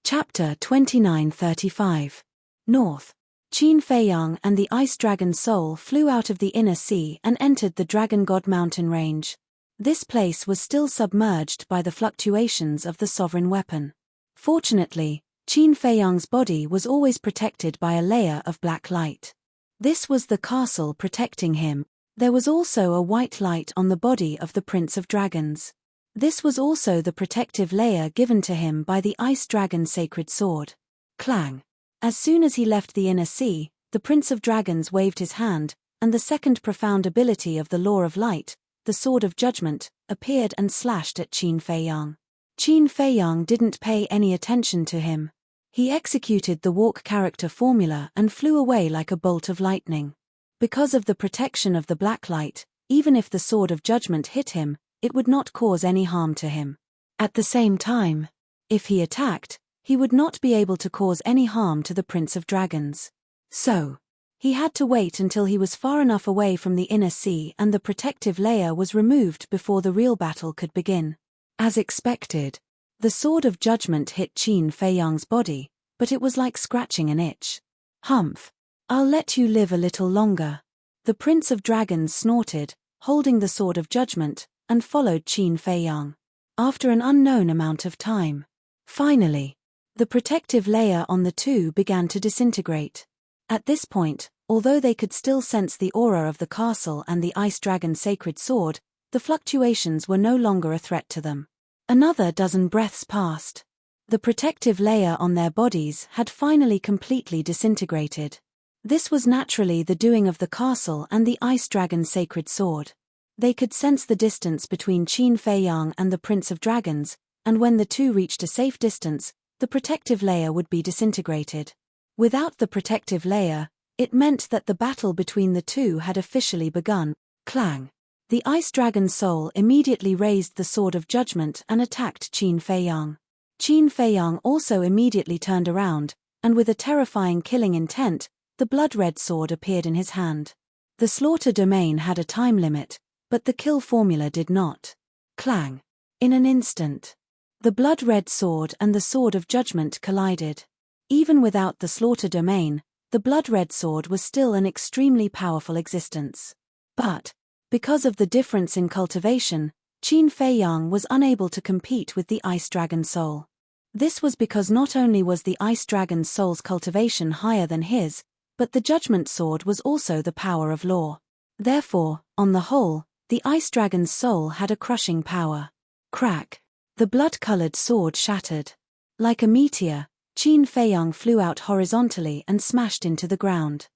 Chapter 29:35. North. Qin Feiyang and the Ice Dragon's soul flew out of the inner sea and entered the Dragon God mountain range. This place was still submerged by the fluctuations of the sovereign weapon. Fortunately, Qin Feiyang's body was always protected by a layer of black light. This was the castle protecting him. There was also a white light on the body of the Prince of Dragons. This was also the protective layer given to him by the Ice Dragon's sacred sword. Clang. As soon as he left the inner sea, the Prince of Dragons waved his hand, and the second profound ability of the Law of Light, the Sword of Judgment, appeared and slashed at Qin Feiyang. Qin Feiyang didn't pay any attention to him. He executed the walk character formula and flew away like a bolt of lightning. Because of the protection of the black light, even if the Sword of Judgment hit him, it would not cause any harm to him. At the same time, if he attacked, he would not be able to cause any harm to the Prince of Dragons. So, he had to wait until he was far enough away from the inner sea and the protective layer was removed before the real battle could begin. As expected, the Sword of Judgment hit Qin Feiyang's body, but it was like scratching an itch. Humph. I'll let you live a little longer. The Prince of Dragons snorted, holding the Sword of Judgment, and followed Qin Feiyang. After an unknown amount of time. Finally, the protective layer on the two began to disintegrate. At this point, although they could still sense the aura of the castle and the Ice Dragon's sacred sword, the fluctuations were no longer a threat to them. Another dozen breaths passed. The protective layer on their bodies had finally completely disintegrated. This was naturally the doing of the castle and the Ice Dragon's sacred sword. They could sense the distance between Qin Feiyang and the Prince of Dragons, and when the two reached a safe distance, the protective layer would be disintegrated. Without the protective layer, it meant that the battle between the two had officially begun. Clang. The Ice Dragon's soul immediately raised the Sword of Judgment and attacked Qin Feiyang. Qin Feiyang also immediately turned around, and with a terrifying killing intent, the blood-red sword appeared in his hand. The slaughter domain had a time limit, but the kill formula did not. Clang. In an instant, the blood-red sword and the Sword of Judgment collided. Even without the slaughter domain, the blood-red sword was still an extremely powerful existence. But, because of the difference in cultivation, Qin Feiyang was unable to compete with the Ice Dragon's soul. This was because not only was the Ice Dragon's soul's cultivation higher than his, but the Judgment Sword was also the power of law. Therefore, on the whole, the Ice Dragon's soul had a crushing power. Crack. The blood-colored sword shattered. Like a meteor, Qin Feiyang flew out horizontally and smashed into the ground.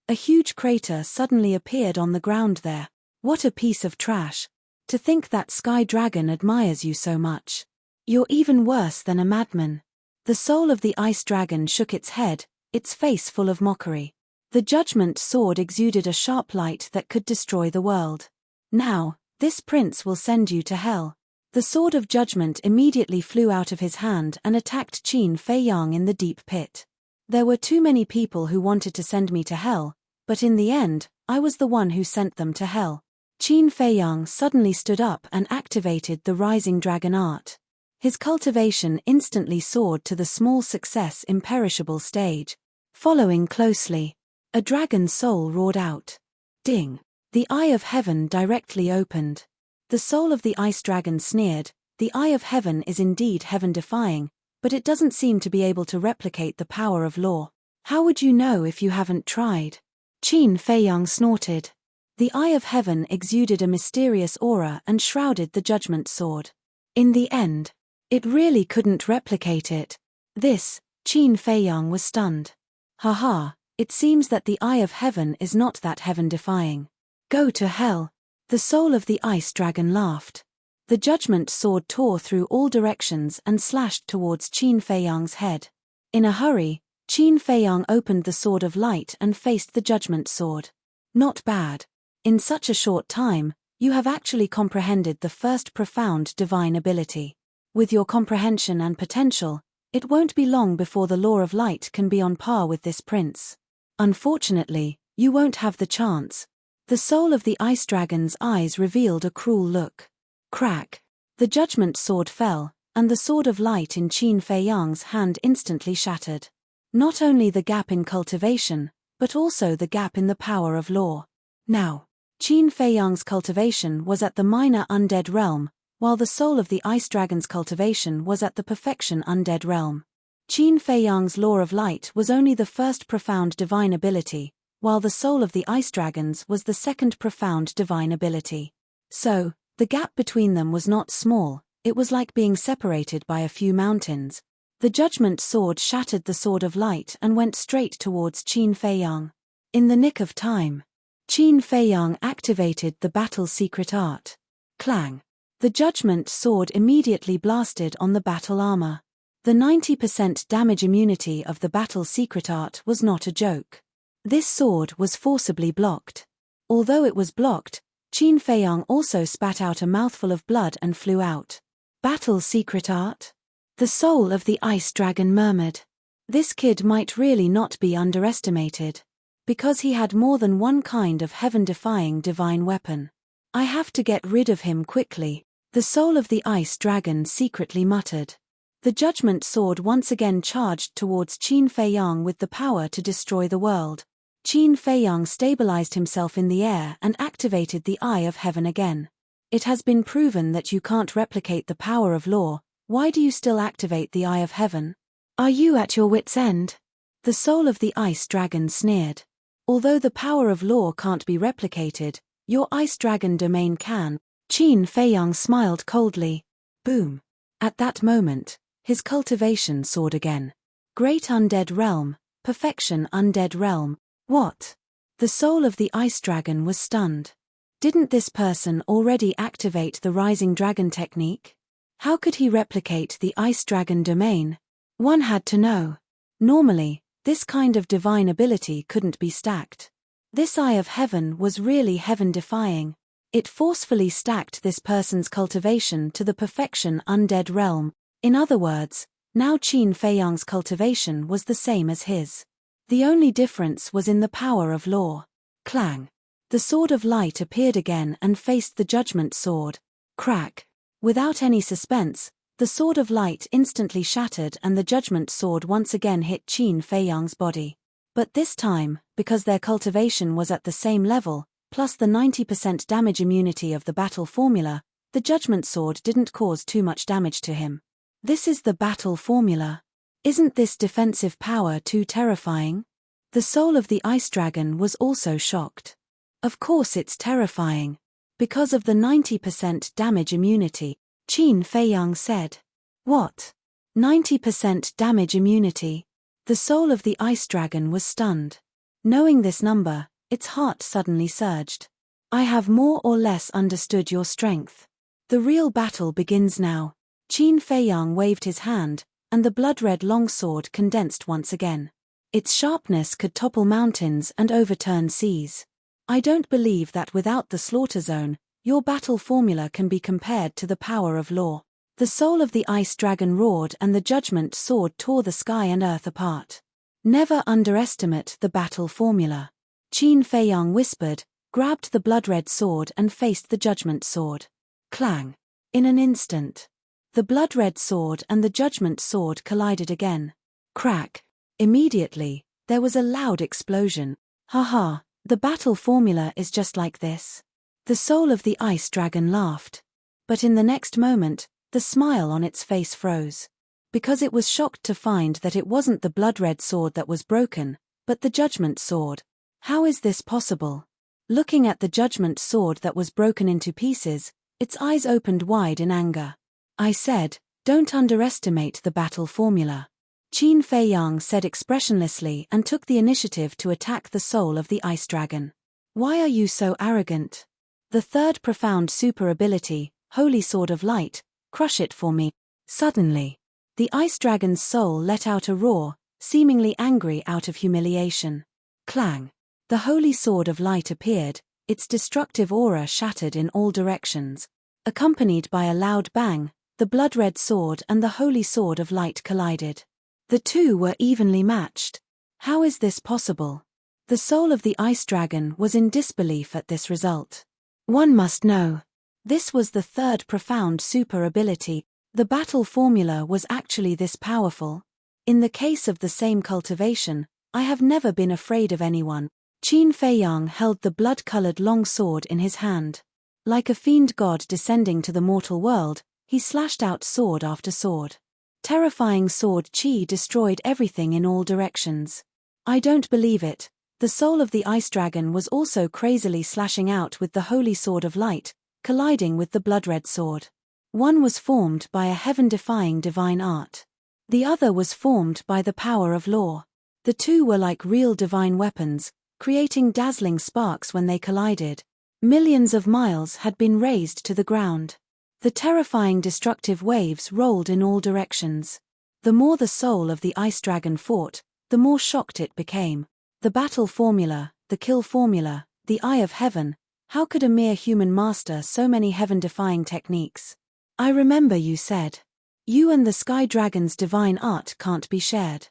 A huge crater suddenly appeared on the ground there. What a piece of trash. To think that Sky Dragon admires you so much. You're even worse than a madman. The soul of the Ice Dragon shook its head, its face full of mockery. The Judgment Sword exuded a sharp light that could destroy the world. Now, this prince will send you to hell. The Sword of Judgment immediately flew out of his hand and attacked Qin Feiyang in the deep pit. There were too many people who wanted to send me to hell, but in the end, I was the one who sent them to hell. Qin Feiyang suddenly stood up and activated the Rising Dragon art. His cultivation instantly soared to the small success imperishable stage. Following closely, a dragon's soul roared out. Ding! The Eye of Heaven directly opened. The soul of the Ice Dragon sneered, "The Eye of Heaven is indeed heaven-defying, but it doesn't seem to be able to replicate the power of law. How would you know if you haven't tried?" Qin Feiyang snorted. The Eye of Heaven exuded a mysterious aura and shrouded the Judgment Sword. In the end, it really couldn't replicate it. Qin Feiyang was stunned. Haha, it seems that the Eye of Heaven is not that heaven-defying. Go to hell. The soul of the Ice Dragon laughed. The Judgment Sword tore through all directions and slashed towards Qin Feiyang's head. In a hurry, Qin Feiyang opened the Sword of Light and faced the Judgment Sword. Not bad. In such a short time, you have actually comprehended the first profound divine ability. With your comprehension and potential, it won't be long before the Law of Light can be on par with this prince. Unfortunately, you won't have the chance. The soul of the Ice Dragon's eyes revealed a cruel look. Crack. The Judgment Sword fell, and the sword of light in Qin Fei Yang's hand instantly shattered. Not only the gap in cultivation, but also the gap in the power of law. Now, Qin Fei Yang's cultivation was at the minor undead realm, while the soul of the ice dragon's cultivation was at the perfection undead realm. Qin Fei Yang's law of light was only the first profound divine ability, while the soul of the ice dragons was the second profound divine ability. So, the gap between them was not small, it was like being separated by a few mountains. The judgment sword shattered the sword of light and went straight towards Qin Fei Yang. In the nick of time, Qin Fei Yang activated the battle's secret art. Clang! The judgment sword immediately blasted on the battle armor. The 90% damage immunity of the battle's secret art was not a joke. This sword was forcibly blocked. Although it was blocked, Qin Fei Yang also spat out a mouthful of blood and flew out. Battle's secret art? The soul of the ice dragon murmured. This kid might really not be underestimated. Because he had more than one kind of heaven-defying divine weapon. I have to get rid of him quickly, the soul of the ice dragon secretly muttered. The judgment sword once again charged towards Qin Fei Yang with the power to destroy the world. Qin Fei Yang stabilized himself in the air and activated the Eye of Heaven again. It has been proven that you can't replicate the power of law. Why do you still activate the Eye of Heaven? Are you at your wit's end? The soul of the ice dragon sneered. Although the power of law can't be replicated, your ice dragon domain can. Qin Fei Yang smiled coldly. Boom. At that moment, his cultivation soared again. Great undead realm, perfection undead realm. What? The soul of the ice dragon was stunned. Didn't this person already activate the rising dragon technique? How could he replicate the ice dragon domain? One had to know. Normally, this kind of divine ability couldn't be stacked. This Eye of Heaven was really heaven-defying. It forcefully stacked this person's cultivation to the perfection undead realm. In other words, now Qin Fei Yang's cultivation was the same as his. The only difference was in the power of law. Clang! The sword of light appeared again and faced the judgment sword. Crack! Without any suspense, the sword of light instantly shattered and the judgment sword once again hit Qin Fei Yang's body. But this time, because their cultivation was at the same level, plus the 90% damage immunity of the battle formula, the judgment sword didn't cause too much damage to him. This is the battle formula. Isn't this defensive power too terrifying? The soul of the ice dragon was also shocked. Of course it's terrifying. Because of the 90% damage immunity, Qin Fei Yang said. What? 90% damage immunity? The soul of the ice dragon was stunned. Knowing this number, its heart suddenly surged. I have more or less understood your strength. The real battle begins now. Qin Fei Yang waved his hand, and the blood-red longsword condensed once again. Its sharpness could topple mountains and overturn seas. I don't believe that without the slaughter zone, your battle formula can be compared to the power of law. The soul of the ice dragon roared and the judgment sword tore the sky and earth apart. Never underestimate the battle formula. Qin Fei Yang whispered, grabbed the blood-red sword and faced the judgment sword. Clang! In an instant, the blood-red sword and the judgment sword collided again. Crack! Immediately, there was a loud explosion. Haha, the battle formula is just like this. The soul of the ice dragon laughed. But in the next moment, the smile on its face froze. Because it was shocked to find that it wasn't the blood-red sword that was broken, but the judgment sword. How is this possible? Looking at the judgment sword that was broken into pieces, its eyes opened wide in anger. I said, don't underestimate the battle formula. Qin Fei Yang said expressionlessly and took the initiative to attack the soul of the ice dragon. Why are you so arrogant? The third profound super ability, Holy Sword of Light, crush it for me. Suddenly, the ice dragon's soul let out a roar, seemingly angry out of humiliation. Clang! The Holy Sword of Light appeared, its destructive aura shattered in all directions. Accompanied by a loud bang, the blood-red sword and the Holy Sword of Light collided. The two were evenly matched. How is this possible? The soul of the ice dragon was in disbelief at this result. One must know. This was the third profound super ability. The battle formula was actually this powerful. In the case of the same cultivation, I have never been afraid of anyone. Qin Feiyang held the blood-colored long sword in his hand. Like a fiend god descending to the mortal world, he slashed out sword after sword. Terrifying sword qi destroyed everything in all directions. I don't believe it. The soul of the ice dragon was also crazily slashing out with the holy sword of light, colliding with the blood-red sword. One was formed by a heaven-defying divine art. The other was formed by the power of law. The two were like real divine weapons, creating dazzling sparks when they collided. Millions of miles had been razed to the ground. The terrifying destructive waves rolled in all directions. The more the soul of the ice dragon fought, the more shocked it became. The battle formula, the kill formula, the eye of heaven, how could a mere human master so many heaven-defying techniques? I remember you said. You and the Sky Dragon's divine art can't be shared.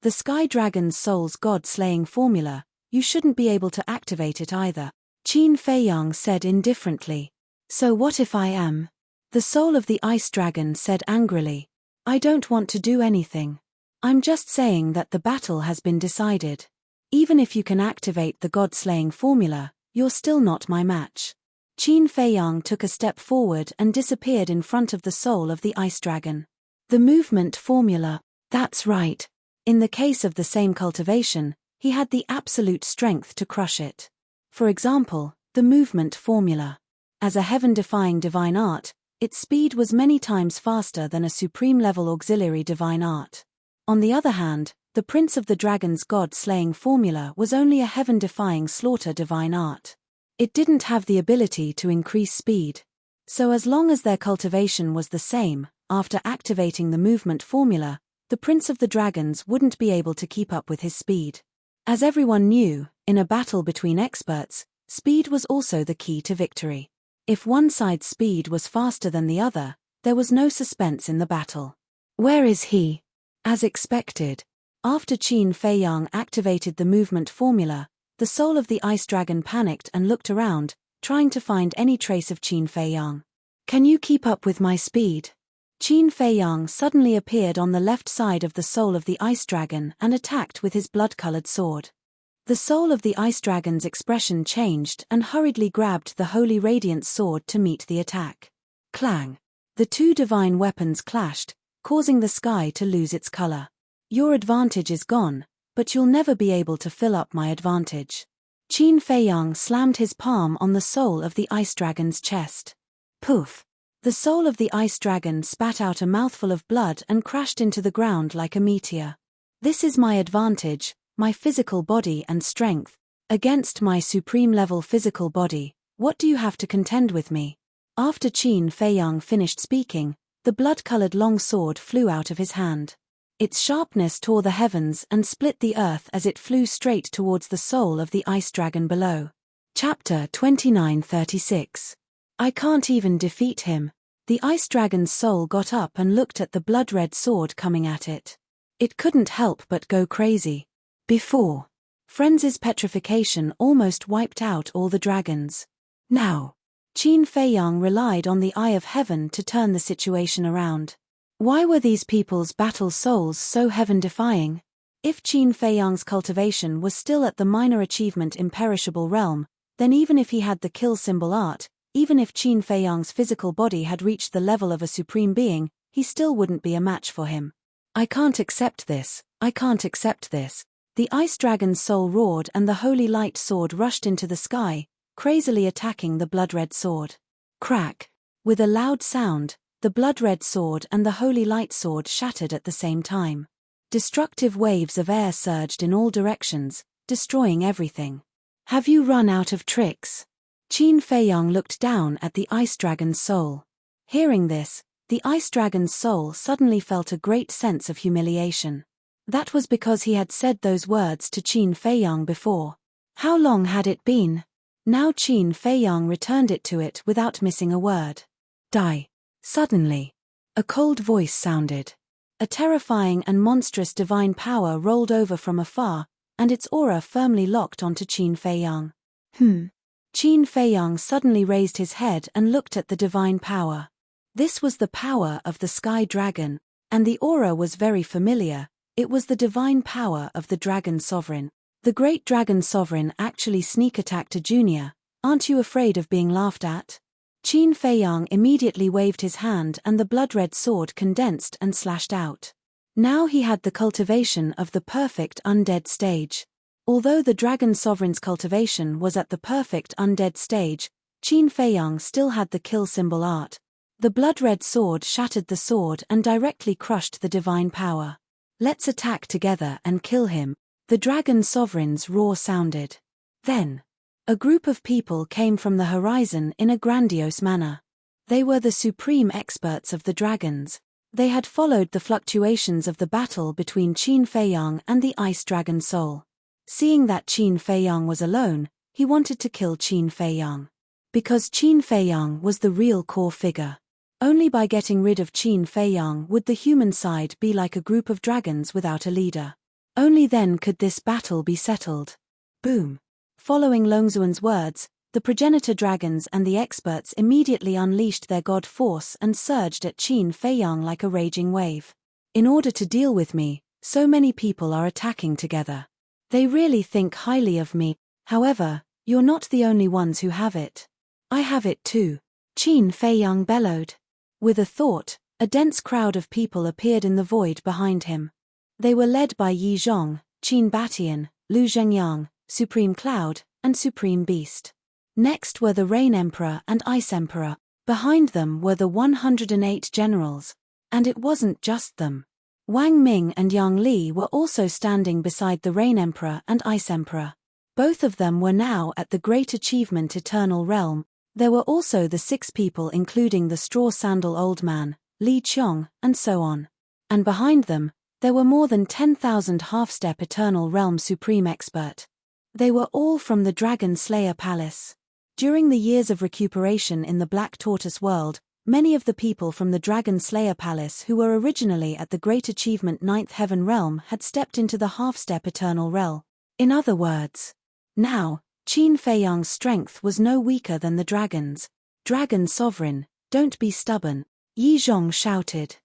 The Sky Dragon's soul's god-slaying formula, you shouldn't be able to activate it either. Qin Feiyang said indifferently. So what if I am? The soul of the ice dragon said angrily. I don't want to do anything. I'm just saying that the battle has been decided. Even if you can activate the god-slaying formula, you're still not my match. Qin Feiyang took a step forward and disappeared in front of the soul of the ice dragon. The movement formula, that's right. In the case of the same cultivation, he had the absolute strength to crush it. For example, the movement formula. As a heaven-defying divine art, its speed was many times faster than a supreme-level auxiliary divine art. On the other hand, the Prince of the Dragon's god-slaying formula was only a heaven-defying slaughter divine art. It didn't have the ability to increase speed. So as long as their cultivation was the same, after activating the movement formula, the Prince of the Dragons wouldn't be able to keep up with his speed. As everyone knew, in a battle between experts, speed was also the key to victory. If one side's speed was faster than the other, there was no suspense in the battle. Where is he? As expected. After Qin Feiyang activated the movement formula, the soul of the ice dragon panicked and looked around, trying to find any trace of Qin Feiyang. Can you keep up with my speed? Qin Feiyang suddenly appeared on the left side of the soul of the ice dragon and attacked with his blood-colored sword. The soul of the ice dragon's expression changed and hurriedly grabbed the holy radiant sword to meet the attack. Clang! The two divine weapons clashed, causing the sky to lose its color. Your advantage is gone, but you'll never be able to fill up my advantage. Qin Feiyang slammed his palm on the soul of the ice dragon's chest. Poof! The soul of the ice dragon spat out a mouthful of blood and crashed into the ground like a meteor. This is my advantage, my physical body and strength. Against my supreme-level physical body, what do you have to contend with me? After Qin Feiyang finished speaking, the blood-colored long sword flew out of his hand. Its sharpness tore the heavens and split the earth as it flew straight towards the soul of the ice dragon below. Chapter 29:36. I can't even defeat him. The ice dragon's soul got up and looked at the blood-red sword coming at it. It couldn't help but go crazy. Before, Frenzy's petrification almost wiped out all the dragons. Now, Qin Feiyang relied on the eye of heaven to turn the situation around. Why were these people's battle souls so heaven-defying? If Qin Feiyang's cultivation was still at the minor achievement imperishable realm, then even if he had the kill symbol art, even if Qin Feiyang's physical body had reached the level of a supreme being, he still wouldn't be a match for him. I can't accept this, I can't accept this. The ice dragon's soul roared and the holy light sword rushed into the sky, crazily attacking the blood-red sword. Crack! With a loud sound, the blood-red sword and the holy light sword shattered at the same time. Destructive waves of air surged in all directions, destroying everything. Have you run out of tricks? Qin Feiyang looked down at the ice dragon's soul. Hearing this, the ice dragon's soul suddenly felt a great sense of humiliation. That was because he had said those words to Qin Feiyang before. How long had it been? Now Qin Feiyang returned it to it without missing a word. Die. Suddenly, a cold voice sounded. A terrifying and monstrous divine power rolled over from afar, and its aura firmly locked onto Qin Feiyang. Qin Feiyang suddenly raised his head and looked at the divine power. This was the power of the sky dragon, and the aura was very familiar. It was the divine power of the dragon sovereign. The great dragon sovereign actually sneak attacked a junior. Aren't you afraid of being laughed at? Qin Feiyang immediately waved his hand and the blood-red sword condensed and slashed out. Now he had the cultivation of the perfect undead stage. Although the dragon sovereign's cultivation was at the perfect undead stage, Qin Feiyang still had the kill symbol art. The blood-red sword shattered the sword and directly crushed the divine power. Let's attack together and kill him, the dragon sovereign's roar sounded. Then, a group of people came from the horizon in a grandiose manner. They were the supreme experts of the dragons. They had followed the fluctuations of the battle between Qin Feiyang and the ice dragon soul. Seeing that Qin Feiyang was alone, he wanted to kill Qin Feiyang. Because Qin Feiyang was the real core figure. Only by getting rid of Qin Feiyang would the human side be like a group of dragons without a leader. Only then could this battle be settled. Boom. Following Longzuan's words, the progenitor dragons and the experts immediately unleashed their god force and surged at Qin Feiyang like a raging wave. In order to deal with me, so many people are attacking together. They really think highly of me. However, you're not the only ones who have it. I have it too. Qin Feiyang bellowed. With a thought, a dense crowd of people appeared in the void behind him. They were led by Yi Zhong, Qin Batian, Lu Zhengyang, Supreme Cloud, and Supreme Beast. Next were the Rain Emperor and Ice Emperor. Behind them were the 108 generals. And it wasn't just them. Wang Ming and Yang Li were also standing beside the Rain Emperor and Ice Emperor. Both of them were now at the Great Achievement Eternal Realm. There were also the 6 people including the Straw Sandal Old Man, Li Qiong, and so on. And behind them, there were more than 10,000 Half-Step Eternal Realm Supreme Expert. They were all from the Dragon Slayer Palace. During the years of recuperation in the Black Tortoise world, many of the people from the Dragon Slayer Palace who were originally at the Great Achievement Ninth Heaven Realm had stepped into the Half-Step Eternal Realm. In other words, now, Qin Feiyang's strength was no weaker than the dragons. Dragon Sovereign, don't be stubborn, Yi Zhong shouted.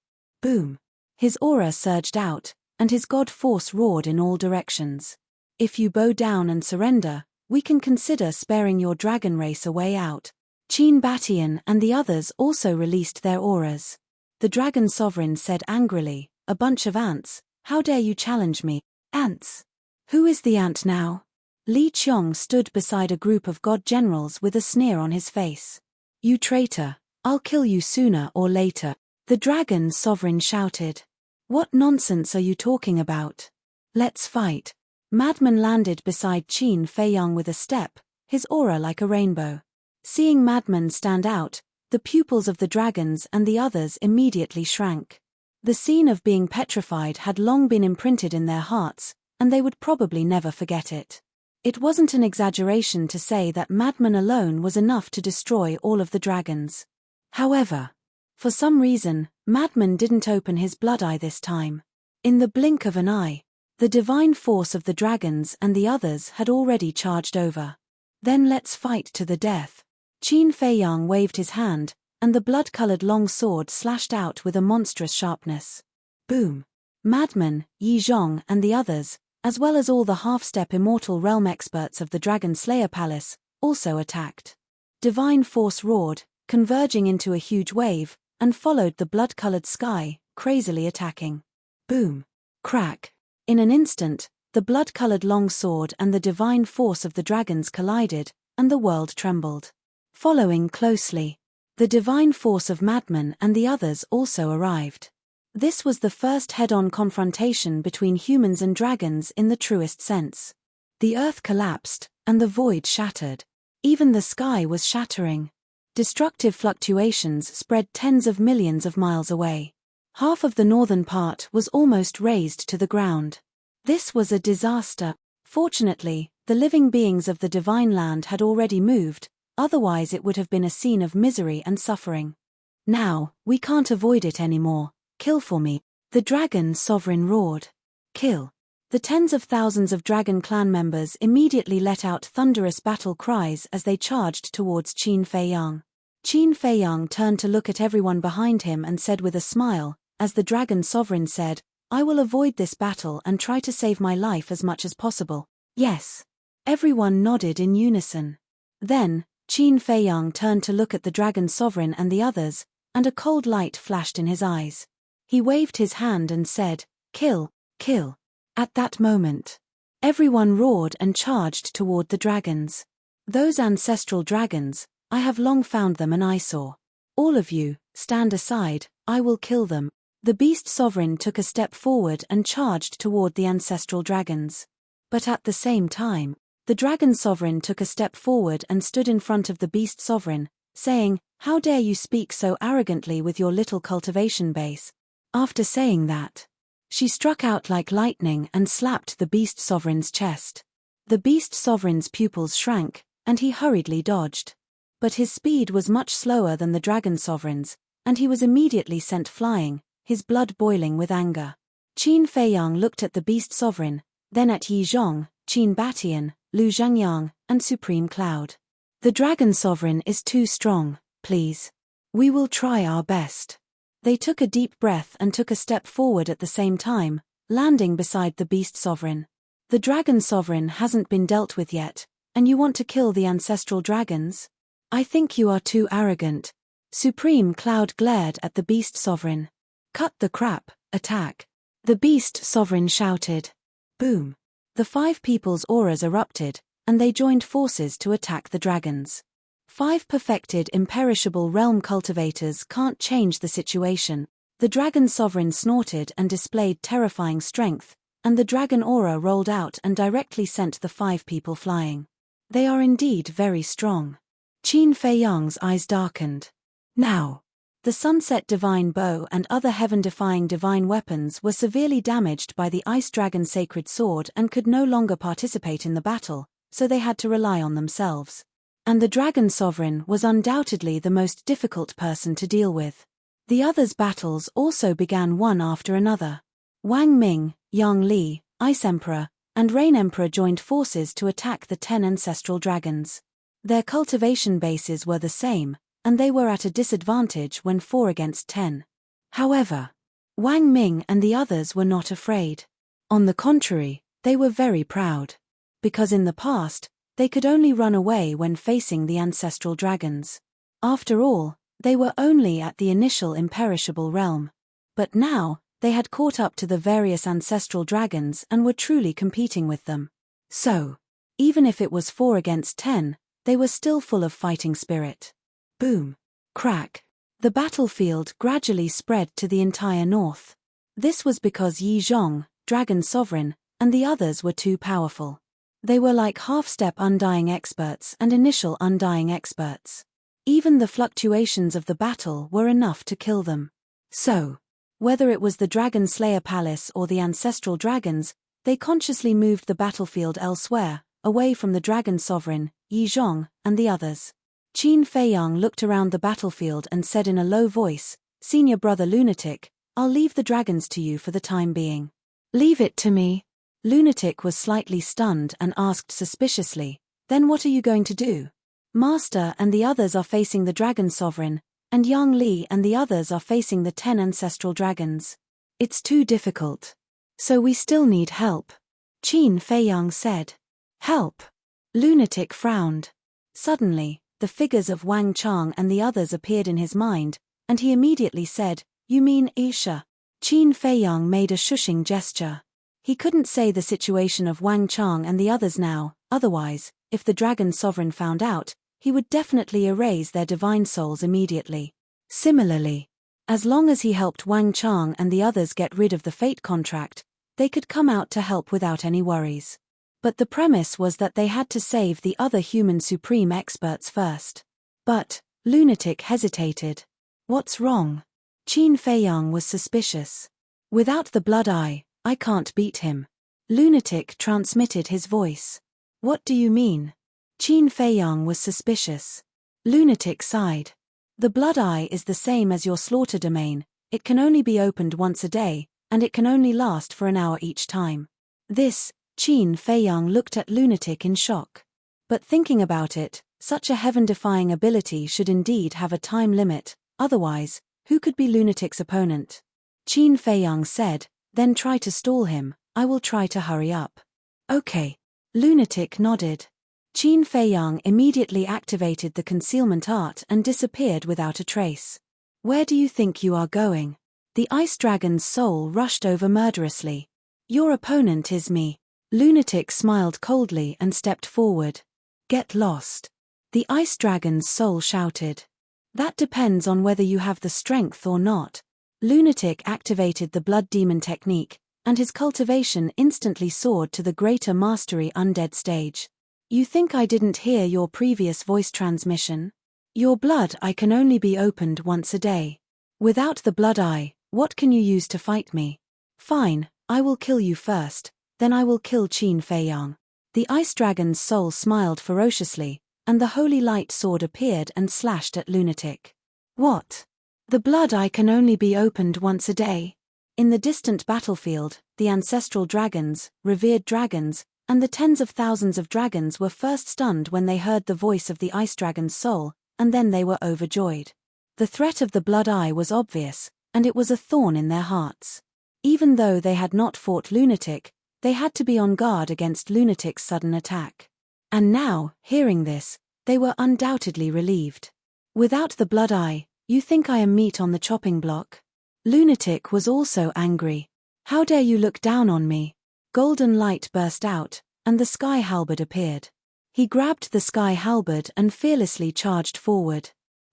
Boom. His aura surged out, and his god force roared in all directions. If you bow down and surrender, we can consider sparing your dragon race a way out. Qin Batian and the others also released their auras. The dragon sovereign said angrily, a bunch of ants, how dare you challenge me? Ants? Who is the ant now? Li Qiong stood beside a group of god generals with a sneer on his face. You traitor, I'll kill you sooner or later, the dragon sovereign shouted. What nonsense are you talking about? Let's fight. Madman landed beside Qin Feiyang with a step, his aura like a rainbow. Seeing Madman stand out, the pupils of the dragons and the others immediately shrank. The scene of being petrified had long been imprinted in their hearts, and they would probably never forget it. It wasn't an exaggeration to say that Madman alone was enough to destroy all of the dragons. However, for some reason, Madman didn't open his blood eye this time. In the blink of an eye, the divine force of the dragons and the others had already charged over. Then let's fight to the death. Qin Feiyang waved his hand, and the blood-colored long sword slashed out with a monstrous sharpness. Boom! Madman, Yi Zhong and the others, as well as all the half-step immortal realm experts of the Dragon Slayer Palace, also attacked. Divine force roared, converging into a huge wave, and followed the blood-colored sky, crazily attacking. Boom! Crack! In an instant, the blood-colored long sword and the divine force of the dragons collided, and the world trembled. Following closely, the divine force of Madman and the others also arrived. This was the first head-on confrontation between humans and dragons in the truest sense. The earth collapsed, and the void shattered. Even the sky was shattering. Destructive fluctuations spread tens of millions of miles away. Half of the northern part was almost razed to the ground. This was a disaster. Fortunately, the living beings of the divine land had already moved, otherwise it would have been a scene of misery and suffering. Now, we can't avoid it anymore. Kill for me, the dragon sovereign roared. Kill. The tens of thousands of dragon clan members immediately let out thunderous battle cries as they charged towards Qin Feiyang. Qin Feiyang turned to look at everyone behind him and said with a smile, as the Dragon Sovereign said, I will avoid this battle and try to save my life as much as possible. Yes. Everyone nodded in unison. Then, Qin Feiyang turned to look at the Dragon Sovereign and the others, and a cold light flashed in his eyes. He waved his hand and said, Kill, kill. At that moment, everyone roared and charged toward the dragons. Those ancestral dragons, I have long found them an eyesore. All of you, stand aside, I will kill them. The Beast Sovereign took a step forward and charged toward the ancestral dragons. But at the same time, the Dragon Sovereign took a step forward and stood in front of the Beast Sovereign, saying, How dare you speak so arrogantly with your little cultivation base? After saying that, she struck out like lightning and slapped the Beast Sovereign's chest. The Beast Sovereign's pupils shrank, and he hurriedly dodged. But his speed was much slower than the Dragon Sovereign's, and he was immediately sent flying, his blood boiling with anger. Qin Feiyang looked at the Beast Sovereign, then at Yi Zhong, Qin Batian, Lu Zhangyang, and Supreme Cloud. The Dragon Sovereign is too strong, please. We will try our best. They took a deep breath and took a step forward at the same time, landing beside the Beast Sovereign. The Dragon Sovereign hasn't been dealt with yet, and you want to kill the ancestral dragons? I think you are too arrogant. Supreme Cloud glared at the Beast Sovereign. Cut the crap, attack. The Beast Sovereign shouted. Boom. The 5 people's auras erupted, and they joined forces to attack the dragons. 5 perfected imperishable realm cultivators can't change the situation. The Dragon Sovereign snorted and displayed terrifying strength, and the dragon aura rolled out and directly sent the 5 people flying. They are indeed very strong. Qin Feiyang's eyes darkened. Now, the Sunset Divine Bow and other heaven-defying divine weapons were severely damaged by the Ice Dragon Sacred Sword and could no longer participate in the battle, so they had to rely on themselves. And the Dragon Sovereign was undoubtedly the most difficult person to deal with. The others' battles also began one after another. Wang Ming, Yang Li, Ice Emperor, and Rain Emperor joined forces to attack the 10 ancestral dragons. Their cultivation bases were the same, and they were at a disadvantage when 4 against 10. However, Wang Ming and the others were not afraid. On the contrary, they were very proud. Because in the past, they could only run away when facing the ancestral dragons. After all, they were only at the initial imperishable realm. But now, they had caught up to the various ancestral dragons and were truly competing with them. So, even if it was 4 against 10, they were still full of fighting spirit. Boom. Crack. The battlefield gradually spread to the entire north. This was because Yi Zhong, Dragon Sovereign, and the others were too powerful. They were like half-step undying experts and initial undying experts. Even the fluctuations of the battle were enough to kill them. So, whether it was the Dragon Slayer Palace or the ancestral dragons, they consciously moved the battlefield elsewhere, away from the Dragon Sovereign, Yi Zhong, and the others. Qin Feiyang looked around the battlefield and said in a low voice, Senior Brother Lunatic, I'll leave the dragons to you for the time being. Leave it to me? Lunatic was slightly stunned and asked suspiciously, then what are you going to do? Master and the others are facing the Dragon Sovereign, and Yang Li and the others are facing the 10 ancestral dragons. It's too difficult. So we still need help. Qin Feiyang said. Help? Lunatic frowned. Suddenly, the figures of Wang Chang and the others appeared in his mind, and he immediately said, You mean Isha? Qin Feiyang made a shushing gesture. He couldn't say the situation of Wang Chang and the others now, otherwise, if the Dragon Sovereign found out, he would definitely erase their divine souls immediately. Similarly, as long as he helped Wang Chang and the others get rid of the fate contract, they could come out to help without any worries. But the premise was that they had to save the other human supreme experts first. But, Lunatic hesitated. What's wrong? Qin Feiyang was suspicious. Without the blood eye, I can't beat him. Lunatic transmitted his voice. What do you mean? Qin Feiyang was suspicious. Lunatic sighed. The blood eye is the same as your slaughter domain, it can only be opened once a day, and it can only last for an hour each time. This, Qin Feiyang looked at Lunatic in shock. But thinking about it, Such a heaven-defying ability should indeed have a time limit, otherwise, who could be Lunatic's opponent? Qin Feiyang said, then try to stall him, I will try to hurry up. Okay. Lunatic nodded. Qin Feiyang immediately activated the concealment art and disappeared without a trace. Where do you think you are going? The ice dragon's soul rushed over murderously. Your opponent is me. Lunatic smiled coldly and stepped forward. Get lost. The ice dragon's soul shouted. That depends on whether you have the strength or not. Lunatic activated the blood demon technique, and his cultivation instantly soared to the greater mastery undead stage. You think I didn't hear your previous voice transmission? Your blood eye can only be opened once a day. Without the blood eye, what can you use to fight me? Fine, I will kill you first, then I will kill Qin Feiyang. The ice dragon's soul smiled ferociously, and the holy light sword appeared and slashed at Lunatic. What? The blood eye can only be opened once a day? In the distant battlefield, the ancestral dragons, revered dragons, and the tens of thousands of dragons were first stunned when they heard the voice of the ice dragon's soul, and then they were overjoyed. The threat of the blood eye was obvious, and it was a thorn in their hearts. Even though they had not fought Lunatic, they had to be on guard against Lunatic's sudden attack. And now, hearing this, they were undoubtedly relieved. Without the blood eye, you think I am meat on the chopping block? Lunatic was also angry. How dare you look down on me? Golden light burst out, and the sky halberd appeared. He grabbed the sky halberd and fearlessly charged forward.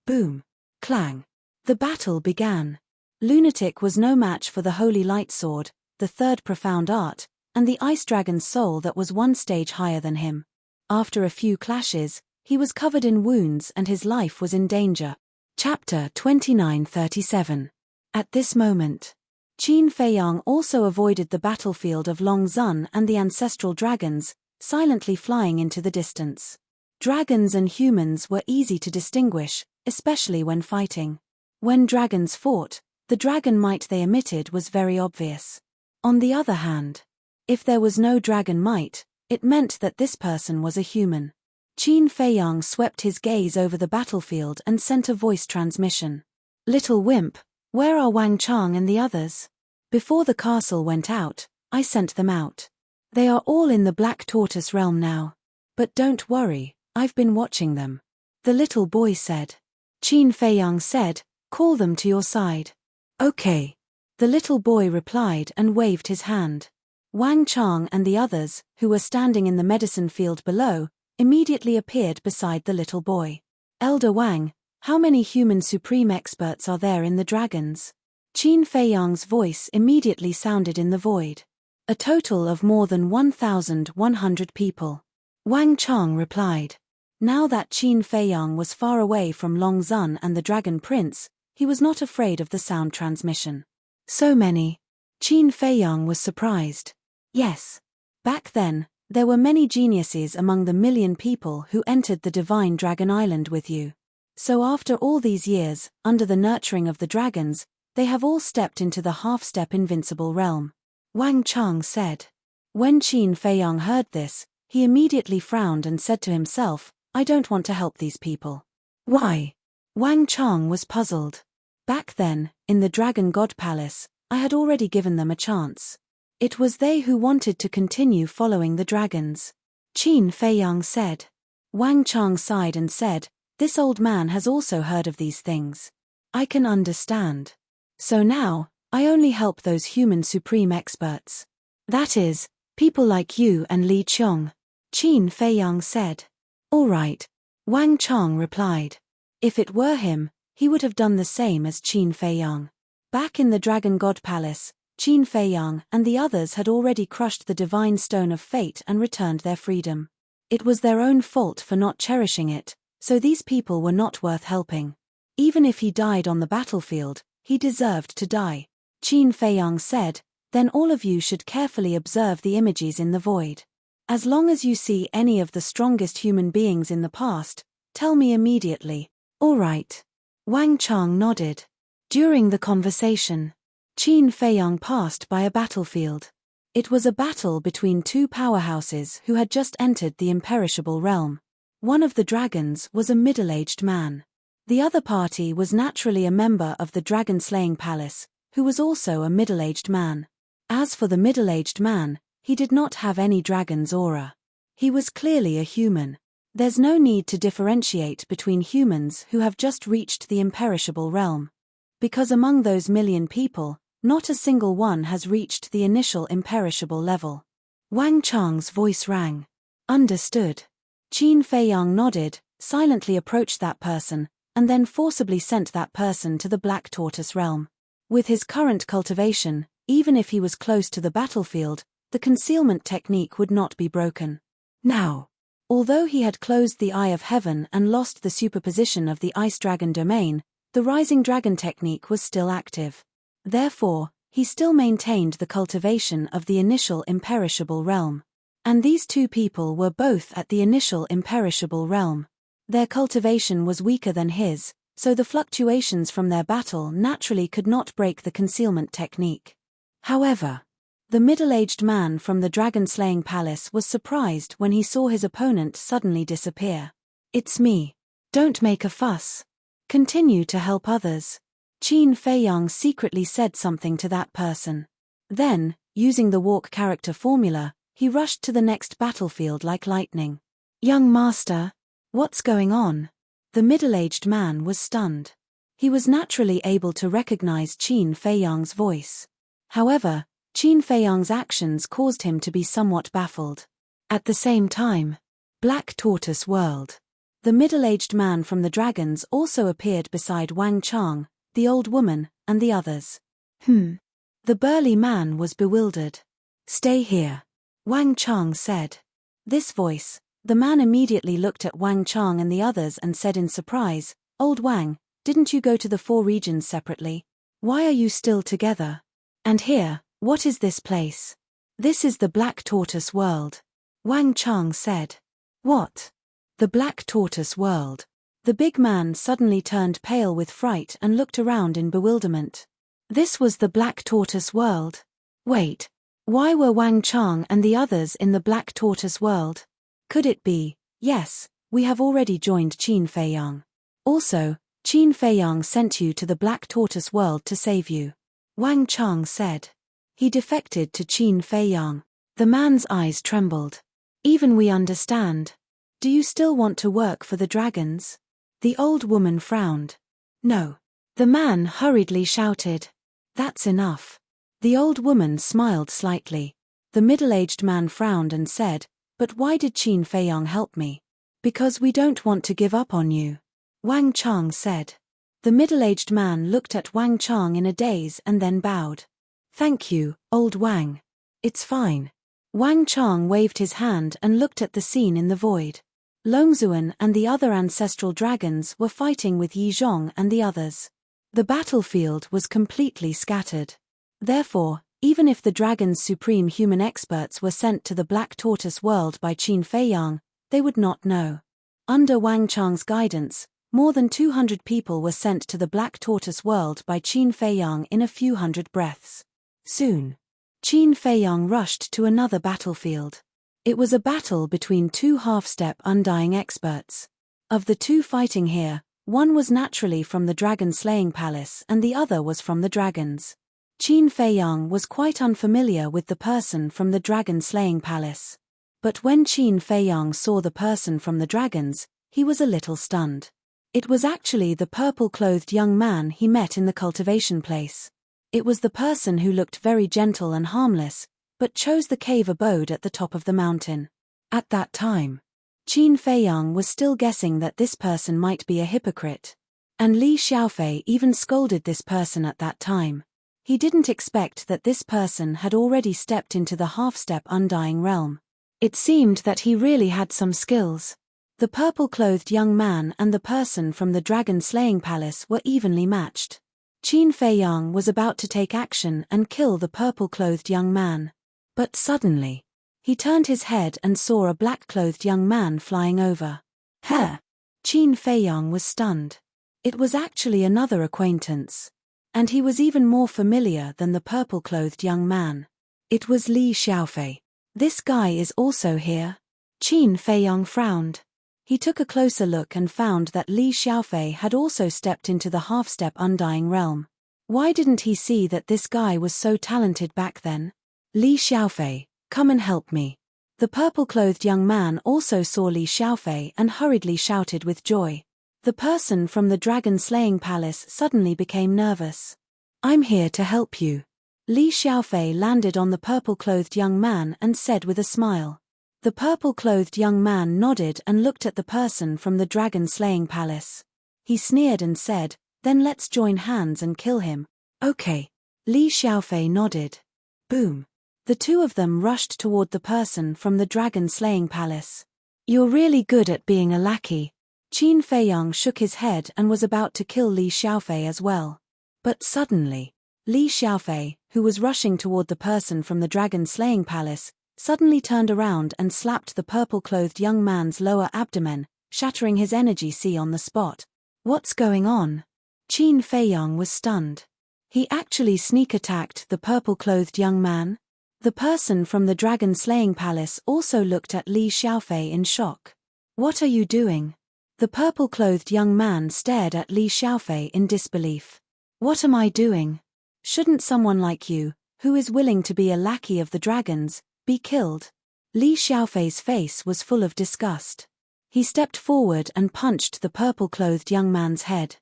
Boom! Clang! The battle began. Lunatic was no match for the holy light sword, the third profound art, and the ice dragon's soul that was one stage higher than him. After a few clashes, he was covered in wounds and his life was in danger. Chapter 2937. At this moment, Qin Feiyang also avoided the battlefield of Longzun and the ancestral dragons, silently flying into the distance. Dragons and humans were easy to distinguish, especially when fighting. When dragons fought, the dragon might they emitted was very obvious. On the other hand, if there was no dragon might, it meant that this person was a human. Qin Feiyang swept his gaze over the battlefield and sent a voice transmission. Little wimp, where are Wang Chang and the others? Before the castle went out, I sent them out. They are all in the Black Tortoise realm now. But don't worry, I've been watching them. The little boy said. Qin Feiyang said, call them to your side. Okay. The little boy replied and waved his hand. Wang Chang and the others, who were standing in the medicine field below, immediately appeared beside the little boy. Elder Wang, how many human supreme experts are there in the dragons? Qin Feiyang's voice immediately sounded in the void. A total of more than 1,100 people. Wang Chang replied. Now that Qin Feiyang was far away from Longzun and the Dragon Prince, he was not afraid of the sound transmission. So many. Qin Feiyang was surprised. Yes. Back then, there were many geniuses among the million people who entered the Divine Dragon Island with you. So after all these years, under the nurturing of the dragons, they have all stepped into the half-step invincible realm. Wang Chang said. When Qin Feiyang heard this, he immediately frowned and said to himself, I don't want to help these people. Why? Wang Chang was puzzled. Back then, in the Dragon God Palace, I had already given them a chance. It was they who wanted to continue following the dragons. Qin Feiyang said. Wang Chang sighed and said, this old man has also heard of these things. I can understand. So now, I only help those human supreme experts. That is, people like you and Li Qiong. Qin Feiyang said. All right. Wang Chang replied. If it were him, he would have done the same as Qin Feiyang. Back in the Dragon God Palace, Qin Feiyang and the others had already crushed the divine stone of fate and returned their freedom. It was their own fault for not cherishing it, so these people were not worth helping. Even if he died on the battlefield, he deserved to die. Qin Feiyang said, then all of you should carefully observe the images in the void. As long as you see any of the strongest human beings in the past, tell me immediately. All right. Wang Chang nodded. During the conversation, Qin Feiyang passed by a battlefield. It was a battle between two powerhouses who had just entered the imperishable realm. One of the dragons was a middle-aged man. The other party was naturally a member of the dragon-slaying palace, who was also a middle-aged man. As for the middle-aged man, he did not have any dragon's aura. He was clearly a human. There's no need to differentiate between humans who have just reached the imperishable realm. Because among those million people, not a single one has reached the initial imperishable level. Wang Chang's voice rang. Understood. Qin Feiyang nodded, silently approached that person, and then forcibly sent that person to the Black Tortoise realm. With his current cultivation, even if he was close to the battlefield, the concealment technique would not be broken. Now, although he had closed the Eye of Heaven and lost the superposition of the Ice Dragon domain, the Rising Dragon technique was still active. Therefore, he still maintained the cultivation of the initial imperishable realm. And these two people were both at the initial imperishable realm. Their cultivation was weaker than his, so the fluctuations from their battle naturally could not break the concealment technique. However, the middle-aged man from the dragon-slaying palace was surprised when he saw his opponent suddenly disappear. "It's me. Don't make a fuss. Continue to help others." Qin Feiyang secretly said something to that person. Then, using the walk character formula, he rushed to the next battlefield like lightning. "Young master, what's going on?" The middle-aged man was stunned. He was naturally able to recognize Qin Feiyang's voice. However, Qin Feiyang's actions caused him to be somewhat baffled. At the same time, Black Tortoise World. The middle-aged man from the dragons also appeared beside Wang Chang, the old woman, and the others. The burly man was bewildered. "Stay here," Wang Chang said. This voice, the man immediately looked at Wang Chang and the others and said in surprise, "Old Wang, didn't you go to the 4 regions separately? Why are you still together? And here, what is this place?" "This is the Black Tortoise World," Wang Chang said. "What? The Black Tortoise World?" The big man suddenly turned pale with fright and looked around in bewilderment. This was the Black Tortoise World. Wait, why were Wang Chang and the others in the Black Tortoise World? Could it be, yes, we have already joined Qin Feiyang. Also, Qin Feiyang sent you to the Black Tortoise World to save you, Wang Chang said. He defected to Qin Feiyang. The man's eyes trembled. "Even we understand. Do you still want to work for the dragons?" The old woman frowned. "No." The man hurriedly shouted. "That's enough." The old woman smiled slightly. The middle-aged man frowned and said, "But why did Qin Feiyang help me?" "Because we don't want to give up on you," Wang Chang said. The middle-aged man looked at Wang Chang in a daze and then bowed. "Thank you, old Wang. It's fine." Wang Chang waved his hand and looked at the scene in the void. Longzuan and the other ancestral dragons were fighting with Yi Zhong and the others. The battlefield was completely scattered. Therefore, even if the dragon's supreme human experts were sent to the Black Tortoise World by Qin Feiyang, they would not know. Under Wang Chang's guidance, more than 200 people were sent to the Black Tortoise World by Qin Feiyang in a few hundred breaths. Soon, Qin Feiyang rushed to another battlefield. It was a battle between 2 half-step undying experts. Of the 2 fighting here, one was naturally from the dragon-slaying palace and the other was from the dragons. Qin Feiyang was quite unfamiliar with the person from the dragon-slaying palace. But when Qin Feiyang saw the person from the dragons, he was a little stunned. It was actually the purple-clothed young man he met in the cultivation place. It was the person who looked very gentle and harmless, but chose the cave abode at the top of the mountain. At that time, Qin Feiyang was still guessing that this person might be a hypocrite. And Li Xiaofei even scolded this person at that time. He didn't expect that this person had already stepped into the half-step undying realm. It seemed that he really had some skills. The purple-clothed young man and the person from the dragon-slaying palace were evenly matched. Qin Feiyang was about to take action and kill the purple-clothed young man. But suddenly, he turned his head and saw a black-clothed young man flying over. "Huh!" Qin Feiyang was stunned. It was actually another acquaintance. And he was even more familiar than the purple-clothed young man. It was Li Xiaofei. "This guy is also here?" Qin Feiyang frowned. He took a closer look and found that Li Xiaofei had also stepped into the half-step undying realm. Why didn't he see that this guy was so talented back then? Li Xiaofei, come and help me. The purple-clothed young man also saw Li Xiaofei and hurriedly shouted with joy. The person from the dragon-slaying palace suddenly became nervous. I'm here to help you. Li Xiaofei landed on the purple-clothed young man and said with a smile. The purple-clothed young man nodded and looked at the person from the dragon-slaying palace. He sneered and said, then let's join hands and kill him. Okay. Li Xiaofei nodded. Boom. The two of them rushed toward the person from the dragon-slaying palace. You're really good at being a lackey. Qin Feiyang shook his head and was about to kill Li Xiaofei as well. But suddenly, Li Xiaofei, who was rushing toward the person from the dragon-slaying palace, suddenly turned around and slapped the purple-clothed young man's lower abdomen, shattering his energy sea on the spot. What's going on? Qin Feiyang was stunned. He actually sneak-attacked the purple-clothed young man? The person from the dragon-slaying palace also looked at Li Xiaofei in shock. What are you doing? The purple-clothed young man stared at Li Xiaofei in disbelief. What am I doing? Shouldn't someone like you, who is willing to be a lackey of the dragons, be killed? Li Xiaofei's face was full of disgust. He stepped forward and punched the purple-clothed young man's head.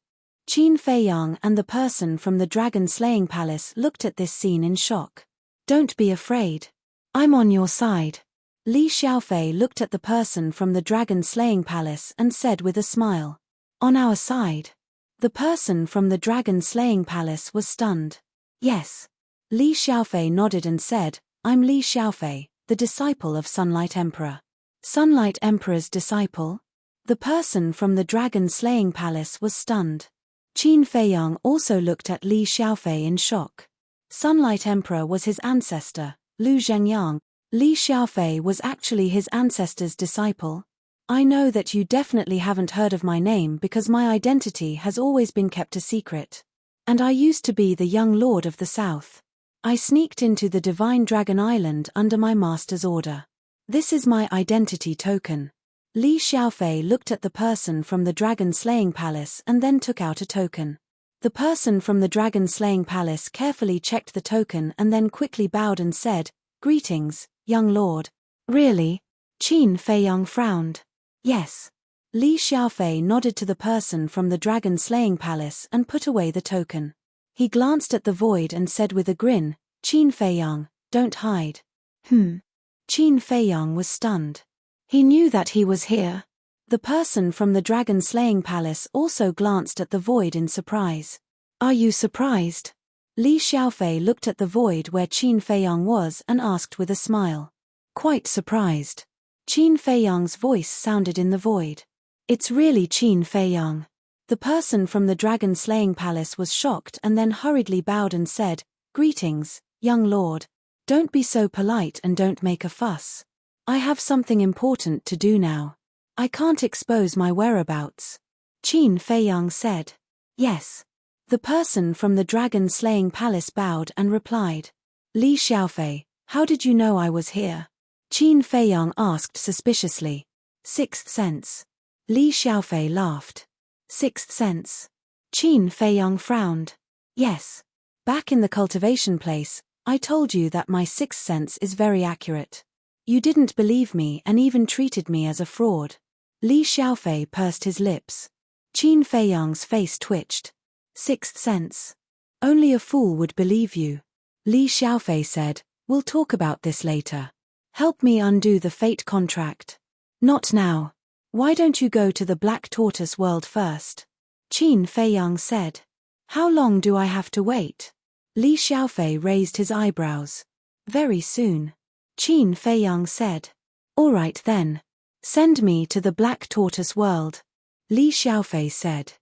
Qin Feiyang and the person from the dragon-slaying palace looked at this scene in shock. Don't be afraid. I'm on your side. Li Xiaofei looked at the person from the dragon-slaying palace and said with a smile. On our side. The person from the dragon-slaying palace was stunned. Yes. Li Xiaofei nodded and said, I'm Li Xiaofei, the disciple of Sunlight Emperor. Sunlight Emperor's disciple? The person from the dragon-slaying palace was stunned. Qin Feiyang also looked at Li Xiaofei in shock. Sunlight Emperor was his ancestor, Lu Zhengyang. Li Xiaofei was actually his ancestor's disciple. I know that you definitely haven't heard of my name because my identity has always been kept a secret. And I used to be the young lord of the south. I sneaked into the divine dragon island under my master's order. This is my identity token. Li Xiaofei looked at the person from the dragon-slaying palace and then took out a token. The person from the dragon-slaying palace carefully checked the token and then quickly bowed and said, Greetings, young lord. Really? Qin Feiyang frowned. Yes. Li Xiaofei nodded to the person from the dragon-slaying palace and put away the token. He glanced at the void and said with a grin, Qin Feiyang, don't hide. Qin Feiyang was stunned. He knew that he was here. The person from the dragon-slaying palace also glanced at the void in surprise. Are you surprised? Li Xiaofei looked at the void where Qin Feiyang was and asked with a smile. Quite surprised. Qin Feiyang's voice sounded in the void. It's really Qin Feiyang. The person from the dragon-slaying palace was shocked and then hurriedly bowed and said, Greetings, young lord. Don't be so polite and don't make a fuss. I have something important to do now. I can't expose my whereabouts. Qin Feiyang said. Yes. The person from the dragon-slaying palace bowed and replied. Li Xiaofei, how did you know I was here? Qin Feiyang asked suspiciously. Sixth sense. Li Xiaofei laughed. Sixth sense. Qin Feiyang frowned. Yes. Back in the cultivation place, I told you that my sixth sense is very accurate. You didn't believe me and even treated me as a fraud. Li Xiaofei pursed his lips. Qin Feiyang's face twitched. Sixth sense. Only a fool would believe you. Li Xiaofei said, we'll talk about this later. Help me undo the fate contract. Not now. Why don't you go to the Black Tortoise world first? Qin Feiyang said. How long do I have to wait? Li Xiaofei raised his eyebrows. Very soon. Qin Feiyang said. All right then. Send me to the Black Tortoise world. Li Xiaofei said.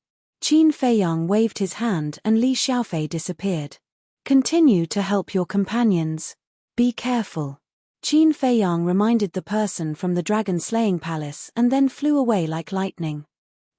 Qin Feiyang waved his hand and Li Xiaofei disappeared. Continue to help your companions. Be careful. Qin Feiyang reminded the person from the dragon-slaying palace and then flew away like lightning.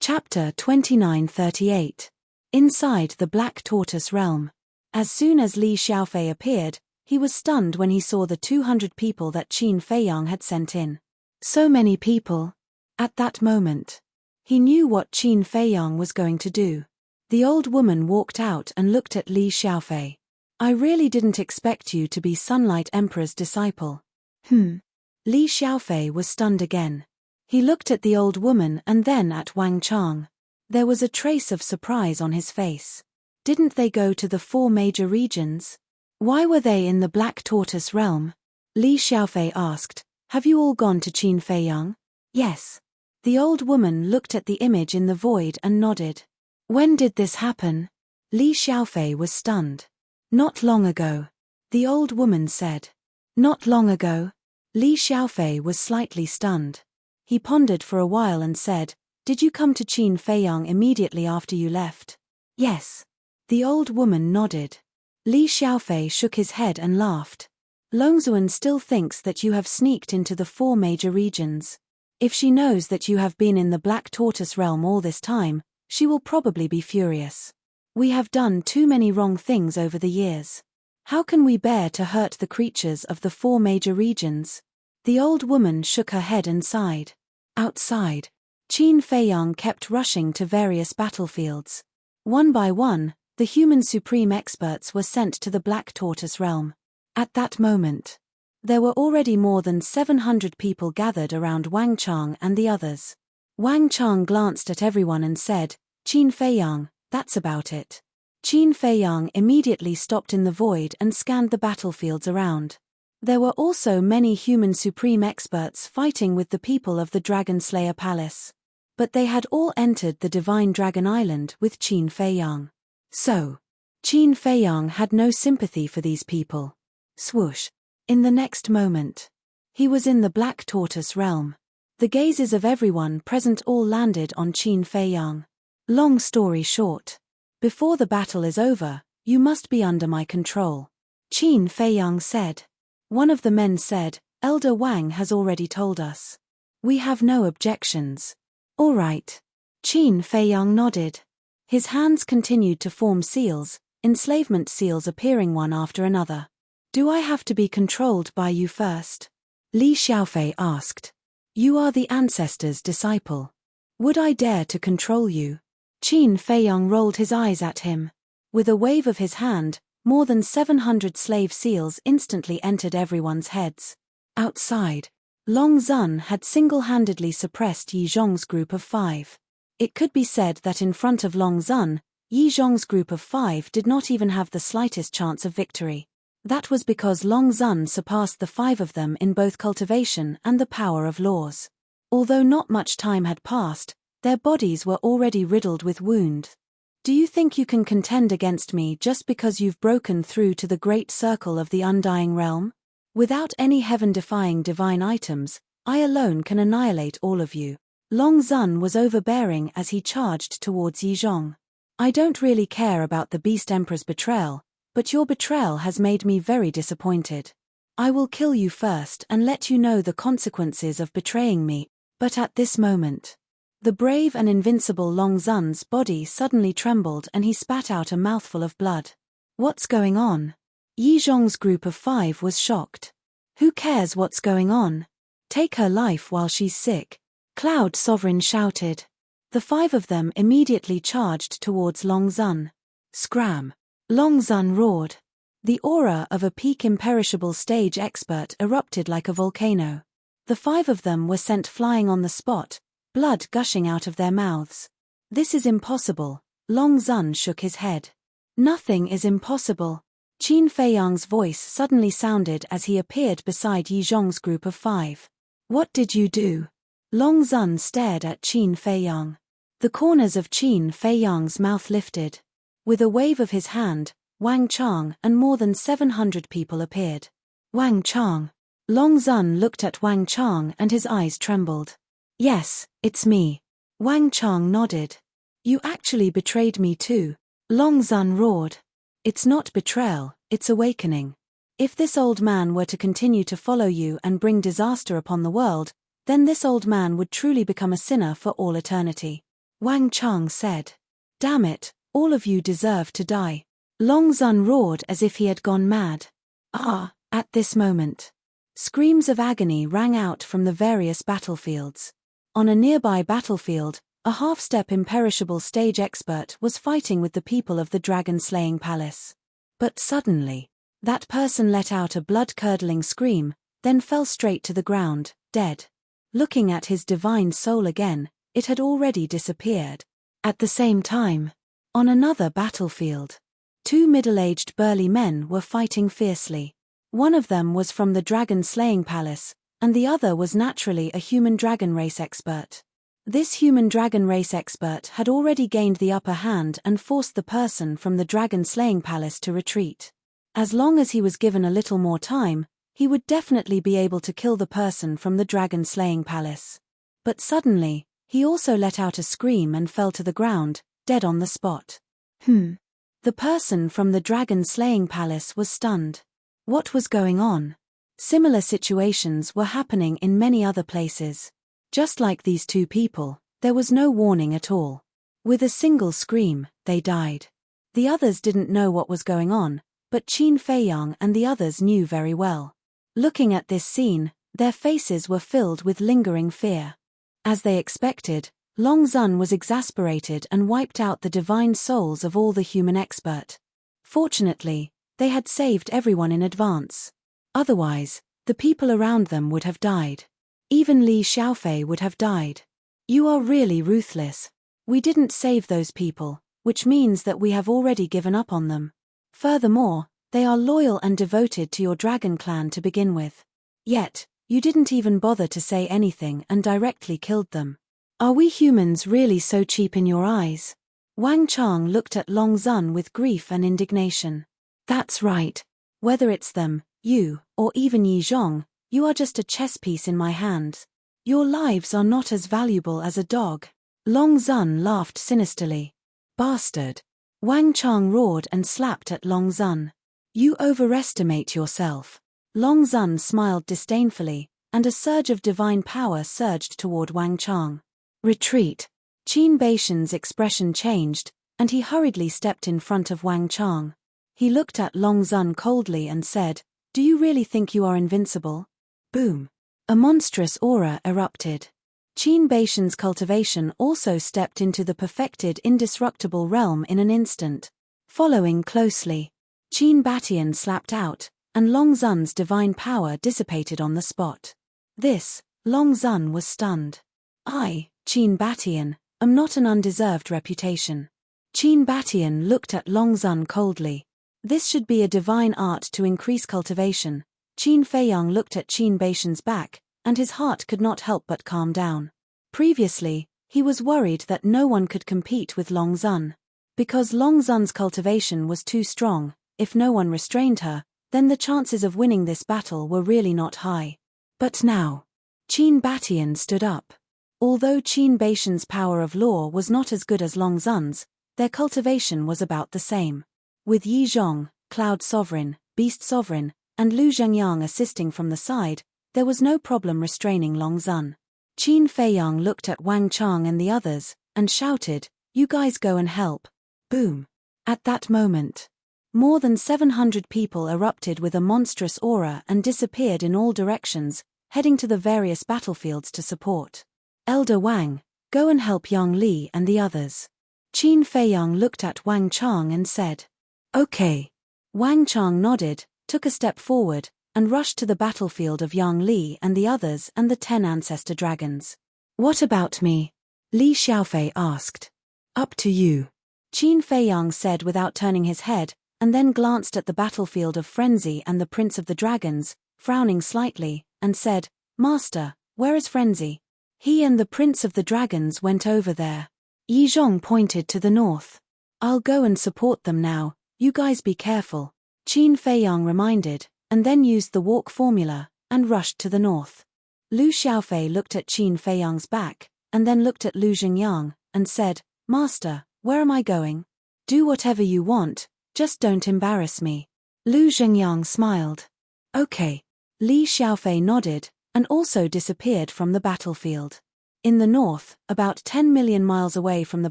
Chapter 2938. Inside the Black Tortoise realm. As soon as Li Xiaofei appeared, he was stunned when he saw the 200 people that Qin Feiyang had sent in. So many people. At that moment, he knew what Qin Feiyang was going to do. The old woman walked out and looked at Li Xiaofei. I really didn't expect you to be Sunlight Emperor's disciple. Li Xiaofei was stunned again. He looked at the old woman and then at Wang Chang. There was a trace of surprise on his face. Didn't they go to the 4 major regions? Why were they in the Black Tortoise realm? Li Xiaofei asked, Have you all gone to Qin Feiyang? Yes. The old woman looked at the image in the void and nodded. When did this happen? Li Xiaofei was stunned. Not long ago. The old woman said. Not long ago? Li Xiaofei was slightly stunned. He pondered for a while and said, Did you come to Qin Feiyang immediately after you left? Yes. The old woman nodded. Li Xiaofei shook his head and laughed. Longzuan still thinks that you have sneaked into the 4 major regions. If she knows that you have been in the Black Tortoise realm all this time, she will probably be furious. We have done too many wrong things over the years. How can we bear to hurt the creatures of the 4 major regions? The old woman shook her head and sighed. Outside, Qin Feiyang kept rushing to various battlefields. One by one, the human supreme experts were sent to the Black Tortoise realm. At that moment, there were already more than 700 people gathered around Wang Chang and the others. Wang Chang glanced at everyone and said, Qin Feiyang, that's about it. Qin Feiyang immediately stopped in the void and scanned the battlefields around. There were also many human supreme experts fighting with the people of the Dragon Slayer Palace. But they had all entered the Divine Dragon Island with Qin Feiyang. So, Qin Feiyang had no sympathy for these people. Swoosh. In the next moment, he was in the Black Tortoise realm. The gazes of everyone present all landed on Qin Feiyang. Long story short, before the battle is over, you must be under my control. Qin Feiyang said. One of the men said, Elder Wang has already told us. We have no objections. All right. Qin Feiyang nodded. His hands continued to form seals, enslavement seals appearing one after another. Do I have to be controlled by you first? Li Xiaofei asked. You are the ancestor's disciple. Would I dare to control you? Qin Feiyang rolled his eyes at him. With a wave of his hand, more than 700 slave seals instantly entered everyone's heads. Outside, Long Zun had single-handedly suppressed Yi Zhong's group of 5. It could be said that in front of Long Zun, Yi Zhong's group of 5 did not even have the slightest chance of victory. That was because Long Zun surpassed the 5 of them in both cultivation and the power of laws. Although not much time had passed, their bodies were already riddled with wounds. Do you think you can contend against me just because you've broken through to the great circle of the Undying Realm? Without any heaven-defying divine items, I alone can annihilate all of you. Long Zun was overbearing as he charged towards Yi Zhong. I don't really care about the Beast Emperor's betrayal, but your betrayal has made me very disappointed. I will kill you first and let you know the consequences of betraying me, but at this moment, the brave and invincible Long Zun's body suddenly trembled and he spat out a mouthful of blood. What's going on? Yi Zhong's group of 5 was shocked. Who cares what's going on? Take her life while she's sick, Cloud Sovereign shouted. The 5 of them immediately charged towards Long Zun. Scram! Long Zun roared. The aura of a peak imperishable stage expert erupted like a volcano. The 5 of them were sent flying on the spot, blood gushing out of their mouths. This is impossible. Long Zun shook his head. Nothing is impossible. Qin Feiyang's voice suddenly sounded as he appeared beside Yi Zhong's group of 5. What did you do? Long Zun stared at Qin Feiyang. The corners of Qin Feiyang's mouth lifted. With a wave of his hand, Wang Chang and more than 700 people appeared. Wang Chang. Long Zun looked at Wang Chang and his eyes trembled. Yes, it's me. Wang Chang nodded. You actually betrayed me too. Long Zun roared. It's not betrayal, it's awakening. If this old man were to continue to follow you and bring disaster upon the world, then this old man would truly become a sinner for all eternity. Wang Chang said. Damn it, all of you deserve to die. Long Zun roared as if he had gone mad. At this moment, screams of agony rang out from the various battlefields. On a nearby battlefield, a half-step imperishable stage expert was fighting with the people of the dragon-slaying palace. But suddenly, that person let out a blood-curdling scream, then fell straight to the ground, dead. Looking at his divine soul again, it had already disappeared. At the same time, on another battlefield, two middle-aged burly men were fighting fiercely. One of them was from the dragon-slaying palace, and the other was naturally a human dragon race expert. This human dragon race expert had already gained the upper hand and forced the person from the dragon-slaying palace to retreat. As long as he was given a little more time, he would definitely be able to kill the person from the dragon-slaying palace. But suddenly, he also let out a scream and fell to the ground, dead on the spot. The person from the dragon-slaying palace was stunned. What was going on? Similar situations were happening in many other places. Just like these two people, there was no warning at all. With a single scream, they died. The others didn't know what was going on, but Qin Feiyang and the others knew very well. Looking at this scene, their faces were filled with lingering fear. As they expected, Long Zun was exasperated and wiped out the divine souls of all the human expert. Fortunately, they had saved everyone in advance. Otherwise, the people around them would have died. Even Li Xiaofei would have died. You are really ruthless. We didn't save those people, which means that we have already given up on them. Furthermore, they are loyal and devoted to your dragon clan to begin with. Yet, you didn't even bother to say anything and directly killed them. Are we humans really so cheap in your eyes? Wang Chang looked at Long Zun with grief and indignation. That's right. Whether it's them, you, or even Yi Zhong, you are just a chess piece in my hands. Your lives are not as valuable as a dog. Long Zun laughed sinisterly. Bastard. Wang Chang roared and slapped at Long Zun. You overestimate yourself. Long Zun smiled disdainfully, and a surge of divine power surged toward Wang Chang. Retreat. Qin Baishan's expression changed, and he hurriedly stepped in front of Wang Chang. He looked at Long Zun coldly and said, "Do you really think you are invincible?" Boom. A monstrous aura erupted. Qin Baishan's cultivation also stepped into the perfected indestructible realm in an instant. Following closely, Qin Batian slapped out, and Long Zun's divine power dissipated on the spot. This, Long Zun was stunned. I, Qin Batian, am not an undeserved reputation. Qin Batian looked at Long Zun coldly. This should be a divine art to increase cultivation. Qin Feiyang looked at Qin Baishan's back, and his heart could not help but calm down. Previously, he was worried that no one could compete with Long Zun. Because Long Zun's cultivation was too strong, if no one restrained her, then the chances of winning this battle were really not high. But now, Qin Batian stood up. Although Qin Baishan's power of law was not as good as Long Zun's, their cultivation was about the same. With Yi Zhong, Cloud Sovereign, Beast Sovereign, and Lu Zhengyang assisting from the side, there was no problem restraining Long Zun. Qin Feiyang looked at Wang Chang and the others, and shouted, "You guys go and help." Boom. At that moment, more than 700 people erupted with a monstrous aura and disappeared in all directions, heading to the various battlefields to support. Elder Wang, go and help Yang Li and the others. Qin Feiyang looked at Wang Chang and said, "Okay." Wang Chang nodded, took a step forward, and rushed to the battlefield of Yang Li and the others and the 10 ancestor dragons. "What about me?" Li Xiaofei asked. "Up to you," Qin Feiyang said without turning his head, and then glanced at the battlefield of Frenzy and the Prince of the Dragons, frowning slightly, and said, "Master, where is Frenzy?" He and the Prince of the Dragons went over there. Yi Zhong pointed to the north. "I'll go and support them now, you guys be careful," Qin Feiyang reminded, and then used the walk formula, and rushed to the north. Lu Xiaofei looked at Qin Feiyang's back, and then looked at Lu Zhengyang, and said, "Master, where am I going?" "Do whatever you want, just don't embarrass me." Lu Zhengyang smiled. "Okay." Li Xiaofei nodded, and also disappeared from the battlefield. In the north, about 10 million miles away from the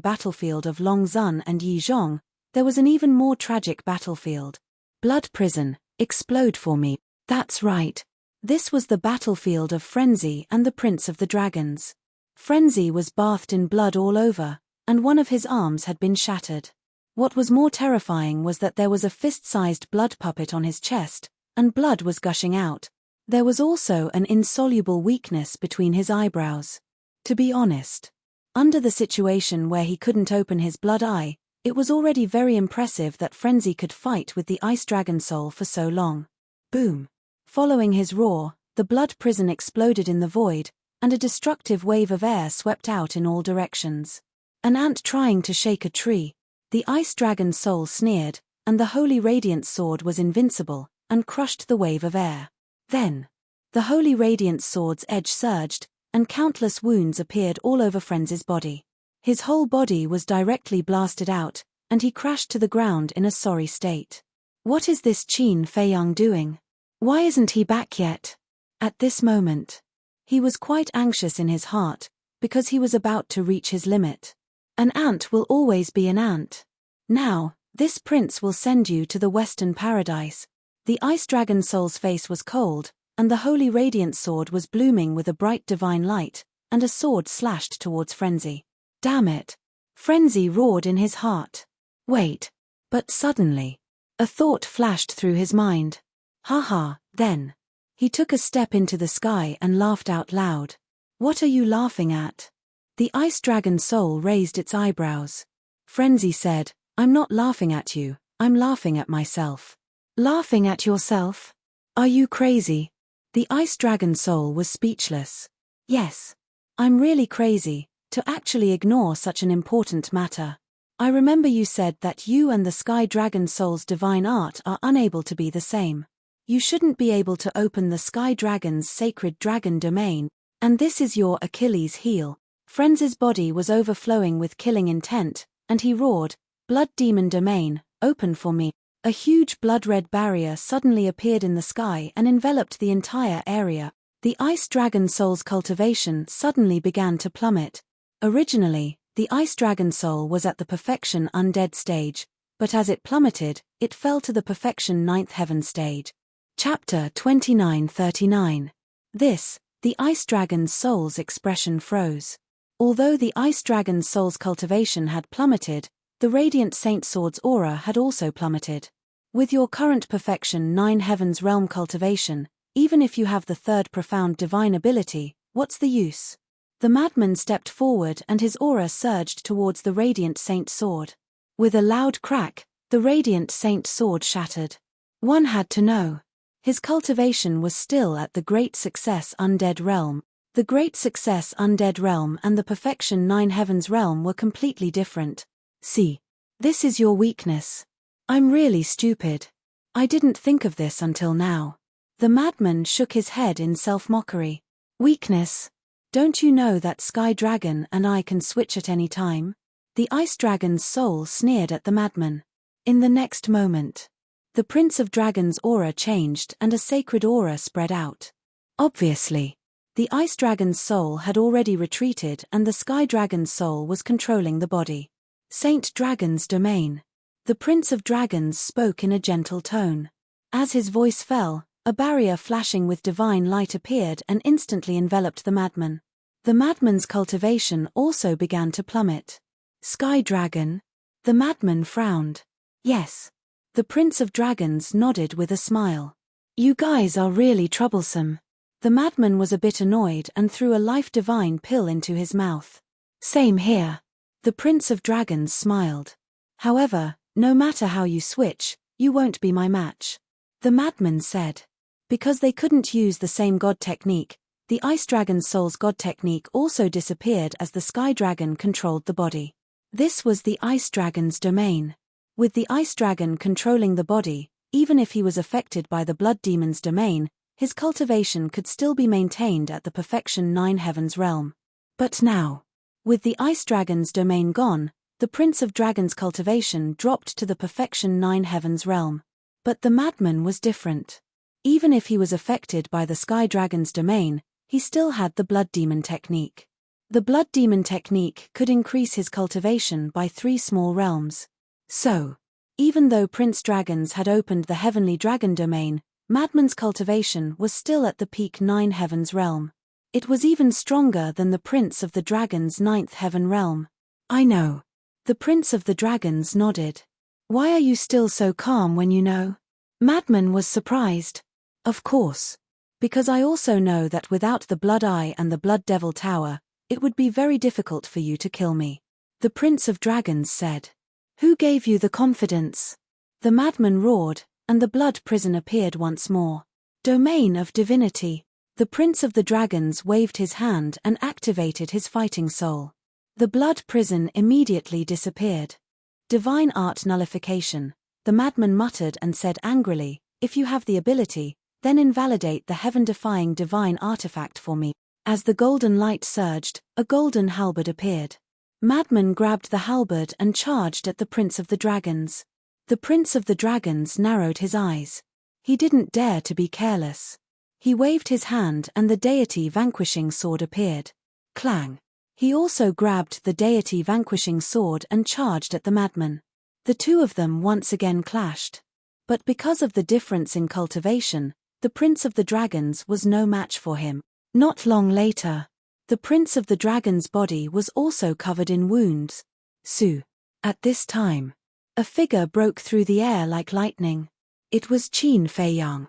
battlefield of Long Zun and Yi Zhong, there was an even more tragic battlefield. Blood Prison, explode for me. That's right. This was the battlefield of Frenzy and the Prince of the Dragons. Frenzy was bathed in blood all over, and one of his arms had been shattered. What was more terrifying was that there was a fist-sized blood puppet on his chest, and blood was gushing out. There was also an insoluble weakness between his eyebrows. To be honest, under the situation where he couldn't open his blood eye, it was already very impressive that Frenzy could fight with the ice dragon soul for so long. Boom! Following his roar, the blood prison exploded in the void, and a destructive wave of air swept out in all directions. An ant trying to shake a tree. The ice dragon's soul sneered, and the holy radiant sword was invincible, and crushed the wave of air. Then, the holy radiant sword's edge surged, and countless wounds appeared all over Frenzy's body. His whole body was directly blasted out, and he crashed to the ground in a sorry state. What is this Qin Feiyang doing? Why isn't he back yet? At this moment, he was quite anxious in his heart, because he was about to reach his limit. An ant will always be an ant. Now, this prince will send you to the Western Paradise. The ice dragon soul's face was cold, and the holy radiant sword was blooming with a bright divine light, and a sword slashed towards Frenzy. Damn it! Frenzy roared in his heart. Wait. But suddenly, a thought flashed through his mind. Haha, then. He took a step into the sky and laughed out loud. What are you laughing at? The ice dragon soul raised its eyebrows. Frenzy said, I'm not laughing at you, I'm laughing at myself. Laughing at yourself? Are you crazy? The ice dragon soul was speechless. Yes. I'm really crazy, to actually ignore such an important matter. I remember you said that you and the sky dragon soul's divine art are unable to be the same. You shouldn't be able to open the sky dragon's sacred dragon domain, and this is your Achilles heel. Frenzy's body was overflowing with killing intent, and he roared, Blood demon domain, open for me. A huge blood-red barrier suddenly appeared in the sky and enveloped the entire area. The ice dragon soul's cultivation suddenly began to plummet. Originally, the ice dragon soul was at the perfection undead stage, but as it plummeted, it fell to the perfection ninth heaven stage. Chapter 2939. This, the ice dragon's soul's expression froze. Although the ice dragon's soul's cultivation had plummeted, the radiant saint sword's aura had also plummeted. With your current perfection 9 heavens realm cultivation, even if you have the third profound divine ability, what's the use? The madman stepped forward and his aura surged towards the radiant saint sword. With a loud crack, the radiant saint sword shattered. One had to know. His cultivation was still at the Great Success Undead Realm. The Great Success Undead Realm and the Perfection 9 Heavens Realm were completely different. See. This is your weakness. I'm really stupid. I didn't think of this until now. The madman shook his head in self-mockery. Weakness? Don't you know that Sky Dragon and I can switch at any time? The Ice Dragon's soul sneered at the madman. In the next moment, the Prince of Dragons' aura changed and a sacred aura spread out. Obviously, the Ice Dragon's soul had already retreated and the Sky Dragon's soul was controlling the body. Saint Dragon's domain. The Prince of Dragons spoke in a gentle tone. As his voice fell, a barrier flashing with divine light appeared and instantly enveloped the madman. The madman's cultivation also began to plummet. Sky Dragon? The madman frowned. Yes. The Prince of Dragons nodded with a smile. You guys are really troublesome. The madman was a bit annoyed and threw a life divine pill into his mouth. Same here. The Prince of Dragons smiled. However, no matter how you switch, you won't be my match. The madman said. Because they couldn't use the same god technique, the Ice Dragon's soul's god technique also disappeared as the Sky Dragon controlled the body. This was the Ice Dragon's domain. With the Ice Dragon controlling the body, even if he was affected by the Blood Demon's domain, his cultivation could still be maintained at the Perfection 9 Heavens realm. But now, with the Ice Dragon's domain gone, the Prince of Dragons' cultivation dropped to the Perfection 9 Heavens realm. But the madman was different. Even if he was affected by the Sky Dragon's domain, he still had the Blood Demon technique. The Blood Demon technique could increase his cultivation by 3 small realms. So, even though Prince Dragons had opened the Heavenly Dragon domain, Madman's cultivation was still at the peak 9 Heavens realm. It was even stronger than the Prince of the Dragon's ninth heaven realm. I know. The Prince of the Dragons nodded. Why are you still so calm when you know? Madman was surprised. Of course. Because I also know that without the Blood Eye and the Blood Devil Tower, it would be very difficult for you to kill me. The Prince of Dragons said. Who gave you the confidence? The madman roared, and the blood prison appeared once more. Domain of Divinity. The Prince of the Dragons waved his hand and activated his fighting soul. The blood prison immediately disappeared. Divine art nullification. The madman muttered and said angrily, if you have the ability, then invalidate the heaven-defying divine artifact for me. As the golden light surged, a golden halberd appeared. Madman grabbed the halberd and charged at the Prince of the Dragons. The Prince of the Dragons narrowed his eyes. He didn't dare to be careless. He waved his hand and the Deity vanquishing sword appeared. Clang. He also grabbed the Deity vanquishing sword and charged at the madman. The two of them once again clashed. But because of the difference in cultivation, the Prince of the Dragons was no match for him. Not long later, the Prince of the Dragons' body was also covered in wounds. At this time, a figure broke through the air like lightning. It was Qin Fei Yang.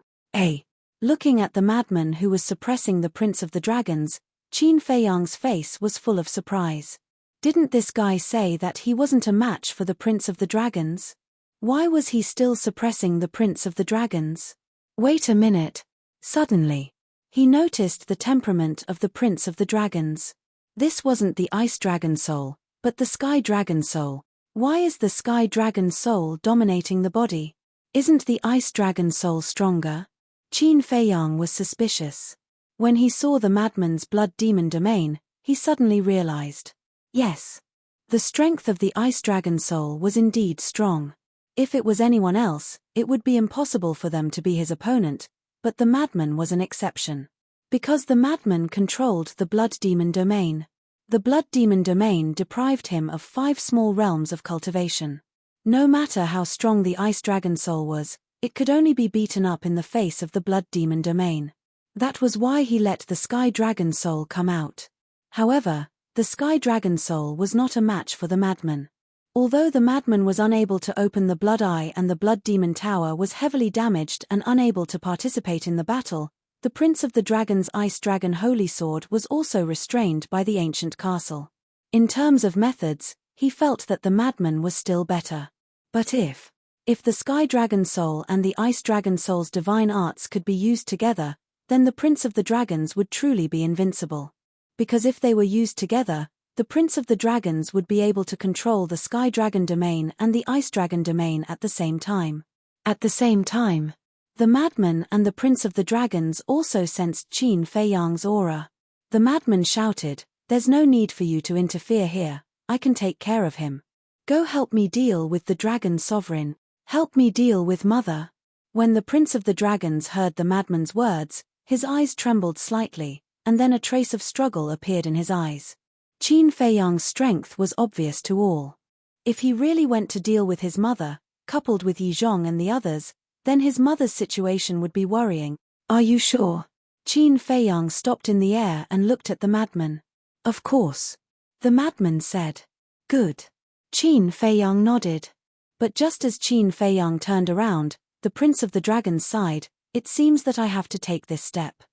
Looking at the madman who was suppressing the Prince of the Dragons, Qin Fei Yang's face was full of surprise. Didn't this guy say that he wasn't a match for the Prince of the Dragons? Why was he still suppressing the Prince of the Dragons? Wait a minute. Suddenly, he noticed the temperament of the Prince of the Dragons. This wasn't the Ice Dragon soul, but the Sky Dragon soul. Why is the Sky Dragon soul dominating the body? Isn't the Ice Dragon soul stronger? Qin Fei Yang was suspicious. When he saw the madman's blood demon domain, he suddenly realized. Yes. The strength of the Ice Dragon soul was indeed strong. If it was anyone else, it would be impossible for them to be his opponent, but the madman was an exception. Because the madman controlled the blood demon domain. The blood demon domain deprived him of 5 small realms of cultivation. No matter how strong the Ice Dragon soul was, it could only be beaten up in the face of the blood demon domain. That was why he let the Sky Dragon soul come out. However, the Sky Dragon soul was not a match for the madman. Although the madman was unable to open the Blood Eye and the Blood Demon Tower was heavily damaged and unable to participate in the battle, the Prince of the Dragon's Ice Dragon Holy Sword was also restrained by the ancient castle. In terms of methods, he felt that the madman was still better. But if the Sky Dragon Soul and the Ice Dragon Soul's divine arts could be used together, then the Prince of the Dragons would truly be invincible. Because if they were used together, the Prince of the Dragons would be able to control the Sky Dragon domain and the Ice Dragon domain at the same time. At the same time, the madman and the Prince of the Dragons also sensed Qin Fei Yang's aura. The madman shouted, "There's no need for you to interfere here, I can take care of him. Go help me deal with the Dragon Sovereign. Help me deal with Mother." When the Prince of the Dragons heard the madman's words, his eyes trembled slightly, and then a trace of struggle appeared in his eyes. Qin Fei Yang's strength was obvious to all. If he really went to deal with his mother, coupled with Yi Zhong and the others, then his mother's situation would be worrying. "Are you sure?" Qin Fei Yang stopped in the air and looked at the madman. "Of course." The madman said. "Good." Qin Fei Yang nodded. But just as Qin Fei Yang turned around, the Prince of the Dragons sighed, "It seems that I have to take this step."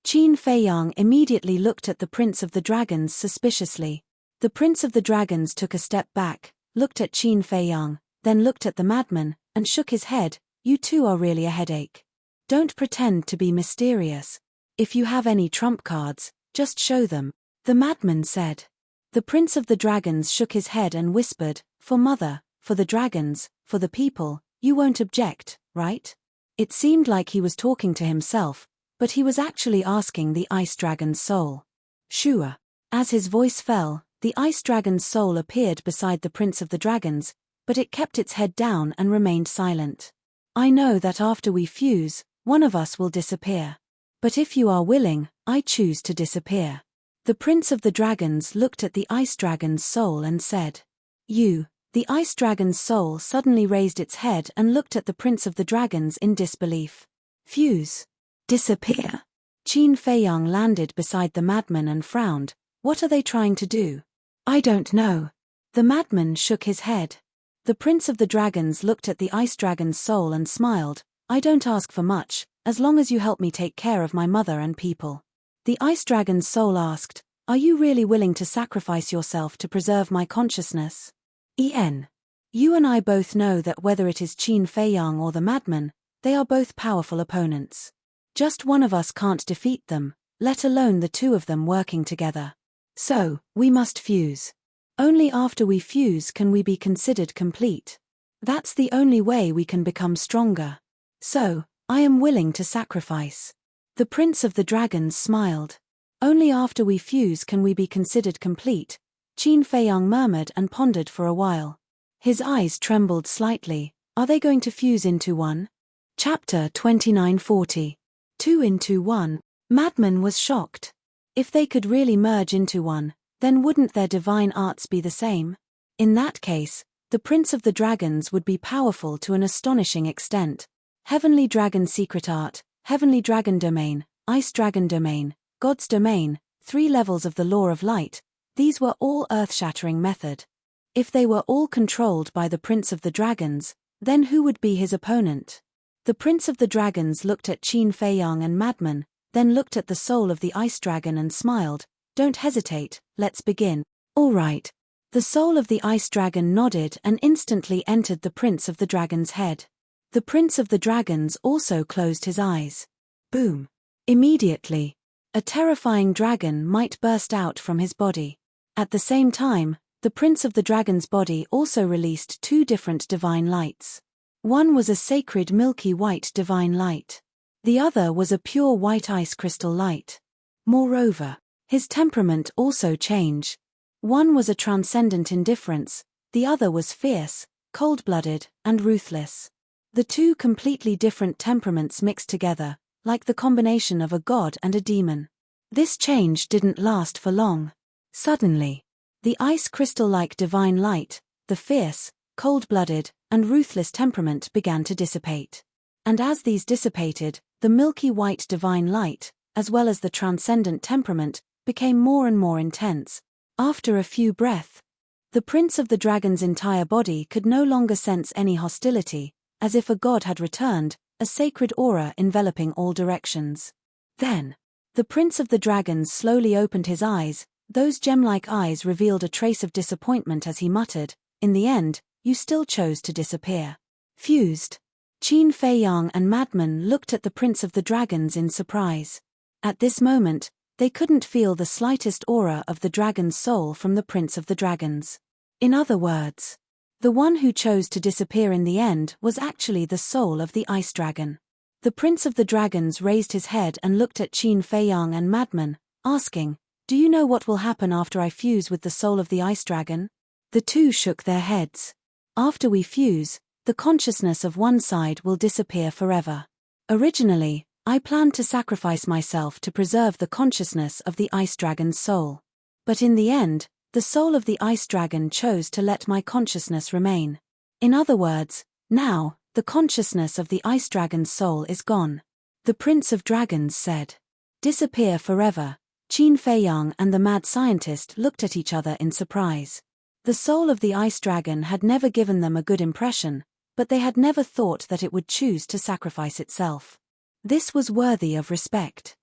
Qin Fei Yang immediately looked at the Prince of the Dragons suspiciously. The Prince of the Dragons took a step back, looked at Qin Fei Yang, then looked at the madman, and shook his head. "You two are really a headache. Don't pretend to be mysterious. If you have any trump cards, just show them," the madman said. The Prince of the Dragons shook his head and whispered, "For Mother, for the dragons, for the people, you won't object, right?" It seemed like he was talking to himself, but he was actually asking the Ice Dragon's soul. "Sure." As his voice fell, the Ice Dragon's soul appeared beside the Prince of the Dragons, but it kept its head down and remained silent. "I know that after we fuse, one of us will disappear. But if you are willing, I choose to disappear." The Prince of the Dragons looked at the Ice Dragon's soul and said, "You." The Ice Dragon's soul suddenly raised its head and looked at the Prince of the Dragons in disbelief. "Fuse? Disappear?" Qin Feiyang landed beside the madman and frowned. What are they trying to do? I don't know. The madman shook his head. The Prince of the Dragons looked at the ice dragon's soul and smiled. I don't ask for much, as long as you help me take care of my mother and people. The ice dragon's soul asked, are you really willing to sacrifice yourself to preserve my consciousness? You and I both know that whether it is Qin Feiyang or the madman, they are both powerful opponents. Just one of us can't defeat them, let alone the two of them working together. So, we must fuse. Only after we fuse can we be considered complete. That's the only way we can become stronger. So, I am willing to sacrifice. The Prince of the Dragons smiled. Only after we fuse can we be considered complete, Qin Feiyang murmured and pondered for a while. His eyes trembled slightly. Are they going to fuse into one? Chapter 2940. 2 into 1. Madman was shocked. If they could really merge into one, then wouldn't their divine arts be the same? In that case, the Prince of the Dragons would be powerful to an astonishing extent. Heavenly Dragon Secret Art, Heavenly Dragon Domain, Ice Dragon Domain, God's Domain, 3 levels of the Law of Light, these were all earth-shattering method. If they were all controlled by the Prince of the Dragons, then who would be his opponent? The Prince of the Dragons looked at Qin Feiyang and Madman, then looked at the soul of the ice dragon and smiled. Don't hesitate, let's begin. All right. The soul of the ice dragon nodded and instantly entered the Prince of the Dragon's head. The Prince of the Dragons also closed his eyes. Boom. Immediately, a terrifying dragon might burst out from his body. At the same time, the Prince of the Dragon's body also released 2 different divine lights. One was a sacred milky white divine light. The other was a pure white ice crystal light. Moreover, his temperament also changed. One was a transcendent indifference, the other was fierce, cold-blooded, and ruthless. The 2 completely different temperaments mixed together, like the combination of a god and a demon. This change didn't last for long. Suddenly, the ice crystal-like divine light, the fierce, cold-blooded, and ruthless temperament began to dissipate. And as these dissipated, the milky white divine light, as well as the transcendent temperament, became more and more intense. After a few breaths, the Prince of the Dragon's entire body could no longer sense any hostility, as if a god had returned, a sacred aura enveloping all directions. Then, the Prince of the Dragons slowly opened his eyes. Those gem-like eyes revealed a trace of disappointment as he muttered, in the end, you still chose to disappear. Fused. Qin Feiyang and Madman looked at the Prince of the Dragons in surprise. At this moment, they couldn't feel the slightest aura of the dragon's soul from the Prince of the Dragons. In other words, the one who chose to disappear in the end was actually the soul of the ice dragon. The Prince of the Dragons raised his head and looked at Qin Feiyang and Madman, asking, do you know what will happen after I fuse with the soul of the ice dragon? The 2 shook their heads. After we fuse, the consciousness of one side will disappear forever. Originally, I planned to sacrifice myself to preserve the consciousness of the ice dragon's soul. But in the end, the soul of the ice dragon chose to let my consciousness remain. In other words, now, the consciousness of the ice dragon's soul is gone. The Prince of Dragons said. Disappear forever. Qin Feiyang and the mad scientist looked at each other in surprise. The soul of the ice dragon had never given them a good impression, but they had never thought that it would choose to sacrifice itself. This was worthy of respect.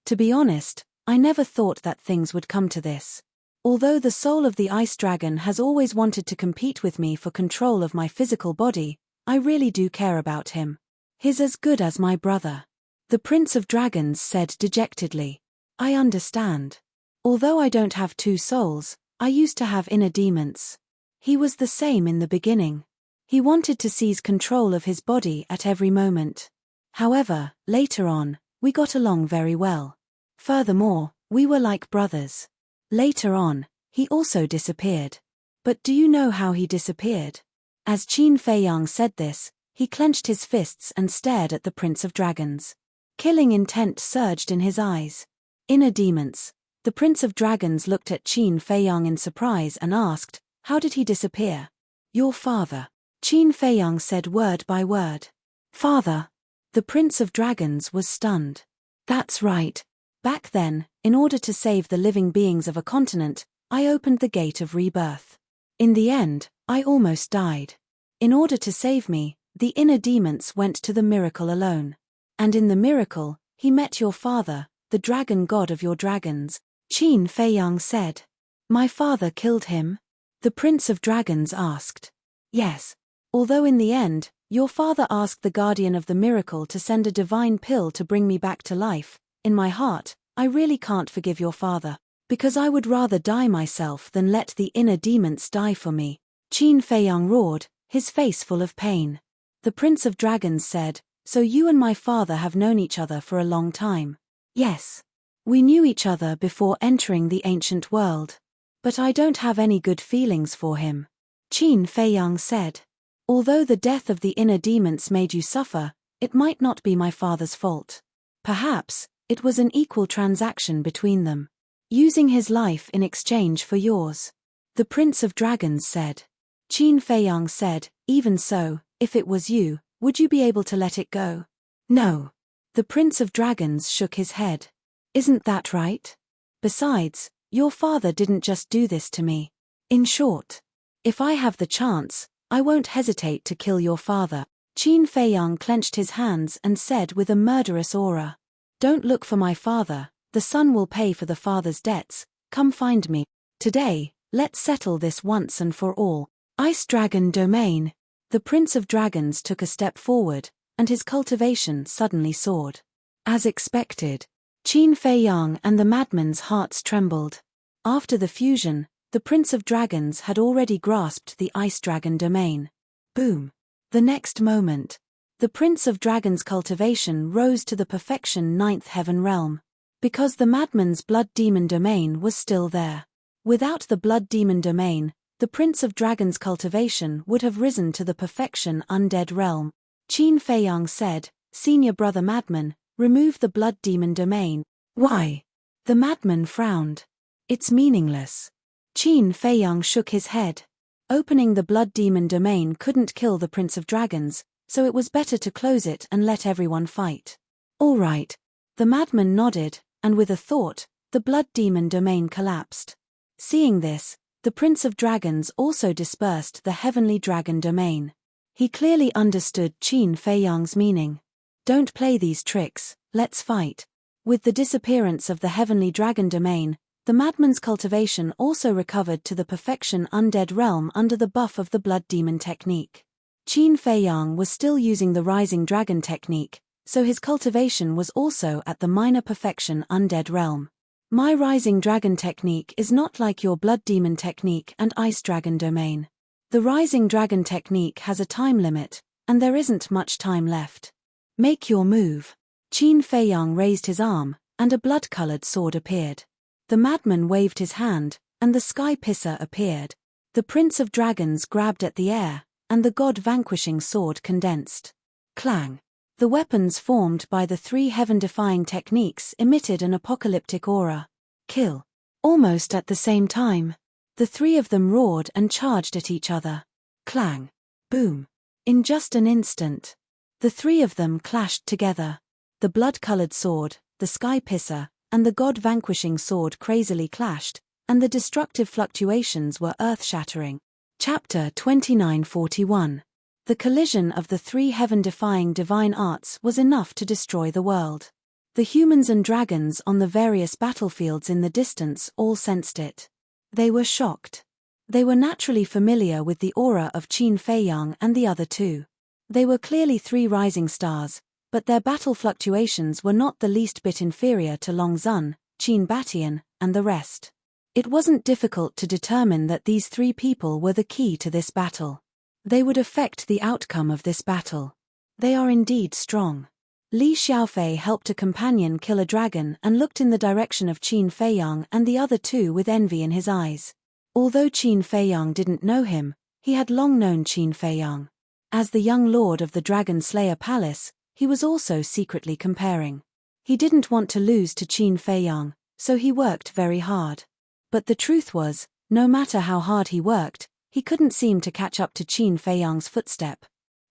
To be honest, I never thought that things would come to this. Although the soul of the ice dragon has always wanted to compete with me for control of my physical body, I really do care about him. He's as good as my brother. The Prince of Dragons said dejectedly. I understand. Although I don't have 2 souls, I used to have inner demons. He was the same in the beginning. He wanted to seize control of his body at every moment. However, later on, we got along very well. Furthermore, we were like brothers. Later on, he also disappeared. But do you know how he disappeared? As Qin Feiyang said this, he clenched his fists and stared at the Prince of Dragons. Killing intent surged in his eyes. Inner demons. The Prince of Dragons looked at Qin Feiyang in surprise and asked, how did he disappear? Your father. Qin Feiyang said word by word. Father. The Prince of Dragons was stunned. That's right. Back then, in order to save the living beings of a continent, I opened the gate of rebirth. In the end, I almost died. In order to save me, the inner demons went to the miracle alone. And in the miracle, he met your father, the dragon god of your dragons, Qin Feiyang said. My father killed him? The Prince of Dragons asked. Yes. Although in the end, your father asked the guardian of the miracle to send a divine pill to bring me back to life, in my heart, I really can't forgive your father, because I would rather die myself than let the inner demons die for me. Qin Feiyang roared, his face full of pain. The Prince of Dragons said, so you and my father have known each other for a long time. Yes. We knew each other before entering the ancient world. But I don't have any good feelings for him. Qin Feiyang said. Although the death of the inner demons made you suffer, it might not be my father's fault. Perhaps, it was an equal transaction between them. Using his life in exchange for yours. The Prince of Dragons said. Qin Feiyang said, even so, if it was you, would you be able to let it go? No. The Prince of Dragons shook his head. Isn't that right? Besides, your father didn't just do this to me. In short, if I have the chance, I won't hesitate to kill your father. Qin Feiyang clenched his hands and said with a murderous aura. Don't look for my father, the son will pay for the father's debts, come find me. Today, let's settle this once and for all. Ice Dragon Domain. The Prince of Dragons took a step forward, and his cultivation suddenly soared. As expected, Qin Feiyang and the madman's hearts trembled. After the fusion, the Prince of Dragons had already grasped the Ice Dragon Domain. Boom! The next moment, the Prince of Dragons' cultivation rose to the perfection 9th heaven realm. Because the madman's Blood Demon Domain was still there. Without the Blood Demon Domain, the Prince of Dragons' cultivation would have risen to the perfection Undead realm. Qin Feiyang said, Senior Brother Madman, remove the Blood Demon Domain. Why? The madman frowned. It's meaningless. Qin Feiyang shook his head. Opening the Blood Demon Domain couldn't kill the Prince of Dragons, so it was better to close it and let everyone fight. All right. The madman nodded, and with a thought, the Blood Demon Domain collapsed. Seeing this, the Prince of Dragons also dispersed the Heavenly Dragon Domain. He clearly understood Qin Feiyang's meaning. Don't play these tricks, let's fight. With the disappearance of the Heavenly Dragon Domain, the madman's cultivation also recovered to the perfection Undead realm under the buff of the Blood Demon technique. Qin Feiyang was still using the Rising Dragon technique, so his cultivation was also at the minor perfection Undead realm. My Rising Dragon technique is not like your Blood Demon technique and Ice Dragon Domain. The Rising Dragon technique has a time limit, and there isn't much time left. Make your move. Qin Feiyang raised his arm, and a blood-colored sword appeared. The madman waved his hand, and the Sky Pisser appeared. The Prince of Dragons grabbed at the air, and the god-vanquishing sword condensed. Clang! The weapons formed by the three heaven-defying techniques emitted an apocalyptic aura. Kill! Almost at the same time, the three of them roared and charged at each other. Clang! Boom! In just an instant, the three of them clashed together. The blood-colored sword, the Sky Pisser, and the god-vanquishing sword crazily clashed, and the destructive fluctuations were earth-shattering. Chapter 2941. The collision of the three heaven-defying divine arts was enough to destroy the world. The humans and dragons on the various battlefields in the distance all sensed it. They were shocked. They were naturally familiar with the aura of Qin Feiyang and the other two. They were clearly three rising stars, but their battle fluctuations were not the least bit inferior to Long Zun, Qin Batian, and the rest. It wasn't difficult to determine that these three people were the key to this battle. They would affect the outcome of this battle. They are indeed strong. Li Xiaofei helped a companion kill a dragon and looked in the direction of Qin Feiyang and the other two with envy in his eyes. Although Qin Feiyang didn't know him, he had long known Qin Feiyang. As the young lord of the Dragon Slayer Palace, he was also secretly comparing. He didn't want to lose to Qin Feiyang, so he worked very hard. But the truth was, no matter how hard he worked, he couldn't seem to catch up to Qin Feiyang's footstep.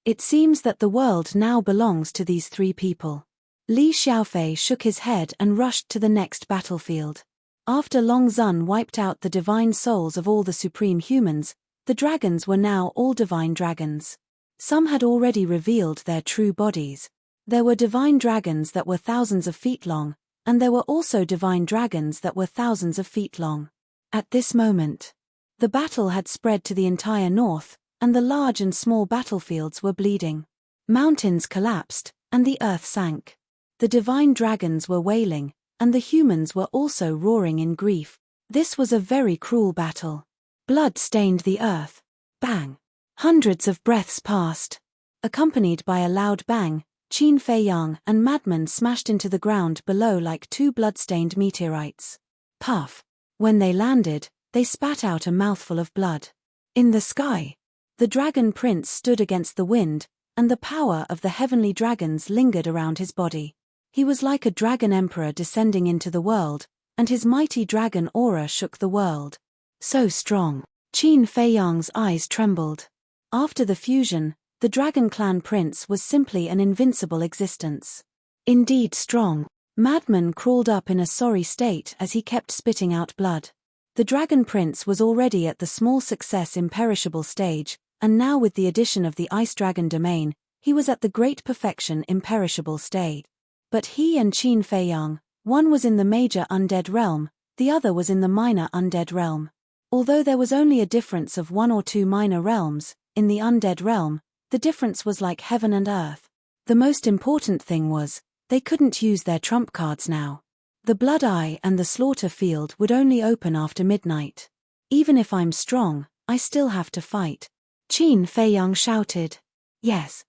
It seems that the world now belongs to these three people. Li Xiaofei shook his head and rushed to the next battlefield. After Long Zun wiped out the divine souls of all the supreme humans, the dragons were now all divine dragons. Some had already revealed their true bodies. There were divine dragons that were thousands of feet long, and there were also divine dragons that were thousands of feet long. At this moment, the battle had spread to the entire north, and the large and small battlefields were bleeding. Mountains collapsed, and the earth sank. The divine dragons were wailing, and the humans were also roaring in grief. This was a very cruel battle. Blood stained the earth. Bang! Hundreds of breaths passed. Accompanied by a loud bang, Qin Feiyang and Madman smashed into the ground below like two blood-stained meteorites. Puff! When they landed, they spat out a mouthful of blood. In the sky, the dragon prince stood against the wind, and the power of the heavenly dragons lingered around his body. He was like a dragon emperor descending into the world, and his mighty dragon aura shook the world. So strong. Qin Feiyang's eyes trembled. After the fusion, the Dragon Clan Prince was simply an invincible existence. Indeed strong. Madman crawled up in a sorry state as he kept spitting out blood. The Dragon Prince was already at the small success imperishable stage, and now with the addition of the Ice Dragon domain, he was at the great perfection imperishable stage. But he and Qin Feiyang, one was in the major undead realm, the other was in the minor undead realm. Although there was only a difference of 1 or 2 minor realms, in the undead realm, the difference was like heaven and earth. The most important thing was, they couldn't use their trump cards now. The Blood Eye and the Slaughter Field would only open after midnight. Even if I'm strong, I still have to fight. Qin Feiyang shouted. Yes.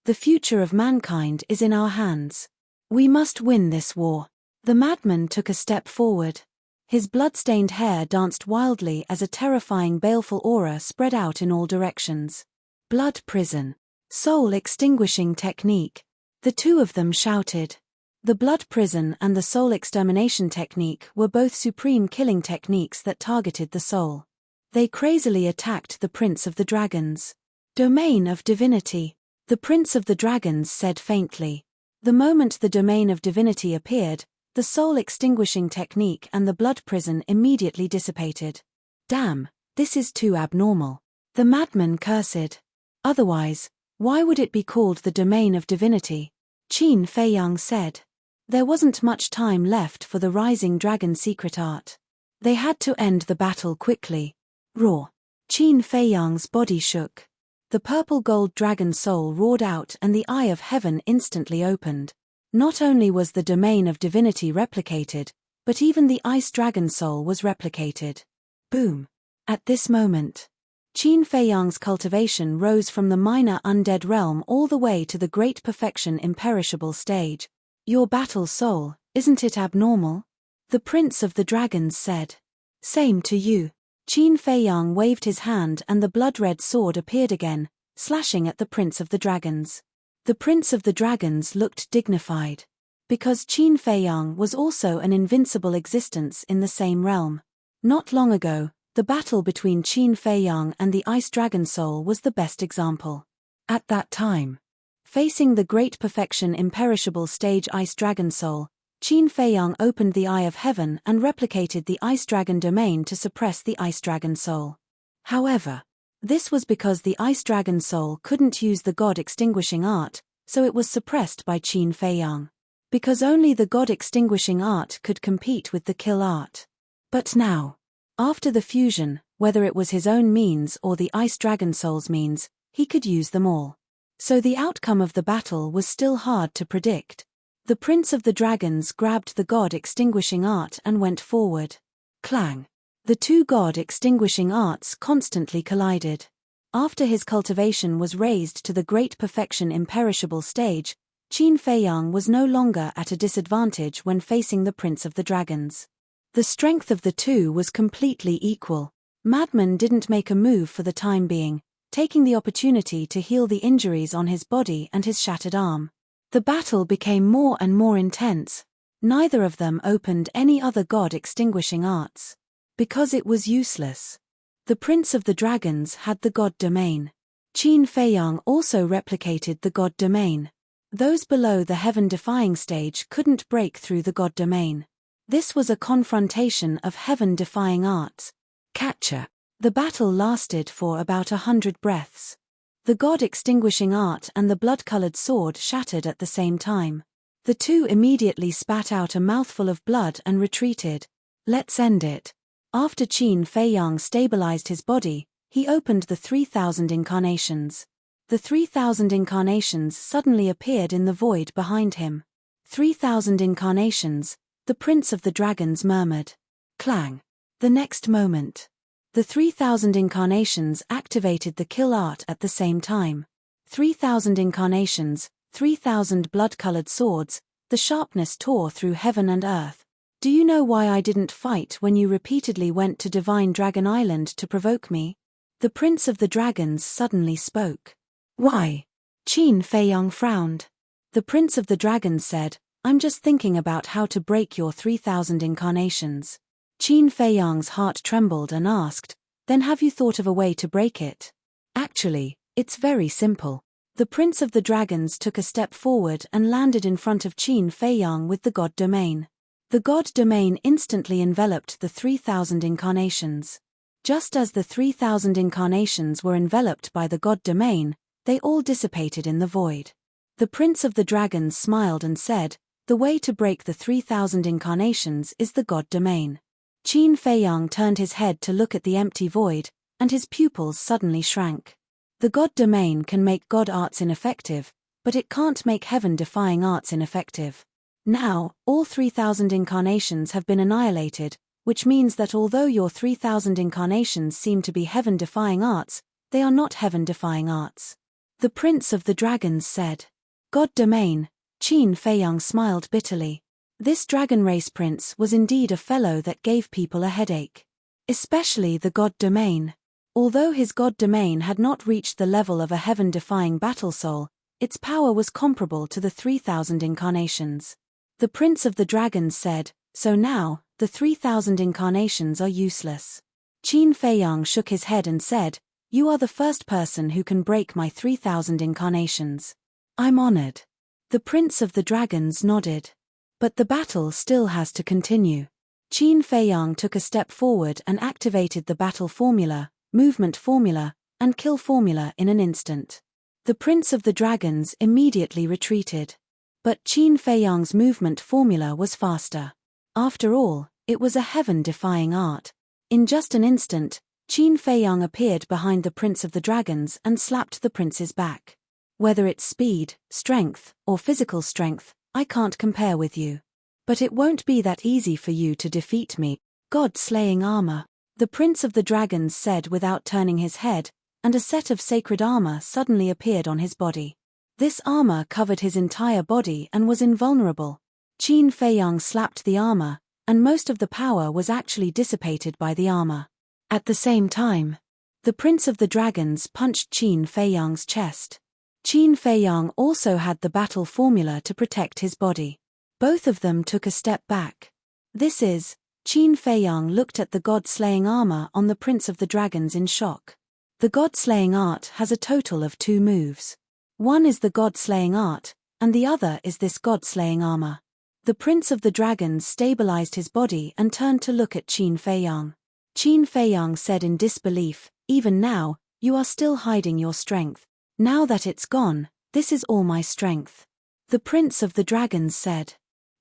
The future of mankind is in our hands. We must win this war. The madman took a step forward. His blood-stained hair danced wildly as a terrifying baleful aura spread out in all directions. Blood prison. Soul extinguishing technique. The two of them shouted. The blood prison and the soul extermination technique were both supreme killing techniques that targeted the soul. They crazily attacked the Prince of the Dragons. Domain of Divinity. The Prince of the Dragons said faintly. The moment the domain of divinity appeared, the soul-extinguishing technique and the blood prison immediately dissipated. Damn, this is too abnormal. The madman cursed. Otherwise, why would it be called the domain of divinity? Qin Feiyang said. There wasn't much time left for the rising dragon secret art. They had to end the battle quickly. Roar. Qin Feiyang's body shook. The purple-gold dragon soul roared out and the eye of heaven instantly opened. Not only was the domain of divinity replicated, but even the ice dragon soul was replicated. Boom. At this moment, Qin Feiyang's cultivation rose from the minor undead realm all the way to the great perfection imperishable stage. Your battle soul, isn't it abnormal? The Prince of the Dragons said. Same to you. Qin Feiyang waved his hand and the blood-red sword appeared again, slashing at the Prince of the Dragons. The Prince of the Dragons looked dignified. Because Qin Feiyang was also an invincible existence in the same realm. Not long ago, the battle between Qin Feiyang and the Ice Dragon Soul was the best example. At that time, facing the great perfection imperishable stage Ice Dragon Soul, Qin Feiyang opened the Eye of Heaven and replicated the Ice Dragon domain to suppress the Ice Dragon Soul. However, this was because the Ice Dragon Soul couldn't use the God Extinguishing Art, so it was suppressed by Qin Feiyang. Because only the God Extinguishing Art could compete with the Kill Art. But now, after the fusion, whether it was his own means or the Ice Dragon Soul's means, he could use them all. So the outcome of the battle was still hard to predict. The Prince of the Dragons grabbed the God Extinguishing Art and went forward. Clang! The two God Extinguishing Arts constantly collided. After his cultivation was raised to the great perfection imperishable stage, Qin Feiyang was no longer at a disadvantage when facing the Prince of the Dragons. The strength of the two was completely equal. Madman didn't make a move for the time being, taking the opportunity to heal the injuries on his body and his shattered arm. The battle became more and more intense. Neither of them opened any other God Extinguishing Arts. Because it was useless. The Prince of the Dragons had the God domain. Qin Feiyang also replicated the God domain. Those below the heaven-defying stage couldn't break through the god domain. This was a confrontation of heaven-defying arts. Catcher. The battle lasted for about 100 breaths. The god-extinguishing art and the blood-colored sword shattered at the same time. The two immediately spat out a mouthful of blood and retreated. Let's end it. After Qin Feiyang stabilized his body, he opened the 3,000 incarnations. The 3,000 incarnations suddenly appeared in the void behind him. 3,000 incarnations, the Prince of the Dragons murmured. Clang. The next moment. The 3,000 incarnations activated the kill art at the same time. 3,000 incarnations, 3,000 blood-colored swords, the sharpness tore through heaven and earth. Do you know why I didn't fight when you repeatedly went to Divine Dragon Island to provoke me? The Prince of the Dragons suddenly spoke. Why? Qin Feiyang frowned. The Prince of the Dragons said, I'm just thinking about how to break your 3,000 incarnations. Qin Feiyang's heart trembled and asked, then have you thought of a way to break it? Actually, it's very simple. The Prince of the Dragons took a step forward and landed in front of Qin Feiyang with the God Domain. The God Domain instantly enveloped the 3,000 incarnations. Just as the 3,000 incarnations were enveloped by the God Domain, they all dissipated in the void. The Prince of the Dragons smiled and said, the way to break the 3,000 incarnations is the God Domain. Qin Feiyang turned his head to look at the empty void, and his pupils suddenly shrank. The God Domain can make God arts ineffective, but it can't make heaven-defying arts ineffective. Now, all 3,000 incarnations have been annihilated, which means that although your 3,000 incarnations seem to be heaven-defying arts, they are not heaven-defying arts. The Prince of the Dragons said. God Domain. Qin Feiyang smiled bitterly. This dragon race prince was indeed a fellow that gave people a headache. Especially the God Domain. Although his God Domain had not reached the level of a heaven-defying battle soul, its power was comparable to the 3,000 incarnations. The Prince of the Dragons said, so now, the 3,000 incarnations are useless. Qin Feiyang shook his head and said, you are the first person who can break my 3,000 incarnations. I'm honored. The Prince of the Dragons nodded. But the battle still has to continue. Qin Feiyang took a step forward and activated the battle formula, movement formula, and kill formula in an instant. The Prince of the Dragons immediately retreated. But Qin Feiyang's movement formula was faster. After all, it was a heaven-defying art. In just an instant, Qin Feiyang appeared behind the Prince of the Dragons and slapped the prince's back. Whether it's speed, strength, or physical strength, I can't compare with you. But it won't be that easy for you to defeat me. God-slaying armor. The Prince of the Dragons said without turning his head, and a set of sacred armor suddenly appeared on his body. This armor covered his entire body and was invulnerable. Qin Feiyang slapped the armor, and most of the power was actually dissipated by the armor. At the same time, the Prince of the Dragons punched Qin Feiyang's chest. Qin Feiyang also had the battle formula to protect his body. Both of them took a step back. Qin Feiyang looked at the god-slaying armor on the Prince of the Dragons in shock. The god-slaying art has a total of 2 moves. One is the god-slaying art, and the other is this god-slaying armor. The Prince of the Dragons stabilized his body and turned to look at Qin Feiyang. Qin Feiyang said in disbelief, even now, you are still hiding your strength. Now that it's gone, this is all my strength. The Prince of the Dragons said.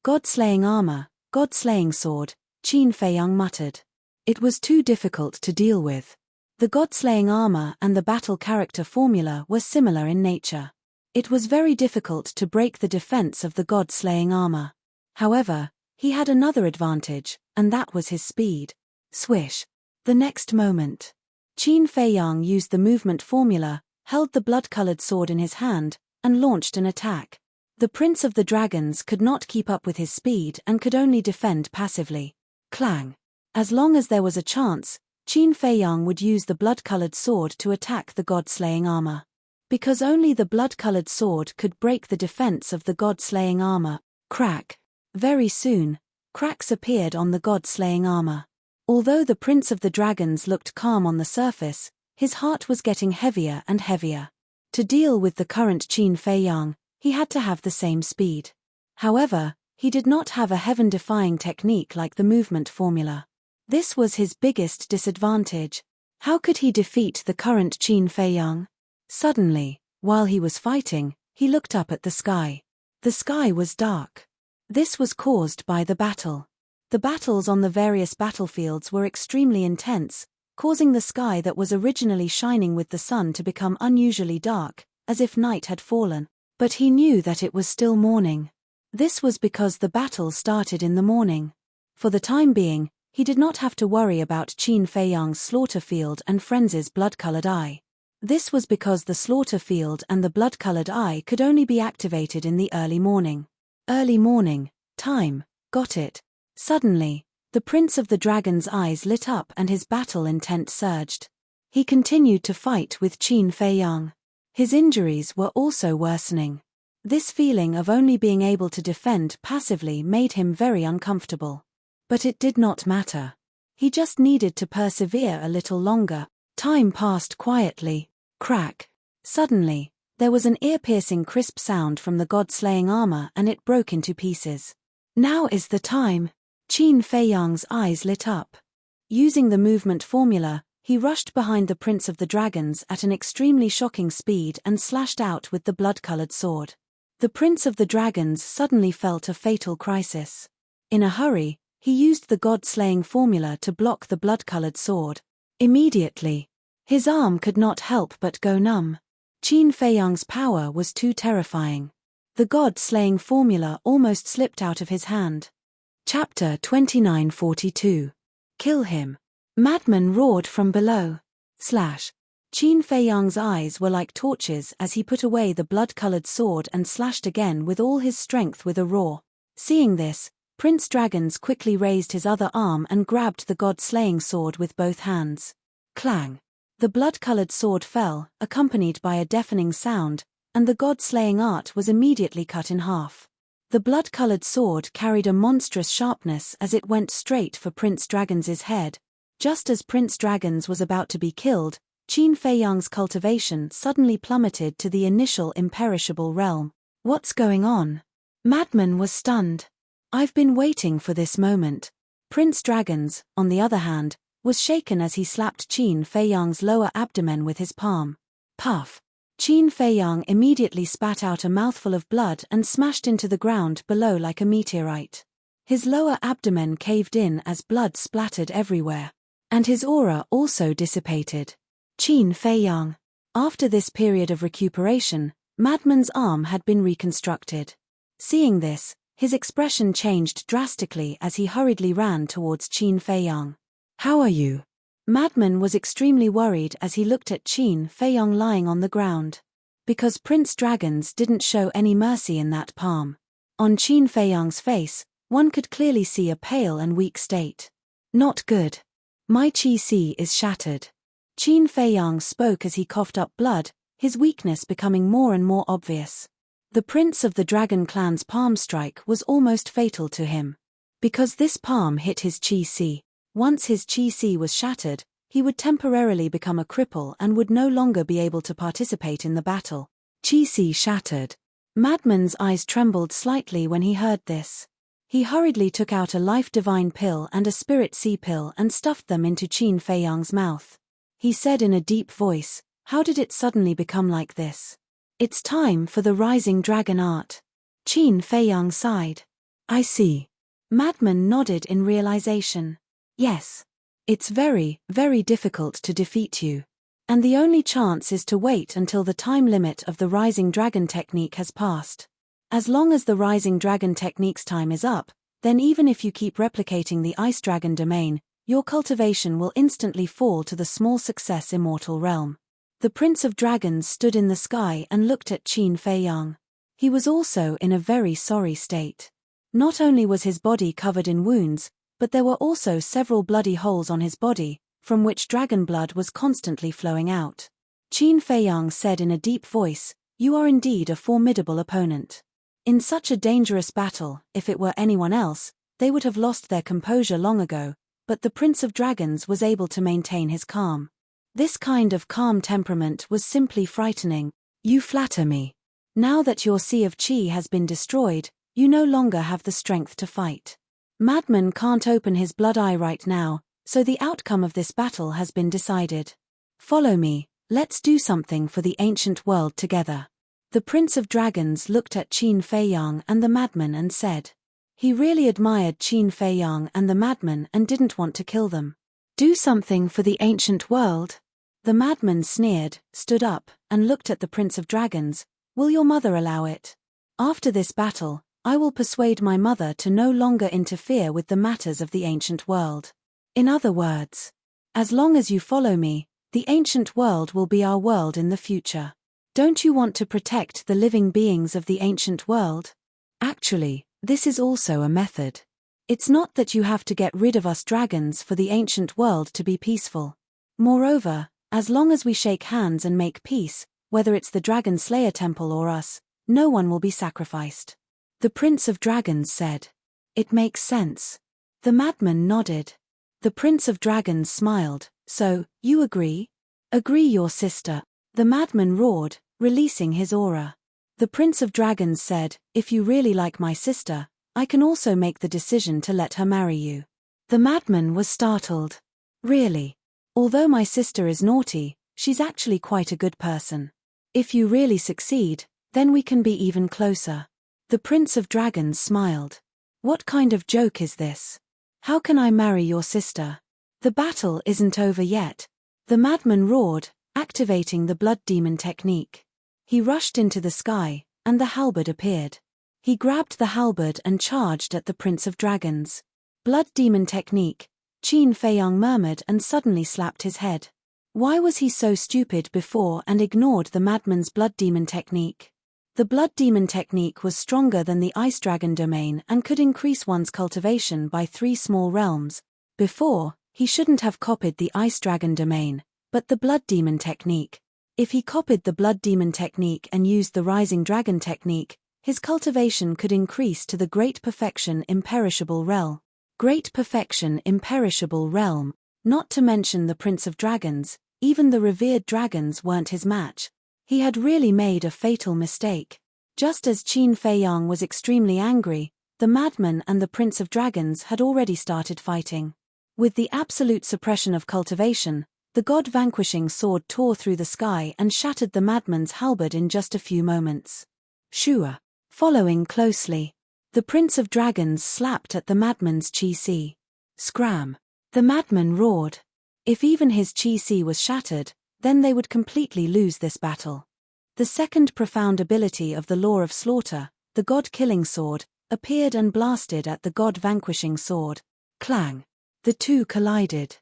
God-slaying armor, God-slaying sword, Qin Feiyang muttered. It was too difficult to deal with. The god-slaying armor and the battle character formula were similar in nature. It was very difficult to break the defense of the god-slaying armor. However, he had another advantage, and that was his speed. Swish. The next moment. Qin Feiyang used the movement formula, held the blood-colored sword in his hand, and launched an attack. The Prince of the Dragons could not keep up with his speed and could only defend passively. Clang. As long as there was a chance, Qin Feiyang would use the blood-colored sword to attack the god-slaying armor. Because only the blood-colored sword could break the defense of the god-slaying armor. Crack. Very soon, cracks appeared on the god-slaying armor. Although the Prince of the Dragons looked calm on the surface, his heart was getting heavier and heavier. To deal with the current Qin Feiyang, he had to have the same speed. However, he did not have a heaven-defying technique like the movement formula. This was his biggest disadvantage. How could he defeat the current Qin Feiyang? Suddenly, while he was fighting, he looked up at the sky. The sky was dark. This was caused by the battle. The battles on the various battlefields were extremely intense, causing the sky that was originally shining with the sun to become unusually dark, as if night had fallen. But he knew that it was still morning. This was because the battle started in the morning. For the time being, he did not have to worry about Qin Feiyang's slaughter field and Frenzy's blood-colored eye. This was because the slaughter field and the blood-colored eye could only be activated in the early morning. Early morning, time, got it. Suddenly, the Prince of the Dragon's eyes lit up and his battle intent surged. He continued to fight with Qin Feiyang. His injuries were also worsening. This feeling of only being able to defend passively made him very uncomfortable. But it did not matter. He just needed to persevere a little longer. Time passed quietly. Crack. Suddenly, there was an ear-piercing crisp sound from the god-slaying armor and it broke into pieces. Now is the time. Qin Feiyang's eyes lit up. Using the movement formula, he rushed behind the Prince of the Dragons at an extremely shocking speed and slashed out with the blood-colored sword. The Prince of the Dragons suddenly felt a fatal crisis. In a hurry, he used the god-slaying formula to block the blood-colored sword. Immediately, his arm could not help but go numb. Qin Feiyang's power was too terrifying. The god-slaying formula almost slipped out of his hand. Chapter 2942. Kill him. Madman roared from below. Qin Feiyang's eyes were like torches as he put away the blood-colored sword and slashed again with all his strength with a roar. Seeing this, Prince Dragons quickly raised his other arm and grabbed the god-slaying sword with both hands. Clang! The blood-colored sword fell, accompanied by a deafening sound, and the god-slaying art was immediately cut in half. The blood-colored sword carried a monstrous sharpness as it went straight for Prince Dragons's head. Just as Prince Dragons was about to be killed, Qin Feiyang's cultivation suddenly plummeted to the initial imperishable realm. What's going on? Madman was stunned. I've been waiting for this moment. Prince Dragons, on the other hand, was shaken as he slapped Qin Feiyang's lower abdomen with his palm. Puff! Qin Feiyang immediately spat out a mouthful of blood and smashed into the ground below like a meteorite. His lower abdomen caved in as blood splattered everywhere. And his aura also dissipated. Qin Feiyang. After this period of recuperation, Madman's arm had been reconstructed. Seeing this, his expression changed drastically as he hurriedly ran towards Qin Feiyang. How are you? Madman was extremely worried as he looked at Qin Feiyang lying on the ground. Because Prince Dragons didn't show any mercy in that palm. On Qin Feiyang's face, one could clearly see a pale and weak state. Not good. My Qi is shattered. Qin Feiyang spoke as he coughed up blood, his weakness becoming more and more obvious. The Prince of the Dragon Clan's palm strike was almost fatal to him. Because this palm hit his Qi. Once his Qi was shattered, he would temporarily become a cripple and would no longer be able to participate in the battle. Qi shattered. Madman's eyes trembled slightly when he heard this. He hurriedly took out a Life Divine pill and a Spirit Sea pill and stuffed them into Qin Feiyang's mouth. He said in a deep voice, "How did it suddenly become like this? It's time for the Rising Dragon art." Qin Feiyang sighed. I see. Madman nodded in realization. Yes. It's very, very difficult to defeat you. And the only chance is to wait until the time limit of the Rising Dragon technique has passed. As long as the Rising Dragon technique's time is up, then even if you keep replicating the Ice Dragon domain, your cultivation will instantly fall to the small success immortal realm. The Prince of Dragons stood in the sky and looked at Qin Feiyang. He was also in a very sorry state. Not only was his body covered in wounds, but there were also several bloody holes on his body, from which dragon blood was constantly flowing out. Qin Feiyang said in a deep voice, "You are indeed a formidable opponent. In such a dangerous battle, if it were anyone else, they would have lost their composure long ago, but the Prince of Dragons was able to maintain his calm. This kind of calm temperament was simply frightening." "You flatter me." Now that your sea of qi has been destroyed, you no longer have the strength to fight. Madman can't open his blood eye right now, so the outcome of this battle has been decided. Follow me, let's do something for the ancient world together. The Prince of Dragons looked at Qin Feiyang and the madman and said. He really admired Qin Feiyang and the madman and didn't want to kill them. Do something for the ancient world? The madman sneered, stood up, and looked at the Prince of Dragons. Will your mother allow it? After this battle, I will persuade my mother to no longer interfere with the matters of the ancient world. In other words, as long as you follow me, the ancient world will be our world in the future. Don't you want to protect the living beings of the ancient world? Actually, this is also a method. It's not that you have to get rid of us dragons for the ancient world to be peaceful. Moreover, as long as we shake hands and make peace, whether it's the Dragon Slayer Temple or us, no one will be sacrificed. The Prince of Dragons said. It makes sense. The madman nodded. The Prince of Dragons smiled. So, you agree? Agree, your sister. The madman roared, releasing his aura. The Prince of Dragons said, if you really like my sister, I can also make the decision to let her marry you. The madman was startled. Really? Although my sister is naughty, she's actually quite a good person. If you really succeed, then we can be even closer. The Prince of Dragons smiled. What kind of joke is this? How can I marry your sister? The battle isn't over yet. The madman roared, activating the blood demon technique. He rushed into the sky, and the halberd appeared. He grabbed the halberd and charged at the Prince of Dragons. Blood demon technique, Qin Feiyang murmured and suddenly slapped his head. Why was he so stupid before and ignored the madman's blood demon technique? The blood demon technique was stronger than the ice dragon domain and could increase one's cultivation by 3 small realms. Before, he shouldn't have copied the ice dragon domain, but the blood demon technique. If he copied the blood demon technique and used the rising dragon technique, his cultivation could increase to the great perfection imperishable realm. Great perfection imperishable realm, not to mention the Prince of Dragons, even the revered dragons weren't his match. He had really made a fatal mistake. Just as Qin Feiyang was extremely angry, the madman and the Prince of Dragons had already started fighting. With the absolute suppression of cultivation, the god-vanquishing sword tore through the sky and shattered the madman's halberd in just a few moments. Shua. Following closely. The Prince of Dragons slapped at the madman's chi-si. Scram. The madman roared. If even his chi-si was shattered, then they would completely lose this battle. The second profound ability of the Law of Slaughter, the God-killing sword, appeared and blasted at the god-vanquishing sword. Clang. The two collided.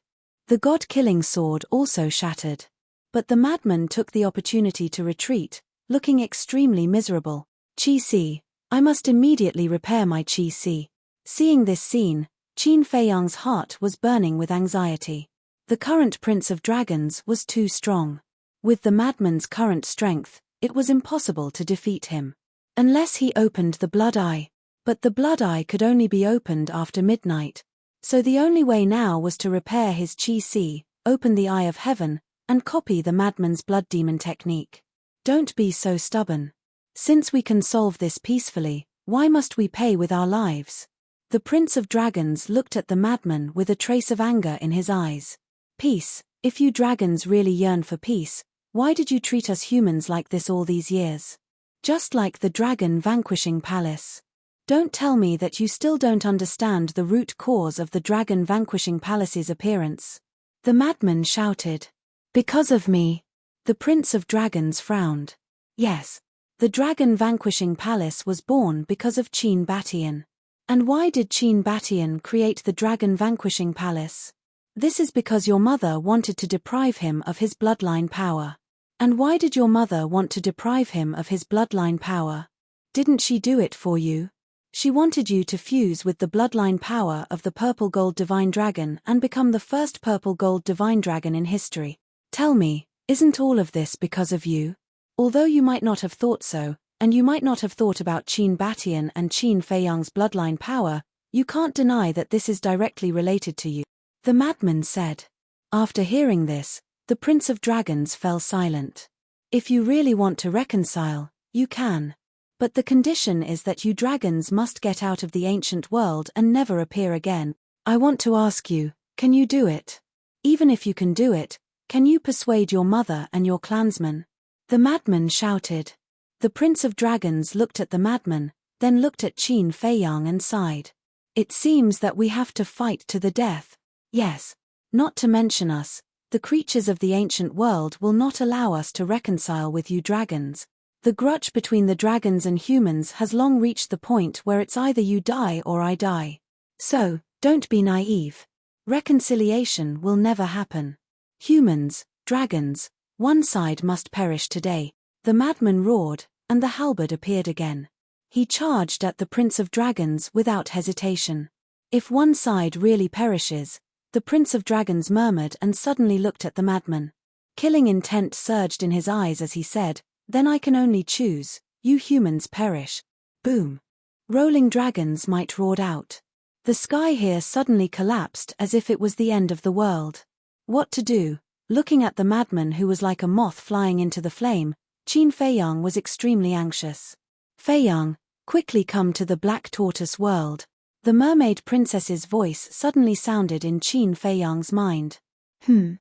The god-killing sword also shattered. But the madman took the opportunity to retreat, looking extremely miserable. Chi-si, I must immediately repair my chi-si. Seeing this scene, Qin Feiyang's heart was burning with anxiety. The current Prince of Dragons was too strong. With the madman's current strength, it was impossible to defeat him. Unless he opened the blood eye. But the blood eye could only be opened after midnight. So the only way now was to repair his chi-si, open the Eye of Heaven, and copy the madman's blood demon technique. Don't be so stubborn. Since we can solve this peacefully, why must we pay with our lives? The Prince of Dragons looked at the madman with a trace of anger in his eyes. Peace, if you dragons really yearn for peace, why did you treat us humans like this all these years? Just like the dragon vanquishing palace. Don't tell me that you still don't understand the root cause of the dragon vanquishing palace's appearance. The madman shouted. Because of me. The Prince of Dragons frowned. Yes. The dragon vanquishing palace was born because of Qin Batian. And why did Qin Batian create the dragon vanquishing palace? This is because your mother wanted to deprive him of his bloodline power. And why did your mother want to deprive him of his bloodline power? Didn't she do it for you? She wanted you to fuse with the bloodline power of the purple gold divine dragon and become the first purple gold divine dragon in history. Tell me, isn't all of this because of you? Although you might not have thought so, and you might not have thought about Qin Batian and Qin Feiyang's bloodline power, you can't deny that this is directly related to you. The madman said. After hearing this, the Prince of Dragons fell silent. If you really want to reconcile, You can. But the condition is that you dragons must get out of the ancient world and never appear again. I want to ask you, can you do it? Even if you can do it, can you persuade your mother and your clansmen? The madman shouted. The Prince of Dragons looked at the madman, then looked at Qin Feiyang and sighed. It seems that we have to fight to the death. Yes. Not to mention us, the creatures of the ancient world will not allow us to reconcile with you dragons. The grudge between the dragons and humans has long reached the point where it's either you die or I die. So, don't be naive. Reconciliation will never happen. Humans, dragons, one side must perish today. The madman roared, and the halberd appeared again. He charged at the Prince of Dragons without hesitation. If one side really perishes, the Prince of Dragons murmured and suddenly looked at the madman. Killing intent surged in his eyes as he said, "Then I can only choose, you humans perish." Boom. Rolling dragons might roared out. The sky here suddenly collapsed as if it was the end of the world. What to do? Looking at the madman who was like a moth flying into the flame, Qin Feiyang was extremely anxious. "Feiyang, quickly come to the Black Tortoise world." The mermaid princess's voice suddenly sounded in Qin Feiyang's mind. Qin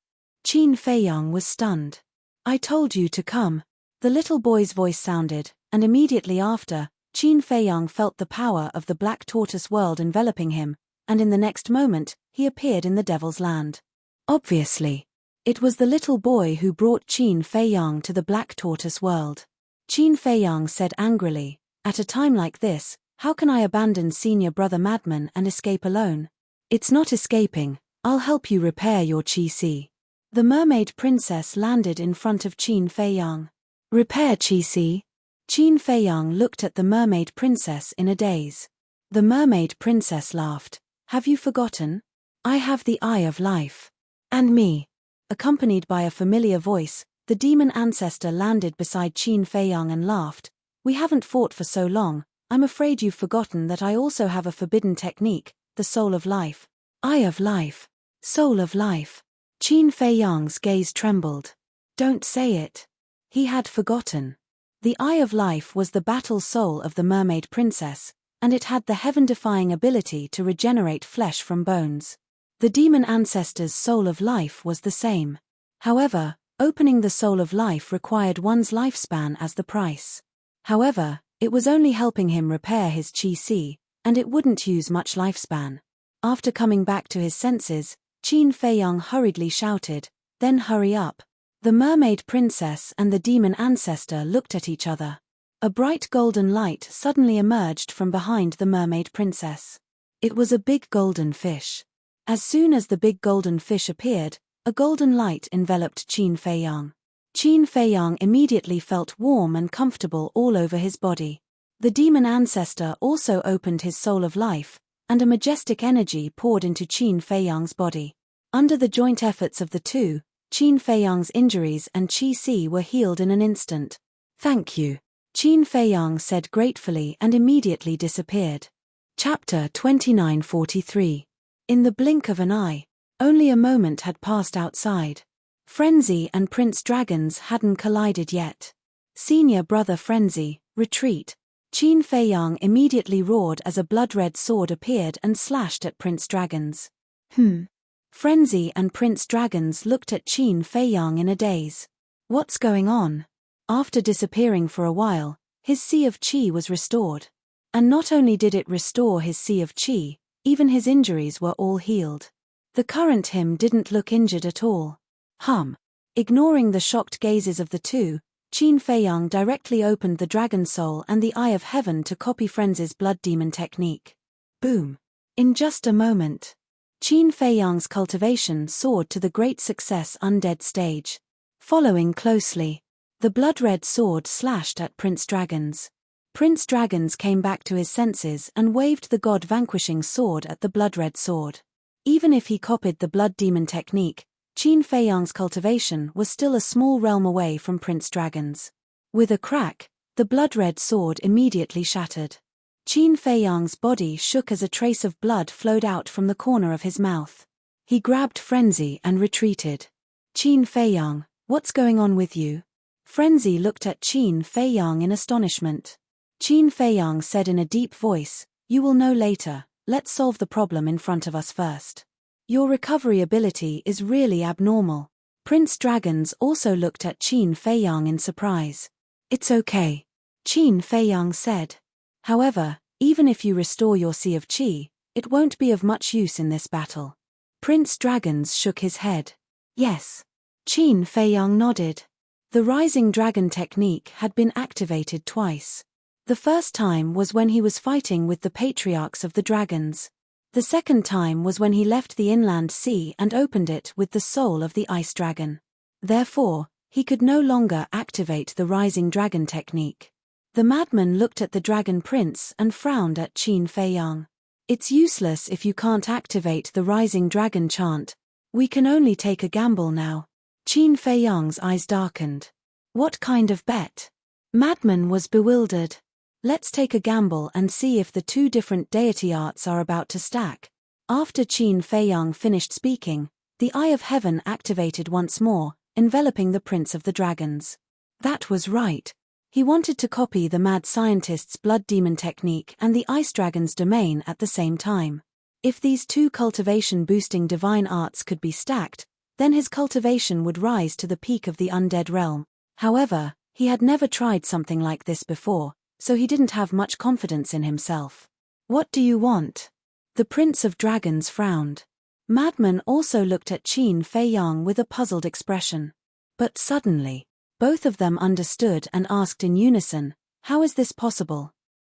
Feiyang was stunned. "I told you to come." The little boy's voice sounded, and immediately after, Qin Feiyang felt the power of the Black Tortoise world enveloping him, and in the next moment, he appeared in the Devil's Land. Obviously. It was the little boy who brought Qin Feiyang to the Black Tortoise world. Qin Feiyang said angrily, "At a time like this, how can I abandon senior brother Madman and escape alone?" "It's not escaping, I'll help you repair your Qi. The mermaid princess landed in front of Qin Feiyang. "Repair Qi?" Qin Feiyang looked at the mermaid princess in a daze. The mermaid princess laughed. "Have you forgotten? I have the Eye of Life. And me." Accompanied by a familiar voice, the demon ancestor landed beside Qin Feiyang and laughed. "We haven't fought for so long, I'm afraid you've forgotten that I also have a forbidden technique, the Soul of Life." "Eye of Life. Soul of Life." Qin Feiyang's gaze trembled. "Don't say it." He had forgotten. The Eye of Life was the battle soul of the mermaid princess, and it had the heaven-defying ability to regenerate flesh from bones. The demon ancestor's Soul of Life was the same. However, opening the Soul of Life required one's lifespan as the price. However, it was only helping him repair his Qi, and it wouldn't use much lifespan. After coming back to his senses, Qin Feiyang hurriedly shouted, "Then hurry up." The mermaid princess and the demon ancestor looked at each other. A bright golden light suddenly emerged from behind the mermaid princess. It was a big golden fish. As soon as the big golden fish appeared, a golden light enveloped Qin Feiyang. Qin Feiyang immediately felt warm and comfortable all over his body. The demon ancestor also opened his Soul of Life, and a majestic energy poured into Qin Feiyang's body. Under the joint efforts of the two, Qin Feiyang's injuries and Qi were healed in an instant. "Thank you," Qin Feiyang said gratefully and immediately disappeared. Chapter 2943. In the blink of an eye, only a moment had passed outside. Frenzy and Prince Dragons hadn't collided yet. "Senior brother Frenzy, retreat." Qin Feiyang immediately roared as a blood-red sword appeared and slashed at Prince Dragons. Frenzy and Prince Dragons looked at Qin Feiyang in a daze. What's going on? After disappearing for a while, his Sea of Qi was restored. And not only did it restore his Sea of Qi, even his injuries were all healed. The current him didn't look injured at all. Ignoring the shocked gazes of the two, Qin Feiyang directly opened the Dragon Soul and the Eye of Heaven to copy Frenzy's blood demon technique. Boom! In just a moment, Qin Feiyang's cultivation soared to the great success undead stage. Following closely, the blood-red sword slashed at Prince Dragons. Prince Dragons came back to his senses and waved the god-vanquishing sword at the blood-red sword. Even if he copied the blood demon technique, Qin Feiyang's cultivation was still a small realm away from Prince Dragons. With a crack, the blood-red sword immediately shattered. Qin Feiyang's body shook as a trace of blood flowed out from the corner of his mouth. He grabbed Frenzy and retreated. "Qin Feiyang, what's going on with you?" Frenzy looked at Qin Feiyang in astonishment. Qin Feiyang said in a deep voice, "You will know later, let's solve the problem in front of us first. Your recovery ability is really abnormal." Prince Dragons also looked at Qin Feiyang in surprise. "It's okay," Qin Feiyang said. "However, even if you restore your Sea of Qi, it won't be of much use in this battle." Prince Dragons shook his head. "Yes." Qin Feiyang nodded. The Rising Dragon technique had been activated twice. The first time was when he was fighting with the patriarchs of the dragons. The second time was when he left the inland sea and opened it with the soul of the ice dragon. Therefore, he could no longer activate the Rising Dragon technique. The madman looked at the Dragon Prince and frowned at Qin Feiyang. "It's useless if you can't activate the Rising Dragon chant. We can only take a gamble now." Qin Feiyang's eyes darkened. "What kind of bet?" Madman was bewildered. "Let's take a gamble and see if the two different deity arts are about to stack." After Qin Feiyang finished speaking, the Eye of Heaven activated once more, enveloping the Prince of the Dragons. That was right. He wanted to copy the mad scientist's blood demon technique and the ice dragon's domain at the same time. If these two cultivation-boosting divine arts could be stacked, then his cultivation would rise to the peak of the undead realm. However, he had never tried something like this before, so he didn't have much confidence in himself. "What do you want?" The Prince of Dragons frowned. Madman also looked at Qin Feiyang with a puzzled expression. But suddenly, both of them understood and asked in unison, "How is this possible?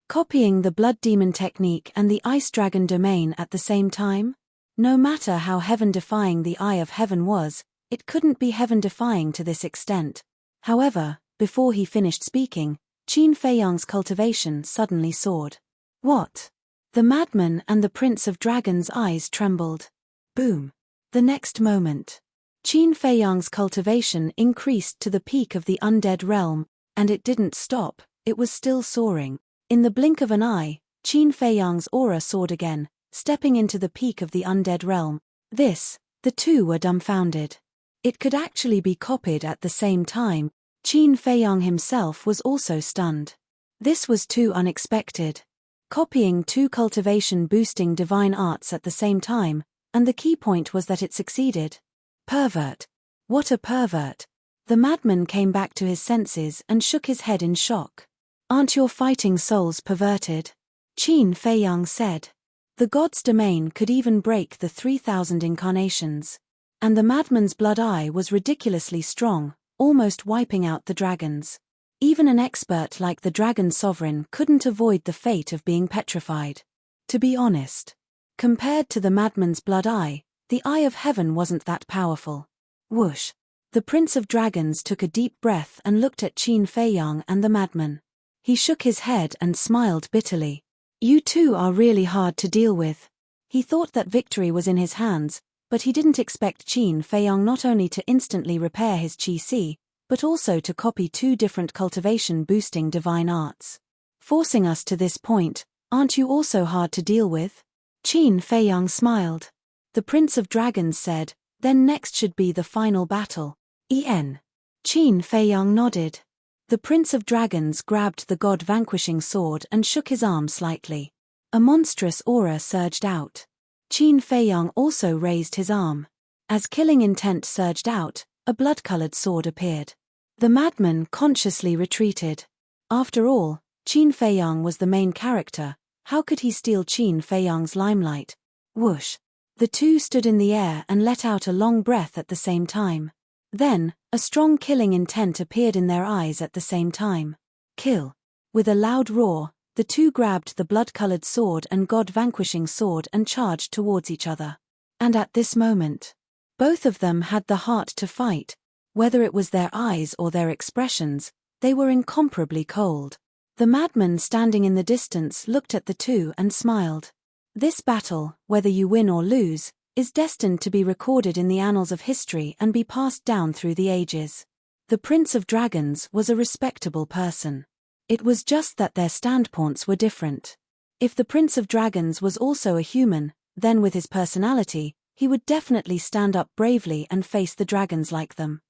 Copying the blood demon technique and the ice dragon domain at the same time? No matter how heaven-defying the Eye of Heaven was, it couldn't be heaven-defying to this extent." However, before he finished speaking, Qin Feiyang's cultivation suddenly soared. "What?" The madman and the Prince of Dragons' eyes trembled. Boom! The next moment, Qin Feiyang's cultivation increased to the peak of the undead realm, and it didn't stop, it was still soaring. In the blink of an eye, Qin Feiyang's aura soared again, stepping into the peak of the undead realm. The two were dumbfounded. It could actually be copied at the same time. Qin Feiyang himself was also stunned. This was too unexpected. Copying two cultivation-boosting divine arts at the same time, and the key point was that it succeeded. Pervert. What a pervert. The madman came back to his senses and shook his head in shock. "Aren't your fighting souls perverted?" Qin Feiyang said. The god's domain could even break the 3,000 incarnations. And the madman's blood eye was ridiculously strong, almost wiping out the dragons. Even an expert like the Dragon Sovereign couldn't avoid the fate of being petrified. To be honest, compared to the madman's blood eye, the Eye of Heaven wasn't that powerful. Whoosh! The Prince of Dragons took a deep breath and looked at Qin Feiyang and the madman. He shook his head and smiled bitterly. "You two are really hard to deal with." He thought that victory was in his hands, but he didn't expect Qin Feiyang not only to instantly repair his Qi, but also to copy two different cultivation-boosting divine arts. "Forcing us to this point, aren't you also hard to deal with?" Qin Feiyang smiled. The Prince of Dragons said, "Then next should be the final battle." Qin Feiyang nodded. The Prince of Dragons grabbed the god-vanquishing sword and shook his arm slightly. A monstrous aura surged out. Qin Feiyang also raised his arm. As killing intent surged out, a blood-colored sword appeared. The madman consciously retreated. After all, Qin Feiyang was the main character. How could he steal Qin Feiyang's limelight? Whoosh! The two stood in the air and let out a long breath at the same time. Then, a strong killing intent appeared in their eyes at the same time. Kill! With a loud roar, the two grabbed the blood-colored sword and god-vanquishing sword and charged towards each other. And at this moment, both of them had the heart to fight. Whether it was their eyes or their expressions, they were incomparably cold. The madman standing in the distance looked at the two and smiled. This battle, whether you win or lose, is destined to be recorded in the annals of history and be passed down through the ages. The Prince of Dragons was a respectable person. It was just that their standpoints were different. If the Prince of Dragons was also a human, then with his personality, he would definitely stand up bravely and face the dragons like them.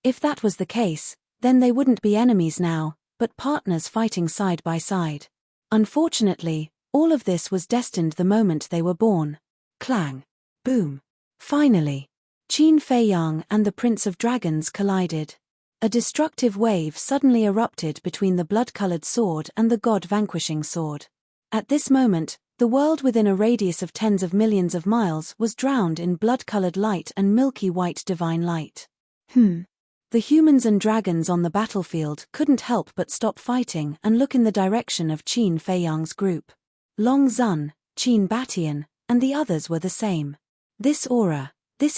If that was the case, Then they wouldn't be enemies now, but partners fighting side by side. Unfortunately, all of this was destined the moment they were born. Clang. Boom. Finally, Qin Fei Yang and the Prince of Dragons collided. A destructive wave suddenly erupted between the blood-colored sword and the god-vanquishing sword. At this moment, the world within a radius of tens of millions of miles was drowned in blood-colored light and milky white divine light. The humans and dragons on the battlefield couldn't help but stop fighting and look in the direction of Qin Fei Yang's group. Long Zun, Qin Batian, and the others were the same. This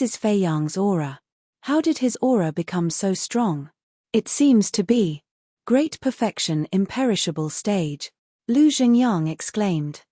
is Fei Yang's aura. How did his aura become so strong? It seems to be great perfection, imperishable stage, Lu Xingyang exclaimed.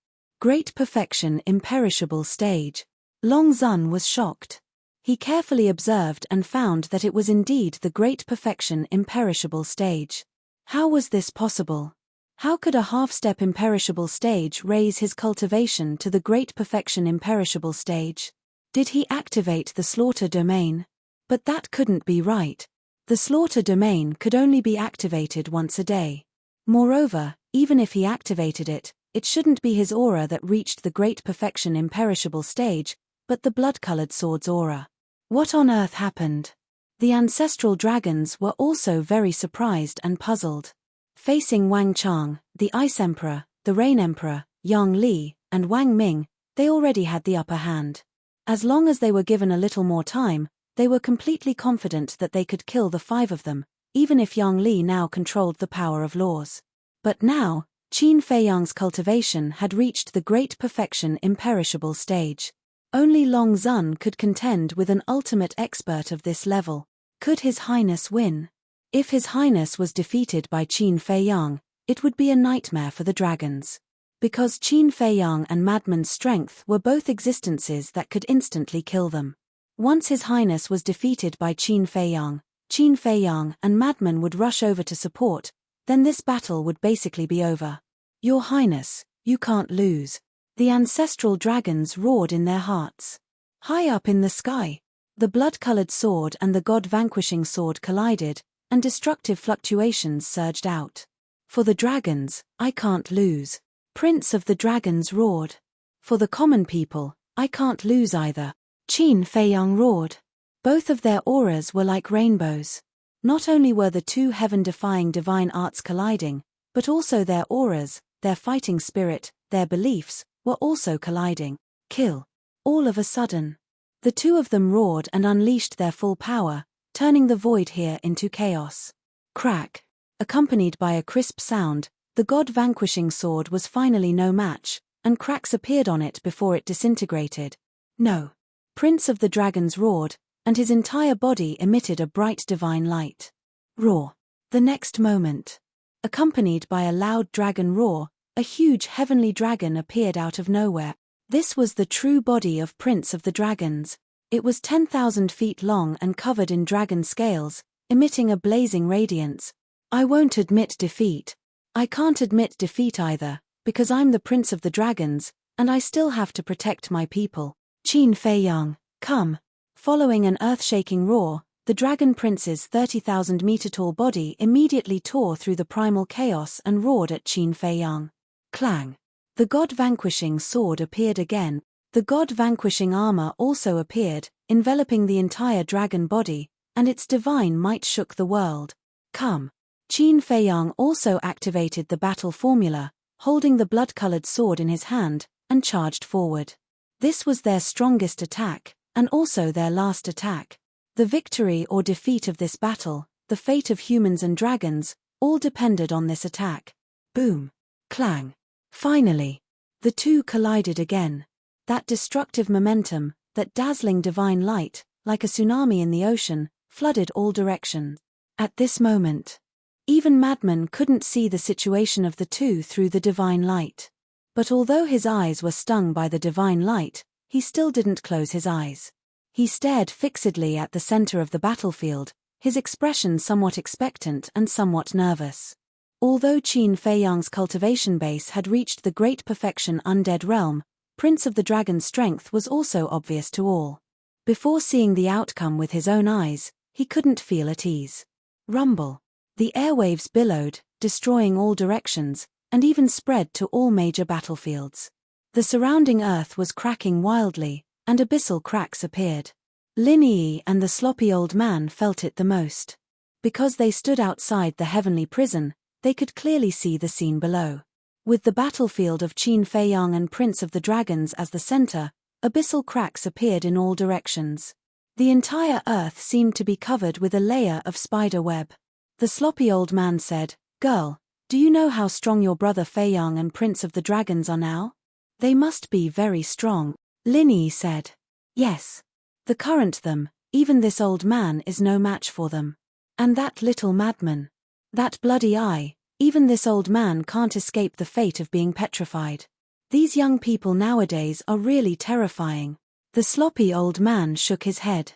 Great perfection, imperishable stage. Long Zun was shocked. He carefully observed and found that it was indeed the great perfection, imperishable stage. How was this possible? How could a half-step imperishable stage raise his cultivation to the great perfection, imperishable stage? Did he activate the slaughter domain? But that couldn't be right. The slaughter domain could only be activated once a day. Moreover, even if he activated it, it shouldn't be his aura that reached the great perfection, imperishable stage, but the blood-colored sword's aura. What on earth happened? The ancestral dragons were also very surprised and puzzled. Facing Wang Chang, the Ice Emperor, the Rain Emperor, Yang Li, and Wang Ming, they already had the upper hand. As long as they were given a little more time, they were completely confident that they could kill the five of them, even if Yang Li now controlled the power of laws. But now, Qin Fei Yang's cultivation had reached the great perfection, imperishable stage. Only Long Zun could contend with an ultimate expert of this level. Could His Highness win? If His Highness was defeated by Qin Fei Yang, it would be a nightmare for the dragons. Because Qin Fei Yang and Madman's strength were both existences that could instantly kill them. Once His Highness was defeated by Qin Fei Yang and Madman would rush over to support, then this battle would basically be over. Your Highness, you can't lose. The ancestral dragons roared in their hearts. High up in the sky, the blood-colored sword and the god-vanquishing sword collided, and destructive fluctuations surged out. For the dragons, I can't lose. Prince of the Dragons roared. For the common people, I can't lose either. Qin Fei Yang roared. Both of their auras were like rainbows. Not only were the two heaven-defying divine arts colliding, but also their auras, their fighting spirit, their beliefs, were also colliding. Kill. All of a sudden. The two of them roared and unleashed their full power, turning the void here into chaos. Crack. Accompanied by a crisp sound, the god-vanquishing sword was finally no match, and cracks appeared on it before it disintegrated. No. Prince of the Dragons roared, and his entire body emitted a bright divine light. Roar. The next moment. Accompanied by a loud dragon roar, a huge heavenly dragon appeared out of nowhere. This was the true body of Prince of the Dragons. It was 10,000 feet long and covered in dragon scales, emitting a blazing radiance. I won't admit defeat. I can't admit defeat either, because I'm the Prince of the Dragons, and I still have to protect my people. Qin Fei Yang, come. Following an earth-shaking roar, the Dragon Prince's 30,000-meter-tall body immediately tore through the primal chaos and roared at Qin Fei Yang. Clang. The god-vanquishing sword appeared again. The god-vanquishing armor also appeared, enveloping the entire dragon body, and its divine might shook the world. Come. Qin Fei Yang also activated the battle formula, holding the blood-colored sword in his hand, and charged forward. This was their strongest attack, and also their last attack. The victory or defeat of this battle, the fate of humans and dragons, all depended on this attack. Boom. Clang. Finally. The two collided again. That destructive momentum, that dazzling divine light, like a tsunami in the ocean, flooded all directions. At this moment, even Madman couldn't see the situation of the two through the divine light. But although his eyes were stung by the divine light, he still didn't close his eyes. He stared fixedly at the center of the battlefield, his expression somewhat expectant and somewhat nervous. Although Qin Fei Yang's cultivation base had reached the great perfection undead realm, Prince of the Dragon's strength was also obvious to all. Before seeing the outcome with his own eyes, he couldn't feel at ease. Rumble. The airwaves billowed, destroying all directions, and even spread to all major battlefields. The surrounding earth was cracking wildly, and abyssal cracks appeared. Linyi and the sloppy old man felt it the most. Because they stood outside the heavenly prison, they could clearly see the scene below. With the battlefield of Qin Feiyang and Prince of the Dragons as the center, abyssal cracks appeared in all directions. The entire earth seemed to be covered with a layer of spider web. The sloppy old man said, "Girl, do you know how strong your brother Feiyang and Prince of the Dragons are now? They must be very strong." Linyi said, "Yes. The current them, even this old man is no match for them. And that little madman. That bloody eye, even this old man can't escape the fate of being petrified. These young people nowadays are really terrifying." The sloppy old man shook his head.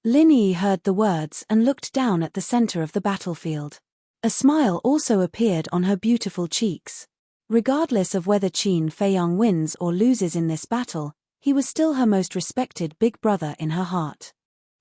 Linyi heard the words and looked down at the center of the battlefield. A smile also appeared on her beautiful cheeks. Regardless of whether Qin Feiyang wins or loses in this battle, he was still her most respected big brother in her heart.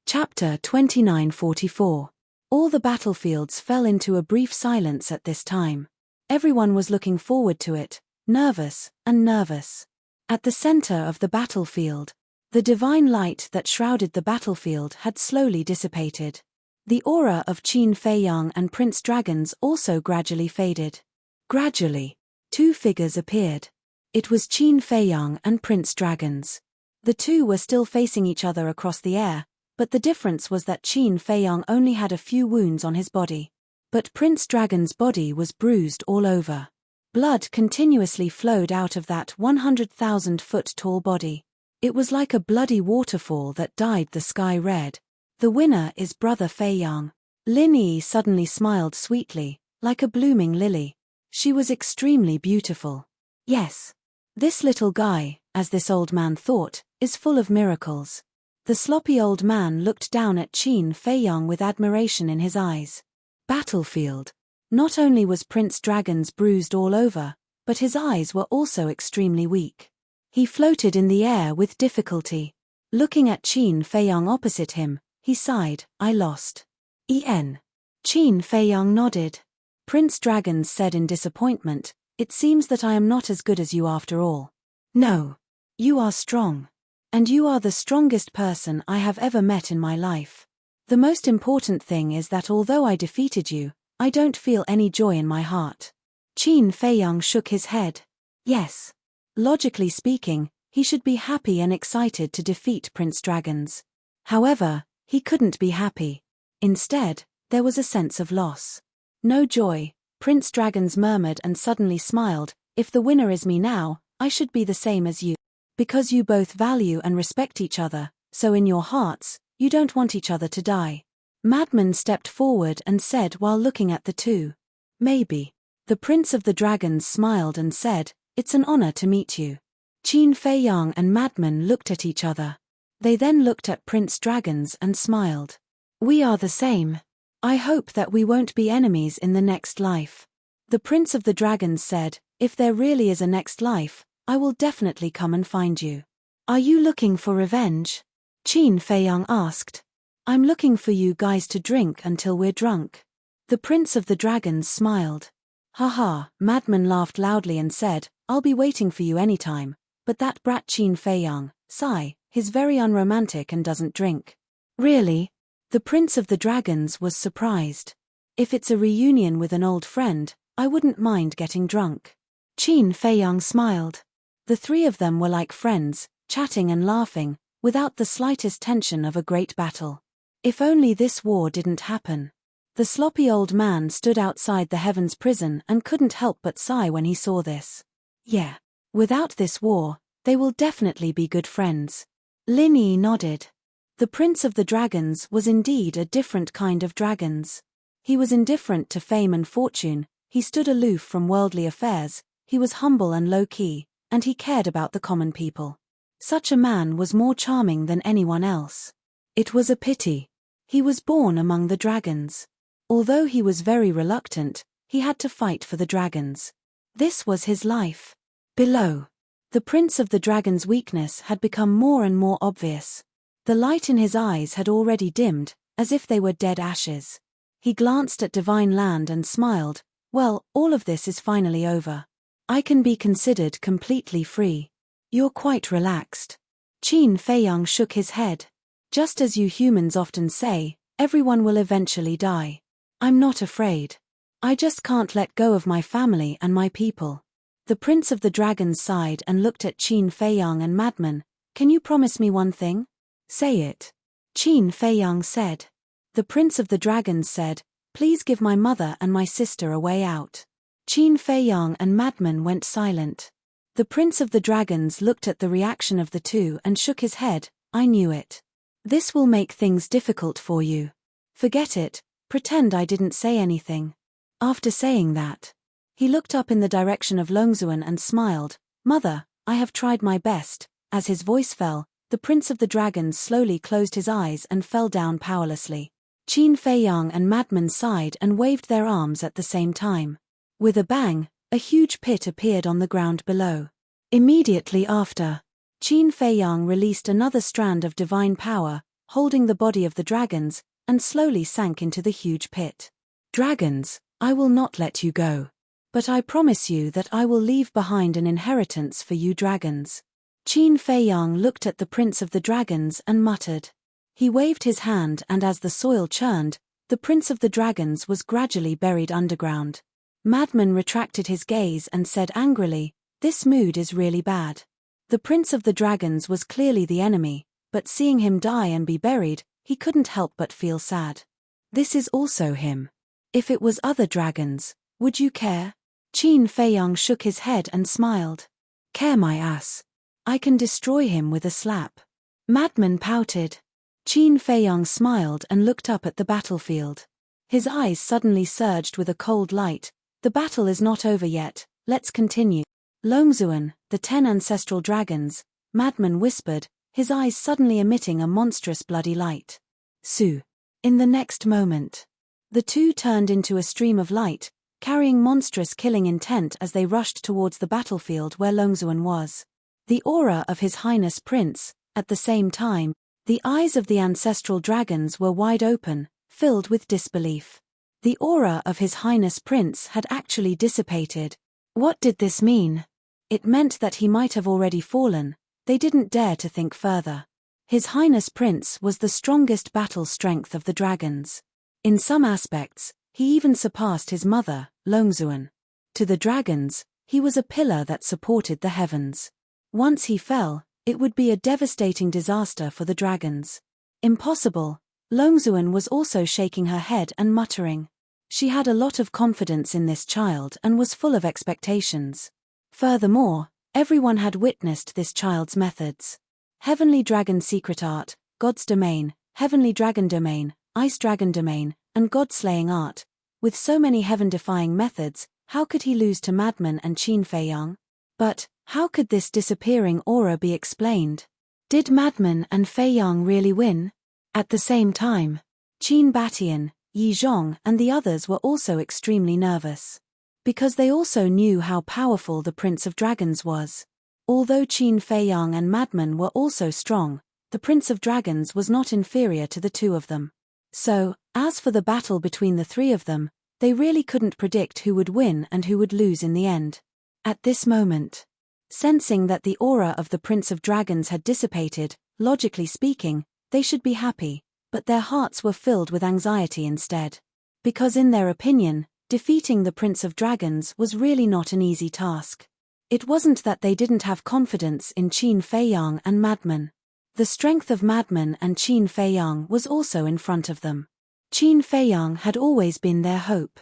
Chapter 2944. All the battlefields fell into a brief silence at this time. Everyone was looking forward to it, nervous and nervous. At the center of the battlefield, the divine light that shrouded the battlefield had slowly dissipated. The aura of Qin Feiyang and Prince Dragons also gradually faded. Gradually, two figures appeared. It was Qin Feiyang and Prince Dragons. The two were still facing each other across the air, but the difference was that Qin Feiyang only had a few wounds on his body. But Prince Dragon's body was bruised all over. Blood continuously flowed out of that 100,000-foot tall body. It was like a bloody waterfall that dyed the sky red. "The winner is Brother Feiyang." Linyi suddenly smiled sweetly, like a blooming lily. She was extremely beautiful. Yes. This little guy, as this old man thought, is full of miracles. The sloppy old man looked down at Qin Feiyang with admiration in his eyes. Battlefield. Not only was Prince Dragon's bruised all over, but his eyes were also extremely weak. He floated in the air with difficulty. Looking at Qin Feiyang opposite him, he sighed, "I lost." Qin Feiyang nodded. Prince Dragons said in disappointment, "It seems that I am not as good as you after all." "No. You are strong. And you are the strongest person I have ever met in my life. The most important thing is that although I defeated you, I don't feel any joy in my heart." Qin Feiyang shook his head. Yes. Logically speaking, he should be happy and excited to defeat Prince Dragons. However, he couldn't be happy. Instead, there was a sense of loss. "No joy," Prince Dragons murmured and suddenly smiled. "If the winner is me now, I should be the same as you. Because you both value and respect each other, so in your hearts, you don't want each other to die." Madman stepped forward and said while looking at the two. "Maybe." The Prince of the Dragons smiled and said, "It's an honor to meet you." Qin Feiyang and Madman looked at each other. They then looked at Prince Dragons and smiled. "We are the same. I hope that we won't be enemies in the next life." The Prince of the Dragons said, "If there really is a next life, I will definitely come and find you." "Are you looking for revenge?" Qin Feiyang asked. "I'm looking for you guys to drink until we're drunk." The Prince of the Dragons smiled. "Haha," Madman laughed loudly and said, "I'll be waiting for you anytime. But that brat Qin Feiyang, sigh, he's very unromantic and doesn't drink." "Really?" The Prince of the Dragons was surprised. "If it's a reunion with an old friend, I wouldn't mind getting drunk." Qin Feiyang smiled. The three of them were like friends, chatting and laughing, without the slightest tension of a great battle. If only this war didn't happen. The sloppy old man stood outside the Heaven's prison and couldn't help but sigh when he saw this. Yeah. Without this war, they will definitely be good friends. Linyi nodded. The Prince of the Dragons was indeed a different kind of dragons. He was indifferent to fame and fortune, he stood aloof from worldly affairs, he was humble and low-key, and he cared about the common people. Such a man was more charming than anyone else. It was a pity. He was born among the dragons. Although he was very reluctant, he had to fight for the dragons. This was his life. Below. The Prince of the Dragons' weakness had become more and more obvious. The light in his eyes had already dimmed, as if they were dead ashes. He glanced at divine land and smiled. Well, all of this is finally over. I can be considered completely free. You're quite relaxed. Qin Feiyang shook his head. Just as you humans often say, everyone will eventually die. I'm not afraid. I just can't let go of my family and my people. The Prince of the Dragons sighed and looked at Qin Feiyang and Madman. Can you promise me one thing? Say it. Qin Feiyang said. The Prince of the Dragons said, please give my mother and my sister a way out. Qin Feiyang and Madman went silent. The Prince of the Dragons looked at the reaction of the two and shook his head. I knew it. This will make things difficult for you. Forget it, pretend I didn't say anything. After saying that, he looked up in the direction of Longzuan and smiled. Mother, I have tried my best. As his voice fell, the Prince of the Dragons slowly closed his eyes and fell down powerlessly. Qin Feiyang and Madman sighed and waved their arms at the same time. With a bang, a huge pit appeared on the ground below. Immediately after, Qin Feiyang released another strand of divine power, holding the body of the dragons, and slowly sank into the huge pit. Dragons, I will not let you go. But I promise you that I will leave behind an inheritance for you dragons. Qin Feiyang looked at the Prince of the Dragons and muttered. He waved his hand and as the soil churned, the Prince of the Dragons was gradually buried underground. Madman retracted his gaze and said angrily, this mood is really bad. The Prince of the Dragons was clearly the enemy, but seeing him die and be buried, he couldn't help but feel sad. This is also him. If it was other dragons, would you care? Qin Feiyang shook his head and smiled. Care my ass. I can destroy him with a slap. Madman pouted. Qin Feiyang smiled and looked up at the battlefield. His eyes suddenly surged with a cold light. The battle is not over yet, let's continue. Longzuan, the 10 ancestral dragons, Madman whispered, his eyes suddenly emitting a monstrous bloody light. Su. In the next moment, the two turned into a stream of light, carrying monstrous killing intent as they rushed towards the battlefield where Longzuan was. The aura of His Highness Prince, at the same time, the eyes of the ancestral dragons were wide open, filled with disbelief. The aura of His Highness Prince had actually dissipated. What did this mean? It meant that he might have already fallen. They didn't dare to think further. His Highness Prince was the strongest battle strength of the dragons. In some aspects, he even surpassed his mother, Longzuan. To the dragons, he was a pillar that supported the heavens. Once he fell, it would be a devastating disaster for the dragons. Impossible. Longzuan was also shaking her head and muttering. She had a lot of confidence in this child and was full of expectations. Furthermore, everyone had witnessed this child's methods. Heavenly Dragon Secret Art, God's Domain, Heavenly Dragon Domain, Ice Dragon Domain, and God-slaying art. With so many heaven-defying methods, how could he lose to Madman and Qin Feiyang? But, how could this disappearing aura be explained? Did Madman and Feiyang really win? At the same time, Qin Batian, Yi Zhong and the others were also extremely nervous. Because they also knew how powerful the Prince of Dragons was. Although Qin Feiyang and Madman were also strong, the Prince of Dragons was not inferior to the two of them. So, as for the battle between the three of them, they really couldn't predict who would win and who would lose in the end. At this moment, sensing that the aura of the Prince of Dragons had dissipated, logically speaking, they should be happy, but their hearts were filled with anxiety instead. Because in their opinion, defeating the Prince of Dragons was really not an easy task. It wasn't that they didn't have confidence in Qin Feiyang and Madman. The strength of Madman and Qin Feiyang was also in front of them. Qin Feiyang had always been their hope.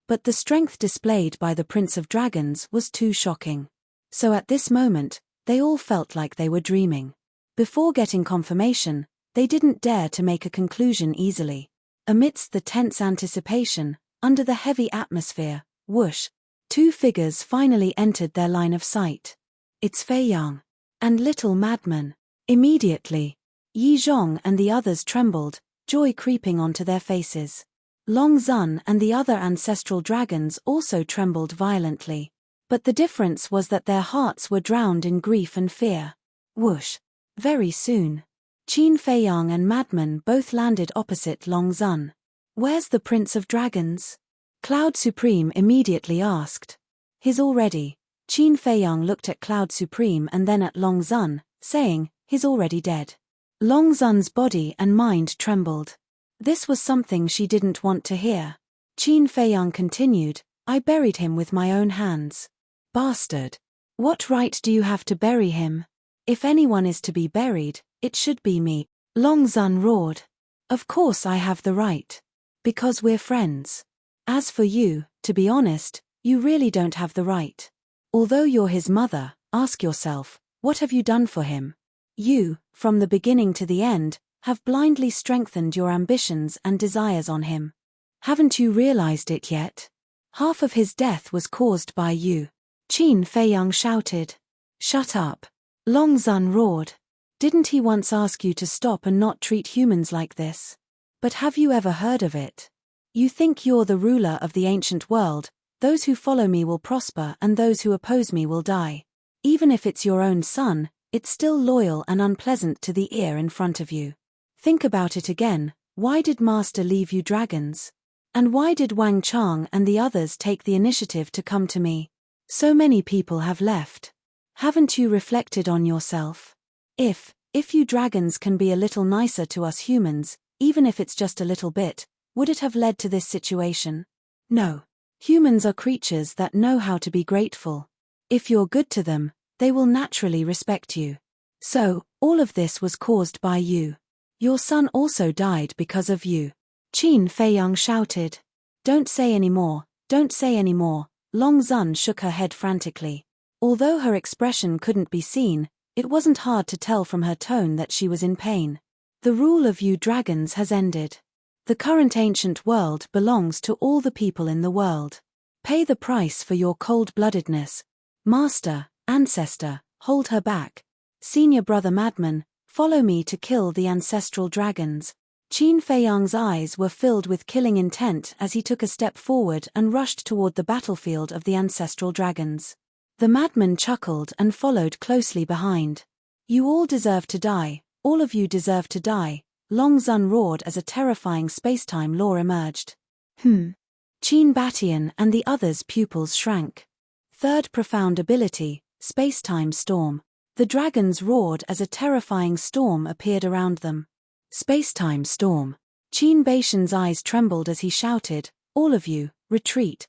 But the strength displayed by the Prince of Dragons was too shocking. So at this moment, they all felt like they were dreaming. Before getting confirmation, they didn't dare to make a conclusion easily. Amidst the tense anticipation, under the heavy atmosphere, whoosh, two figures finally entered their line of sight. It's Feiyang and little Madman. Immediately, Yi Zhong and the others trembled, joy creeping onto their faces. Long Zun and the other ancestral dragons also trembled violently. But the difference was that their hearts were drowned in grief and fear. Whoosh. Very soon, Qin Feiyang and Madman both landed opposite Long Zun. Where's the Prince of Dragons? Cloud Supreme immediately asked. He's already. Qin Feiyang looked at Cloud Supreme and then at Long Zun, saying, he's already dead. Long Zun's body and mind trembled. This was something she didn't want to hear. Qin Feiyang continued, I buried him with my own hands. Bastard. What right do you have to bury him? If anyone is to be buried, it should be me. Long Zun roared. Of course I have the right. Because we're friends. As for you, to be honest, you really don't have the right. Although you're his mother, ask yourself, what have you done for him? You, from the beginning to the end, have blindly strengthened your ambitions and desires on him. Haven't you realized it yet? Half of his death was caused by you. Qin Feiyang shouted. Shut up. Long Zun roared. Didn't he once ask you to stop and not treat humans like this? But have you ever heard of it? You think you're the ruler of the ancient world, those who follow me will prosper and those who oppose me will die. Even if it's your own son, it's still loyal and unpleasant to the ear in front of you. Think about it again, why did Master leave you dragons? And why did Wang Chang and the others take the initiative to come to me? So many people have left. Haven't you reflected on yourself? If you dragons can be a little nicer to us humans, even if it's just a little bit, would it have led to this situation? No. Humans are creatures that know how to be grateful. If you're good to them, they will naturally respect you. So, all of this was caused by you. Your son also died because of you. Qin Feiyang shouted. Don't say any more, don't say any more. Long Zun shook her head frantically. Although her expression couldn't be seen, it wasn't hard to tell from her tone that she was in pain. The rule of you dragons has ended. The current ancient world belongs to all the people in the world. Pay the price for your cold-bloodedness. Master, ancestor, hold her back. Senior brother madman, follow me to kill the ancestral dragons. Qin Feiyang's eyes were filled with killing intent as he took a step forward and rushed toward the battlefield of the ancestral dragons. The madman chuckled and followed closely behind. You all deserve to die, all of you deserve to die. Long Zun roared as a terrifying spacetime law emerged. Qin Batian and the others' pupils shrank. Third profound ability, spacetime storm. The dragons roared as a terrifying storm appeared around them. Spacetime storm. Qin Batian's eyes trembled as he shouted, all of you, retreat.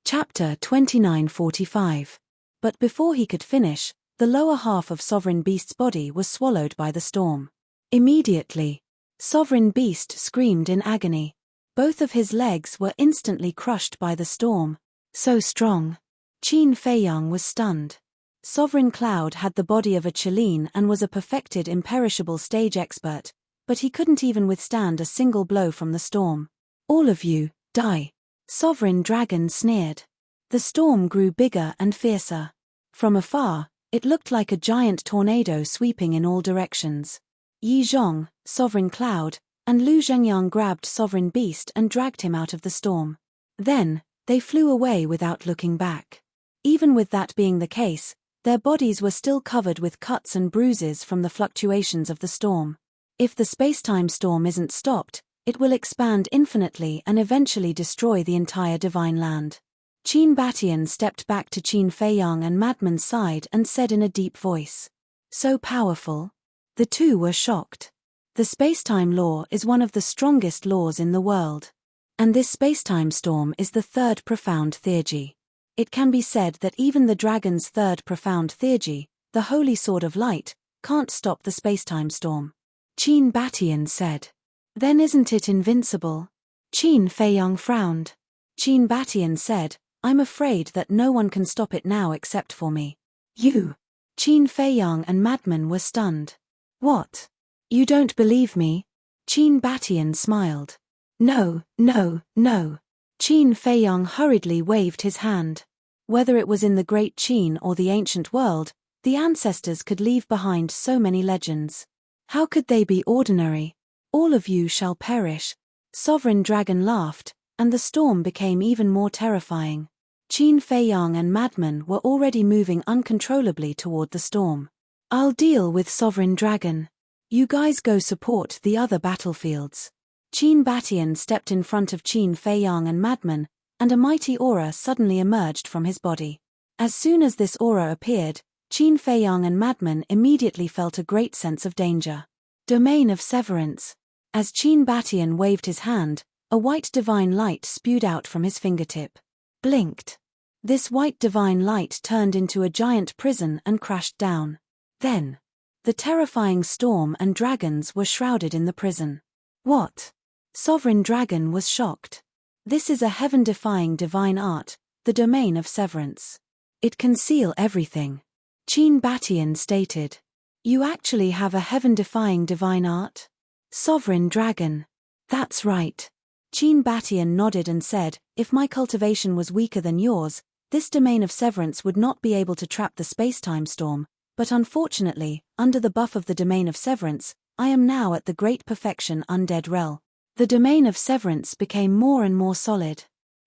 Chapter 2945. But before he could finish, the lower half of Sovereign Beast's body was swallowed by the storm. Immediately, Sovereign Beast screamed in agony. Both of his legs were instantly crushed by the storm. So strong. Qin Feiyang was stunned. Sovereign Cloud had the body of a Chileen and was a perfected imperishable stage expert, but he couldn't even withstand a single blow from the storm. All of you, die. Sovereign Dragon sneered. The storm grew bigger and fiercer. From afar, it looked like a giant tornado sweeping in all directions. Yi Zhong, Sovereign Cloud, and Lu Zhengyang grabbed Sovereign Beast and dragged him out of the storm. Then, they flew away without looking back. Even with that being the case, their bodies were still covered with cuts and bruises from the fluctuations of the storm. If the spacetime storm isn't stopped, it will expand infinitely and eventually destroy the entire Divine Land. Qin Batian stepped back to Qin Feiyang and Madman's side and said in a deep voice. So powerful. The two were shocked. The spacetime law is one of the strongest laws in the world. And this spacetime storm is the third profound theurgy. It can be said that even the dragon's third profound theurgy, the Holy Sword of Light, can't stop the spacetime storm. Qin Batian said. Then isn't it invincible? Qin Feiyang frowned. Qin Batian said, I'm afraid that no one can stop it now except for me. You. Qin Feiyang and Madman were stunned. What? You don't believe me? Qin Batian smiled. No, no, no. Qin Feiyang hurriedly waved his hand. Whether it was in the Great Qin or the ancient world, the ancestors could leave behind so many legends. How could they be ordinary? All of you shall perish. Sovereign Dragon laughed, and the storm became even more terrifying. Qin Feiyang and Madman were already moving uncontrollably toward the storm. I'll deal with Sovereign Dragon. You guys go support the other battlefields. Qin Batian stepped in front of Qin Feiyang and Madman, and a mighty aura suddenly emerged from his body. As soon as this aura appeared, Qin Feiyang and Madman immediately felt a great sense of danger. Domain of Severance. As Qin Batian waved his hand, a white divine light spewed out from his fingertip. Blinked. This white divine light turned into a giant prison and crashed down. Then, the terrifying storm and dragons were shrouded in the prison. What? Sovereign Dragon was shocked. This is a heaven-defying divine art, the domain of severance. It can seal everything. Qin Batian stated. You actually have a heaven-defying divine art? Sovereign Dragon. That's right. Qin Batian nodded and said, if my cultivation was weaker than yours, this domain of severance would not be able to trap the space-time storm, but unfortunately, under the buff of the domain of severance, I am now at the great perfection undead realm. The domain of severance became more and more solid.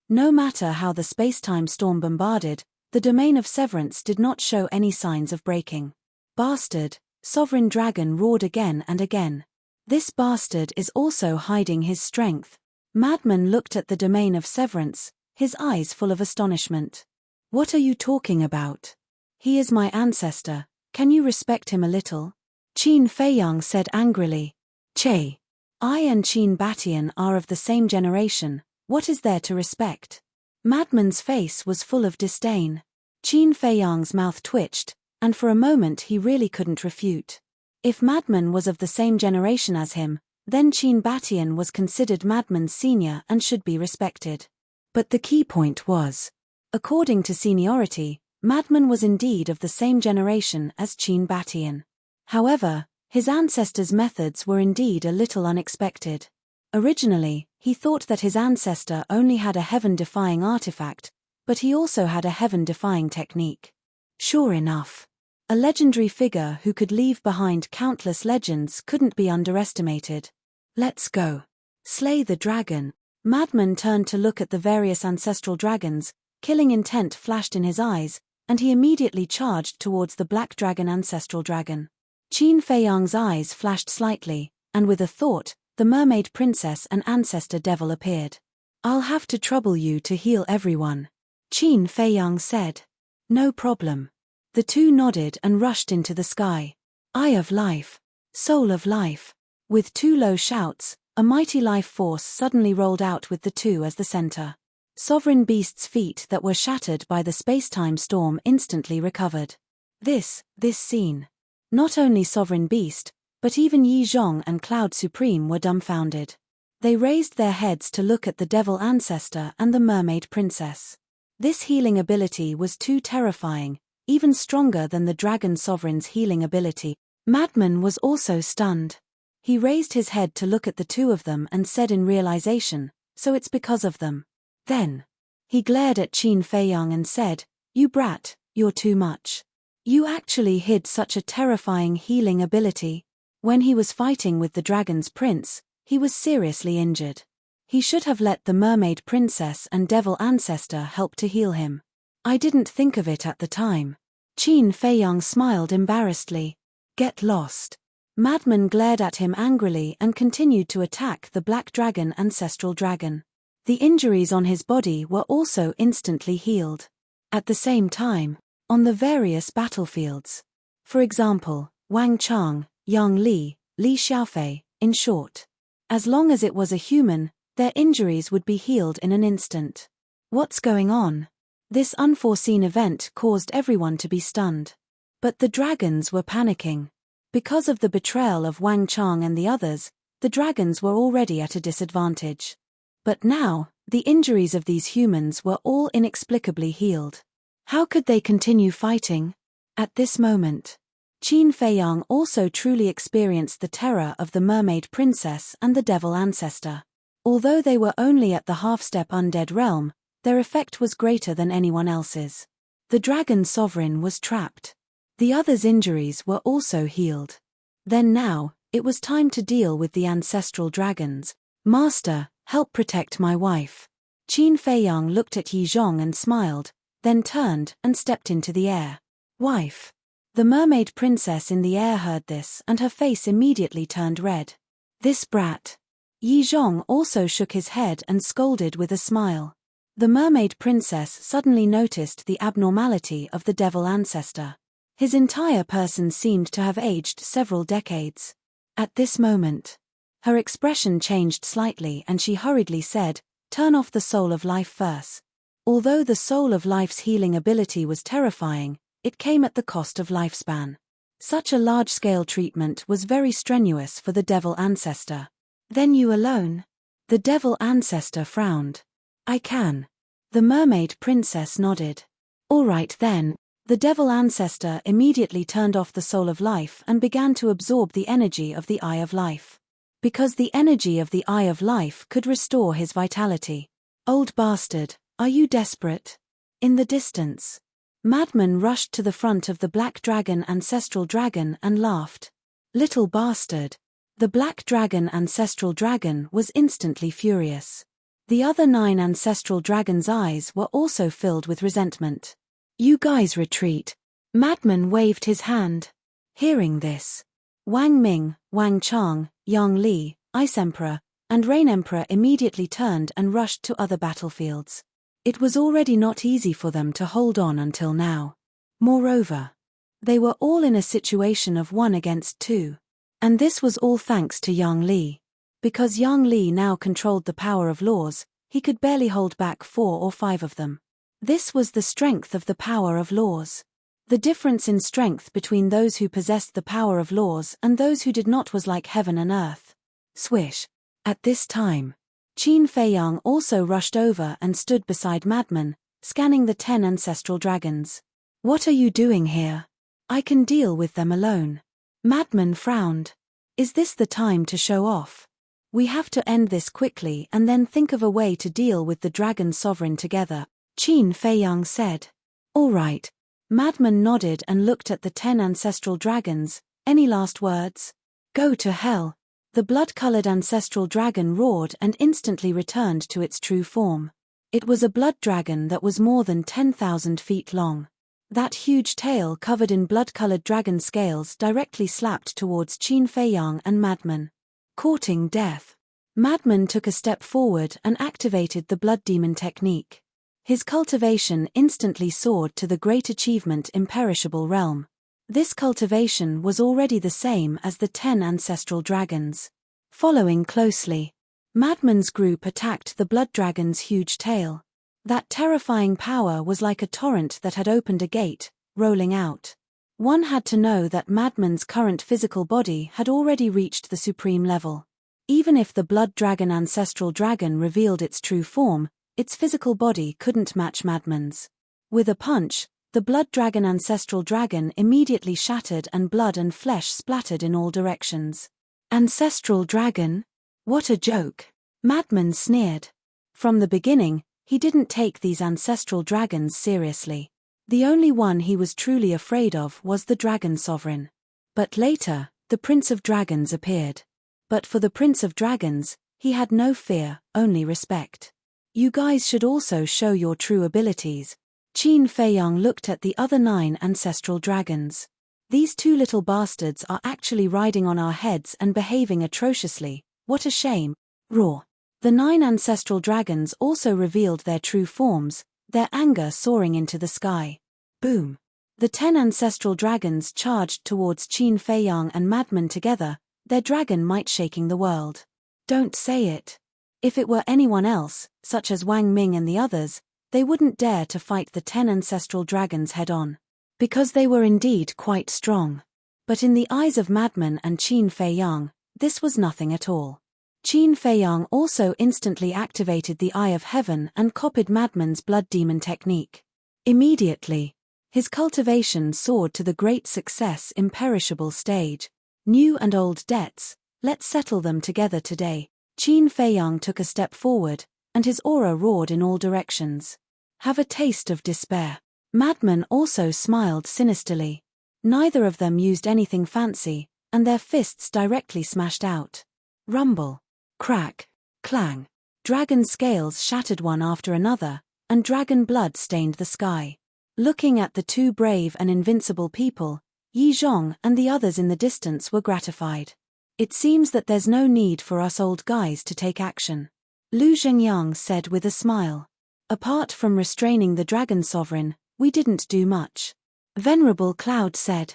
No matter how the space-time storm bombarded, the domain of severance did not show any signs of breaking. Bastard, Sovereign Dragon roared again and again. This bastard is also hiding his strength. Madman looked at the domain of severance, his eyes full of astonishment. What are you talking about? He is my ancestor, can you respect him a little? Qin Feiyang said angrily. Che. I and Qin Batian are of the same generation, what is there to respect? Madman's face was full of disdain. Qin Feiyang's mouth twitched, and for a moment he really couldn't refute. If Madman was of the same generation as him, then Qin Batian was considered Madman's senior and should be respected. But the key point was, according to seniority, Madman was indeed of the same generation as Qin Batian. However, his ancestor's methods were indeed a little unexpected. Originally, he thought that his ancestor only had a heaven-defying artifact, but he also had a heaven-defying technique. Sure enough, a legendary figure who could leave behind countless legends couldn't be underestimated. Let's go. Slay the dragon. Madman turned to look at the various ancestral dragons, killing intent flashed in his eyes, and he immediately charged towards the black dragon ancestral dragon. Qin Feiyang's eyes flashed slightly, and with a thought, the mermaid princess and ancestor devil appeared. I'll have to trouble you to heal everyone. Qin Feiyang said. No problem. The two nodded and rushed into the sky. Eye of life. Soul of life. With two low shouts, a mighty life force suddenly rolled out with the two as the center. Sovereign Beast's feet that were shattered by the space-time storm instantly recovered. This scene. Not only Sovereign Beast, but even Yi Zhong and Cloud Supreme were dumbfounded. They raised their heads to look at the devil ancestor and the mermaid princess. This healing ability was too terrifying, even stronger than the dragon sovereign's healing ability. Madman was also stunned. He raised his head to look at the two of them and said in realization, so it's because of them. Then, he glared at Qin Feiyang and said, you brat, you're too much. You actually hid such a terrifying healing ability. When he was fighting with the dragon's prince, he was seriously injured. He should have let the mermaid princess and devil ancestor help to heal him. I didn't think of it at the time. Qin Feiyang smiled embarrassedly. Get lost. Madman glared at him angrily and continued to attack the black dragon ancestral dragon. The injuries on his body were also instantly healed. At the same time, on the various battlefields. For example, Wang Chang, Yang Li, Li Xiaofei, in short. As long as it was a human, their injuries would be healed in an instant. What's going on? This unforeseen event caused everyone to be stunned. But the dragons were panicking. Because of the betrayal of Wang Chang and the others, the dragons were already at a disadvantage. But now, the injuries of these humans were all inexplicably healed. How could they continue fighting? At this moment, Qin Feiyang also truly experienced the terror of the mermaid princess and the devil ancestor. Although they were only at the half-step undead realm, their effect was greater than anyone else's. The dragon sovereign was trapped. The others' injuries were also healed. Then now, it was time to deal with the ancestral dragons. Master, help protect my wife. Qin Feiyang looked at Yi Zhong and smiled, then turned and stepped into the air. Wife. The mermaid princess in the air heard this and her face immediately turned red. This brat. Yi Zhong also shook his head and scolded with a smile. The mermaid princess suddenly noticed the abnormality of the devil ancestor. His entire person seemed to have aged several decades. At this moment, her expression changed slightly and she hurriedly said, "Turn off the soul of life first." Although the soul of life's healing ability was terrifying, it came at the cost of lifespan. Such a large-scale treatment was very strenuous for the devil ancestor. "Then you alone?" The devil ancestor frowned. "I can." The mermaid princess nodded. "All right then." The devil ancestor immediately turned off the soul of life and began to absorb the energy of the eye of life. Because the energy of the eye of life could restore his vitality. "Old bastard, are you desperate?" In the distance, Madman rushed to the front of the black dragon ancestral dragon and laughed. "Little bastard." The black dragon ancestral dragon was instantly furious. The other 9 ancestral dragons' eyes were also filled with resentment. "You guys retreat." Madman waved his hand. Hearing this, Wang Ming, Wang Chang, Yang Li, Ice Emperor, and Rain Emperor immediately turned and rushed to other battlefields. It was already not easy for them to hold on until now. Moreover, they were all in a situation of 1 against 2. And this was all thanks to Yang Li. Because Yang Li now controlled the power of laws, he could barely hold back 4 or 5 of them. This was the strength of the power of laws. The difference in strength between those who possessed the power of laws and those who did not was like heaven and earth. Swish. At this time, Qin Feiyang also rushed over and stood beside Madman, scanning the 10 ancestral dragons. "What are you doing here? I can deal with them alone." Madman frowned. "Is this the time to show off? We have to end this quickly and then think of a way to deal with the dragon sovereign together," Qin Feiyang said. "All right." Madman nodded and looked at the 10 ancestral dragons. "Any last words?" "Go to hell." The blood-colored ancestral dragon roared and instantly returned to its true form. It was a blood dragon that was more than 10,000 feet long. That huge tail covered in blood-colored dragon scales directly slapped towards Qin Feiyang and Madman. Courting death. Madman took a step forward and activated the blood demon technique. His cultivation instantly soared to the great achievement Imperishable Realm. This cultivation was already the same as the 10 ancestral dragons. Following closely, Madman's group attacked the blood dragon's huge tail. That terrifying power was like a torrent that had opened a gate, rolling out. One had to know that Madman's current physical body had already reached the supreme level. Even if the blood dragon ancestral dragon revealed its true form, its physical body couldn't match Madman's. With a punch, the blood dragon ancestral dragon immediately shattered and blood and flesh splattered in all directions. "Ancestral dragon? What a joke." Madman sneered. From the beginning, he didn't take these ancestral dragons seriously. The only one he was truly afraid of was the dragon sovereign. But later, the Prince of Dragons appeared. But for the Prince of Dragons, he had no fear, only respect. "You guys should also show your true abilities." Qin Feiyang looked at the other 9 ancestral dragons. "These 2 little bastards are actually riding on our heads and behaving atrociously. What a shame." Roar. The 9 ancestral dragons also revealed their true forms, their anger soaring into the sky. Boom. The 10 ancestral dragons charged towards Qin Feiyang and Madman together, their dragon might shaking the world. Don't say it. If it were anyone else, such as Wang Ming and the others, they wouldn't dare to fight the 10 ancestral dragons head-on. Because they were indeed quite strong. But in the eyes of Madman and Qin Feiyang, this was nothing at all. Qin Feiyang also instantly activated the Eye of Heaven and copied Madman's blood demon technique. Immediately, his cultivation soared to the great success Imperishable stage. "New and old debts, let's settle them together today." Qin Feiyang took a step forward, and his aura roared in all directions. "Have a taste of despair." Madman also smiled sinisterly. Neither of them used anything fancy, and their fists directly smashed out. Rumble. Crack. Clang. Dragon scales shattered one after another, and dragon blood stained the sky. Looking at the 2 brave and invincible people, Yi Zhong and the others in the distance were gratified. It seems that there's no need for us old guys to take action. Lu Zhengyang said with a smile. Apart from restraining the Dragon Sovereign, we didn't do much. Venerable Cloud said.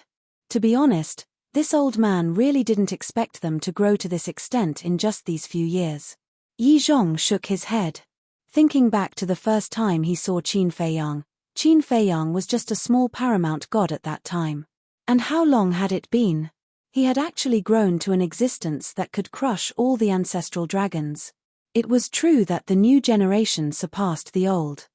To be honest, this old man really didn't expect them to grow to this extent in just these few years. Yi Zhong shook his head. Thinking back to the first time he saw Qin Feiyang was just a small paramount god at that time. And how long had it been? He had actually grown to an existence that could crush all the ancestral dragons. It was true that the new generation surpassed the old.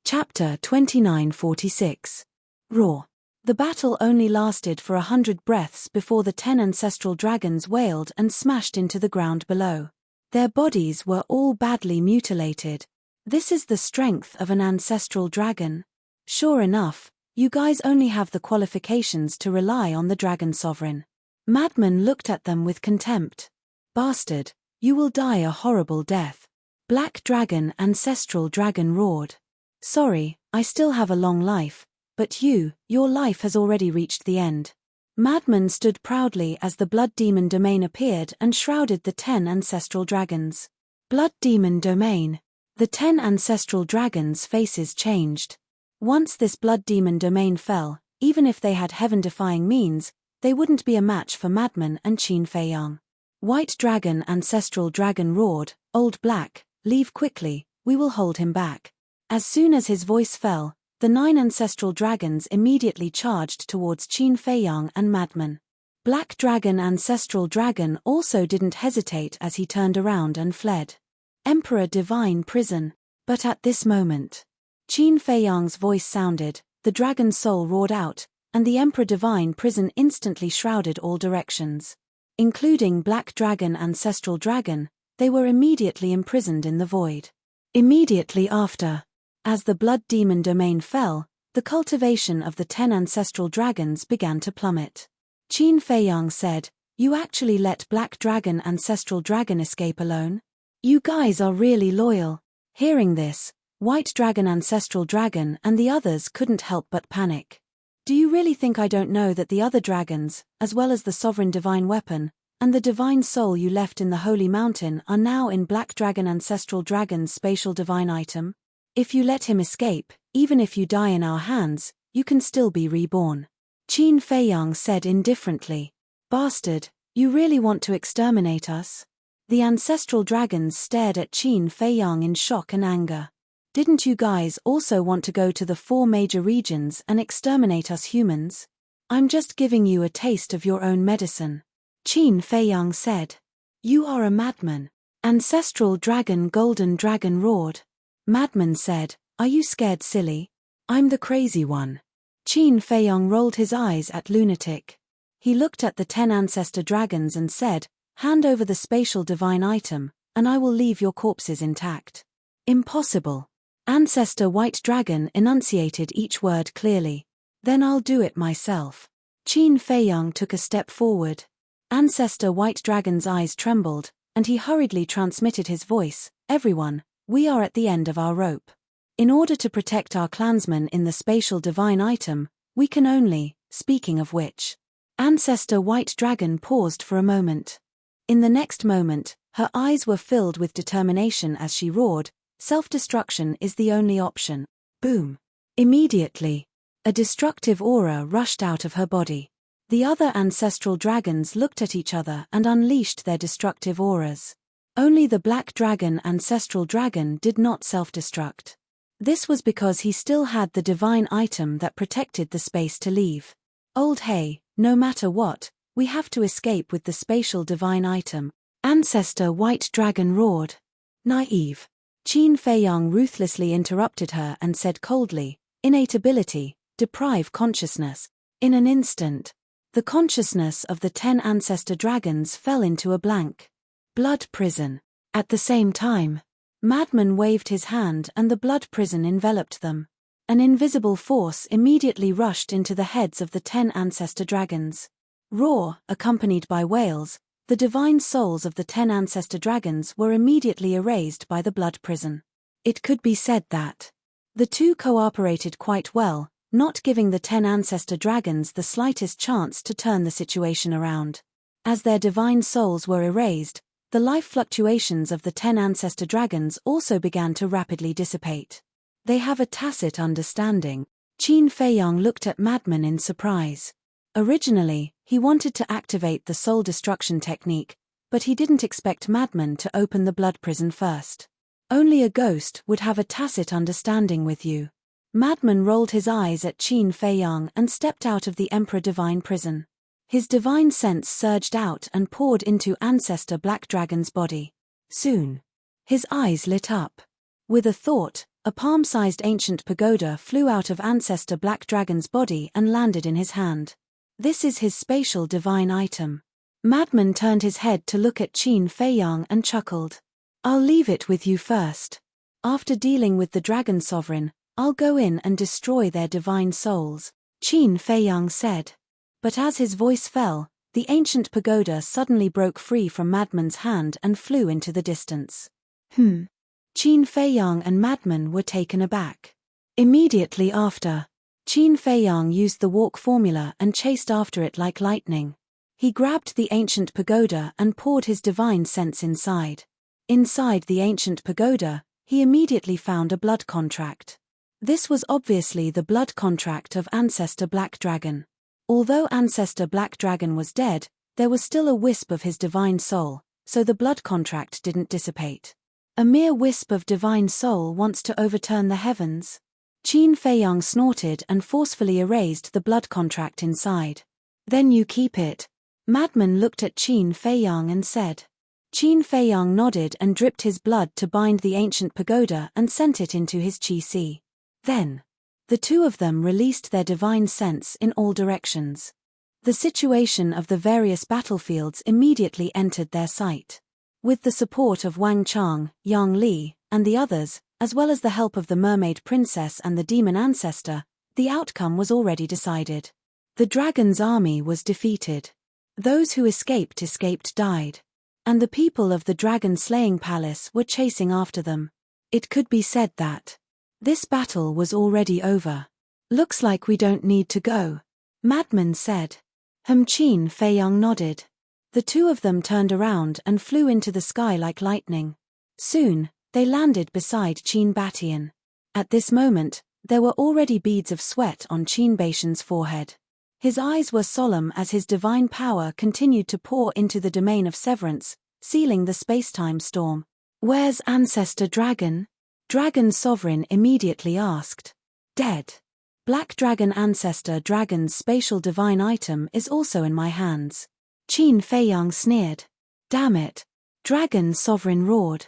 Chapter 2946. Roar. The battle only lasted for 100 breaths before the 10 ancestral dragons wailed and smashed into the ground below. Their bodies were all badly mutilated. This is the strength of an ancestral dragon. Sure enough, you guys only have the qualifications to rely on the Dragon Sovereign. Madman looked at them with contempt. Bastard, you will die a horrible death. Black Dragon Ancestral Dragon roared. Sorry, I still have a long life, but your life has already reached the end. Madman stood proudly as the Blood Demon Domain appeared and shrouded the 10 ancestral dragons. Blood Demon Domain. The 10 ancestral dragons' faces changed. Once this Blood Demon Domain fell, even if they had heaven-defying means, they wouldn't be a match for Madman and Qin Feiyang. White Dragon Ancestral Dragon roared, Old Black, leave quickly, we will hold him back. As soon as his voice fell, the 9 ancestral dragons immediately charged towards Qin Feiyang and Madman. Black Dragon Ancestral Dragon also didn't hesitate as he turned around and fled. Emperor Divine Prison. But at this moment, Qin Feiyang's voice sounded, the dragon soul roared out, and the Emperor Divine Prison instantly shrouded all directions. Including Black Dragon Ancestral Dragon, they were immediately imprisoned in the void. Immediately after, as the Blood Demon Domain fell, the cultivation of the 10 ancestral dragons began to plummet. Qin Feiyang said, You actually let Black Dragon Ancestral Dragon escape alone? You guys are really loyal. Hearing this, White Dragon Ancestral Dragon and the others couldn't help but panic. Do you really think I don't know that the other dragons, as well as the Sovereign Divine Weapon, and the Divine Soul you left in the Holy Mountain are now in Black Dragon Ancestral Dragon's spatial divine item? If you let him escape, even if you die in our hands, you can still be reborn. Qin Feiyang said indifferently. Bastard, you really want to exterminate us? The ancestral dragons stared at Qin Feiyang in shock and anger. Didn't you guys also want to go to the 4 major regions and exterminate us humans? I'm just giving you a taste of your own medicine. Qin Feiyang said. You are a madman. Ancestral Dragon Golden Dragon roared. Madman said, Are you scared silly? I'm the crazy one. Qin Feiyang rolled his eyes at Lunatic. He looked at the 10 ancestor dragons and said, Hand over the spatial divine item, and I will leave your corpses intact. Impossible. Ancestor White Dragon enunciated each word clearly. Then I'll do it myself. Qin Feiyang took a step forward. Ancestor White Dragon's eyes trembled, and he hurriedly transmitted his voice, Everyone, we are at the end of our rope. In order to protect our clansmen in the spatial divine item, we can only, speaking of which. Ancestor White Dragon paused for a moment. In the next moment, her eyes were filled with determination as she roared, Self-destruction is the only option. Boom. Immediately, a destructive aura rushed out of her body. The other ancestral dragons looked at each other and unleashed their destructive auras. Only the Black Dragon Ancestral Dragon did not self-destruct. This was because he still had the divine item that protected the space to leave. Old hey, no matter what, we have to escape with the spatial divine item. Ancestor White Dragon roared. Naive. Qin Feiyang ruthlessly interrupted her and said coldly, Innate ability, deprive consciousness. In an instant, the consciousness of the 10 ancestor dragons fell into a blank. Blood prison. At the same time, Madman waved his hand and the blood prison enveloped them. An invisible force immediately rushed into the heads of the 10 ancestor dragons. Roar, accompanied by wails, the divine souls of the 10 ancestor dragons were immediately erased by the blood prison. It could be said that the two cooperated quite well, not giving the 10 ancestor dragons the slightest chance to turn the situation around. As their divine souls were erased, the life fluctuations of the 10 ancestor dragons also began to rapidly dissipate. They have a tacit understanding. Qin Feiyang looked at Madman in surprise. Originally, he wanted to activate the soul destruction technique, but he didn't expect Madman to open the blood prison first. Only a ghost would have a tacit understanding with you. Madman rolled his eyes at Qin Feiyang and stepped out of the Emperor Divine prison. His divine sense surged out and poured into Ancestor Black Dragon's body. Soon, his eyes lit up. With a thought, a palm-sized ancient pagoda flew out of Ancestor Black Dragon's body and landed in his hand. This is his spatial divine item. Madman turned his head to look at Qin Feiyang and chuckled. I'll leave it with you first. After dealing with the Dragon Sovereign, I'll go in and destroy their divine souls, Qin Feiyang said. But as his voice fell, the ancient pagoda suddenly broke free from Madman's hand and flew into the distance. Qin Feiyang and Madman were taken aback. Immediately after, Qin Feiyang used the walk formula and chased after it like lightning. He grabbed the ancient pagoda and poured his divine sense inside. Inside the ancient pagoda, he immediately found a blood contract. This was obviously the blood contract of Ancestor Black Dragon. Although Ancestor Black Dragon was dead, there was still a wisp of his divine soul, so the blood contract didn't dissipate. A mere wisp of divine soul wants to overturn the heavens? Qin Feiyang snorted and forcefully erased the blood contract inside. Then you keep it. Madman looked at Qin Feiyang and said. Qin Feiyang nodded and dripped his blood to bind the ancient pagoda and sent it into his Qi Si. Then, the two of them released their divine sense in all directions. The situation of the various battlefields immediately entered their sight. With the support of Wang Chang, Yang Li, and the others, as well as the help of the Mermaid Princess and the Demon Ancestor, the outcome was already decided. The dragon's army was defeated. Those who escaped died. And the people of the dragon-slaying palace were chasing after them. It could be said that this battle was already over. Looks like we don't need to go, Madman said. Qin Feiyang nodded. The two of them turned around and flew into the sky like lightning. Soon, they landed beside Qin Batian. At this moment, there were already beads of sweat on Qin Batian's forehead. His eyes were solemn as his divine power continued to pour into the domain of severance, sealing the space-time storm. Where's Ancestor Dragon? Dragon Sovereign immediately asked. Dead. Black Dragon Ancestor Dragon's spatial divine item is also in my hands. Qin Feiyang sneered. Damn it. Dragon Sovereign roared.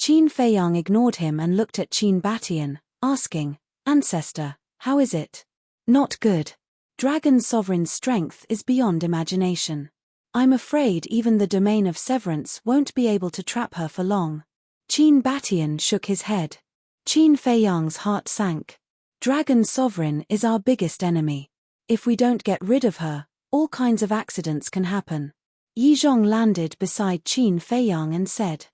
Qin Feiyang ignored him and looked at Qin Batian, asking, Ancestor, how is it? Not good. Dragon Sovereign's strength is beyond imagination. I'm afraid even the domain of severance won't be able to trap her for long. Qin Batian shook his head. Qin Feiyang's heart sank. Dragon Sovereign is our biggest enemy. If we don't get rid of her, all kinds of accidents can happen. Yi Zhong landed beside Qin Feiyang and said.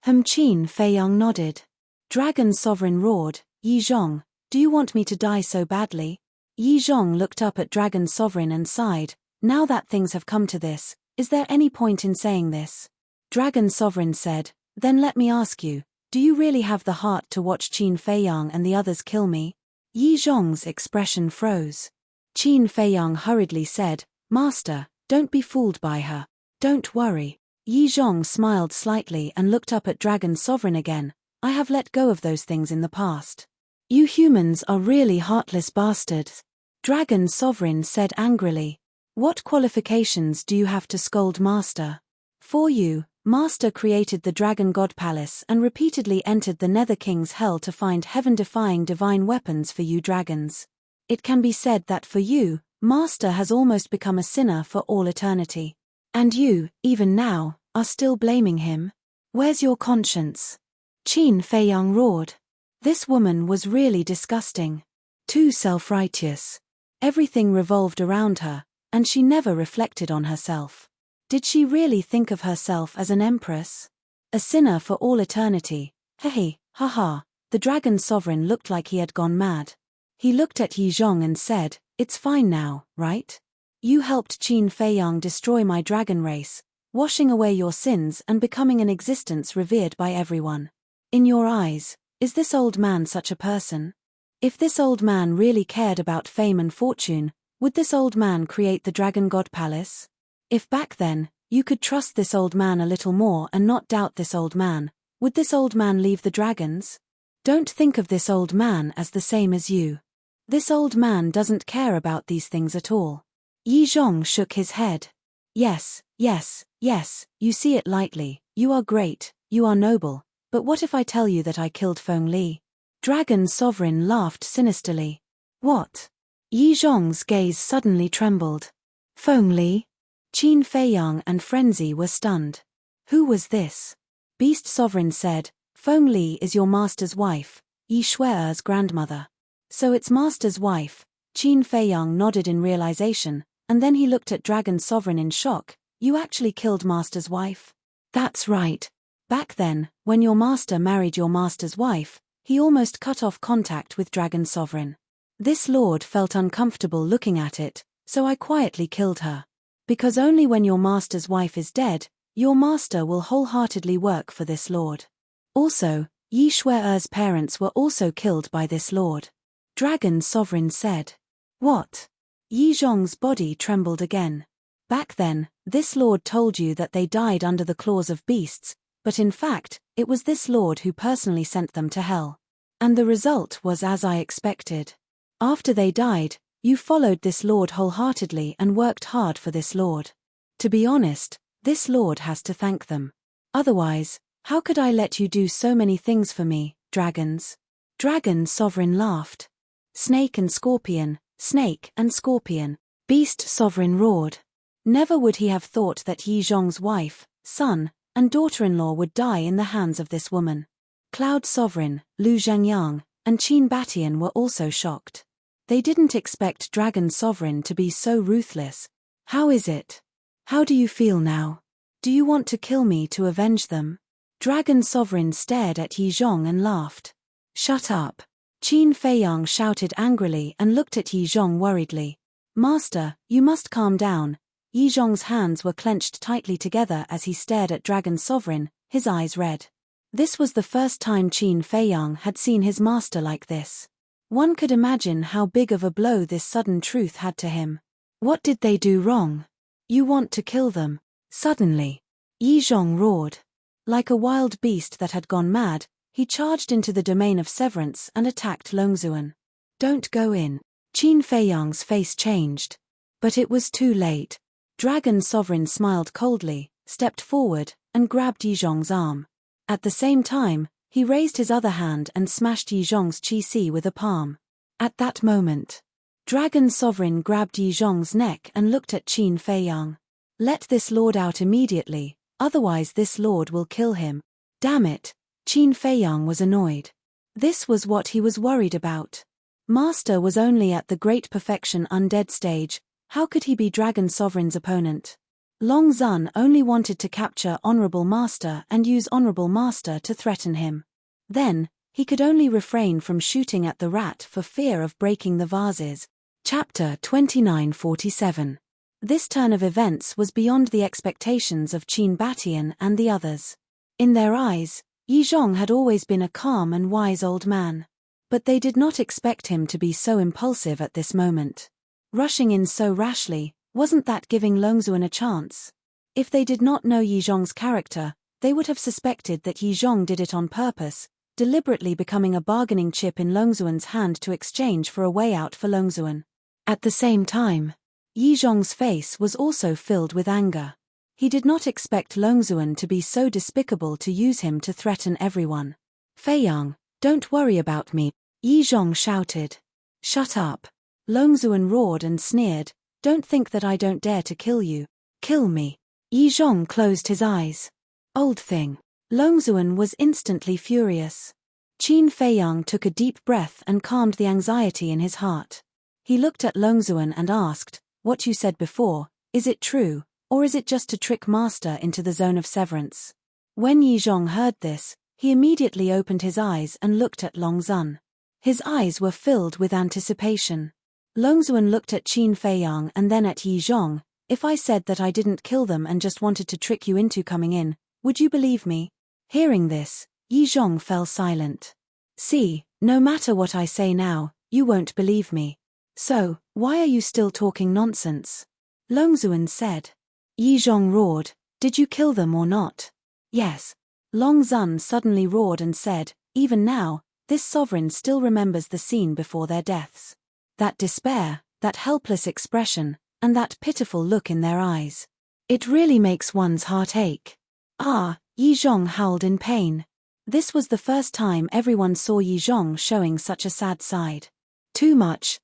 Qin Feiyang nodded. Dragon Sovereign roared, Yi Zhong, do you want me to die so badly? Yi Zhong looked up at Dragon Sovereign and sighed, now that things have come to this, is there any point in saying this? Dragon Sovereign said, then let me ask you, do you really have the heart to watch Qin Feiyang and the others kill me? Yi Zhong's expression froze. Qin Feiyang hurriedly said, Master, don't be fooled by her. Don't worry. Yi Zhong smiled slightly and looked up at Dragon Sovereign again. I have let go of those things in the past. You humans are really heartless bastards. Dragon Sovereign said angrily. What qualifications do you have to scold Master? For you, Master created the Dragon God Palace and repeatedly entered the Nether King's hell to find heaven-defying divine weapons for you dragons. It can be said that for you, Master has almost become a sinner for all eternity. And you, even now, are still blaming him? Where's your conscience? Qin Feiyang roared. This woman was really disgusting. Too self-righteous. Everything revolved around her, and she never reflected on herself. Did she really think of herself as an empress? A sinner for all eternity? Hehe, haha. The Dragon Sovereign looked like he had gone mad. He looked at Yi Zhong and said, it's fine now, right? You helped Qin Feiyang destroy my dragon race, washing away your sins and becoming an existence revered by everyone. In your eyes, is this old man such a person? If this old man really cared about fame and fortune, would this old man create the Dragon God Palace? If back then, you could trust this old man a little more and not doubt this old man, would this old man leave the dragons? Don't think of this old man as the same as you. This old man doesn't care about these things at all. Yi Zhong shook his head. Yes, yes, yes, you see it lightly, you are great, you are noble, but what if I tell you that I killed Feng Li? Dragon Sovereign laughed sinisterly. What? Yi Zhong's gaze suddenly trembled. Feng Li? Qin Feiyang and Frenzy were stunned. Who was this? Beast Sovereign said, Feng Li is your master's wife, Yi Shui's grandmother. So it's master's wife. Qin Feiyang nodded in realization, and then he looked at Dragon Sovereign in shock. You actually killed master's wife? That's right. Back then, when your master married your master's wife, he almost cut off contact with Dragon Sovereign. This lord felt uncomfortable looking at it, so I quietly killed her. Because only when your master's wife is dead, your master will wholeheartedly work for this lord. Also, Yi Shui's parents were also killed by this lord. Dragon Sovereign said. What? Yi Zhong's body trembled again. Back then, this lord told you that they died under the claws of beasts, but in fact, it was this lord who personally sent them to hell. And the result was as I expected. After they died, you followed this lord wholeheartedly and worked hard for this lord. To be honest, this lord has to thank them. Otherwise, how could I let you do so many things for me, dragons? Dragon Sovereign laughed. Snake and Scorpion, Snake and Scorpion, Beast Sovereign roared. Never would he have thought that Yi Zhong's wife, son, and daughter-in-law would die in the hands of this woman. Cloud Sovereign, Lu Zhangyang, and Qin Batian were also shocked. They didn't expect Dragon Sovereign to be so ruthless. How is it? How do you feel now? Do you want to kill me to avenge them? Dragon Sovereign stared at Yi Zhong and laughed. Shut up. Qin Feiyang shouted angrily and looked at Yi Zhong worriedly. Master, you must calm down. Yi Zhong's hands were clenched tightly together as he stared at Dragon Sovereign, his eyes red. This was the first time Qin Feiyang had seen his master like this. One could imagine how big of a blow this sudden truth had to him. What did they do wrong? You want to kill them? Suddenly, Yi Zhong roared. Like a wild beast that had gone mad, he charged into the domain of severance and attacked Longzuan. Don't go in. Qin Feiyang's face changed. But it was too late. Dragon Sovereign smiled coldly, stepped forward, and grabbed Yi Zhong's arm. At the same time, he raised his other hand and smashed Yi Zhong's qi with a palm. At that moment, Dragon Sovereign grabbed Yi Zhong's neck and looked at Qin Feiyang. Let this lord out immediately, otherwise this lord will kill him. Damn it, Qin Feiyang was annoyed. This was what he was worried about. Master was only at the Great Perfection Undead stage. How could he be Dragon Sovereign's opponent? Long Zun only wanted to capture Honorable Master and use Honorable Master to threaten him. Then, he could only refrain from shooting at the rat for fear of breaking the vases. Chapter 2947. This turn of events was beyond the expectations of Qin Batian and the others. In their eyes, Yi Zhong had always been a calm and wise old man. But they did not expect him to be so impulsive at this moment. Rushing in so rashly, wasn't that giving Longzuan a chance? If they did not know Yi Zhong's character, they would have suspected that Yi Zhong did it on purpose, deliberately becoming a bargaining chip in Longzuan's hand to exchange for a way out for Longzuan. At the same time, Yi Zhong's face was also filled with anger. He did not expect Longzuan to be so despicable to use him to threaten everyone. Feiyang, don't worry about me, Yi Zhong shouted. Shut up. Longzuan roared and sneered. Don't think that I don't dare to kill you. Kill me. Yi Zhong closed his eyes. Old thing. Longzuan was instantly furious. Qin Feiyang took a deep breath and calmed the anxiety in his heart. He looked at Longzuan and asked, what you said before, is it true, or is it just to trick Master into the zone of severance? When Yi Zhong heard this, he immediately opened his eyes and looked at Longzun. His eyes were filled with anticipation. Longzuan looked at Qin Feiyang and then at Yi Zhong. If I said that I didn't kill them and just wanted to trick you into coming in, would you believe me? Hearing this, Yi Zhong fell silent. See, no matter what I say now, you won't believe me. So, why are you still talking nonsense? Longzuan said. Yi Zhong roared, did you kill them or not? Yes. Longzun suddenly roared and said, even now, this sovereign still remembers the scene before their deaths. That despair, that helpless expression, and that pitiful look in their eyes. It really makes one's heart ache. Ah, Yi Zhong howled in pain. This was the first time everyone saw Yi Zhong showing such a sad side. Too much,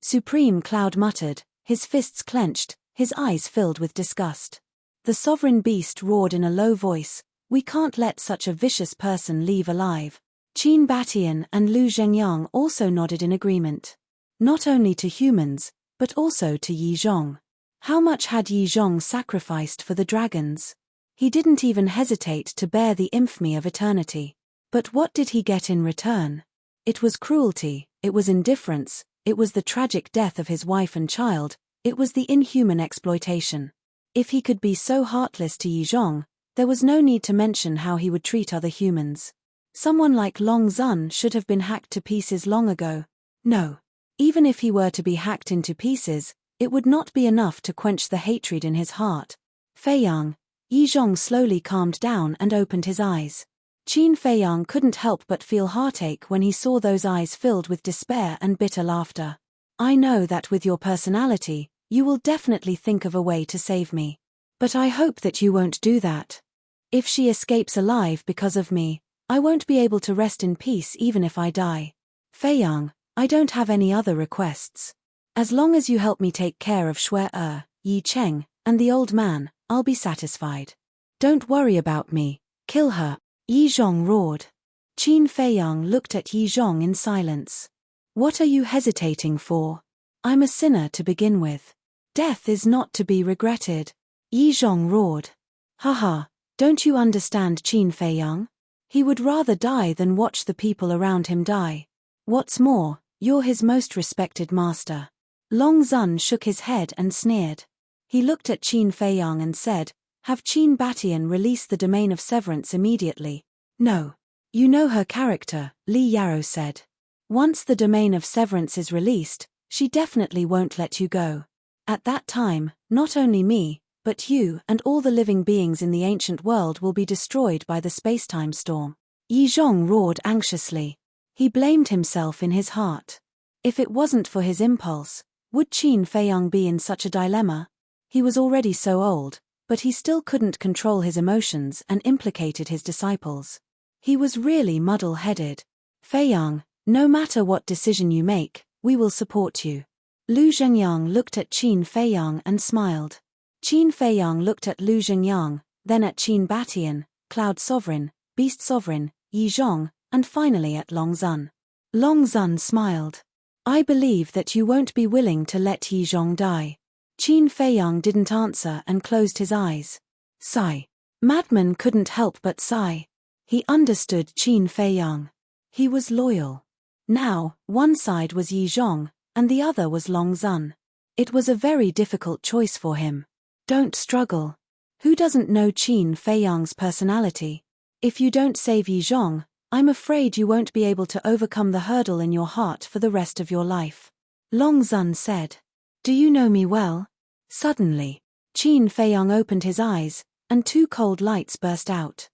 Supreme Cloud muttered, his fists clenched, his eyes filled with disgust. The sovereign beast roared in a low voice, we can't let such a vicious person leave alive. Qin Batian and Lu Zhengyang also nodded in agreement. Not only to humans, but also to Yi Zhong. How much had Yi Zhong sacrificed for the dragons? He didn't even hesitate to bear the infamy of eternity. But what did he get in return? It was cruelty, it was indifference, it was the tragic death of his wife and child, it was the inhuman exploitation. If he could be so heartless to Yi Zhong, there was no need to mention how he would treat other humans. Someone like Long Zun should have been hacked to pieces long ago. No. Even if he were to be hacked into pieces, it would not be enough to quench the hatred in his heart. Feiyang. Yi Zhong slowly calmed down and opened his eyes. Qin Feiyang couldn't help but feel heartache when he saw those eyes filled with despair and bitter laughter. I know that with your personality, you will definitely think of a way to save me. But I hope that you won't do that. If she escapes alive because of me, I won't be able to rest in peace even if I die. Feiyang, I don't have any other requests. As long as you help me take care of Shui Yi Cheng, and the old man, I'll be satisfied. Don't worry about me, kill her, Yi Zhong roared. Qin Feiyang looked at Yi Zhong in silence. What are you hesitating for? I'm a sinner to begin with. Death is not to be regretted. Yi Zhong roared. Haha, don't you understand Qin Feiyang? He would rather die than watch the people around him die. What's more, you're his most respected master. Long Zun shook his head and sneered. He looked at Qin Feiyang and said, have Qin Batian release the domain of severance immediately. No. You know her character, Li Yarrow said. Once the domain of severance is released, she definitely won't let you go. At that time, not only me, but you and all the living beings in the ancient world will be destroyed by the spacetime storm. Yi Zhong roared anxiously. He blamed himself in his heart. If it wasn't for his impulse, would Qin Feiyang be in such a dilemma? He was already so old, but he still couldn't control his emotions and implicated his disciples. He was really muddle-headed. Feiyang, no matter what decision you make, we will support you. Lu Zhengyang looked at Qin Feiyang and smiled. Qin Feiyang looked at Lu Zhengyang, then at Qin Batian, Cloud Sovereign, Beast Sovereign, Yi Zhong, and finally at Long Zun. Long Zun smiled. I believe that you won't be willing to let Yi Zhong die. Qin Feiyang didn't answer and closed his eyes. Sigh. Madman couldn't help but sigh. He understood Qin Feiyang. He was loyal. Now, one side was Yi Zhong, and the other was Long Zun. It was a very difficult choice for him. Don't struggle. Who doesn't know Qin Feiyang's personality? If you don't save Yi Zhong, I'm afraid you won't be able to overcome the hurdle in your heart for the rest of your life. Long Zun said. Do you know me well? Suddenly, Qin Feiyang opened his eyes, and two cold lights burst out.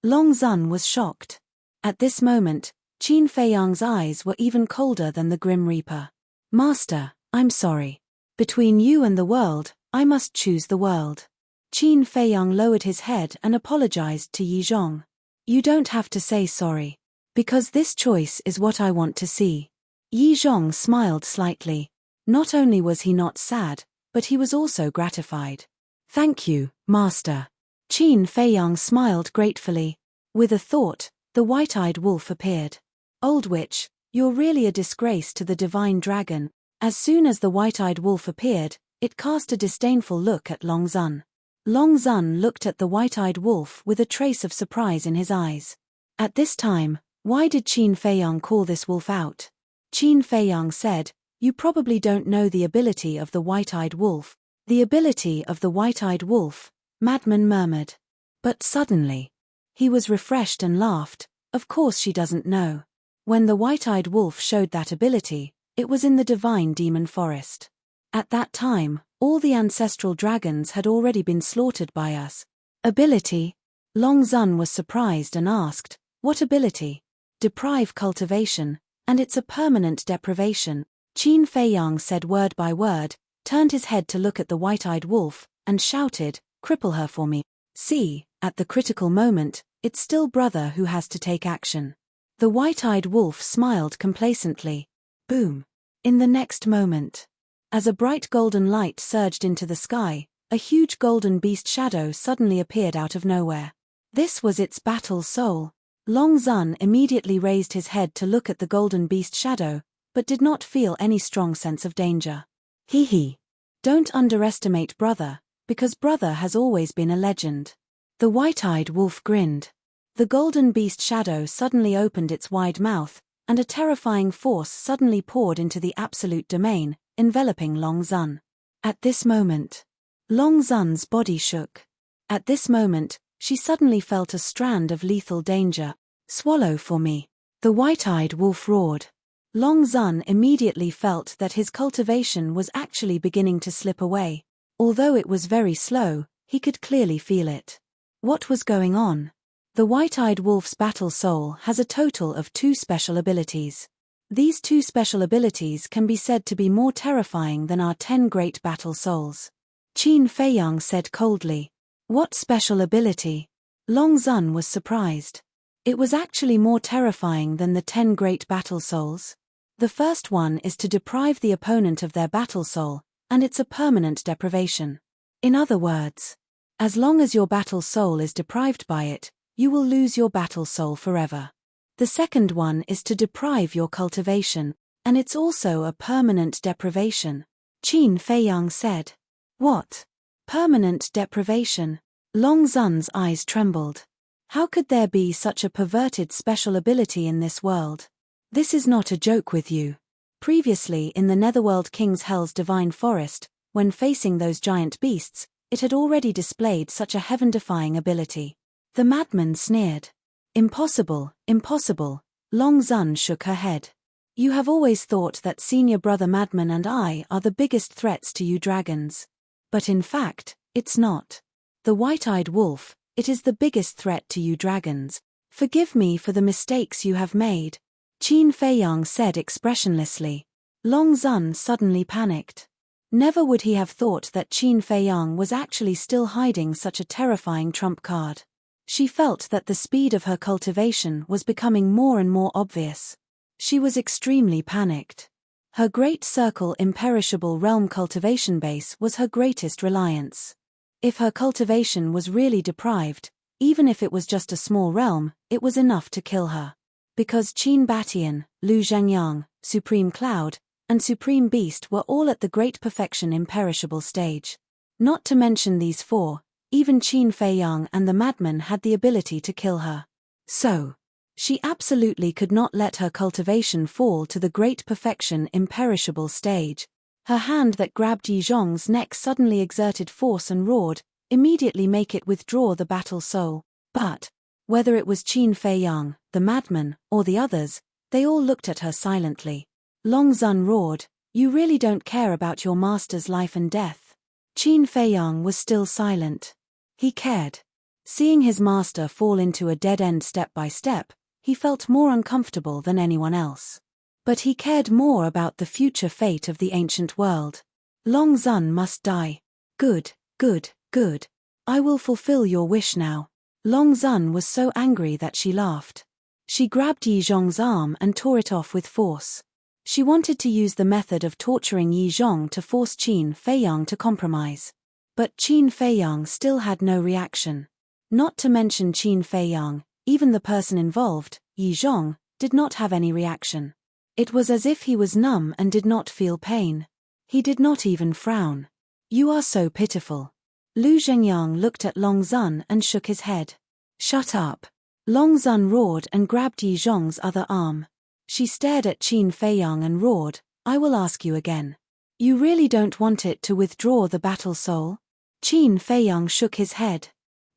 Long Zun was shocked. At this moment, Qin Feiyang's eyes were even colder than the Grim Reaper. Master, I'm sorry. Between you and the world, I must choose the world. Qin Feiyang lowered his head and apologized to Yi Zhong. You don't have to say sorry. Because this choice is what I want to see. Yi Zhong smiled slightly. Not only was he not sad, but he was also gratified. Thank you, Master. Qin Feiyang smiled gratefully. With a thought, the white-eyed wolf appeared. Old witch, you're really a disgrace to the divine dragon. As soon as the white-eyed wolf appeared, it cast a disdainful look at Long Zun. Long Zun looked at the white-eyed wolf with a trace of surprise in his eyes. At this time, why did Qin Feiyang call this wolf out? Qin Feiyang said, You probably don't know the ability of the white-eyed wolf. The ability of the white-eyed wolf, Madman murmured. But suddenly, he was refreshed and laughed. Of course she doesn't know. When the white-eyed wolf showed that ability, it was in the divine demon forest. At that time, all the ancestral dragons had already been slaughtered by us. Ability? Long Zun was surprised and asked, what ability? Deprive cultivation, and it's a permanent deprivation. Qin Feiyang said word by word, turned his head to look at the white-eyed wolf, and shouted, cripple her for me. See, at the critical moment, it's still brother who has to take action. The white-eyed wolf smiled complacently. Boom. In the next moment, as a bright golden light surged into the sky, a huge golden beast shadow suddenly appeared out of nowhere. This was its battle soul. Long Zun immediately raised his head to look at the golden beast shadow, but did not feel any strong sense of danger. Hee. Don't underestimate brother, because brother has always been a legend. The white-eyed wolf grinned. The golden beast shadow suddenly opened its wide mouth, and a terrifying force suddenly poured into the absolute domain, enveloping Long Zun. At this moment, Long Zun's body shook. At this moment, she suddenly felt a strand of lethal danger. Swallow for me. The white-eyed wolf roared. Long Zun immediately felt that his cultivation was actually beginning to slip away. Although it was very slow, he could clearly feel it. What was going on? The white-eyed wolf's battle soul has a total of 2 special abilities. These 2 special abilities can be said to be more terrifying than our 10 great battle souls. Qin Feiyang said coldly. What special ability? Long Zun was surprised. It was actually more terrifying than the 10 great battle souls. The first one is to deprive the opponent of their battle soul, and it's a permanent deprivation. In other words, as long as your battle soul is deprived by it, you will lose your battle soul forever. The second one is to deprive your cultivation, and it's also a permanent deprivation. Qin Feiyang said. What? Permanent deprivation? Long Zun's eyes trembled. How could there be such a perverted special ability in this world? This is not a joke with you. Previously in the Netherworld King's Hell's divine forest, when facing those giant beasts, it had already displayed such a heaven-defying ability. The madman sneered. Impossible, impossible. Long Zun shook her head. You have always thought that senior brother Madman and I are the biggest threats to you dragons. But in fact, it's not. The white-eyed wolf, it is the biggest threat to you dragons. Forgive me for the mistakes you have made. Qin Feiyang said expressionlessly. Long Zun suddenly panicked. Never would he have thought that Qin Feiyang was actually still hiding such a terrifying trump card. She felt that the speed of her cultivation was becoming more and more obvious. She was extremely panicked. Her great circle imperishable realm cultivation base was her greatest reliance. If her cultivation was really deprived, even if it was just a small realm, it was enough to kill her. Because Qin Batian, Lu Zhengyang, Supreme Cloud, and Supreme Beast were all at the great perfection imperishable stage. Not to mention these 4, even Qin Feiyang and the madman had the ability to kill her. So, she absolutely could not let her cultivation fall to the great perfection imperishable stage. Her hand that grabbed Yi Zhong's neck suddenly exerted force and roared, immediately make it withdraw the battle soul. But, whether it was Qin Feiyang, the madman, or the others, they all looked at her silently. Long Zun roared, you really don't care about your master's life and death. Qin Feiyang was still silent. He cared. Seeing his master fall into a dead end step by step, he felt more uncomfortable than anyone else. But he cared more about the future fate of the ancient world. Long Zun must die. Good, good, good. I will fulfill your wish now. Long Zun was so angry that she laughed. She grabbed Yi Zhong's arm and tore it off with force. She wanted to use the method of torturing Yi Zhong to force Qin Feiyang to compromise. But Qin Feiyang still had no reaction. Not to mention Qin Feiyang, even the person involved, Yi Zhong, did not have any reaction. It was as if he was numb and did not feel pain. He did not even frown. You are so pitiful. Lu Zhengyang looked at Long Zun and shook his head. Shut up. Long Zun roared and grabbed Yi Zhong's other arm. She stared at Qin Feiyang and roared, I will ask you again. You really don't want it to withdraw the battle soul? Qin Feiyang shook his head.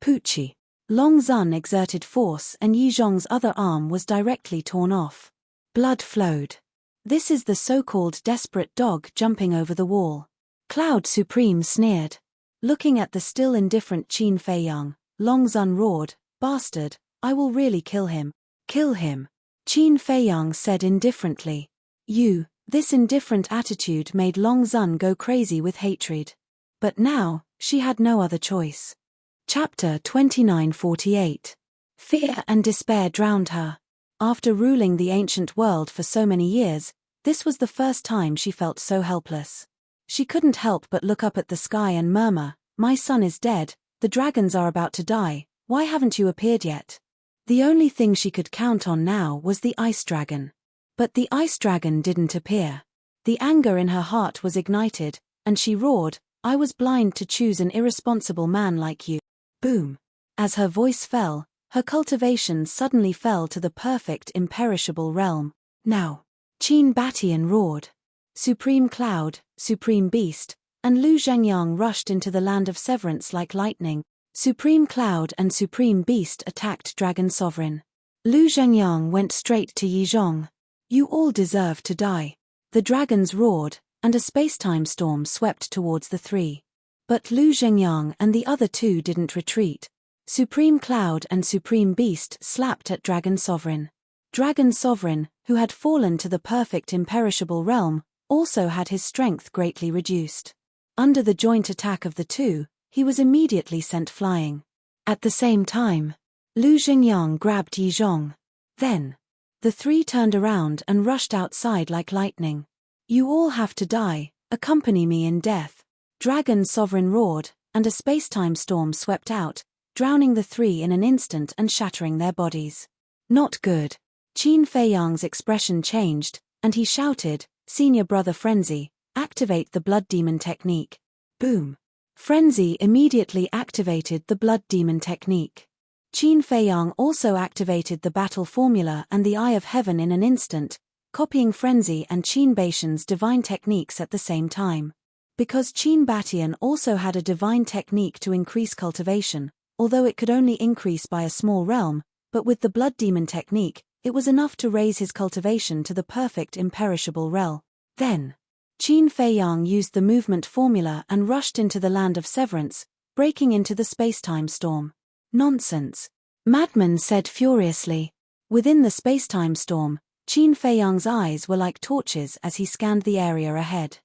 Poochie. Long Zun exerted force and Yi Zhong's other arm was directly torn off. Blood flowed. This is the so-called desperate dog jumping over the wall. Cloud Supreme sneered. Looking at the still indifferent Qin Feiyang, Long Zun roared, "Bastard, I will really kill him." "Kill him," Qin Feiyang said indifferently. This indifferent attitude made Long Zun go crazy with hatred. But now, she had no other choice. Chapter 2948. Fear and despair drowned her. After ruling the ancient world for so many years, this was the first time she felt so helpless. She couldn't help but look up at the sky and murmur, "My son is dead, the dragons are about to die, why haven't you appeared yet?" The only thing she could count on now was the ice dragon. But the ice dragon didn't appear. The anger in her heart was ignited, and she roared, "I was blind to choose an irresponsible man like you." Boom. As her voice fell, her cultivation suddenly fell to the perfect imperishable realm. Now. Qin Batian roared. Supreme Cloud, Supreme Beast, and Lu Zhengyang rushed into the land of severance like lightning. Supreme Cloud and Supreme Beast attacked Dragon Sovereign. Lu Zhengyang went straight to Yi Zhong. "You all deserve to die." The dragons roared, and a space-time storm swept towards the three. But Lu Zhengyang and the other two didn't retreat. Supreme Cloud and Supreme Beast slapped at Dragon Sovereign. Dragon Sovereign, who had fallen to the perfect imperishable realm, also had his strength greatly reduced. Under the joint attack of the two, he was immediately sent flying. At the same time, Lu Zhengyang grabbed Yi Zhong. Then, the three turned around and rushed outside like lightning. "You all have to die, accompany me in death." Dragon Sovereign roared, and a space-time storm swept out, drowning the three in an instant and shattering their bodies. "Not good." Qin Feiyang's expression changed, and he shouted, "Senior Brother Frenzy, activate the Blood Demon technique." Boom. Frenzy immediately activated the Blood Demon technique. Qin Feiyang also activated the battle formula and the Eye of Heaven in an instant, copying Frenzy and Qin Baishan's divine techniques at the same time. Because Qin Batian also had a divine technique to increase cultivation, although it could only increase by a small realm, but with the Blood Demon technique, it was enough to raise his cultivation to the perfect imperishable realm. Then, Qin Feiyang used the movement formula and rushed into the land of severance, breaking into the space-time storm. "Nonsense," Madman said furiously. Within the space-time storm, Qin Feiyang's eyes were like torches as he scanned the area ahead.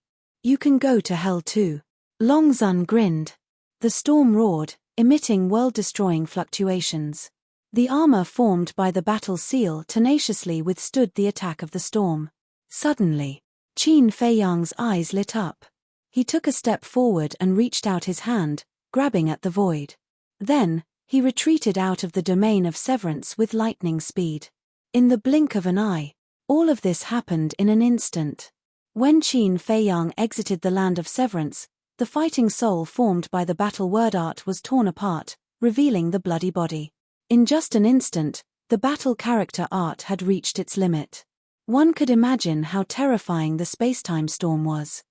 "You can go to hell too." Long Zun grinned. The storm roared, emitting world-destroying fluctuations. The armor formed by the battle seal tenaciously withstood the attack of the storm. Suddenly, Qin Feiyang's eyes lit up. He took a step forward and reached out his hand, grabbing at the void. Then, he retreated out of the domain of severance with lightning speed. In the blink of an eye, all of this happened in an instant. When Qin Feiyang exited the land of severance, the fighting soul formed by the battle word art was torn apart, revealing the bloody body. In just an instant, the battle character art had reached its limit. One could imagine how terrifying the space-time storm was.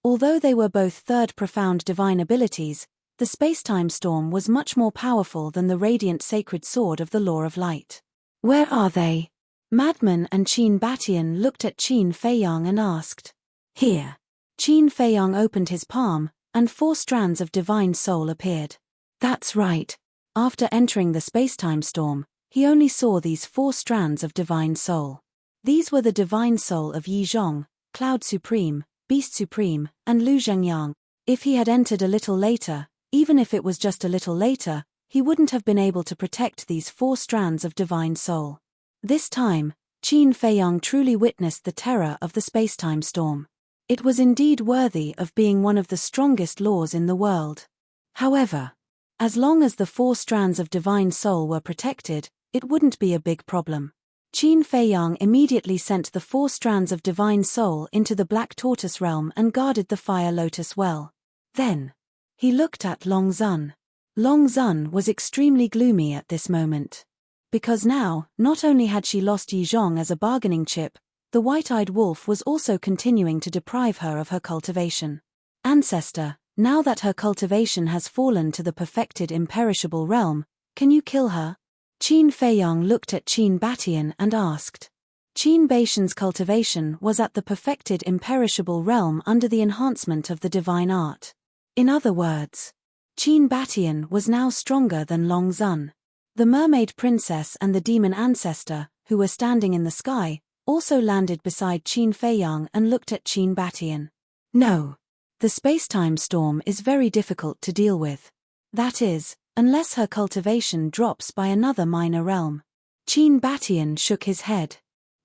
Although they were both third profound divine abilities, the space-time storm was much more powerful than the radiant sacred sword of the Law of Light. "Where are they?" Madman and Qin Batian looked at Qin Feiyang and asked. "Here." Qin Feiyang opened his palm, and 4 strands of divine soul appeared. That's right. After entering the space-time storm, he only saw these 4 strands of divine soul. These were the divine soul of Yi Zhong, Cloud Supreme, Beast Supreme, and Lu Zhengyang. If he had entered a little later, even if it was just a little later, he wouldn't have been able to protect these 4 strands of divine soul. This time, Qin Feiyang truly witnessed the terror of the space-time storm. It was indeed worthy of being one of the strongest laws in the world. However, as long as the 4 strands of divine soul were protected, it wouldn't be a big problem. Qin Feiyang immediately sent the 4 strands of divine soul into the Black Tortoise realm and guarded the Fire Lotus well. Then, he looked at Long Zun. Long Zun was extremely gloomy at this moment. Because now, not only had she lost Yi Zhong as a bargaining chip, The white-eyed wolf was also continuing to deprive her of her cultivation. Ancestor, now that her cultivation has fallen to the perfected imperishable realm, can you kill her? Qin Feiyang looked at Qin Batian and asked. Qin Baishan's cultivation was at the perfected imperishable realm under the enhancement of the divine art. In other words, Qin Batian was now stronger than Long Zun. The mermaid princess and the demon ancestor, who were standing in the sky, also landed beside Qin Feiyang and looked at Qin Batian. No. The space-time storm is very difficult to deal with. That is, unless her cultivation drops by another minor realm. Qin Batian shook his head.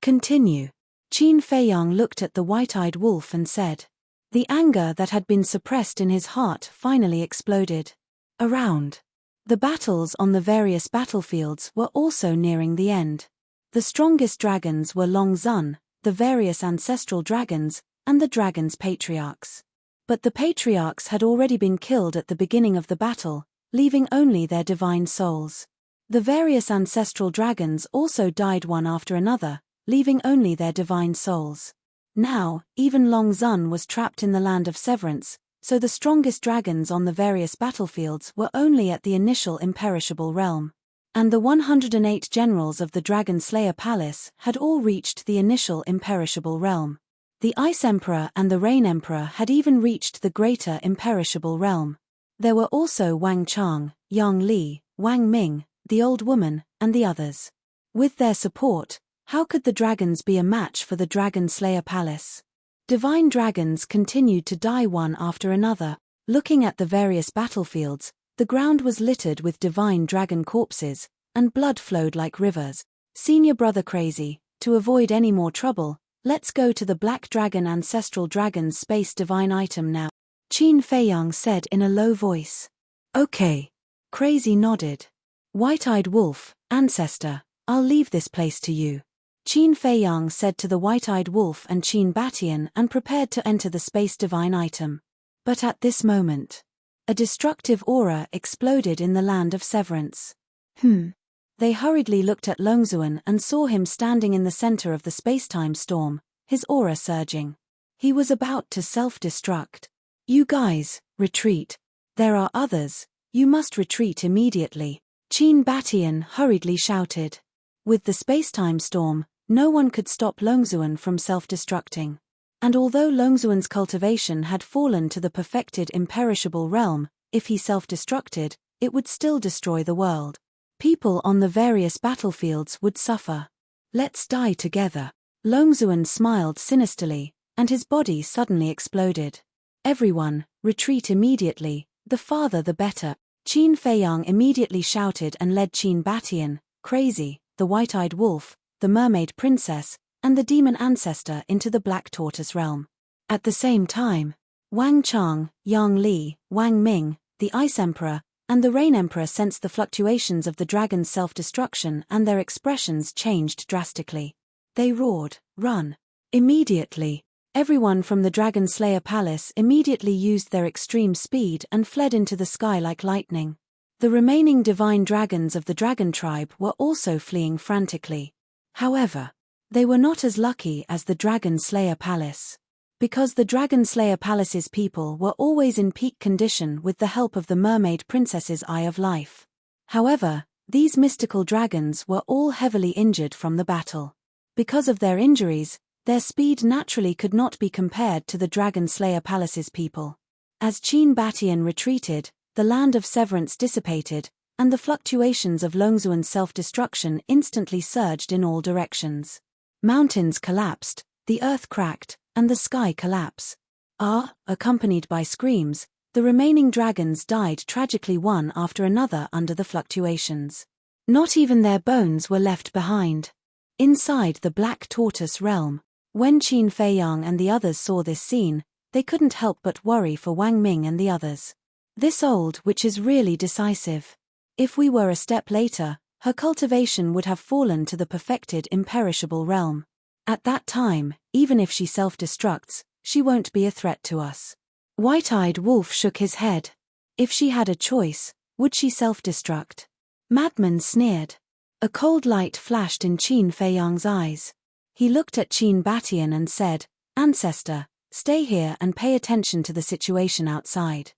Continue. Qin Feiyang looked at the white-eyed wolf and said. The anger that had been suppressed in his heart finally exploded. Around. The battles on the various battlefields were also nearing the end. The strongest dragons were Long Zun, the various ancestral dragons, and the dragons' patriarchs. But the patriarchs had already been killed at the beginning of the battle, leaving only their divine souls. The various ancestral dragons also died one after another, leaving only their divine souls. Now, even Long Zun was trapped in the land of severance, so the strongest dragons on the various battlefields were only at the initial imperishable realm. And the 108 generals of the Dragon Slayer Palace had all reached the initial imperishable realm. The Ice Emperor and the Rain Emperor had even reached the greater imperishable realm. There were also Wang Chang, Yang Li, Wang Ming, the old woman, and the others. With their support, how could the dragons be a match for the Dragon Slayer Palace? Divine dragons continued to die one after another. Looking at the various battlefields, the ground was littered with divine dragon corpses, and blood flowed like rivers. Senior brother Crazy, to avoid any more trouble, let's go to the Black Dragon Ancestral Dragon's Space Divine item now, Qin Feiyang said in a low voice. Okay. Crazy nodded. White-eyed wolf, ancestor, I'll leave this place to you. Qin Feiyang said to the white-eyed wolf and Qin Batian and prepared to enter the Space Divine item. But at this moment, a destructive aura exploded in the land of severance. They hurriedly looked at Longzuan and saw him standing in the center of the space-time storm, his aura surging. He was about to self-destruct. You guys, retreat. There are others, you must retreat immediately. Qin Batian hurriedly shouted. With the space-time storm, no one could stop Longzuan from self-destructing. And although Longzuan's cultivation had fallen to the perfected imperishable realm, if he self-destructed, it would still destroy the world. People on the various battlefields would suffer. Let's die together. Longzuan smiled sinisterly, and his body suddenly exploded. Everyone, retreat immediately, the farther the better. Qin Feiyang immediately shouted and led Qin Batian, Crazy, the white-eyed wolf, the mermaid princess, and the demon ancestor into the Black Tortoise realm. At the same time, Wang Chang, Yang Li, Wang Ming, the Ice Emperor, and the Rain Emperor sensed the fluctuations of the dragon's self-destruction and their expressions changed drastically. They roared, run. Immediately, everyone from the Dragon Slayer Palace immediately used their extreme speed and fled into the sky like lightning. The remaining divine dragons of the dragon tribe were also fleeing frantically. However, they were not as lucky as the Dragon Slayer Palace. Because the Dragon Slayer Palace's people were always in peak condition with the help of the Mermaid Princess's Eye of Life. However, these mystical dragons were all heavily injured from the battle. Because of their injuries, their speed naturally could not be compared to the Dragon Slayer Palace's people. As Qin Batian retreated, the land of severance dissipated, and the fluctuations of Longzuan's self-destruction instantly surged in all directions. Mountains collapsed, the earth cracked, and the sky collapsed. Accompanied by screams, the remaining dragons died tragically one after another under the fluctuations. Not even their bones were left behind. Inside the Black Tortoise realm, when Qin Feiyang and the others saw this scene, they couldn't help but worry for Wang Ming and the others. This old witch is really decisive. If we were a step later, her cultivation would have fallen to the perfected imperishable realm. At that time, even if she self-destructs, she won't be a threat to us. White-eyed wolf shook his head. If she had a choice, would she self-destruct? Madman sneered. A cold light flashed in Qin Feiyang's eyes. He looked at Qin Batian and said, "Ancestor, stay here and pay attention to the situation outside.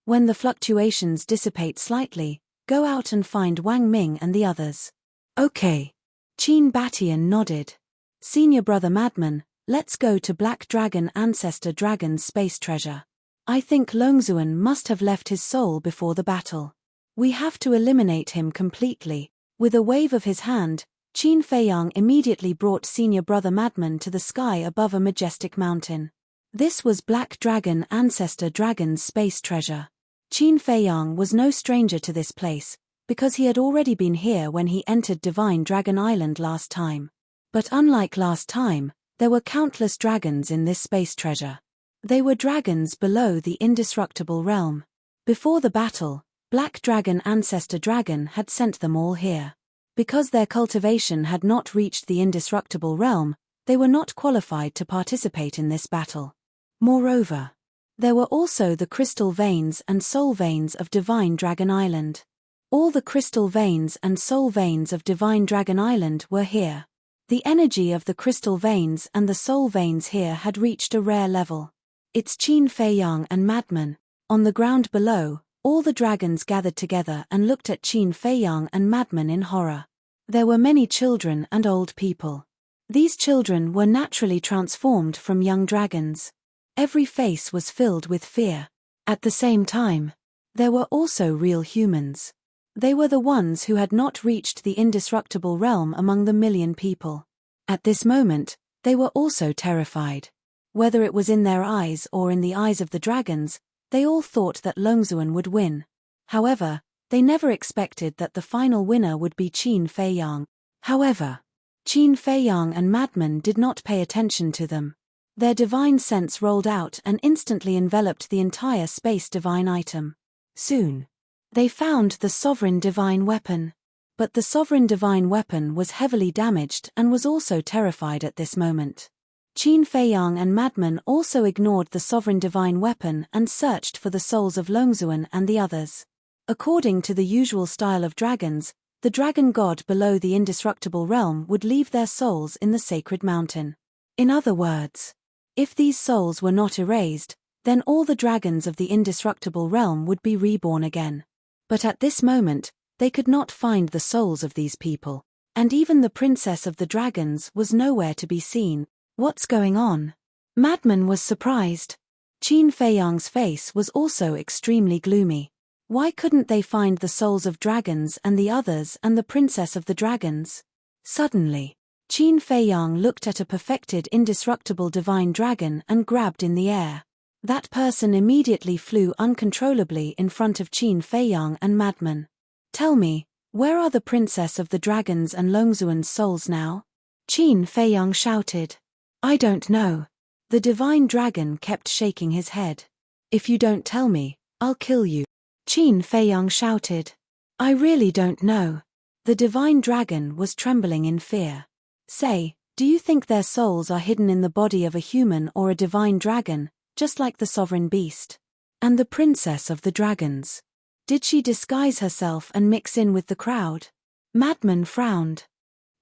When the fluctuations dissipate slightly, go out and find Wang Ming and the others." "Okay." Qin Batian nodded. "Senior brother Madman, let's go to Black Dragon Ancestor Dragon's space treasure. I think Longzuan must have left his soul before the battle. We have to eliminate him completely." With a wave of his hand, Qin Feiyang immediately brought senior brother Madman to the sky above a majestic mountain. This was Black Dragon Ancestor Dragon's space treasure. Qin Feiyang was no stranger to this place, because he had already been here when he entered Divine Dragon Island last time. But unlike last time, there were countless dragons in this space treasure. They were dragons below the indestructible realm. Before the battle, Black Dragon Ancestor Dragon had sent them all here. Because their cultivation had not reached the indestructible realm, they were not qualified to participate in this battle. Moreover, there were also the crystal veins and soul veins of Divine Dragon Island. All the crystal veins and soul veins of Divine Dragon Island were here. The energy of the crystal veins and the soul veins here had reached a rare level. It's Qin Feiyang and Madman. On the ground below, all the dragons gathered together and looked at Qin Feiyang and Madman in horror. There were many children and old people. These children were naturally transformed from young dragons. Every face was filled with fear. At the same time, there were also real humans. They were the ones who had not reached the indestructible realm among the million people. At this moment, they were also terrified. Whether it was in their eyes or in the eyes of the dragons, they all thought that Longzuan would win. However, they never expected that the final winner would be Qin Feiyang. However, Qin Feiyang and Madman did not pay attention to them. Their divine sense rolled out and instantly enveloped the entire space divine item. Soon, they found the sovereign divine weapon. But the sovereign divine weapon was heavily damaged and was also terrified at this moment. Qin Feiyang and Madman also ignored the sovereign divine weapon and searched for the souls of Longzuan and the others. According to the usual style of dragons, the dragon god below the indestructible realm would leave their souls in the sacred mountain. In other words, if these souls were not erased, then all the dragons of the indestructible realm would be reborn again. But at this moment, they could not find the souls of these people, and even the princess of the dragons was nowhere to be seen. What's going on? Madman was surprised. Qin Feiyang's face was also extremely gloomy. Why couldn't they find the souls of dragons and the others and the princess of the dragons? Suddenly, Qin Feiyang looked at a perfected indestructible divine dragon and grabbed in the air. That person immediately flew uncontrollably in front of Qin Feiyang and Madman. "Tell me, where are the princess of the dragons and Longzuan's souls now?" Qin Feiyang shouted. "I don't know." The divine dragon kept shaking his head. "If you don't tell me, I'll kill you." Qin Feiyang shouted. "I really don't know." The divine dragon was trembling in fear. "Say, do you think their souls are hidden in the body of a human or a divine dragon, just like the sovereign beast? And the princess of the dragons? Did she disguise herself and mix in with the crowd?" Madman frowned.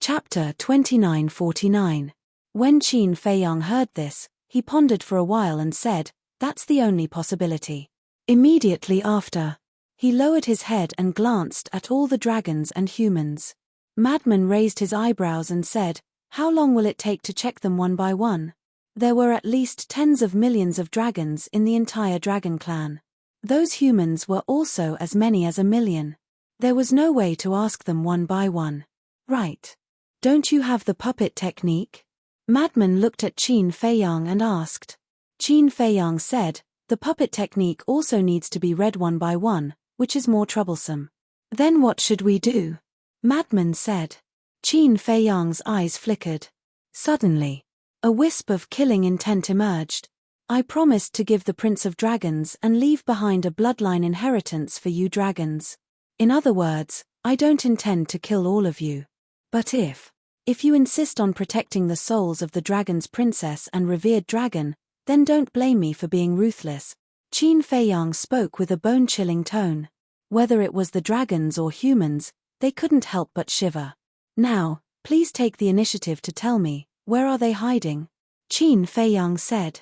Chapter 2949. When Qin Feiyang heard this, he pondered for a while and said, "That's the only possibility." Immediately after, he lowered his head and glanced at all the dragons and humans. Madman raised his eyebrows and said, "How long will it take to check them one by one?" There were at least tens of millions of dragons in the entire dragon clan. Those humans were also as many as 1,000,000. There was no way to ask them one by one. "Right. Don't you have the puppet technique?" Madman looked at Qin Feiyang and asked. Qin Feiyang said, "The puppet technique also needs to be read one by one, which is more troublesome." "Then what should we do?" Madman said. Qin Feiyang's eyes flickered. Suddenly, a wisp of killing intent emerged. "I promised to give the Prince of Dragons and leave behind a bloodline inheritance for you dragons. In other words, I don't intend to kill all of you. But if you insist on protecting the souls of the dragon's princess and revered dragon, then don't blame me for being ruthless." Qin Feiyang spoke with a bone-chilling tone. Whether it was the dragons or humans, they couldn't help but shiver. "Now, please take the initiative to tell me, Where are they hiding? Qin Feiyang said.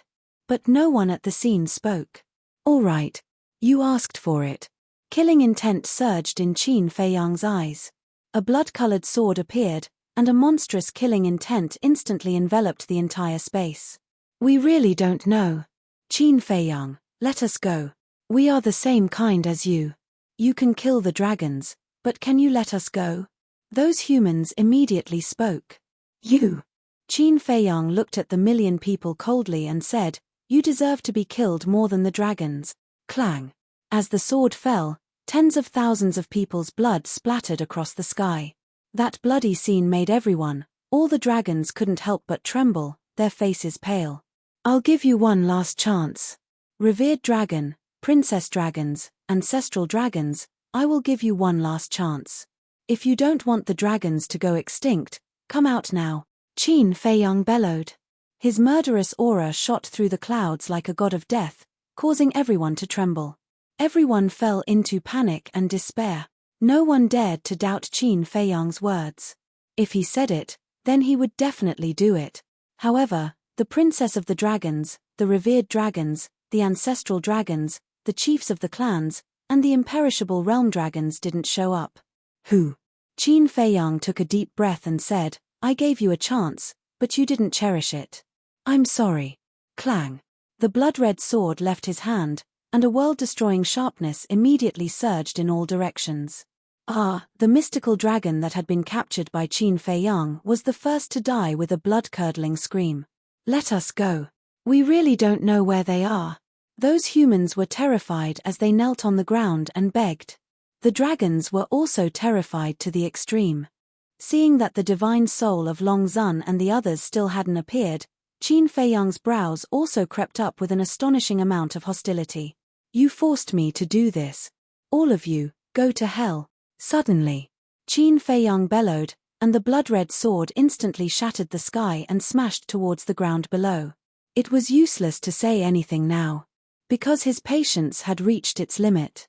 But no one at the scene spoke. All right. You asked for it. Killing intent surged in Qin Feiyang's eyes. A blood-colored sword appeared, and a monstrous killing intent instantly enveloped the entire space. We really don't know. Qin Feiyang, let us go. We are the same kind as you. You can kill the dragons, but can you let us go? Those humans immediately spoke. You. Qin Feiyang looked at the million people coldly and said, you deserve to be killed more than the dragons. Clang. As the sword fell, tens of thousands of people's blood splattered across the sky. That bloody scene made everyone, all the dragons couldn't help but tremble, their faces pale. I'll give you one last chance. Revered dragon, princess dragons, ancestral dragons, I will give you one last chance. If you don't want the dragons to go extinct, come out now. Qin Feiyang bellowed. His murderous aura shot through the clouds like a god of death, causing everyone to tremble. Everyone fell into panic and despair. No one dared to doubt Qin Feiyang's words. If he said it, then he would definitely do it. However, the princess of the dragons, the revered dragons, the ancestral dragons, the chiefs of the clans, and the imperishable realm dragons didn't show up. Who? Qin Feiyang took a deep breath and said, I gave you a chance, but you didn't cherish it. I'm sorry. Clang. The blood-red sword left his hand, and a world-destroying sharpness immediately surged in all directions. The mystical dragon that had been captured by Qin Feiyang was the first to die with a blood-curdling scream. Let us go. We really don't know where they are. Those humans were terrified as they knelt on the ground and begged. The dragons were also terrified to the extreme. Seeing that the divine soul of Long Zun and the others still hadn't appeared, Qin Feiyang's brows also crept up with an astonishing amount of hostility. You forced me to do this. All of you, go to hell. Suddenly, Qin Feiyang bellowed, and the blood-red sword instantly shattered the sky and smashed towards the ground below. It was useless to say anything now, because his patience had reached its limit.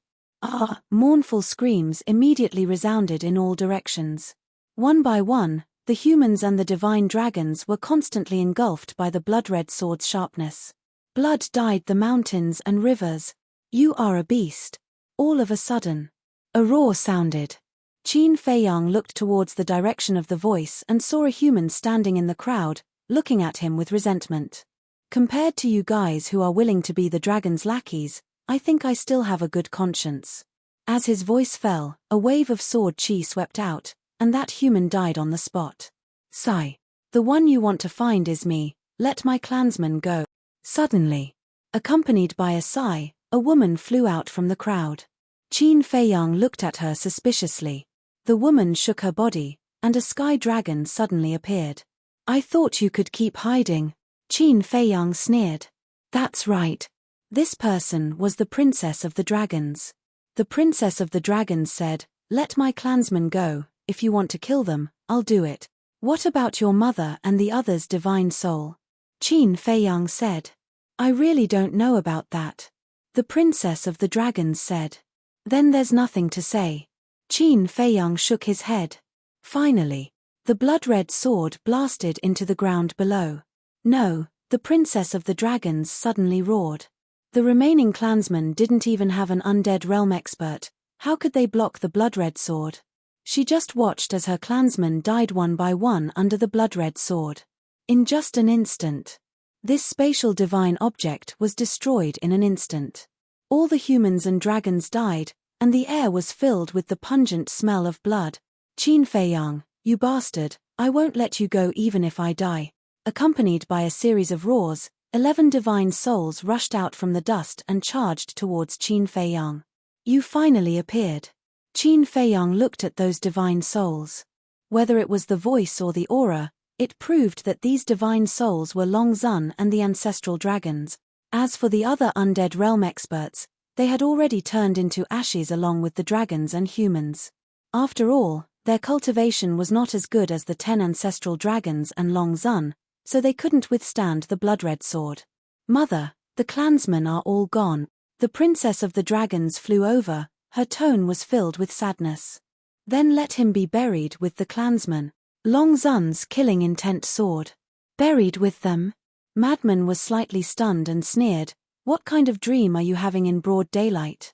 Mournful screams immediately resounded in all directions. One by one, the humans and the divine dragons were constantly engulfed by the blood-red sword's sharpness. Blood dyed the mountains and rivers. You are a beast. All of a sudden, a roar sounded. Qin Feiyang looked towards the direction of the voice and saw a human standing in the crowd, looking at him with resentment. Compared to you guys who are willing to be the dragon's lackeys, I think I still have a good conscience. As his voice fell, a wave of sword chi swept out, and that human died on the spot. Sigh. The one you want to find is me, let my clansmen go. Suddenly, accompanied by a sigh, a woman flew out from the crowd. Qin Feiyang looked at her suspiciously. The woman shook her body, and a sky dragon suddenly appeared. I thought you could keep hiding. Qin Feiyang sneered. That's right. This person was the princess of the dragons. The princess of the dragons said, let my clansmen go, if you want to kill them, I'll do it. What about your mother and the others' divine soul? Qin Feiyang said. I really don't know about that. The princess of the dragons said. Then there's nothing to say. Qin Feiyang shook his head. Finally, the blood-red sword blasted into the ground below. No, the princess of the dragons suddenly roared. The remaining clansmen didn't even have an undead realm expert. How could they block the blood-red sword? She just watched as her clansmen died one by one under the blood-red sword. In just an instant, this spatial divine object was destroyed in an instant. All the humans and dragons died, and the air was filled with the pungent smell of blood. Qin Feiyang, you bastard, I won't let you go even if I die. Accompanied by a series of roars, 11 divine souls rushed out from the dust and charged towards Qin Feiyang. You finally appeared. Qin Feiyang looked at those divine souls. Whether it was the voice or the aura, it proved that these divine souls were Long Zun and the ancestral dragons. As for the other undead realm experts, they had already turned into ashes along with the dragons and humans. After all, their cultivation was not as good as the 10 ancestral dragons and Long Zun, so they couldn't withstand the blood-red sword. Mother, the clansmen are all gone. The princess of the dragons flew over, her tone was filled with sadness. Then let him be buried with the clansmen. Long Zun's killing intent sword. Buried with them? Madman was slightly stunned and sneered. What kind of dream are you having in broad daylight?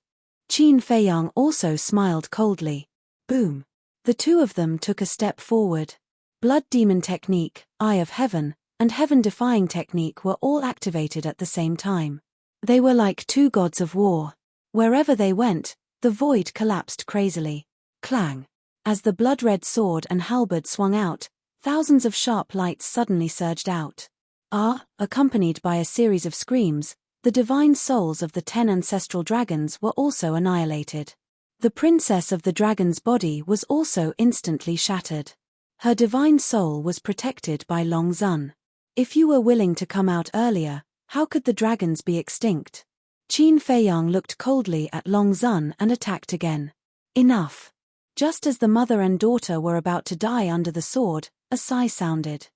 Qin Feiyang also smiled coldly. Boom. The two of them took a step forward. Blood Demon Technique, Eye of Heaven, and Heaven Defying Technique were all activated at the same time. They were like two gods of war. Wherever they went, the void collapsed crazily. Clang. As the blood-red sword and halberd swung out, thousands of sharp lights suddenly surged out. Accompanied by a series of screams, the divine souls of the 10 ancestral dragons were also annihilated. The princess of the dragon's body was also instantly shattered. Her divine soul was protected by Long Zun. If you were willing to come out earlier, how could the dragons be extinct? Qin Feiyang looked coldly at Long Zun and attacked again. Enough. Just as the mother and daughter were about to die under the sword, a sigh sounded.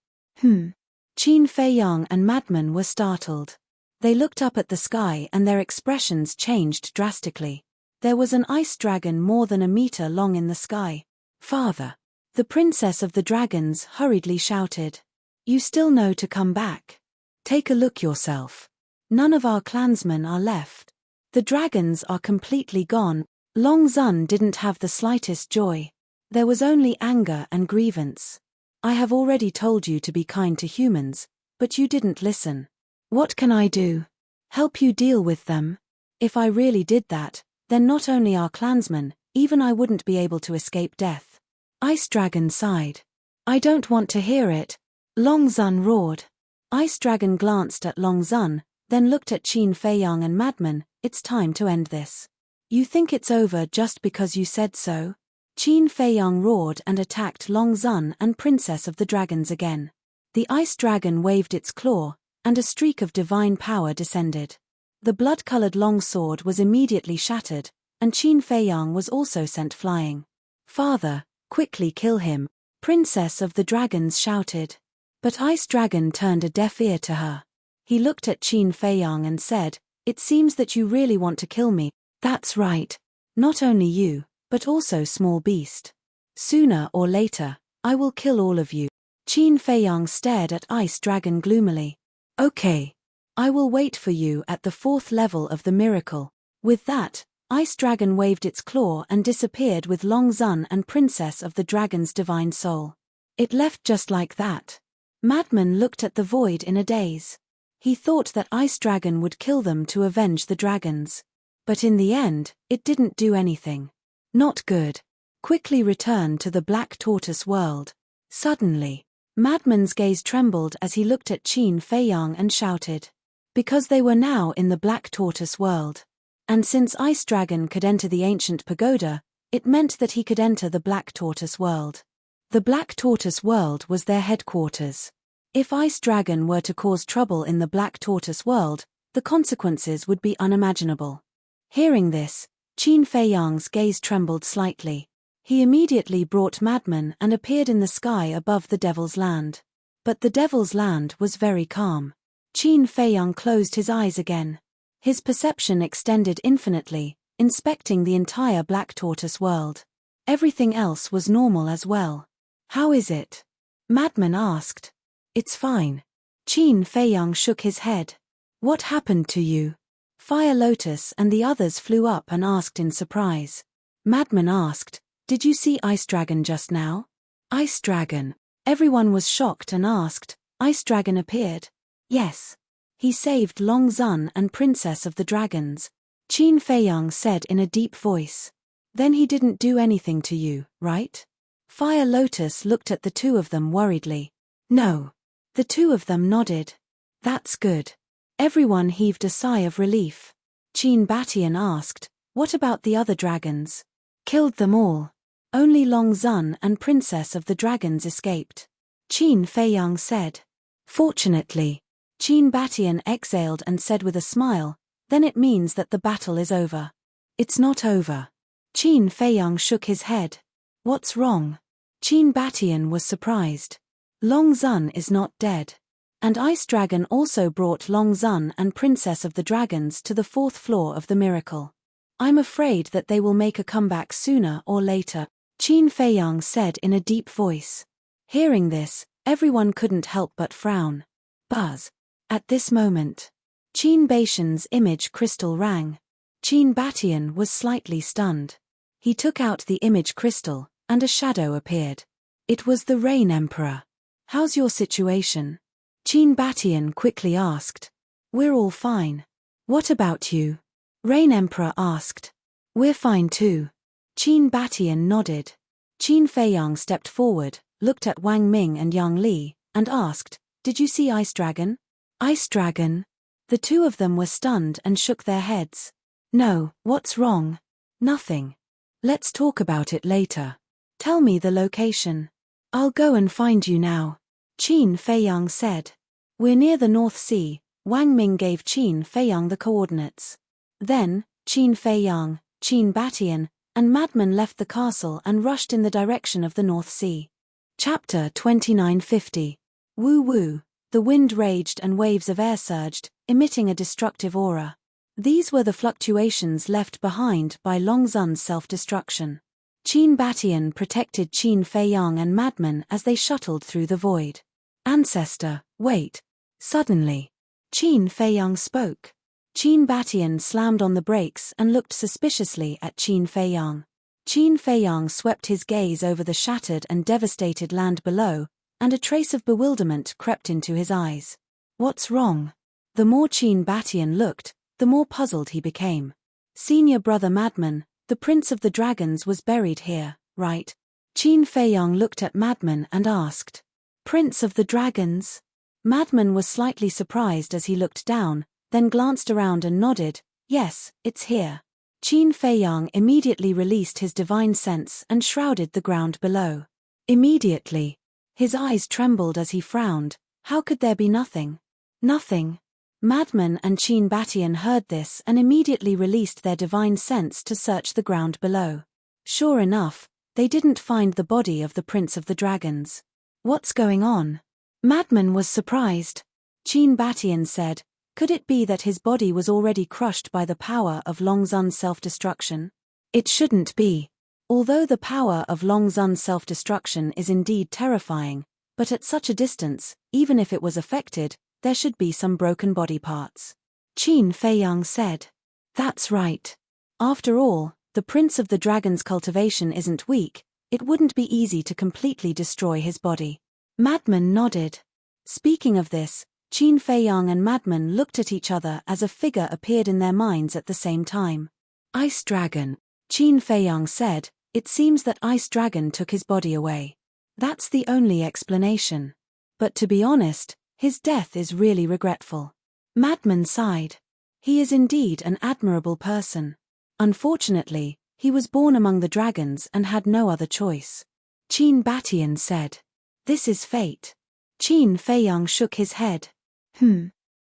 Qin Feiyang and Madman were startled. They looked up at the sky and their expressions changed drastically. There was an ice dragon more than a meter long in the sky. Father! The princess of the dragons hurriedly shouted. You still know to come back. Take a look yourself. None of our clansmen are left. The dragons are completely gone. Long Zun didn't have the slightest joy. There was only anger and grievance. I have already told you to be kind to humans, but you didn't listen. What can I do? Help you deal with them? If I really did that, then not only our clansmen, even I wouldn't be able to escape death. Ice Dragon sighed. I don't want to hear it. Long Zun roared. Ice Dragon glanced at Long Zun, then looked at Qin Feiyang and Madman. It's time to end this. You think it's over just because you said so? Qin Feiyang roared and attacked Long Zun and Princess of the Dragons again. The ice dragon waved its claw, and a streak of divine power descended. The blood-colored long sword was immediately shattered, and Qin Feiyang was also sent flying. Father, quickly kill him, Princess of the Dragons shouted. But Ice Dragon turned a deaf ear to her. He looked at Qin Feiyang and said, It seems that you really want to kill me. That's right. Not only you, but also small beast. Sooner or later, I will kill all of you. Qin Feiyang stared at Ice Dragon gloomily. Okay. I will wait for you at the 4th level of the miracle. With that, Ice Dragon waved its claw and disappeared with Long Zun and Princess of the Dragon's divine soul. It left just like that. Madman looked at the void in a daze. He thought that Ice Dragon would kill them to avenge the dragons. But in the end, it didn't do anything. Not good. Quickly return to the Black Tortoise world. Suddenly, Madman's gaze trembled as he looked at Qin Feiyang and shouted. Because they were now in the Black Tortoise world. And since Ice Dragon could enter the ancient pagoda, it meant that he could enter the Black Tortoise world. The Black Tortoise world was their headquarters. If Ice Dragon were to cause trouble in the Black Tortoise world, the consequences would be unimaginable. Hearing this, Qin Feiyang's gaze trembled slightly. He immediately brought Madman and appeared in the sky above the Devil's Land. But the Devil's Land was very calm. Qin Feiyang closed his eyes again. His perception extended infinitely, inspecting the entire Black Tortoise world. Everything else was normal as well. How is it? Madman asked. It's fine. Qin Feiyang shook his head. What happened to you? Fire Lotus and the others flew up and asked in surprise. Madman asked, Did you see Ice Dragon just now? Ice Dragon. Everyone was shocked and asked, Ice Dragon appeared? Yes. He saved Long Zun and Princess of the Dragons. Qin Feiyang said in a deep voice. Then he didn't do anything to you, right? Fire Lotus looked at the two of them worriedly. No. The two of them nodded. That's good. Everyone heaved a sigh of relief. Qin Batian asked, What about the other dragons? Killed them all. Only Long Zun and Princess of the Dragons escaped. Qin Feiyang said. Fortunately. Qin Batian exhaled and said with a smile, Then it means that the battle is over. It's not over. Qin Feiyang shook his head. What's wrong? Qin Batian was surprised. Long Zun is not dead. And Ice Dragon also brought Long Zun and Princess of the Dragons to the 4th floor of the miracle. I'm afraid that they will make a comeback sooner or later, Qin Feiyang said in a deep voice. Hearing this, Everyone couldn't help but frown. Buzz. At this moment, Qin Baishan's image crystal rang. Qin Batian was slightly stunned. He took out the image crystal, and a shadow appeared. It was the Rain Emperor. "How's your situation?" Qin Batian quickly asked. "We're all fine. What about you?" Rain Emperor asked. "We're fine too." Qin Batian nodded. Qin Feiyang stepped forward, looked at Wang Ming and Yang Li, and asked, "Did you see Ice Dragon?" "Ice Dragon?" The two of them were stunned and shook their heads. "No, what's wrong?" "Nothing. Let's talk about it later. Tell me the location." "I'll go and find you now," Qin Feiyang said. "We're near the North Sea." Wang Ming gave Qin Feiyang the coordinates. Then, Qin Feiyang, Qin Batian, and Madman left the castle and rushed in the direction of the North Sea. Chapter 2950. Woo Woo. The wind raged and waves of air surged, emitting a destructive aura. These were the fluctuations left behind by Longzun's self-destruction. Qin Batian protected Qin Feiyang and Madman as they shuttled through the void. "Ancestor, wait." Suddenly, Qin Feiyang spoke. Qin Batian slammed on the brakes and looked suspiciously at Qin Feiyang. Qin Feiyang swept his gaze over the shattered and devastated land below, and a trace of bewilderment crept into his eyes. "What's wrong?" The more Qin Batian looked, the more puzzled he became. Senior brother Madman, the Prince of the Dragons, was buried here, right? Qin Feiyang looked at Madman and asked. "Prince of the Dragons?" Madman was slightly surprised as he looked down, then glanced around and nodded. "Yes, it's here." Qin Feiyang immediately released his divine sense and shrouded the ground below. Immediately, his eyes trembled as he frowned. How could there be nothing? Nothing. Madman and Qin Batian heard this and immediately released their divine sense to search the ground below. Sure enough, they didn't find the body of the Prince of the Dragons. "What's going on?" Madman was surprised. Qin Batian said, "Could it be that his body was already crushed by the power of Longzun's self-destruction?" "It shouldn't be. Although the power of Longzun's self-destruction is indeed terrifying, but at such a distance, even if it was affected, there should be some broken body parts." Qin Feiyang said. "That's right. After all, the Prince of the Dragon's cultivation isn't weak. It wouldn't be easy to completely destroy his body." Madman nodded. Speaking of this, Qin Feiyang and Madman looked at each other as a figure appeared in their minds at the same time. "Ice Dragon," Qin Feiyang said. "It seems that Ice Dragon took his body away. That's the only explanation. But to be honest, his death is really regretful." Madman sighed. "He is indeed an admirable person. Unfortunately, he was born among the dragons and had no other choice." Qin Batian said. "This is fate." Qin Feiyang shook his head.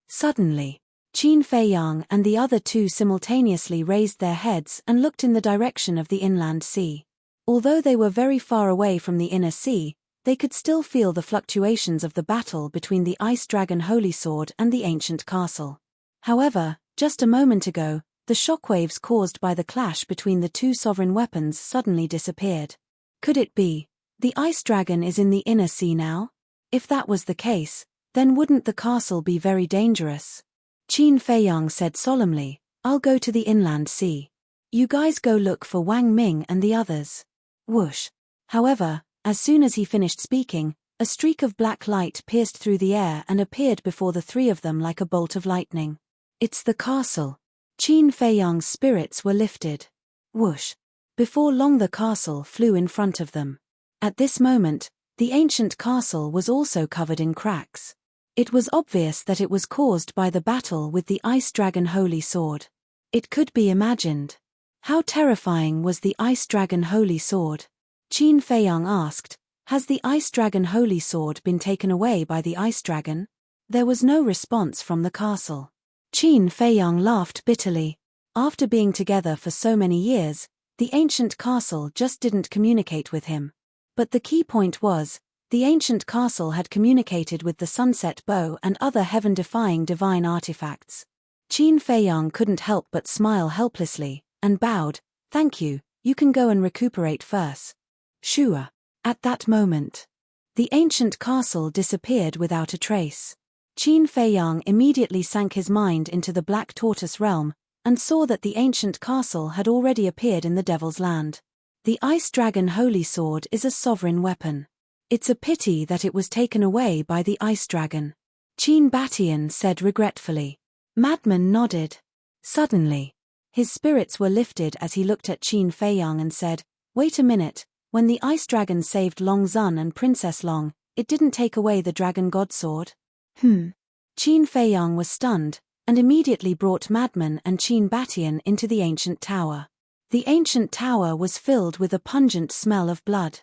Suddenly, Qin Feiyang and the other two simultaneously raised their heads and looked in the direction of the inland sea. Although they were very far away from the inner sea, they could still feel the fluctuations of the battle between the Ice Dragon Holy Sword and the ancient castle. However, just a moment ago, the shockwaves caused by the clash between the two sovereign weapons suddenly disappeared. Could it be? The Ice Dragon is in the inner sea now? If that was the case, then wouldn't the castle be very dangerous? Qin Feiyang said solemnly, "I'll go to the inland sea. You guys go look for Wang Ming and the others." Whoosh. However, as soon as he finished speaking, a streak of black light pierced through the air and appeared before the three of them like a bolt of lightning. "It's the castle." Qin Feiyang's spirits were lifted. Whoosh. Before long the castle flew in front of them. At this moment, the ancient castle was also covered in cracks. It was obvious that it was caused by the battle with the Ice Dragon Holy Sword. It could be imagined. How terrifying was the Ice Dragon Holy Sword? Qin Feiyang asked, "Has the Ice Dragon Holy Sword been taken away by the Ice Dragon?" There was no response from the castle. Qin Feiyang laughed bitterly. After being together for so many years, the ancient castle just didn't communicate with him. But the key point was, the ancient castle had communicated with the sunset bow and other heaven-defying divine artifacts. Qin Feiyang couldn't help but smile helplessly, and bowed. "Thank you, you can go and recuperate first." Shua. At that moment, The ancient castle disappeared without a trace. Qin Feiyang immediately sank his mind into the Black Tortoise realm, and saw that the ancient castle had already appeared in the Devil's Land. The Ice Dragon Holy Sword is a sovereign weapon. It's a pity that it was taken away by the Ice Dragon. Qin Batian said regretfully. Madman nodded. Suddenly, his spirits were lifted as he looked at Qin Feiyang and said, "Wait a minute, when the Ice Dragon saved Long Zun and Princess Long, it didn't take away the Dragon God Sword?" Qin Feiyang was stunned, and immediately brought Madman and Qin Batian into the ancient tower. The ancient tower was filled with a pungent smell of blood.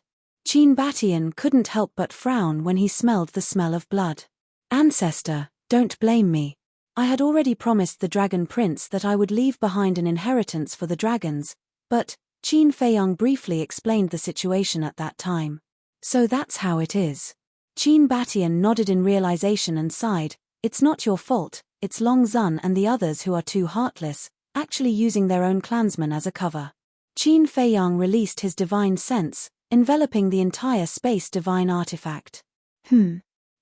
Qin Batian couldn't help but frown when he smelled the smell of blood. "Ancestor, don't blame me. I had already promised the Dragon Prince that I would leave behind an inheritance for the dragons, but," Qin Feiyang briefly explained the situation at that time. "So that's how it is." Qin Batian nodded in realization and sighed. "It's not your fault, it's Long Zun and the others who are too heartless, actually using their own clansmen as a cover." Qin Feiyang released his divine sense, enveloping the entire space divine artifact.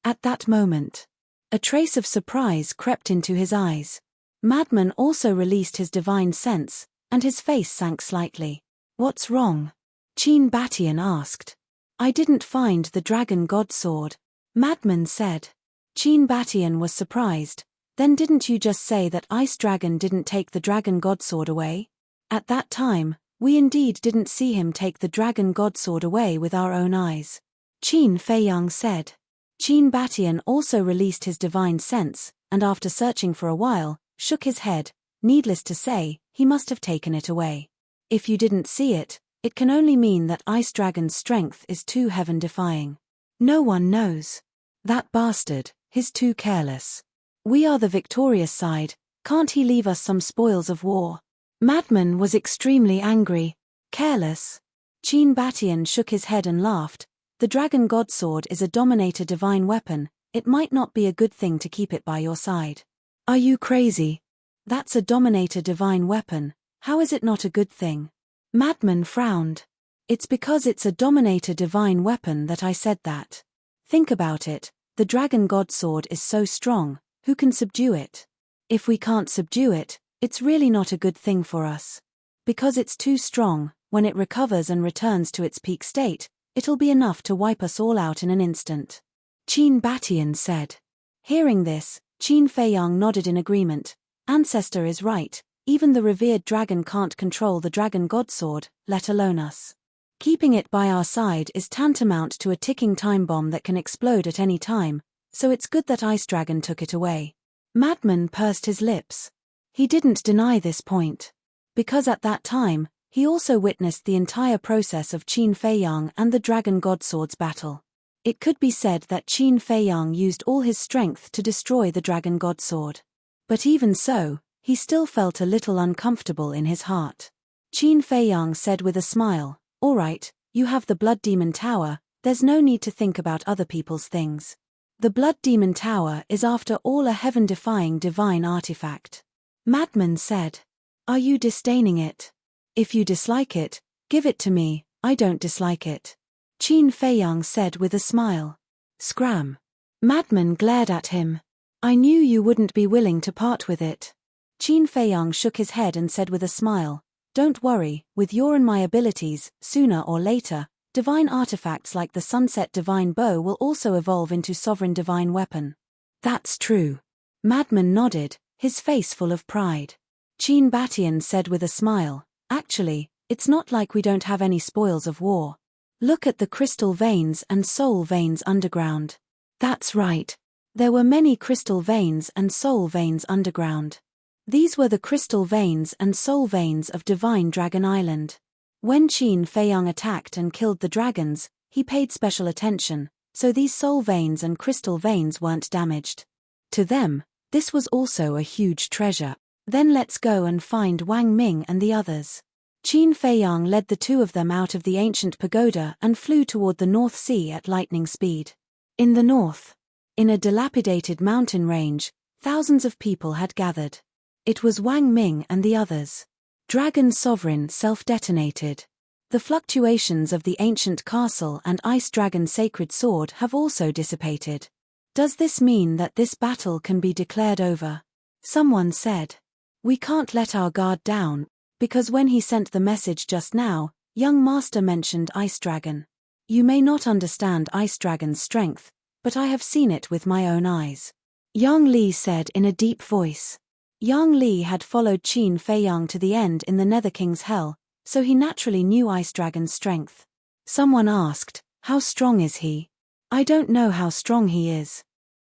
At that moment, a trace of surprise crept into his eyes. Madman also released his divine sense, and his face sank slightly. "What's wrong?" Qin Batian asked. "I didn't find the Dragon God Sword," Madman said. Qin Batian was surprised. "Then didn't you just say that Ice Dragon didn't take the Dragon God Sword away?" "At that time, we indeed didn't see him take the Dragon God Sword away with our own eyes," Qin Feiyang said. Qin Batian also released his divine sense, and after searching for a while, shook his head. "Needless to say, he must have taken it away. If you didn't see it, it can only mean that Ice Dragon's strength is too heaven-defying. No one knows. That bastard, he's too careless. We are the victorious side, can't he leave us some spoils of war?" Madman was extremely angry. "Careless?" Qin Batian shook his head and laughed. "The Dragon God Sword is a Dominator divine weapon, it might not be a good thing to keep it by your side." "Are you crazy? That's a Dominator divine weapon, how is it not a good thing?" Madman frowned. "It's because it's a Dominator divine weapon that I said that. Think about it, the Dragon God Sword is so strong, who can subdue it? If we can't subdue it, it's really not a good thing for us. Because it's too strong, when it recovers and returns to its peak state, it'll be enough to wipe us all out in an instant," Qin Batian said. Hearing this, Qin Feiyang nodded in agreement. "Ancestor is right, even the revered dragon can't control the Dragon God Sword, let alone us. Keeping it by our side is tantamount to a ticking time bomb that can explode at any time, so it's good that Ice Dragon took it away." Madman pursed his lips. He didn't deny this point. Because at that time, he also witnessed the entire process of Qin Feiyang and the Dragon God Sword's battle. It could be said that Qin Feiyang used all his strength to destroy the Dragon God Sword. But even so, he still felt a little uncomfortable in his heart. Qin Feiyang said with a smile, "All right, you have the Blood Demon Tower, there's no need to think about other people's things. The Blood Demon Tower is after all a heaven-defying divine artifact." Madman said. "Are you disdaining it? If you dislike it, give it to me, I don't dislike it," Qin Feiyang said with a smile. "Scram." Madman glared at him. "I knew you wouldn't be willing to part with it." Qin Feiyang shook his head and said with a smile, "Don't worry, with your and my abilities, sooner or later, divine artifacts like the Sunset Divine Bow will also evolve into sovereign divine weapon." "That's true." Madman nodded, his face full of pride. Qin Batian said with a smile, "Actually, it's not like we don't have any spoils of war. Look at the crystal veins and soul veins underground." That's right. There were many crystal veins and soul veins underground. These were the crystal veins and soul veins of Divine Dragon Island. When Qin Feiyang attacked and killed the dragons, he paid special attention, so these soul veins and crystal veins weren't damaged. To them, this was also a huge treasure. "Then let's go and find Wang Ming and the others." Qin Feiyang led the two of them out of the ancient pagoda and flew toward the North Sea at lightning speed. In the north, in a dilapidated mountain range, thousands of people had gathered. It was Wang Ming and the others. Dragon Sovereign self-detonated. The fluctuations of the ancient castle and ice dragon sacred sword have also dissipated. Does this mean that this battle can be declared over? Someone said. We can't let our guard down, because when he sent the message just now, young master mentioned ice dragon. You may not understand ice dragon's strength, but I have seen it with my own eyes. Yang Li said in a deep voice. Yang Li had followed Qin Feiyang to the end in the Nether King's hell, so he naturally knew ice dragon's strength. Someone asked, how strong is he? I don't know how strong he is.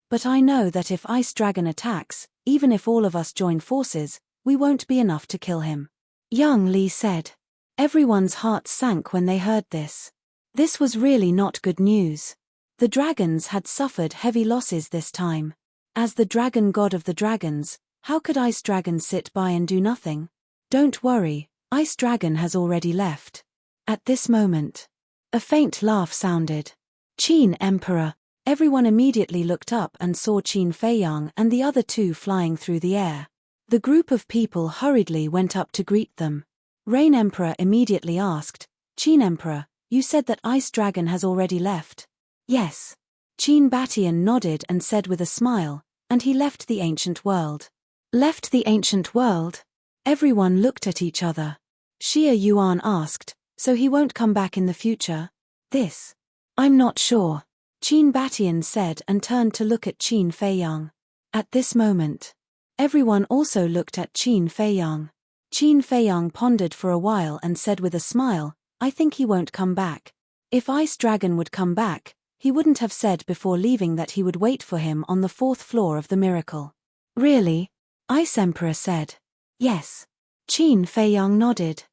But I know that if ice dragon attacks, even if all of us join forces, we won't be enough to kill him. Yang Li said. Everyone's hearts sank when they heard this. This was really not good news. The dragons had suffered heavy losses this time. As the dragon god of the dragons, how could Ice Dragon sit by and do nothing? Don't worry, Ice Dragon has already left. At this moment, a faint laugh sounded. Qin Emperor. Everyone immediately looked up and saw Qin Feiyang and the other two flying through the air. The group of people hurriedly went up to greet them. Rain Emperor immediately asked, Qin Emperor, you said that Ice Dragon has already left? Yes. Qin Batian nodded and said with a smile, and he left the ancient world. Left the ancient world? Everyone looked at each other. Xia Yuan asked, so he won't come back in the future? This? I'm not sure. Qin Batian said and turned to look at Qin Feiyang. At this moment, everyone also looked at Qin Feiyang. Qin Feiyang pondered for a while and said with a smile, I think he won't come back. If Ice Dragon would come back, he wouldn't have said before leaving that he would wait for him on the 4th floor of the miracle. Really? Ice Emperor said. Yes. Qin Feiyang nodded.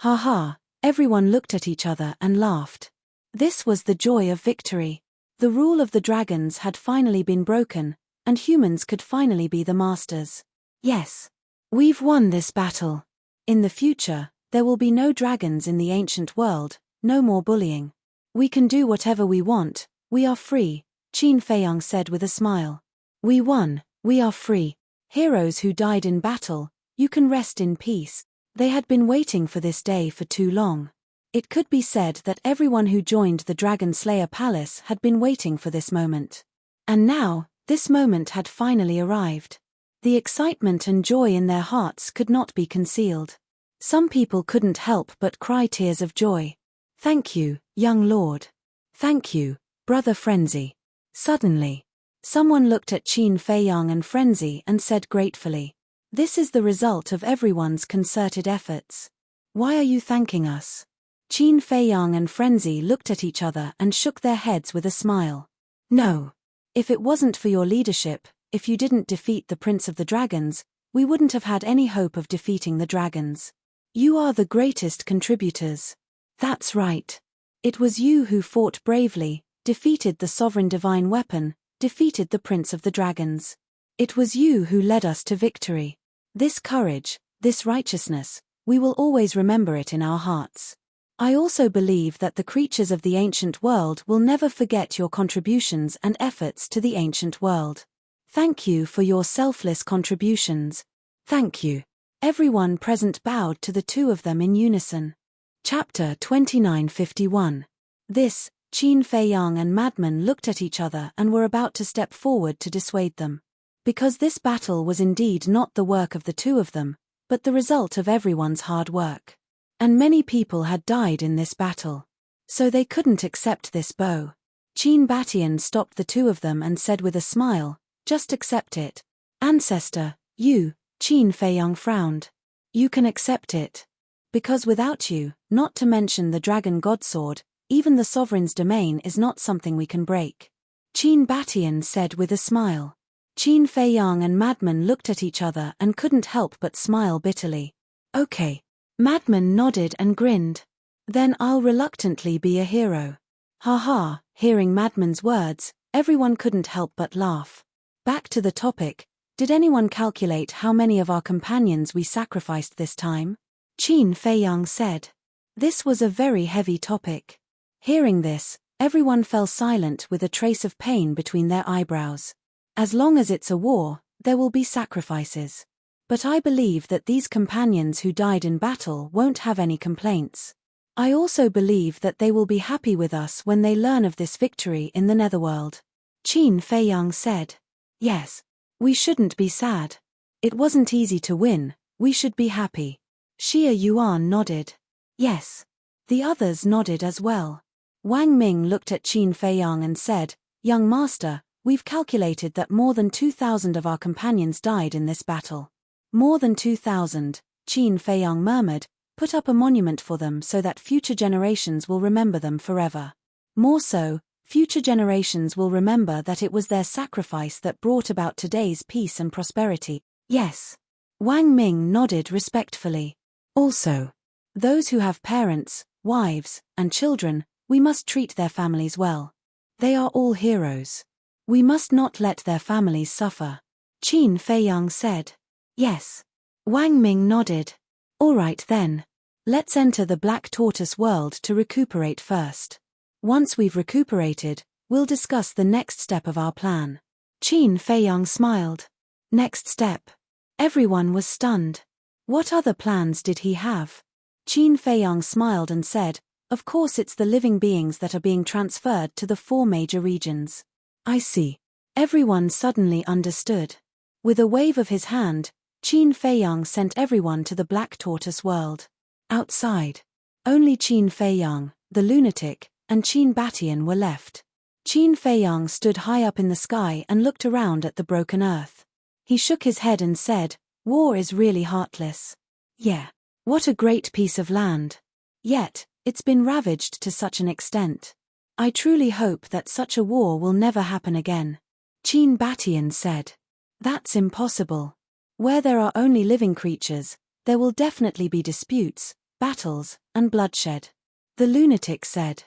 Ha ha, everyone looked at each other and laughed. This was the joy of victory. The rule of the dragons had finally been broken, and humans could finally be the masters. Yes. We've won this battle. In the future, there will be no dragons in the ancient world, no more bullying. We can do whatever we want, we are free, Qin Feiyang said with a smile. We won, we are free. Heroes who died in battle, you can rest in peace. They had been waiting for this day for too long. It could be said that everyone who joined the Dragon Slayer Palace had been waiting for this moment. And now, this moment had finally arrived. The excitement and joy in their hearts could not be concealed. Some people couldn't help but cry tears of joy. Thank you, young lord. Thank you, brother Frenzy. Suddenly, someone looked at Qin Feiyang and Frenzy and said gratefully, this is the result of everyone's concerted efforts. Why are you thanking us? Qin Feiyang and Frenzy looked at each other and shook their heads with a smile. No. If it wasn't for your leadership, if you didn't defeat the Prince of the Dragons, we wouldn't have had any hope of defeating the dragons. You are the greatest contributors. That's right. It was you who fought bravely, defeated the sovereign divine weapon, defeated the Prince of the Dragons. It was you who led us to victory. This courage, this righteousness, we will always remember it in our hearts. I also believe that the creatures of the ancient world will never forget your contributions and efforts to the ancient world. Thank you for your selfless contributions. Thank you. Everyone present bowed to the two of them in unison. Chapter 2951. This, Qin Feiyang and Madman looked at each other and were about to step forward to dissuade them. Because this battle was indeed not the work of the two of them, but the result of everyone's hard work. And many people had died in this battle. So they couldn't accept this bow. Qin Batian stopped the two of them and said with a smile, just accept it. Ancestor, you, Qin Feiyang frowned. You can accept it. Because without you, not to mention the dragon godsword, even the sovereign's domain is not something we can break. Qin Batian said with a smile. Qin Feiyang and Madman looked at each other and couldn't help but smile bitterly. Okay. Madman nodded and grinned. Then I'll reluctantly be a hero. Ha ha, hearing Madman's words, everyone couldn't help but laugh. Back to the topic, did anyone calculate how many of our companions we sacrificed this time? Qin Feiyang said. This was a very heavy topic. Hearing this, everyone fell silent with a trace of pain between their eyebrows. As long as it's a war, there will be sacrifices. But I believe that these companions who died in battle won't have any complaints. I also believe that they will be happy with us when they learn of this victory in the netherworld. Qin Feiyang said. Yes. We shouldn't be sad. It wasn't easy to win, we should be happy. Xia Yuan nodded. Yes. The others nodded as well. Wang Ming looked at Qin Feiyang and said, Young master, we've calculated that more than 2,000 of our companions died in this battle. More than 2,000, Qin Feiyang murmured, put up a monument for them so that future generations will remember them forever. More so, future generations will remember that it was their sacrifice that brought about today's peace and prosperity. Yes. Wang Ming nodded respectfully. Also, those who have parents, wives, and children, we must treat their families well. They are all heroes. We must not let their families suffer. Qin Feiyang said. Yes. Wang Ming nodded. All right then. Let's enter the Black Tortoise world to recuperate first. Once we've recuperated, we'll discuss the next step of our plan. Qin Feiyang smiled. Next step. Everyone was stunned. What other plans did he have? Qin Feiyang smiled and said, Of course it's the living beings that are being transferred to the 4 major regions. I see. Everyone suddenly understood. With a wave of his hand, Qin Feiyang sent everyone to the Black Tortoise world. Outside, only Qin Feiyang, the lunatic, and Qin Batian were left. Qin Feiyang stood high up in the sky and looked around at the broken earth. He shook his head and said, War is really heartless. Yeah. What a great piece of land. Yet, it's been ravaged to such an extent. I truly hope that such a war will never happen again. Qin Batian said. That's impossible. Where there are only living creatures, there will definitely be disputes, battles, and bloodshed. The lunatic said.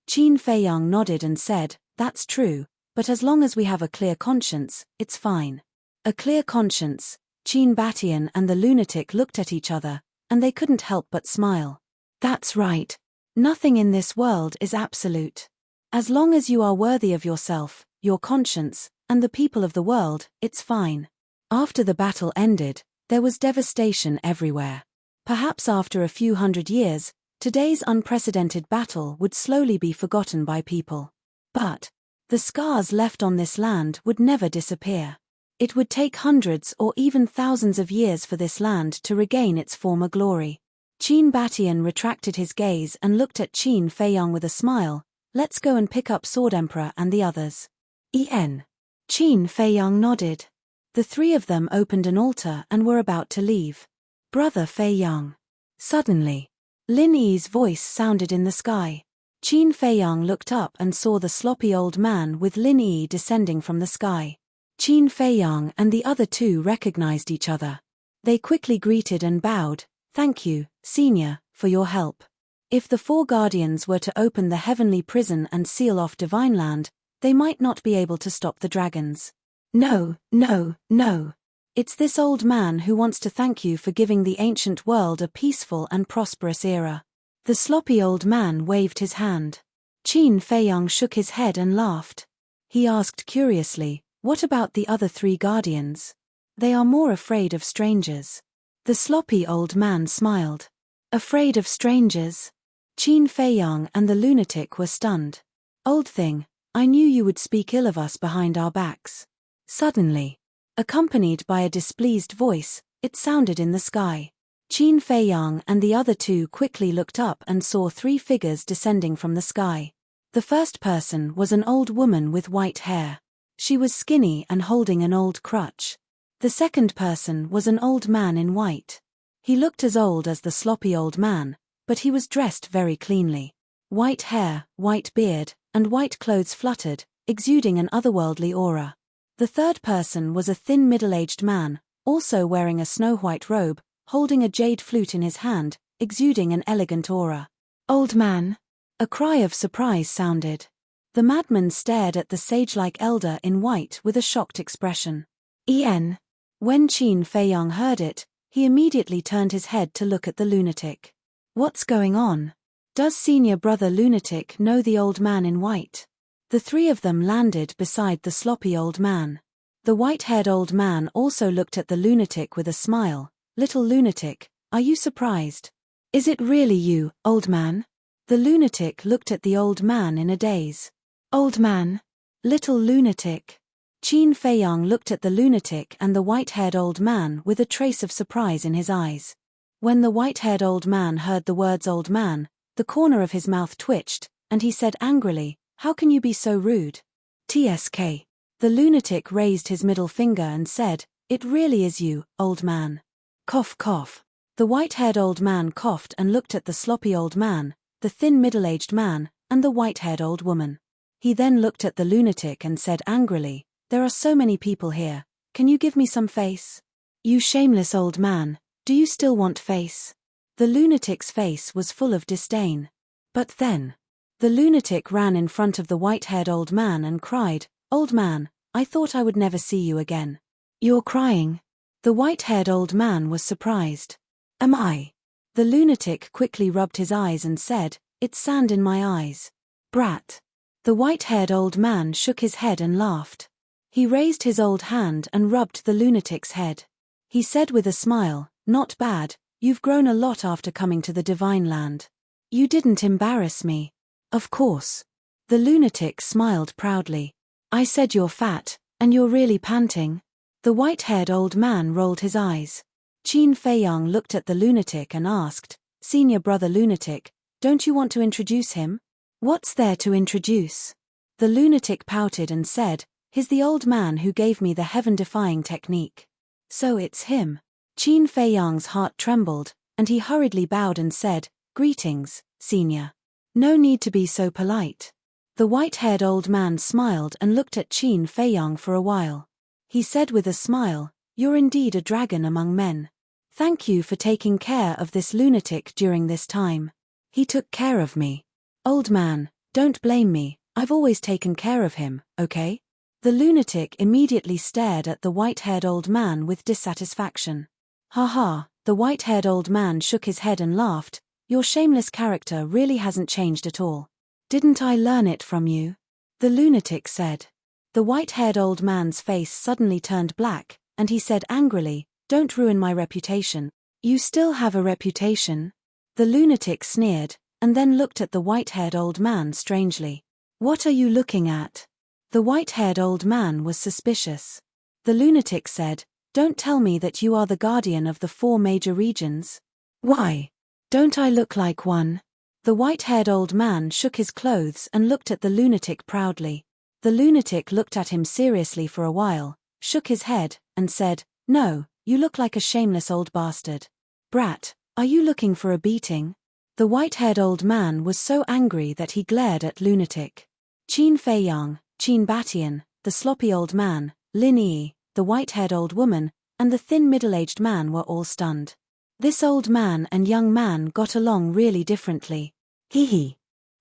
Qin Feiyang nodded and said, That's true, but as long as we have a clear conscience, it's fine. A clear conscience. Qin Batian and the lunatic looked at each other, and they couldn't help but smile. That's right. Nothing in this world is absolute. As long as you are worthy of yourself, your conscience, and the people of the world, it's fine. After the battle ended, there was devastation everywhere. Perhaps after a few hundred years, today's unprecedented battle would slowly be forgotten by people. But the scars left on this land would never disappear. It would take hundreds or even thousands of years for this land to regain its former glory. Qin Batian retracted his gaze and looked at Qin Feiyang with a smile. Let's go and pick up Sword Emperor and the others. Qin Feiyang nodded. The 3 of them opened an altar and were about to leave. Brother Feiyang. Suddenly, Lin Yi's voice sounded in the sky. Qin Feiyang looked up and saw the sloppy old man with Lin Yi descending from the sky. Qin Feiyang and the other 2 recognized each other. They quickly greeted and bowed. Thank you, Senior, for your help. If the 4 guardians were to open the heavenly prison and seal off Divine Land, they might not be able to stop the dragons. No. It's this old man who wants to thank you for giving the ancient world a peaceful and prosperous era. The sloppy old man waved his hand. Qin Feiyang shook his head and laughed. He asked curiously, What about the other 3 guardians? They are more afraid of strangers. The sloppy old man smiled. Afraid of strangers? Qin Feiyang and the lunatic were stunned. Old thing, I knew you would speak ill of us behind our backs. Suddenly, accompanied by a displeased voice, it sounded in the sky. Qin Feiyang and the other 2 quickly looked up and saw 3 figures descending from the sky. The first person was an old woman with white hair. She was skinny and holding an old crutch. The second person was an old man in white. He looked as old as the sloppy old man, but he was dressed very cleanly. White hair, white beard, and white clothes fluttered, exuding an otherworldly aura. The third person was a thin middle-aged man, also wearing a snow-white robe, holding a jade flute in his hand, exuding an elegant aura. Old man! A cry of surprise sounded. The madman stared at the sage-like elder in white with a shocked expression. When Qin Feiyang heard it, he immediately turned his head to look at the lunatic. What's going on? Does senior brother lunatic know the old man in white? The 3 of them landed beside the sloppy old man. The white-haired old man also looked at the lunatic with a smile. Little lunatic, are you surprised? Is it really you, old man? The lunatic looked at the old man in a daze. Old man? Little lunatic. Qin Feiyang looked at the lunatic and the white-haired old man with a trace of surprise in his eyes. When the white-haired old man heard the words old man, the corner of his mouth twitched, and he said angrily, "How can you be so rude?" TSK. The lunatic raised his middle finger and said, "It really is you, old man." Cough cough. The white-haired old man coughed and looked at the sloppy old man, the thin middle-aged man, and the white-haired old woman. He then looked at the lunatic and said angrily, "There are so many people here, can you give me some face? You shameless old man, do you still want face?" The lunatic's face was full of disdain. But then, the lunatic ran in front of the white-haired old man and cried, "Old man, I thought I would never see you again." "You're crying?" The white-haired old man was surprised. "Am I?" The lunatic quickly rubbed his eyes and said, "It's sand in my eyes." "Brat." The white-haired old man shook his head and laughed. He raised his old hand and rubbed the lunatic's head. He said with a smile, "Not bad, you've grown a lot after coming to the divine land. You didn't embarrass me." "Of course." The lunatic smiled proudly. "I said you're fat, and you're really panting." The white-haired old man rolled his eyes. Qin Feiyang looked at the lunatic and asked, "Senior brother lunatic, don't you want to introduce him?" "What's there to introduce?" The lunatic pouted and said, "He's the old man who gave me the heaven-defying technique." "So it's him." Qin Feiyang's heart trembled, and he hurriedly bowed and said, "Greetings, senior. No need to be so polite." The white-haired old man smiled and looked at Qin Feiyang for a while. He said with a smile, "You're indeed a dragon among men. Thank you for taking care of this lunatic during this time." "He took care of me." "Old man, don't blame me, I've always taken care of him, okay?" The lunatic immediately stared at the white-haired old man with dissatisfaction. "Ha ha," the white-haired old man shook his head and laughed, "Your shameless character really hasn't changed at all." "Didn't I learn it from you?" the lunatic said. The white-haired old man's face suddenly turned black, and he said angrily, "Don't ruin my reputation." "You still have a reputation?" The lunatic sneered, and then looked at the white-haired old man strangely. "What are you looking at?" The white-haired old man was suspicious. The lunatic said, "Don't tell me that you are the guardian of the 4 major regions." "Why? Don't I look like one?" The white-haired old man shook his clothes and looked at the lunatic proudly. The lunatic looked at him seriously for a while, shook his head, and said, "No, you look like a shameless old bastard. Brat, are you looking for a beating?" The white-haired old man was so angry that he glared at lunatic. Qin Feiyang, Qin Batian, the sloppy old man, Lin Yi, the white-haired old woman, and the thin middle-aged man were all stunned. This old man and young man got along really differently. Hee hee.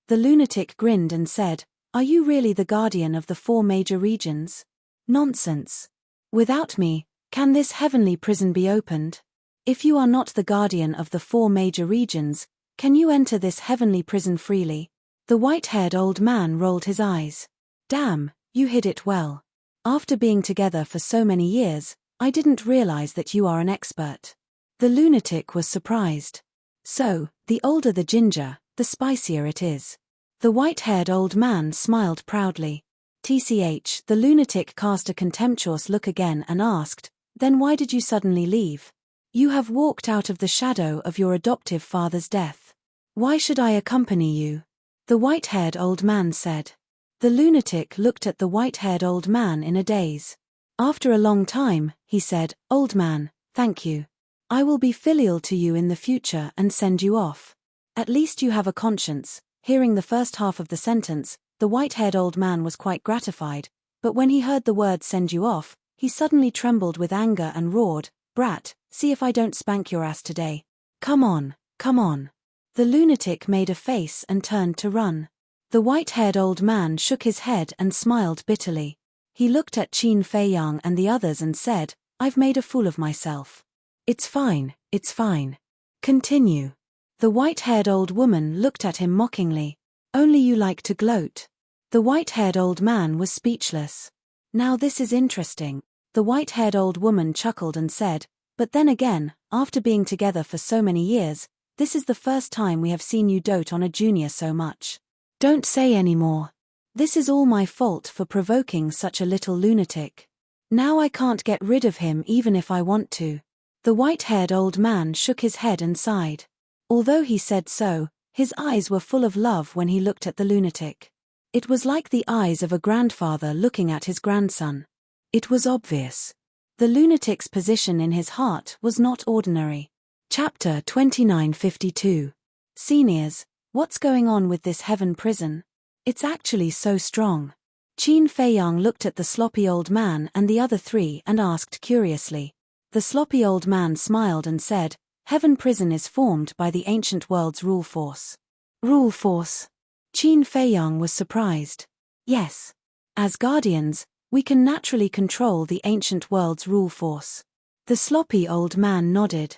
The lunatic grinned and said, "Are you really the guardian of the 4 major regions?" "Nonsense. Without me, can this heavenly prison be opened? If you are not the guardian of the 4 major regions, can you enter this heavenly prison freely?" The white-haired old man rolled his eyes. "Damn, you hid it well. After being together for so many years, I didn't realize that you are an expert." The lunatic was surprised. "So, the older the ginger, the spicier it is." The white-haired old man smiled proudly. TCH, the lunatic cast a contemptuous look again and asked, "Then why did you suddenly leave? You have walked out of the shadow of your adoptive father's death. Why should I accompany you?" The white-haired old man said. The lunatic looked at the white-haired old man in a daze. After a long time, he said, "Old man, thank you. I will be filial to you in the future and send you off. At least you have a conscience." Hearing the first half of the sentence, the white-haired old man was quite gratified, but when he heard the word "send you off," he suddenly trembled with anger and roared, "Brat, see if I don't spank your ass today. Come on, come on." The lunatic made a face and turned to run. The white-haired old man shook his head and smiled bitterly. He looked at Qin Feiyang and the others and said, "I've made a fool of myself. It's fine, it's fine. Continue." The white-haired old woman looked at him mockingly. "Only you like to gloat." The white-haired old man was speechless. "Now this is interesting." The white-haired old woman chuckled and said, "But then again, after being together for so many years, This is the first time we have seen you dote on a junior so much. Don't say any more. This is all my fault for provoking such a little lunatic. Now I can't get rid of him even if I want to." The white-haired old man shook his head and sighed. Although he said so, his eyes were full of love when he looked at the lunatic. It was like the eyes of a grandfather looking at his grandson. It was obvious. The lunatic's position in his heart was not ordinary. Chapter 2952. Seniors, what's going on with this heaven prison? It's actually so strong. Qin Feiyang looked at the sloppy old man and the other three and asked curiously. The sloppy old man smiled and said, "Heaven prison is formed by the ancient world's rule force." Rule force? Qin Feiyang was surprised. Yes. As guardians, we can naturally control the ancient world's rule force. The sloppy old man nodded.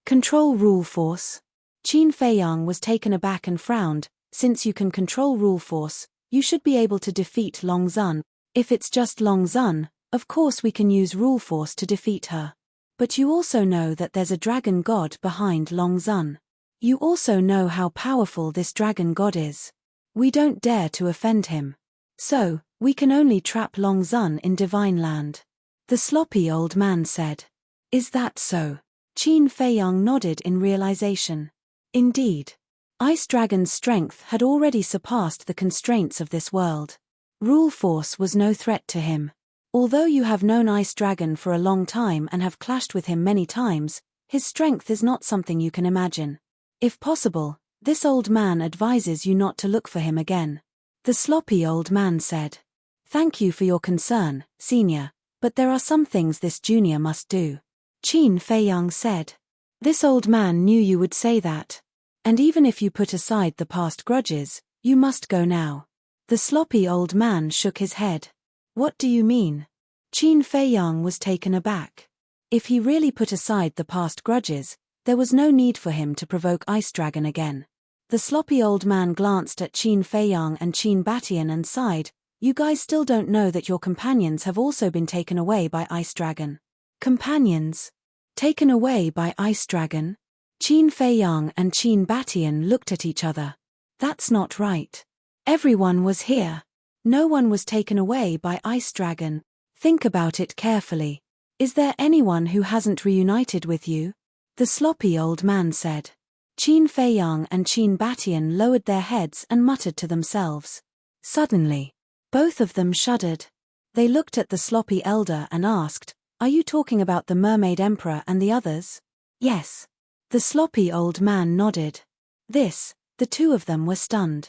Control rule force? Qin Feiyang was taken aback and frowned. Since you can control rule force, you should be able to defeat Long Zun. If it's just Long Zun, of course we can use rule force to defeat her. But you also know that there's a dragon god behind Long Zun. You also know how powerful this dragon god is. We don't dare to offend him. So, we can only trap Long Zun in Divine Land. The sloppy old man said. Is that so? Qin Feiyang nodded in realization. Indeed. Ice Dragon's strength had already surpassed the constraints of this world. Rule force was no threat to him. Although you have known Ice Dragon for a long time and have clashed with him many times, his strength is not something you can imagine. If possible, this old man advises you not to look for him again. The sloppy old man said. Thank you for your concern, senior, but there are some things this junior must do. Qin Feiyang said. This old man knew you would say that. And even if you put aside the past grudges, you must go now. The sloppy old man shook his head. What do you mean? Qin Feiyang was taken aback. If he really put aside the past grudges, there was no need for him to provoke Ice Dragon again. The sloppy old man glanced at Qin Feiyang and Qin Batian and sighed. You guys still don't know that your companions have also been taken away by Ice Dragon. Companions? Taken away by Ice Dragon? Qin Feiyang and Qin Batian looked at each other. That's not right. Everyone was here. No one was taken away by Ice Dragon. Think about it carefully. Is there anyone who hasn't reunited with you? The sloppy old man said. Qin Feiyang and Qin Batian lowered their heads and muttered to themselves. Suddenly, both of them shuddered. They looked at the sloppy elder and asked, Are you talking about the Mermaid Emperor and the others? Yes. The sloppy old man nodded. The two of them were stunned.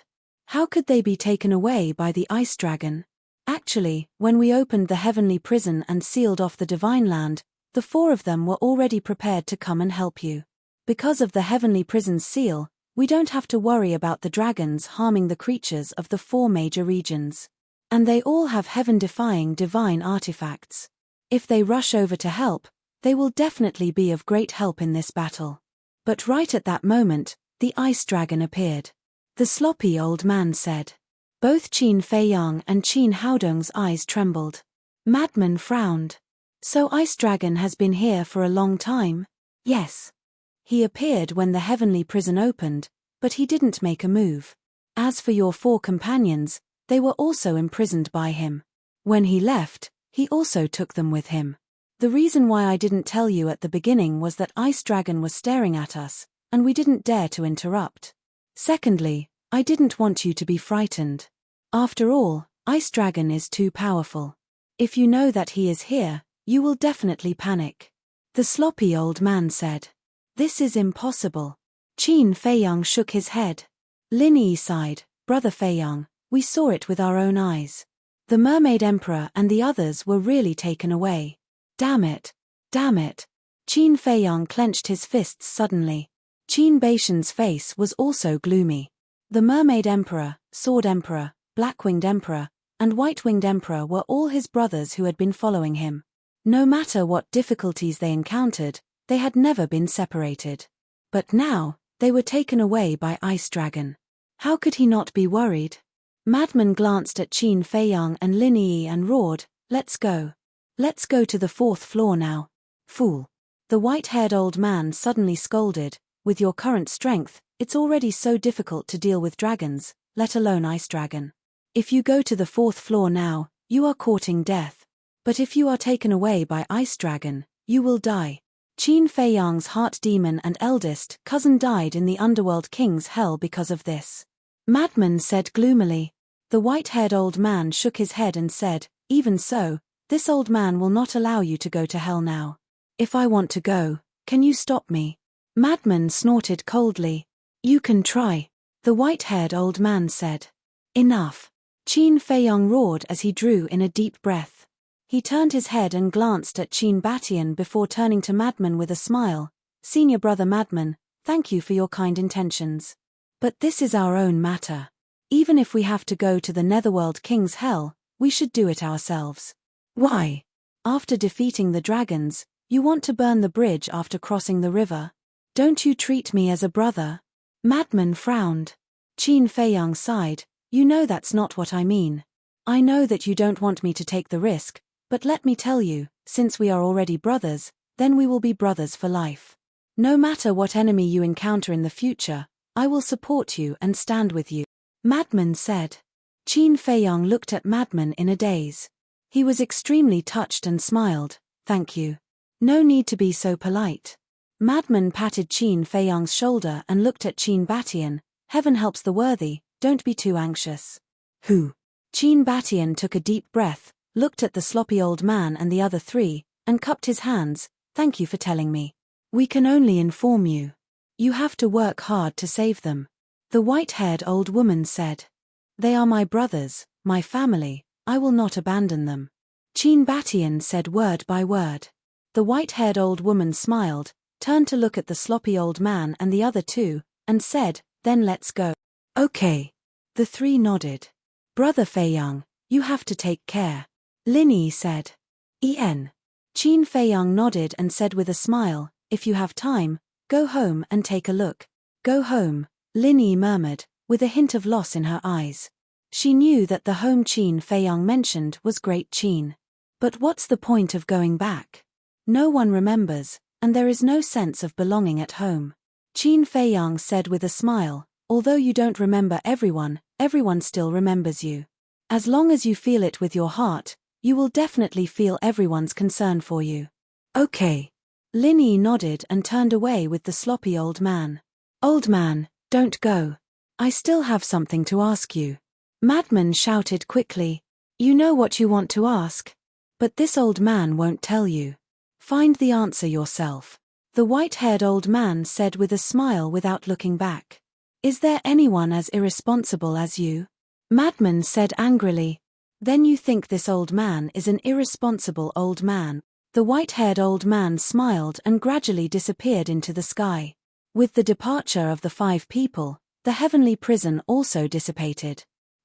How could they be taken away by the Ice Dragon? Actually, when we opened the heavenly prison and sealed off the Divine Land, the four of them were already prepared to come and help you. Because of the heavenly prison's seal, we don't have to worry about the dragons harming the creatures of the four major regions. And they all have heaven-defying divine artifacts. If they rush over to help, they will definitely be of great help in this battle. But right at that moment, the Ice Dragon appeared. The sloppy old man said. Both Qin Feiyang and Qin Haodong's eyes trembled. Madman frowned. So Ice Dragon has been here for a long time? Yes. He appeared when the heavenly prison opened, but he didn't make a move. As for your four companions, they were also imprisoned by him. When he left, he also took them with him. The reason why I didn't tell you at the beginning was that Ice Dragon was staring at us, and we didn't dare to interrupt. Secondly, I didn't want you to be frightened. After all, Ice Dragon is too powerful. If you know that he is here, you will definitely panic. The sloppy old man said. This is impossible. Qin Feiyang shook his head. Lin Yi sighed. Brother Feiyang, we saw it with our own eyes. The Mermaid Emperor and the others were really taken away. Damn it. Damn it. Qin Feiyang clenched his fists suddenly. Qin Baishan's face was also gloomy. The Mermaid Emperor, Sword Emperor, Black-Winged Emperor, and White-Winged Emperor were all his brothers who had been following him. No matter what difficulties they encountered, they had never been separated. But now, they were taken away by Ice Dragon. How could he not be worried? Madman glanced at Qin Feiyang and Lin Yi and roared, Let's go. Let's go to the 4th floor now. Fool. The white-haired old man suddenly scolded, With your current strength, it's already so difficult to deal with dragons, let alone ice dragon. If you go to the 4th floor now, you are courting death. But if you are taken away by ice dragon, you will die. Qin Feiyang's heart demon and eldest cousin died in the underworld king's hell because of this. Madman said gloomily. The white-haired old man shook his head and said, even so, this old man will not allow you to go to hell now. If I want to go, can you stop me? Madman snorted coldly. You can try. The white-haired old man said. Enough. Qin Feiyang roared as he drew in a deep breath. He turned his head and glanced at Qin Batian before turning to Madman with a smile. Senior brother Madman, thank you for your kind intentions. But this is our own matter. Even if we have to go to the Netherworld King's hell, we should do it ourselves. Why? After defeating the dragons, you want to burn the bridge after crossing the river? Don't you treat me as a brother? Madman frowned. Qin Feiyang sighed. You know that's not what I mean. I know that you don't want me to take the risk, but let me tell you, since we are already brothers, then we will be brothers for life. No matter what enemy you encounter in the future, I will support you and stand with you. Madman said. Qin Feiyang looked at Madman in a daze. He was extremely touched and smiled. Thank you. No need to be so polite. Madman patted Qin Feiyang's shoulder and looked at Qin Batian. Heaven helps the worthy, don't be too anxious. Who? Qin Batian took a deep breath, looked at the sloppy old man and the other 3, and cupped his hands. Thank you for telling me. We can only inform you. You have to work hard to save them. The white-haired old woman said. They are my brothers, my family, I will not abandon them. Qin Batian said word by word. The white-haired old woman smiled, turned to look at the sloppy old man and the other 2, and said, then let's go. Okay. The 3 nodded. Brother Feiyang, you have to take care. Linny said. En. Qin Feiyang nodded and said with a smile, if you have time, go home and take a look. Go home, Linny murmured, with a hint of loss in her eyes. She knew that the home Qin Feiyang mentioned was Great Qin. But what's the point of going back? No one remembers, and there is no sense of belonging at home. Qin Feiyang said with a smile, although you don't remember everyone still remembers you. As long as you feel it with your heart, you will definitely feel everyone's concern for you. Okay. Linny nodded and turned away with the sloppy old man. Old man, don't go. I still have something to ask you. Madman shouted quickly. You know what you want to ask. But this old man won't tell you. Find the answer yourself. The white-haired old man said with a smile without looking back. Is there anyone as irresponsible as you? Madman said angrily. Then you think this old man is an irresponsible old man. The white-haired old man smiled and gradually disappeared into the sky. With the departure of the 5 people, the heavenly prison also dissipated.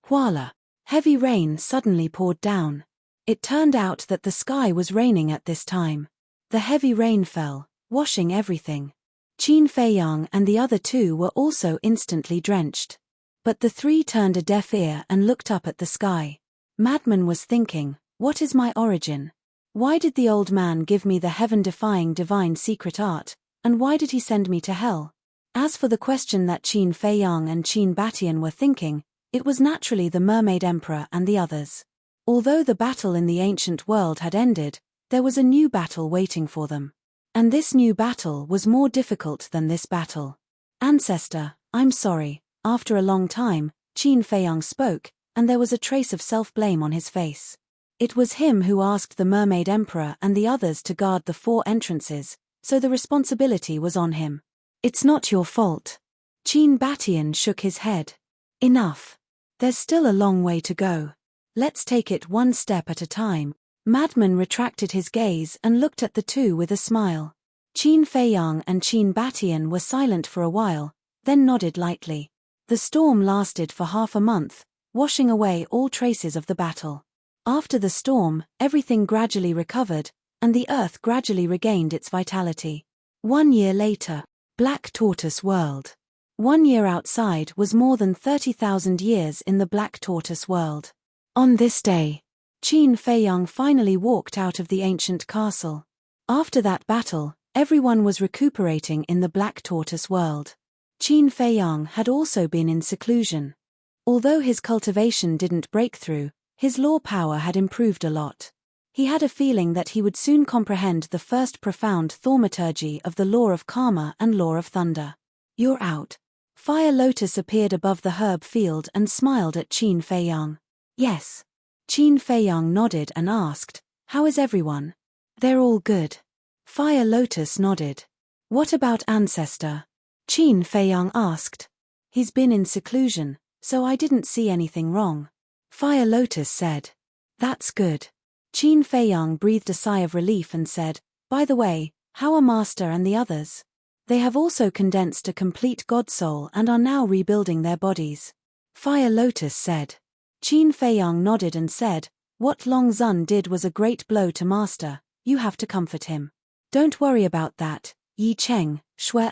Voila! Heavy rain suddenly poured down. It turned out that the sky was raining at this time. The heavy rain fell, washing everything. Qin Feiyang and the other 2 were also instantly drenched. But the 3 turned a deaf ear and looked up at the sky. Madman was thinking, what is my origin? Why did the old man give me the heaven-defying divine secret art, and why did he send me to hell? As for the question that Qin Feiyang and Qin Batian were thinking, it was naturally the Mermaid Emperor and the others. Although the battle in the ancient world had ended, there was a new battle waiting for them. And this new battle was more difficult than this battle. Ancestor, I'm sorry. After a long time, Qin Feiyang spoke, and there was a trace of self-blame on his face. It was him who asked the Mermaid Emperor and the others to guard the 4 entrances, so the responsibility was on him. It's not your fault. Qin Batian shook his head. Enough. There's still a long way to go. Let's take it one step at a time. Madman retracted his gaze and looked at the 2 with a smile. Qin Feiyang and Qin Batian were silent for a while, then nodded lightly. The storm lasted for half a month, washing away all traces of the battle. After the storm, everything gradually recovered, and the earth gradually regained its vitality. 1 year later, Black Tortoise World. 1 year outside was more than 30,000 years in the Black Tortoise World. On this day, Qin Feiyang finally walked out of the ancient castle. After that battle, Everyone was recuperating in the Black Tortoise world. Qin Feiyang had also been in seclusion. Although his cultivation didn't break through, his law power had improved a lot. He had a feeling that he would soon comprehend the first profound thaumaturgy of the law of karma and law of thunder. "You're out." Fire Lotus appeared above the herb field and smiled at Qin Feiyang. "Yes." Qin Feiyang nodded and asked, "How is everyone?" "They're all good." Fire Lotus nodded. "What about Ancestor?" Qin Feiyang asked. "He's been in seclusion, so I didn't see anything wrong." Fire Lotus said. "That's good." Qin Feiyang breathed a sigh of relief and said, "By the way, how are Master and the others?" "They have also condensed a complete God soul and are now rebuilding their bodies." Fire Lotus said. Qin Feiyang nodded and said, "What Long Zun did was a great blow to Master, you have to comfort him. Don't worry about that, Yi Cheng, Shui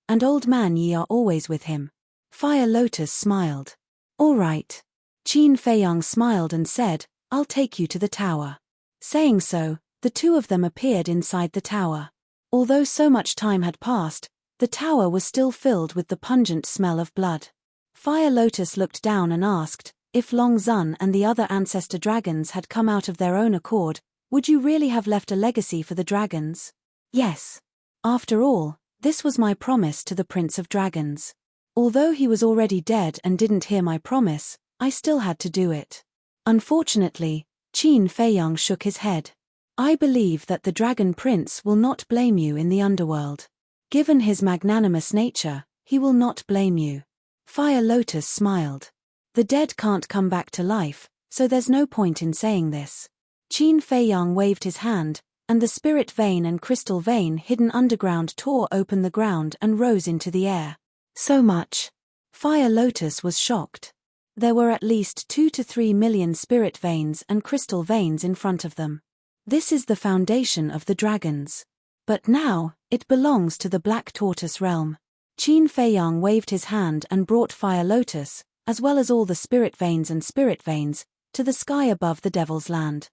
and Old Man Yi are always with him." Fire Lotus smiled. "All right." Qin Feiyang smiled and said, "I'll take you to the tower." Saying so, the two of them appeared inside the tower. Although so much time had passed, the tower was still filled with the pungent smell of blood. Fire Lotus looked down and asked, "If Long Zun and the other ancestor dragons had come out of their own accord, would you really have left a legacy for the dragons?" "Yes. After all, this was my promise to the Prince of Dragons. Although he was already dead and didn't hear my promise, I still had to do it." Unfortunately, Qin Feiyang shook his head. "I believe that the Dragon Prince will not blame you in the underworld. Given his magnanimous nature, he will not blame you." Fire Lotus smiled. "The dead can't come back to life, so there's no point in saying this." Qin Feiyang waved his hand, and the spirit vein and crystal vein hidden underground tore open the ground and rose into the air. "So much." Fire Lotus was shocked. There were at least 2 to 3 million spirit veins and crystal veins in front of them. This is the foundation of the dragons. But now, it belongs to the Black Tortoise realm. Qin Feiyang waved his hand and brought Fire Lotus, as well as all the spirit veins, to the sky above the Devil's Land.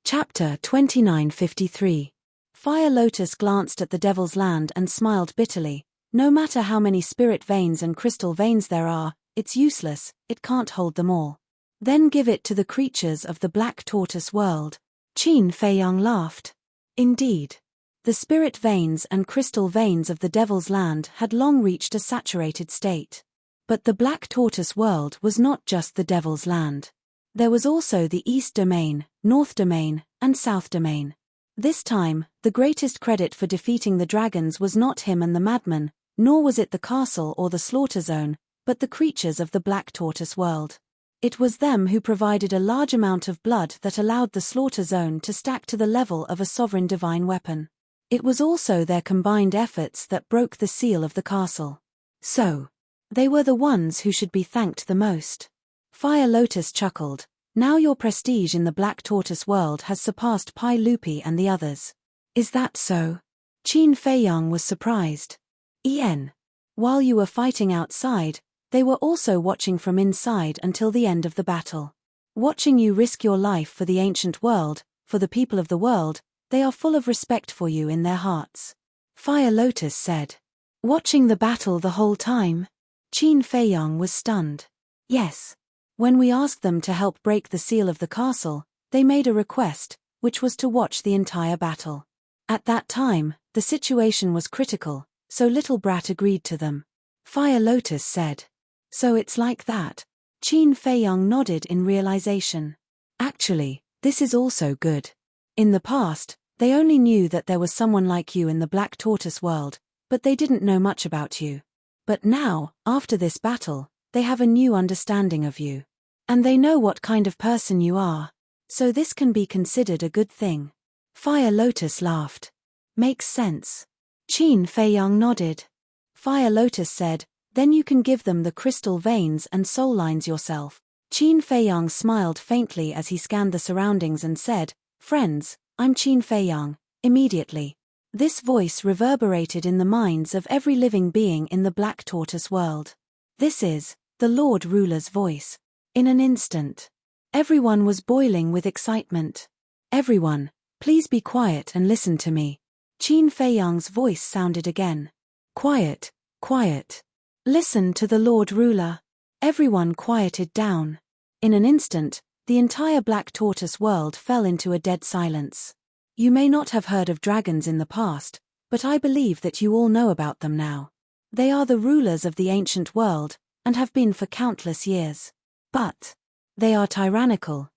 Chapter 2953. Fire Lotus glanced at the Devil's Land and smiled bitterly. "No matter how many spirit veins and crystal veins there are, it's useless, it can't hold them all. Then give it to the creatures of the Black Tortoise world." Qin Feiyang laughed. Indeed. The spirit veins and crystal veins of the Devil's Land had long reached a saturated state. But the Black Tortoise world was not just the Devil's Land. There was also the East Domain, North Domain, and South Domain. This time, the greatest credit for defeating the dragons was not him and the madman, nor was it the castle or the slaughter zone, but the creatures of the Black Tortoise world. It was them who provided a large amount of blood that allowed the slaughter zone to stack to the level of a sovereign divine weapon. It was also their combined efforts that broke the seal of the castle. So, they were the ones who should be thanked the most. Fire Lotus chuckled. "Now your prestige in the Black Tortoise world has surpassed Pai Lupi and the others." "Is that so?" Qin Feiyang was surprised. "En. While you were fighting outside, they were also watching from inside until the end of the battle. Watching you risk your life for the ancient world, for the people of the world, they are full of respect for you in their hearts." Fire Lotus said. "Watching the battle the whole time?" Qin Feiyang was stunned. "Yes. When we asked them to help break the seal of the castle, they made a request, which was to watch the entire battle. At that time, the situation was critical, so Little Brat agreed to them." Fire Lotus said. "So it's like that." Qin Feiyang nodded in realization. "Actually, this is also good. In the past, they only knew that there was someone like you in the Black Tortoise world, but they didn't know much about you. But now, after this battle, they have a new understanding of you. And they know what kind of person you are. So this can be considered a good thing." Fire Lotus laughed. "Makes sense." Qin Feiyang nodded. Fire Lotus said, "Then you can give them the crystal veins and soul lines yourself." Qin Feiyang smiled faintly as he scanned the surroundings and said, "Friends, I'm Qin Feiyang." Immediately, this voice reverberated in the minds of every living being in the Black Tortoise world. This is the Lord Ruler's voice. In an instant, everyone was boiling with excitement. "Everyone, please be quiet and listen to me. Qin Feiyang's voice sounded again. Quiet, quiet. Listen to the Lord Ruler. Everyone quieted down. In an instant, the entire Black Tortoise world fell into a dead silence. You may not have heard of dragons in the past, but I believe that you all know about them now. They are the rulers of the ancient world, and have been for countless years. But they are tyrannical,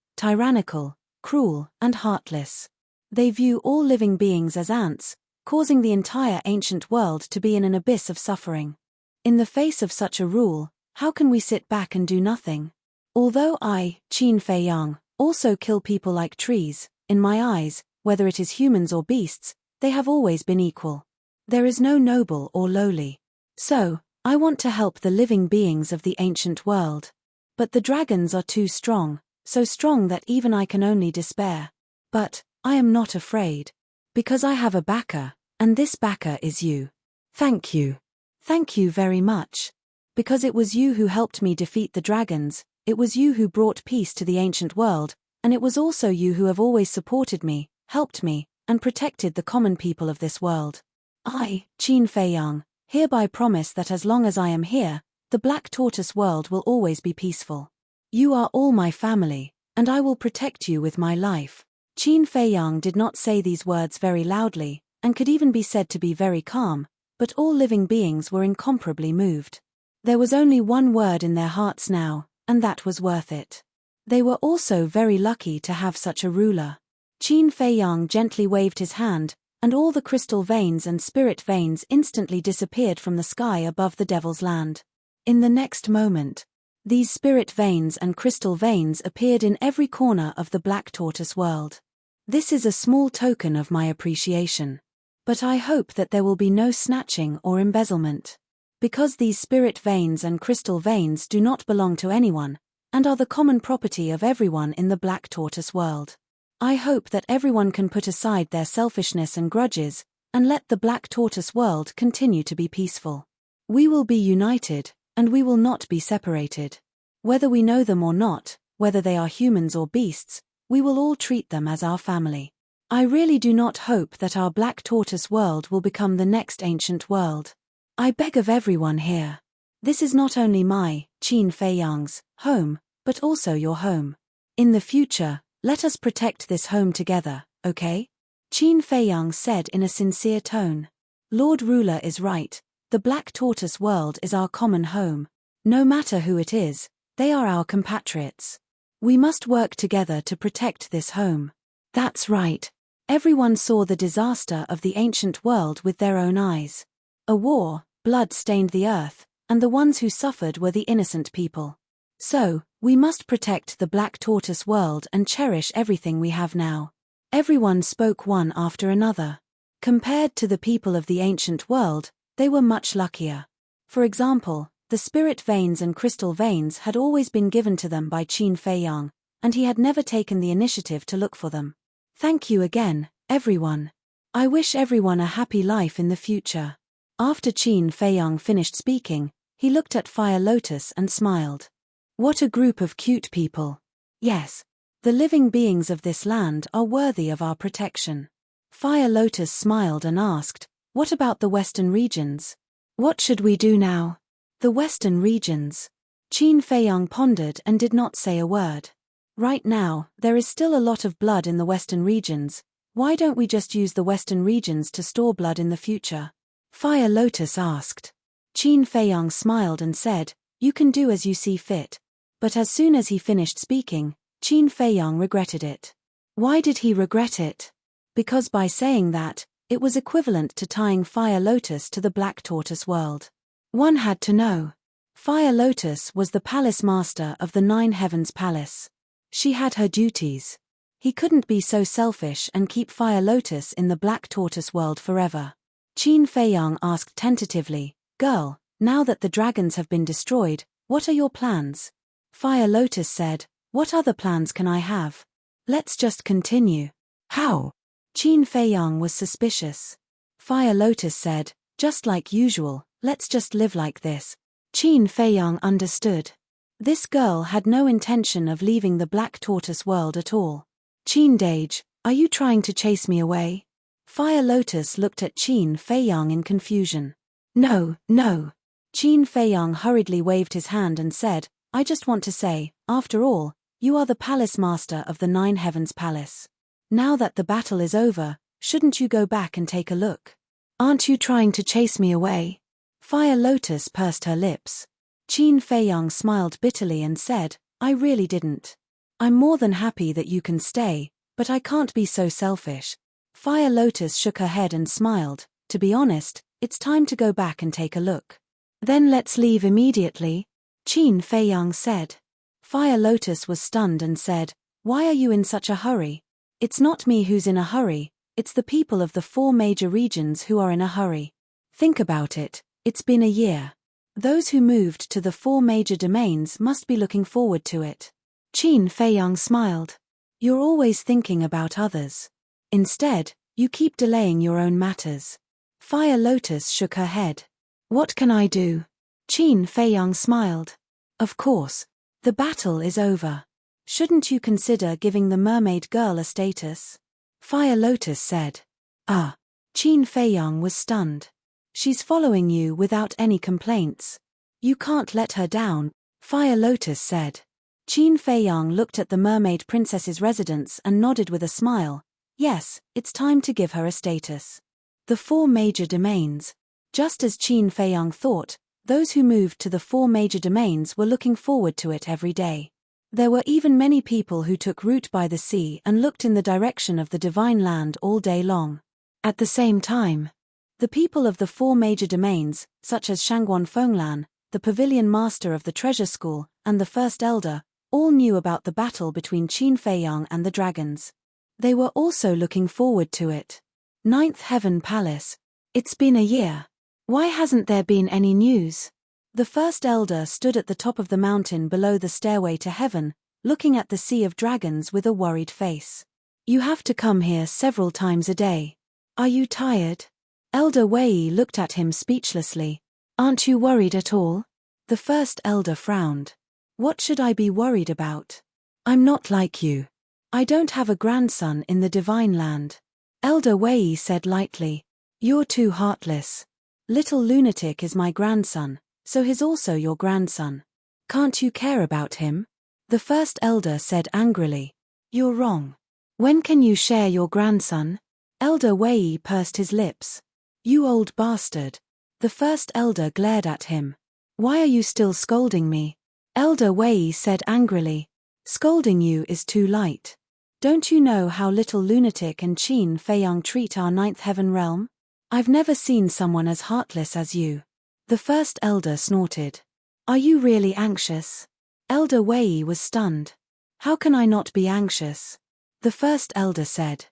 cruel, and heartless. They view all living beings as ants, causing the entire ancient world to be in an abyss of suffering. In the face of such a rule, how can we sit back and do nothing? Although I, Qin Feiyang, also kill people like trees, in my eyes, whether it is humans or beasts, they have always been equal. There is no noble or lowly. So, I want to help the living beings of the ancient world. But the dragons are too strong, so strong that even I can only despair. But I am not afraid. Because I have a backer, and this backer is you. Thank you. Thank you very much. Because it was you who helped me defeat the dragons, it was you who brought peace to the ancient world, and it was also you who have always supported me, helped me, and protected the common people of this world. I, Qin Feiyang, hereby promise that as long as I am here, the Black Tortoise world will always be peaceful. You are all my family, and I will protect you with my life. Qin Feiyang did not say these words very loudly, and could even be said to be very calm, but all living beings were incomparably moved. There was only one word in their hearts now, and that was worth it. They were also very lucky to have such a ruler. Qin Feiyang gently waved his hand, and all the crystal veins and spirit veins instantly disappeared from the sky above the Devil's Land. In the next moment, these spirit veins and crystal veins appeared in every corner of the Black Tortoise world. This is a small token of my appreciation. But I hope that there will be no snatching or embezzlement. Because these spirit veins and crystal veins do not belong to anyone, and are the common property of everyone in the Black Tortoise world. I hope that everyone can put aside their selfishness and grudges, and let the Black Tortoise world continue to be peaceful. We will be united, and we will not be separated. Whether we know them or not, whether they are humans or beasts, we will all treat them as our family. I really do not hope that our Black Tortoise world will become the next ancient world. I beg of everyone here. This is not only my, Qin Feiyang's, home, but also your home. In the future, let us protect this home together, okay? Qin Feiyang said in a sincere tone. Lord Ruler is right, the Black Tortoise world is our common home. No matter who it is, they are our compatriots. We must work together to protect this home. That's right. Everyone saw the disaster of the ancient world with their own eyes. A war, blood stained the earth, and the ones who suffered were the innocent people. So, we must protect the Black Tortoise world and cherish everything we have now. Everyone spoke one after another. Compared to the people of the ancient world, they were much luckier. For example, the spirit veins and crystal veins had always been given to them by Qin Feiyang, and he had never taken the initiative to look for them. Thank you again, everyone. I wish everyone a happy life in the future. After Qin Feiyang finished speaking, he looked at Fire Lotus and smiled. What a group of cute people. Yes, the living beings of this land are worthy of our protection. Fire Lotus smiled and asked, what about the western regions? What should we do now? The western regions. Qin Feiyang pondered and did not say a word. Right now, there is still a lot of blood in the western regions. Why don't we just use the western regions to store blood in the future? Fire Lotus asked. Qin Feiyang smiled and said, you can do as you see fit. But as soon as he finished speaking, Qin Feiyang regretted it. Why did he regret it? Because by saying that, it was equivalent to tying Fire Lotus to the Black Tortoise world. One had to know. Fire Lotus was the palace master of the Nine Heavens Palace. She had her duties. He couldn't be so selfish and keep Fire Lotus in the Black Tortoise world forever. Qin Feiyang asked tentatively, girl, now that the dragons have been destroyed, what are your plans? Fire Lotus said, what other plans can I have? Let's just continue. How? Qin Feiyang was suspicious. Fire Lotus said, just like usual, let's just live like this. Qin Feiyang understood. This girl had no intention of leaving the Black Tortoise world at all. Qin Dage, are you trying to chase me away? Fire Lotus looked at Qin Feiyang in confusion. No, no. Qin Feiyang hurriedly waved his hand and said, I just want to say, after all, you are the palace master of the Nine Heavens Palace. Now that the battle is over, shouldn't you go back and take a look? Aren't you trying to chase me away? Fire Lotus pursed her lips. Qin Feiyang smiled bitterly and said, I really didn't. I'm more than happy that you can stay, but I can't be so selfish. Fire Lotus shook her head and smiled. To be honest, it's time to go back and take a look. Then let's leave immediately, Qin Feiyang said. Fire Lotus was stunned and said, Why are you in such a hurry? It's not me who's in a hurry, it's the people of the 4 major regions who are in a hurry. Think about it, it's been a year. Those who moved to the 4 major domains must be looking forward to it. Qin Feiyang smiled. You're always thinking about others. Instead, you keep delaying your own matters. Fire Lotus shook her head. What can I do? Qin Feiyang smiled. Of course. The battle is over. Shouldn't you consider giving the mermaid girl a status? Fire Lotus said. Ah. Qin Feiyang was stunned. She's following you without any complaints. You can't let her down, Fire Lotus said. Qin Feiyang looked at the mermaid princess's residence and nodded with a smile. Yes, it's time to give her a status. The 4 major domains. Just as Qin Feiyang thought, those who moved to the 4 major domains were looking forward to it every day. There were even many people who took route by the sea and looked in the direction of the divine land all day long. At the same time, the people of the 4 major domains, such as Shangguan Fenglan, the pavilion master of the treasure school, and the first elder, all knew about the battle between Qin Feiyang and the dragons. They were also looking forward to it. 9th Heaven Palace. It's been a year. Why hasn't there been any news? The first elder stood at the top of the mountain below the stairway to heaven, looking at the sea of dragons with a worried face. You have to come here several times a day. Are you tired? Elder Wei looked at him speechlessly. Aren't you worried at all? The first elder frowned. What should I be worried about? I'm not like you. I don't have a grandson in the divine land. Elder Wei said lightly. You're too heartless. Little lunatic is my grandson, so he's also your grandson. Can't you care about him? The first elder said angrily. You're wrong. When can you share your grandson? Elder Wei pursed his lips. You old bastard. The first elder glared at him. Why are you still scolding me? Elder Wei said angrily. Scolding you is too light. Don't you know how little lunatic and Qin Feiyang treat our 9th heaven realm? I've never seen someone as heartless as you. The first elder snorted. Are you really anxious? Elder Wei was stunned. How can I not be anxious? The first elder said.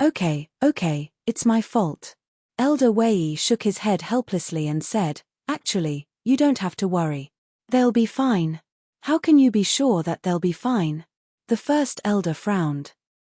Okay, it's my fault. Elder Wei shook his head helplessly and said, Actually, you don't have to worry. They'll be fine. How can you be sure that they'll be fine? The first elder frowned.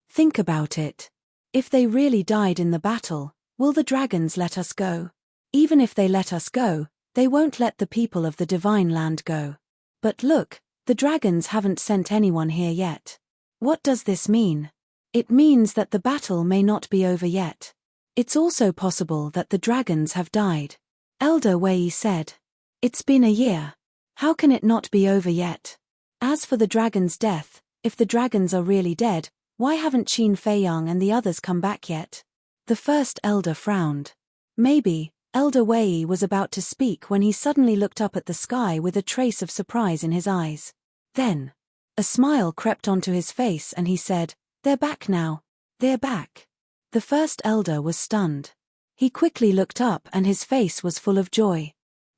Think about it. If they really died in the battle, will the dragons let us go? Even if they let us go, they won't let the people of the divine land go. But look, the dragons haven't sent anyone here yet. What does this mean? It means that the battle may not be over yet. It's also possible that the dragons have died. Elder Wei said. It's been a year. How can it not be over yet? As for the dragon's death, if the dragons are really dead, why haven't Qin Feiyang and the others come back yet? The first elder frowned. Maybe, Elder Wei was about to speak when he suddenly looked up at the sky with a trace of surprise in his eyes. Then, a smile crept onto his face and he said, They're back now. They're back. The first elder was stunned. He quickly looked up and his face was full of joy.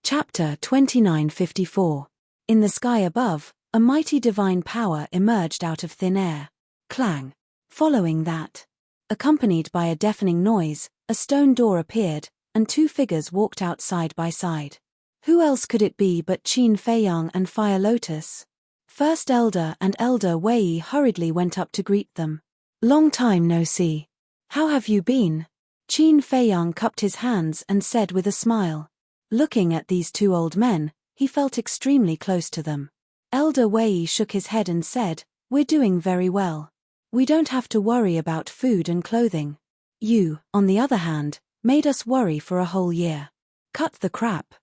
Chapter 2954. In the sky above, a mighty divine power emerged out of thin air. Clang. Following that, accompanied by a deafening noise, a stone door appeared, and 2 figures walked out side by side. Who else could it be but Qin Feiyang and Fire Lotus? First elder and Elder Wei hurriedly went up to greet them. Long time no see. How have you been? Qin Feiyang cupped his hands and said with a smile. Looking at these 2 old men, he felt extremely close to them. Elder Wei shook his head and said, We're doing very well. We don't have to worry about food and clothing. You, on the other hand, made us worry for a whole year. Cut the crap.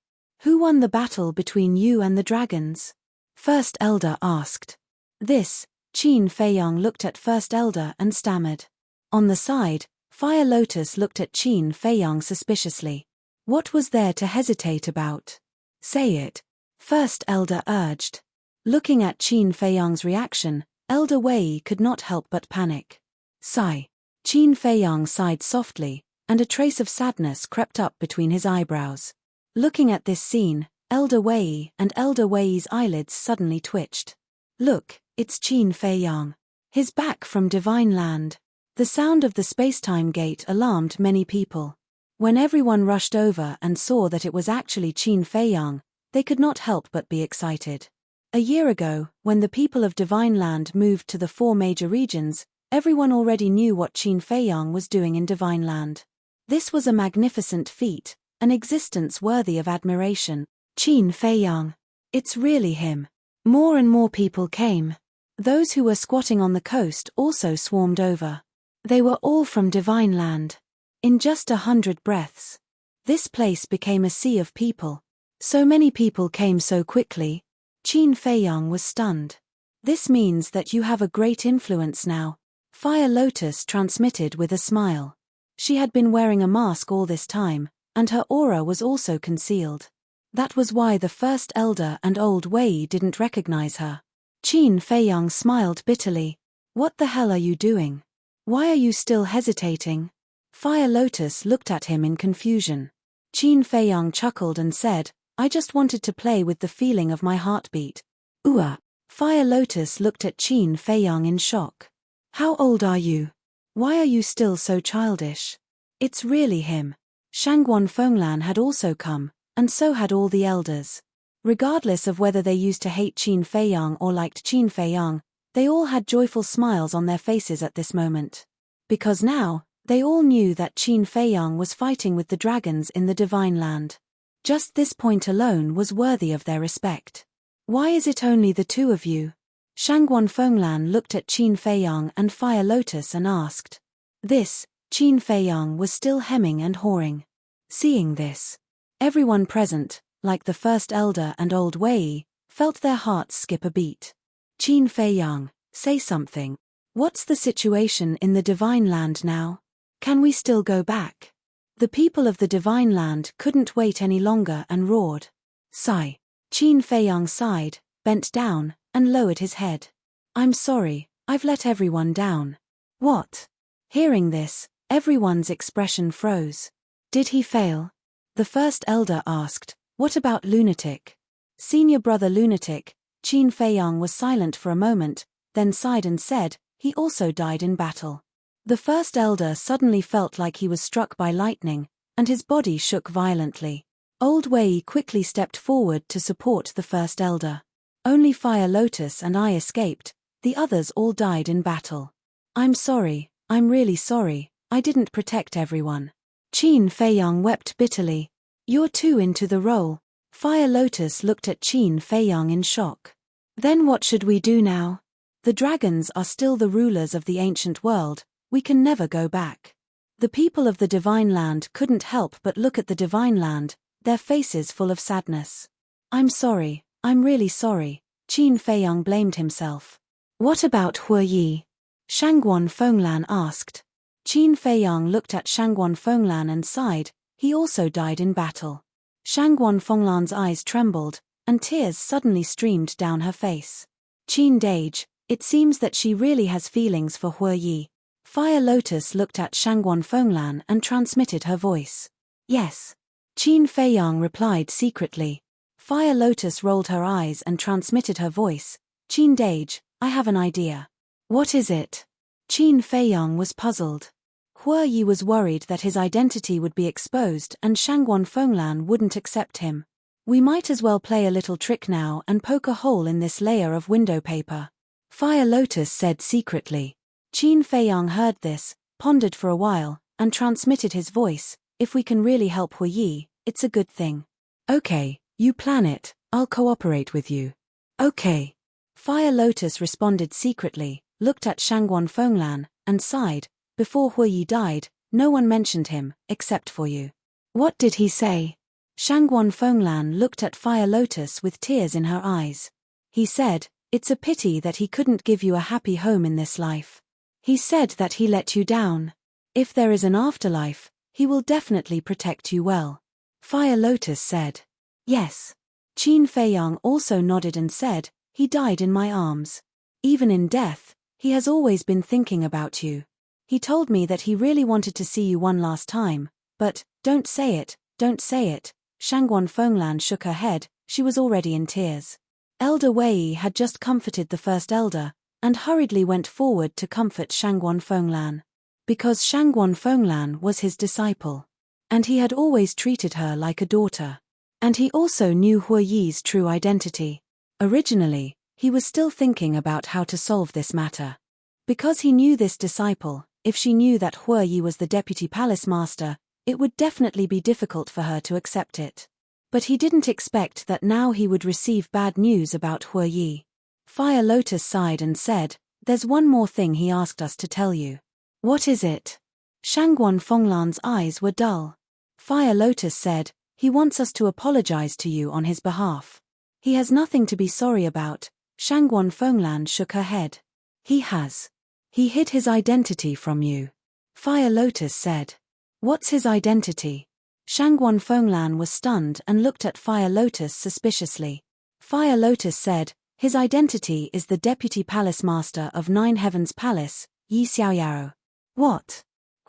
Who won the battle between you and the dragons? First Elder asked. This, Qin Feiyang looked at First Elder and stammered. On the side, Fire Lotus looked at Qin Feiyang suspiciously. What was there to hesitate about? Say it. First Elder urged. Looking at Qin Feiyang's reaction, Elder Wei could not help but panic. Sigh. Qin Feiyang sighed softly, and a trace of sadness crept up between his eyebrows. Looking at this scene, Elder Wei and Elder Wei's eyelids suddenly twitched. Look, it's Qin Feiyang. He's back from Divine Land. The sound of the spacetime gate alarmed many people. When everyone rushed over and saw that it was actually Qin Feiyang, they could not help but be excited. A year ago, when the people of Divine Land moved to the 4 major regions, everyone already knew what Qin Feiyang was doing in Divine Land. This was a magnificent feat, an existence worthy of admiration. Qin Feiyang. It's really him. More and more people came. Those who were squatting on the coast also swarmed over. They were all from Divine Land. In just 100 breaths. This place became a sea of people. So many people came so quickly. Qin Feiyang was stunned. This means that you have a great influence now. Fire Lotus transmitted with a smile. She had been wearing a mask all this time, and her aura was also concealed. That was why the First Elder and Old Wei didn't recognize her. Qin Feiyang smiled bitterly. What the hell are you doing? Why are you still hesitating? Fire Lotus looked at him in confusion. Qin Feiyang chuckled and said, I just wanted to play with the feeling of my heartbeat. Ooh. Fire Lotus looked at Qin Feiyang in shock. How old are you? Why are you still so childish? It's really him. Shangguan Fenglan had also come, and so had all the elders. Regardless of whether they used to hate Qin Feiyang or liked Qin Feiyang, they all had joyful smiles on their faces at this moment. Because now, they all knew that Qin Feiyang was fighting with the dragons in the Divine Land. Just this point alone was worthy of their respect. Why is it only the 2 of you? Shangguan Fenglan looked at Qin Feiyang and Fire Lotus and asked. This, Qin Feiyang was still hemming and hawing. Seeing this, everyone present, like the First Elder and Old Wei, felt their hearts skip a beat. Qin Feiyang, say something. What's the situation in the Divine Land now? Can we still go back? The people of the Divine Land couldn't wait any longer and roared. Sigh. Qin Feiyang sighed, bent down, and lowered his head. I'm sorry, I've let everyone down. What? Hearing this, everyone's expression froze. Did he fail? The First Elder asked, what about Lunatic? Senior brother Lunatic. Qin Feiyang was silent for a moment, then sighed and said, he also died in battle. The First Elder suddenly felt like he was struck by lightning, and his body shook violently. Old Wei quickly stepped forward to support the First Elder. Only Fire Lotus and I escaped, the others all died in battle. I'm sorry, I'm really sorry, I didn't protect everyone. Qin Feiyang wept bitterly. You're too into the role. Fire Lotus looked at Qin Feiyang in shock. Then what should we do now? The dragons are still the rulers of the ancient world, we can never go back. The people of the Divine Land couldn't help but look at the Divine Land, their faces full of sadness. I'm sorry, I'm really sorry, Qin Feiyang blamed himself. What about Hu Yi? Shangguan Fenglan asked. Qin Feiyang looked at Shangguan Fenglan and sighed, he also died in battle. Shangguan Fenglan's eyes trembled, and tears suddenly streamed down her face. Qin Dage, it seems that she really has feelings for Hu Yi. Fire Lotus looked at Shangguan Fenglan and transmitted her voice. Yes. Qin Feiyang replied secretly. Fire Lotus rolled her eyes and transmitted her voice. Qin Dage, I have an idea. What is it? Qin Feiyang was puzzled. Hu Yi was worried that his identity would be exposed and Shangguan Fenglan wouldn't accept him. We might as well play a little trick now and poke a hole in this layer of window paper. Fire Lotus said secretly. Qin Feiyang heard this, pondered for a while, and transmitted his voice. If we can really help Hu Yi, it's a good thing. Okay, you plan it, I'll cooperate with you. Okay. Fire Lotus responded secretly, looked at Shangguan Fenglan, and sighed. Before Hu Yi died, No one mentioned him, except for you. What did he say? Shangguan Fenglan looked at Fire Lotus with tears in her eyes. He said, it's a pity that he couldn't give you a happy home in this life. He said that he let you down. If there is an afterlife, he will definitely protect you well. Fire Lotus said. Yes. Qin Feiyang also nodded and said, he died in my arms. Even in death, he has always been thinking about you. He told me that he really wanted to see you one last time, but, don't say it, don't say it. Shangguan Fenglan shook her head, she was already in tears. Elder Wei had just comforted the first elder, and hurriedly went forward to comfort Shangguan Fenglan. Because Shangguan Fenglan was his disciple. And he had always treated her like a daughter. And he also knew Hue Yi's true identity. Originally, he was still thinking about how to solve this matter. Because he knew this disciple, if she knew that Hue Yi was the deputy palace master, it would definitely be difficult for her to accept it. But he didn't expect that now he would receive bad news about Hue Yi. Fire Lotus sighed and said, there's one more thing he asked us to tell you. What is it? Shangguan Fenglan's eyes were dull. Fire Lotus said, he wants us to apologize to you on his behalf. He has nothing to be sorry about. Shangguan Fenglan shook her head. He has. He hid his identity from you. Fire Lotus said. What's his identity? Shangguan Fenglan was stunned and looked at Fire Lotus suspiciously. Fire Lotus said, his identity is the deputy palace master of Nine Heavens Palace, Yi Xiaoyao. What?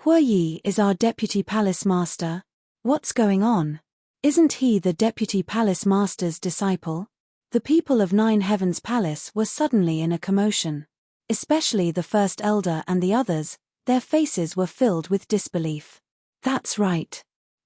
Hue Yi is our deputy palace master? What's going on? Isn't he the deputy palace master's disciple? The people of Nine Heavens Palace were suddenly in a commotion. Especially the first elder and the others, their faces were filled with disbelief. That's right.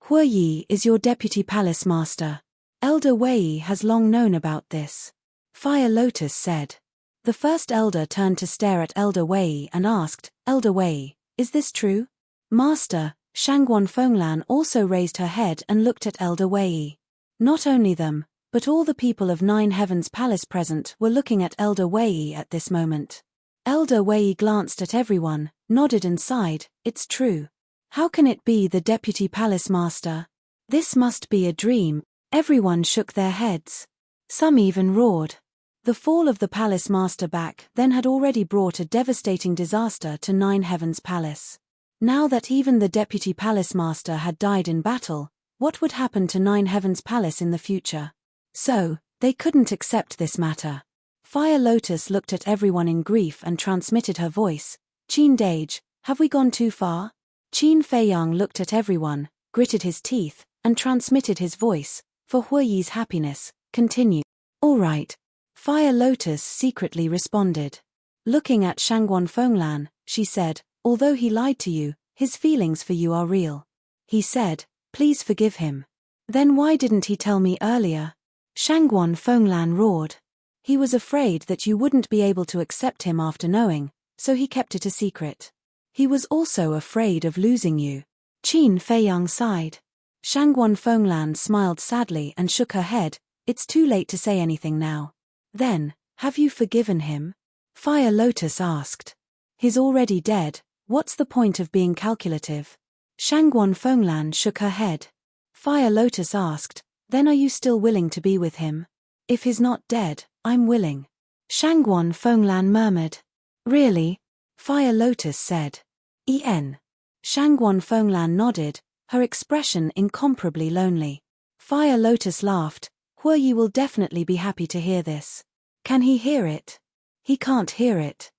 Hue Yi is your deputy palace master. Elder Wei has long known about this. Fire Lotus said. The first elder turned to stare at Elder Wei and asked, Elder Wei, is this true? Master, Shangguan Fenglan also raised her head and looked at Elder Wei. Not only them, but all the people of Nine Heavens Palace present were looking at Elder Wei at this moment. Elder Wei glanced at everyone, nodded and sighed, it's true. How can it be the deputy palace master? This must be a dream. Everyone shook their heads. Some even roared. The fall of the palace master back then had already brought a devastating disaster to Nine Heavens Palace. Now that even the deputy palace master had died in battle, what would happen to Nine Heavens Palace in the future? So, they couldn't accept this matter. Fire Lotus looked at everyone in grief and transmitted her voice. Qin Dage, have we gone too far? Qin Feiyang looked at everyone, gritted his teeth, and transmitted his voice. For Hue Yi's happiness, continue. All right. Fire Lotus secretly responded. Looking at Shangguan Fenglan, she said, although he lied to you, his feelings for you are real. He said, please forgive him. Then why didn't he tell me earlier? Shangguan Fenglan roared. He was afraid that you wouldn't be able to accept him after knowing, so he kept it a secret. He was also afraid of losing you. Qin Feiyang sighed. Shangguan Fenglan smiled sadly and shook her head, it's too late to say anything now. Then, have you forgiven him? Fire Lotus asked. He's already dead, what's the point of being calculative? Shangguan Fenglan shook her head. Fire Lotus asked, then are you still willing to be with him? If he's not dead, I'm willing. Shangguan Fenglan murmured. Really? Fire Lotus said. Shangguan Fenglan nodded, her expression incomparably lonely. Fire Lotus laughed, Hue Yi will definitely be happy to hear this. Can he hear it? He can't hear it.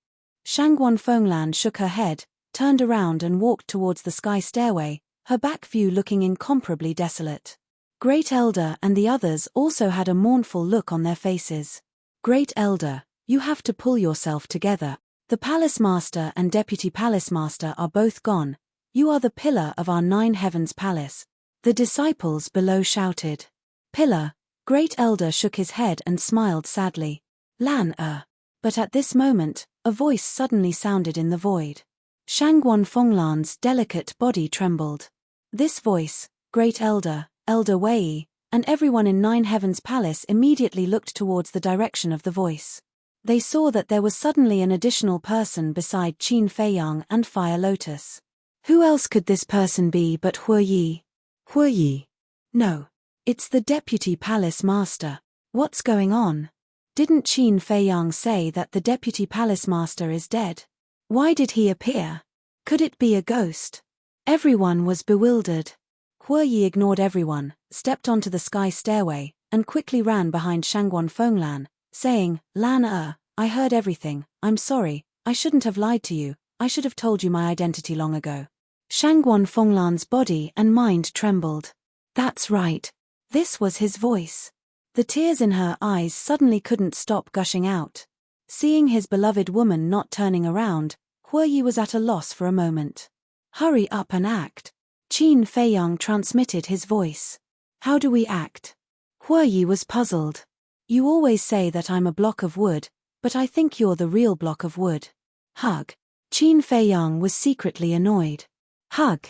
Shangguan Fenglan shook her head, turned around and walked towards the sky stairway, her back view looking incomparably desolate. Great Elder and the others also had a mournful look on their faces. Great Elder, you have to pull yourself together. The Palace Master and Deputy Palace Master are both gone. You are the pillar of our Nine Heavens Palace. The disciples below shouted. Pillar. Great Elder shook his head and smiled sadly. But at this moment, a voice suddenly sounded in the void. Shangguan Fenglan's delicate body trembled. This voice, Great Elder, Elder Wei, and everyone in Nine Heavens Palace immediately looked towards the direction of the voice. They saw that there was suddenly an additional person beside Qin Feiyang and Fire Lotus. Who else could this person be but Huoyi? Huoyi? No. It's the deputy palace master. What's going on? Didn't Qin Feiyang say that the deputy palace master is dead? Why did he appear? Could it be a ghost? Everyone was bewildered. Huoyi ignored everyone, stepped onto the sky stairway, and quickly ran behind Shangguan Fenglan, saying, Lan I heard everything, I'm sorry, I shouldn't have lied to you, I should have told you my identity long ago. Shangguan Fenglan's body and mind trembled. That's right. This was his voice. The tears in her eyes suddenly couldn't stop gushing out. Seeing his beloved woman not turning around, Huoyi was at a loss for a moment. Hurry up and act. Qin Feiyang transmitted his voice. How do we act? Huoyi was puzzled. You always say that I'm a block of wood, but I think you're the real block of wood. Hug. Qin Feiyang was secretly annoyed. Hug.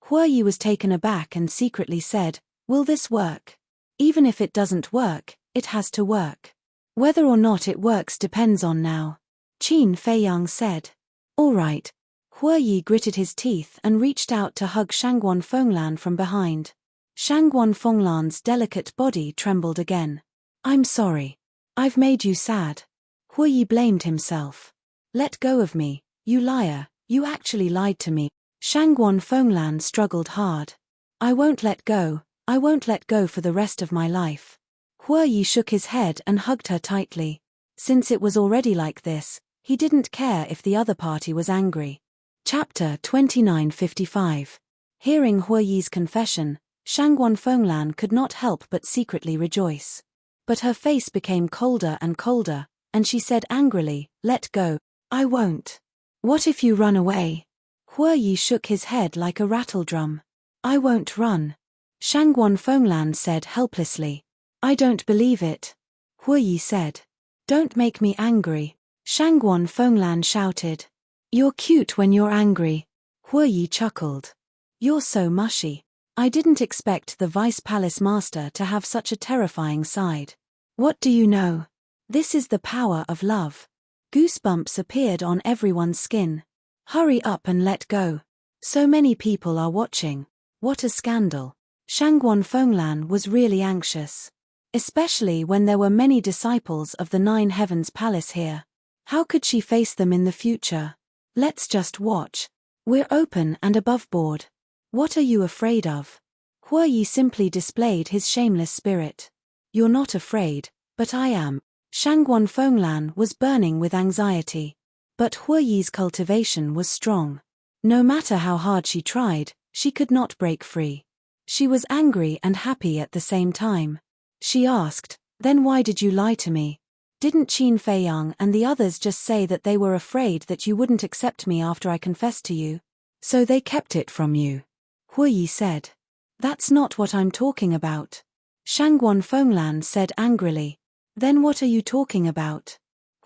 Huoyi was taken aback and secretly said, will this work? Even if it doesn't work, it has to work. Whether or not it works depends on now. Qin Feiyang said. All right. Huoyi gritted his teeth and reached out to hug Shangguan Fenglan from behind. Shangguan Fenglan's delicate body trembled again. I'm sorry. I've made you sad. Huoyi blamed himself. Let go of me, you liar, you actually lied to me. Shangguan Fenglan struggled hard. I won't let go for the rest of my life. Huoyi shook his head and hugged her tightly. Since it was already like this, he didn't care if the other party was angry. Chapter 2955. Hearing Huoyi's confession, Shangguan Fenglan could not help but secretly rejoice. But her face became colder and colder, and she said angrily, let go. I won't. What if you run away? Huoyi shook his head like a rattledrum. I won't run. Shangguan Fenglan said helplessly. I don't believe it. Huoyi said. Don't make me angry. Shangguan Fenglan shouted. You're cute when you're angry. Huoyi chuckled. You're so mushy. I didn't expect the Vice Palace Master to have such a terrifying side. What do you know? This is the power of love. Goosebumps appeared on everyone's skin. Hurry up and let go. So many people are watching. What a scandal. Shangguan Fenglan was really anxious. Especially when there were many disciples of the Nine Heavens Palace here. How could she face them in the future? Let's just watch. We're open and above board. What are you afraid of? Huoyi simply displayed his shameless spirit. You're not afraid, but I am. Shangguan Fenglan was burning with anxiety. But Huoyi's cultivation was strong. No matter how hard she tried, she could not break free. She was angry and happy at the same time. She asked, then why did you lie to me? Didn't Qin Feiyang and the others just say that they were afraid that you wouldn't accept me after I confessed to you? So they kept it from you. Huoyi said. That's not what I'm talking about. Shangguan Fenglan said angrily. Then what are you talking about?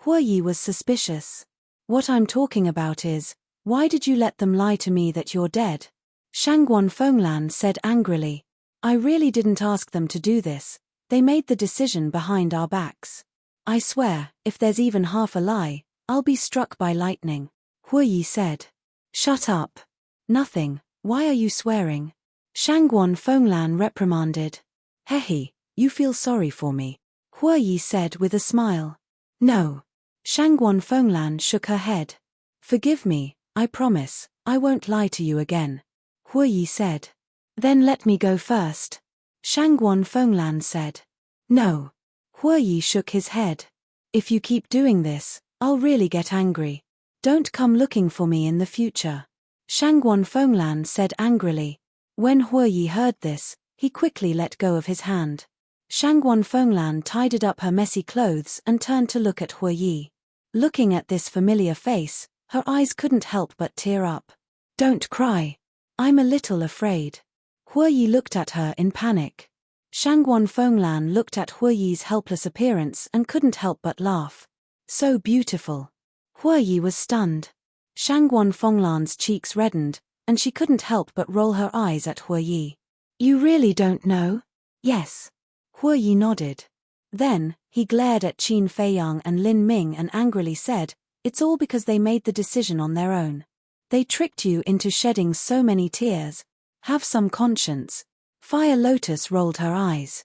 Huoyi was suspicious. What I'm talking about is, why did you let them lie to me that you're dead? Shangguan Fenglan said angrily. I really didn't ask them to do this. They made the decision behind our backs. I swear, if there's even half a lie, I'll be struck by lightning. Huoyi said. Shut up. Nothing, why are you swearing? Shangguan Fenglan reprimanded. Hehe, you feel sorry for me. Huoyi said with a smile. No. Shangguan Fenglan shook her head. Forgive me, I promise, I won't lie to you again. Huoyi said. Then let me go first. Shangguan Fenglan said. No. Huoyi shook his head. If you keep doing this, I'll really get angry. Don't come looking for me in the future. Shangguan Fenglan said angrily. When Huoyi heard this, he quickly let go of his hand. Shangguan Fenglan tidied up her messy clothes and turned to look at Huoyi. Looking at this familiar face, her eyes couldn't help but tear up. Don't cry. I'm a little afraid. Huoyi looked at her in panic. Shangguan Fenglan looked at Huoyi's helpless appearance and couldn't help but laugh. So beautiful. Huoyi was stunned. Shangguan Fenglan's cheeks reddened, and she couldn't help but roll her eyes at Huoyi. You really don't know? Yes. Huoyi nodded. Then, he glared at Qin Feiyang and Lin Ming and angrily said, it's all because they made the decision on their own. They tricked you into shedding so many tears. Have some conscience. Fire Lotus rolled her eyes.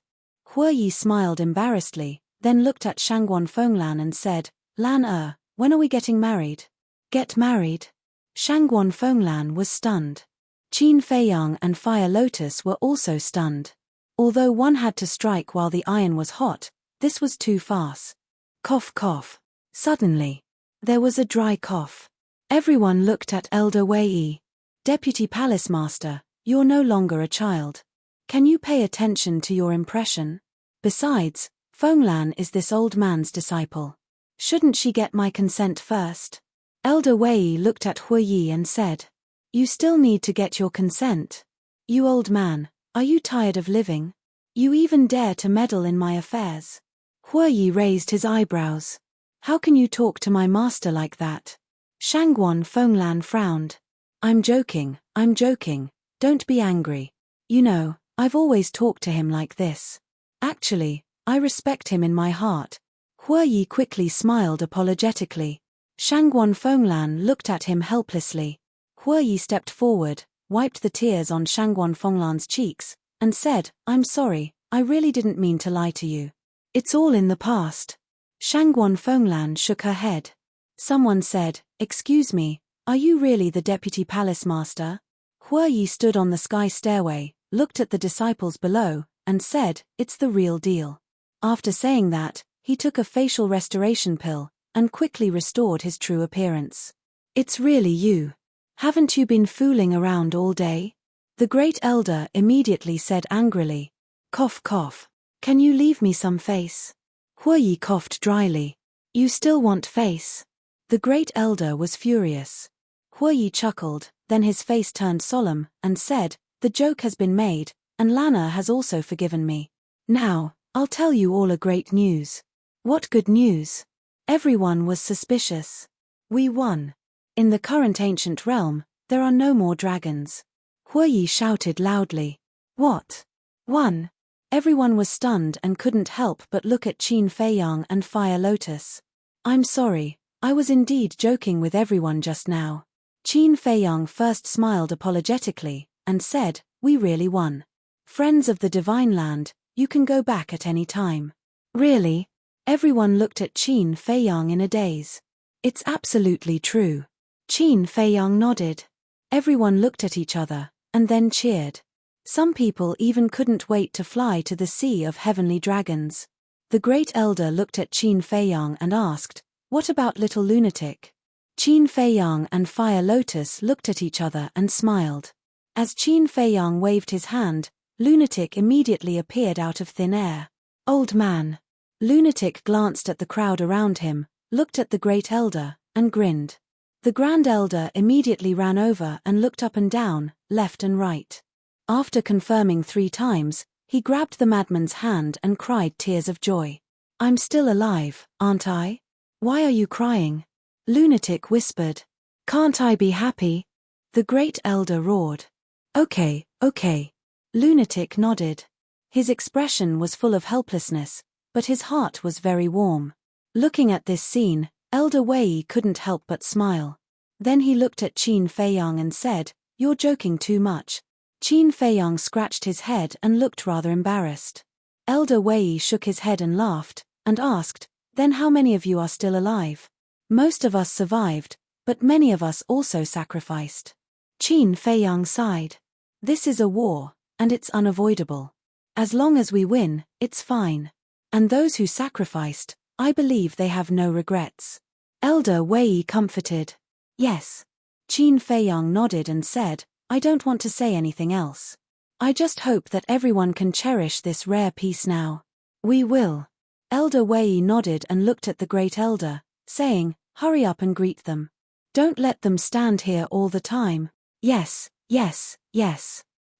Huoyi smiled embarrassedly, then looked at Shangguan Fenglan and said, Lan when are we getting married? Get married? Shangguan Fenglan was stunned. Qin Feiyang and Fire Lotus were also stunned. Although one had to strike while the iron was hot, this was too fast. Cough cough. Suddenly, there was a dry cough. Everyone looked at Elder Wei. Deputy Palace Master, you're no longer a child. Can you pay attention to your impression? Besides, Fenglan is this old man's disciple. Shouldn't she get my consent first? Elder Wei looked at Huoyi and said, You still need to get your consent. You old man, are you tired of living? You even dare to meddle in my affairs. Huoyi raised his eyebrows. How can you talk to my master like that? Shangguan Fenglan frowned. I'm joking, don't be angry. You know, I've always talked to him like this. Actually, I respect him in my heart. Huoyi quickly smiled apologetically. Shangguan Fenglan looked at him helplessly. Huoyi stepped forward, wiped the tears on Shangguan Fenglan's cheeks, and said, I'm sorry, I really didn't mean to lie to you. It's all in the past. Shangguan Fenglan shook her head. Someone said, Excuse me, are you really the Deputy Palace Master? Huoyi stood on the sky stairway, looked at the disciples below, and said, It's the real deal. After saying that, he took a facial restoration pill, and quickly restored his true appearance. It's really you. Haven't you been fooling around all day? The great elder immediately said angrily. Cough cough. Can you leave me some face? Huoyi coughed dryly. You still want face? The great elder was furious. Huoyi chuckled, then his face turned solemn, and said, The joke has been made, and Lana has also forgiven me. Now, I'll tell you all a great news. What good news? Everyone was suspicious. We won. In the current ancient realm, there are no more dragons. Huoyi shouted loudly. What? Won? Everyone was stunned and couldn't help but look at Qin Feiyang and Fire Lotus. I'm sorry, I was indeed joking with everyone just now. Qin Feiyang first smiled apologetically, and said, We really won. Friends of the Divine Land, you can go back at any time. Really? Everyone looked at Qin Feiyang in a daze. It's absolutely true. Qin Feiyang nodded. Everyone looked at each other, and then cheered. Some people even couldn't wait to fly to the Sea of Heavenly Dragons. The great elder looked at Qin Feiyang and asked, What about little lunatic? Qin Feiyang and Fire Lotus looked at each other and smiled. As Qin Feiyang waved his hand, Lunatic immediately appeared out of thin air. Old man. Lunatic glanced at the crowd around him, looked at the great elder, and grinned. The grand elder immediately ran over and looked up and down, left and right. After confirming 3 times, he grabbed the madman's hand and cried tears of joy. I'm still alive, aren't I? Why are you crying? Lunatic whispered. Can't I be happy? The great elder roared. Okay. Lunatic nodded. His expression was full of helplessness, but his heart was very warm. Looking at this scene, Elder Wei couldn't help but smile. Then he looked at Qin Feiyang and said, You're joking too much. Qin Feiyang scratched his head and looked rather embarrassed. Elder Wei shook his head and laughed, and asked, Then how many of you are still alive? Most of us survived, but many of us also sacrificed. Qin Feiyang sighed. This is a war, and it's unavoidable. As long as we win, it's fine. And those who sacrificed, I believe they have no regrets. Elder Wei comforted. Yes. Qin Feiyang nodded and said, I don't want to say anything else. I just hope that everyone can cherish this rare peace now. We will. Elder Wei nodded and looked at the great elder, saying, Hurry up and greet them. Don't let them stand here all the time. Yes.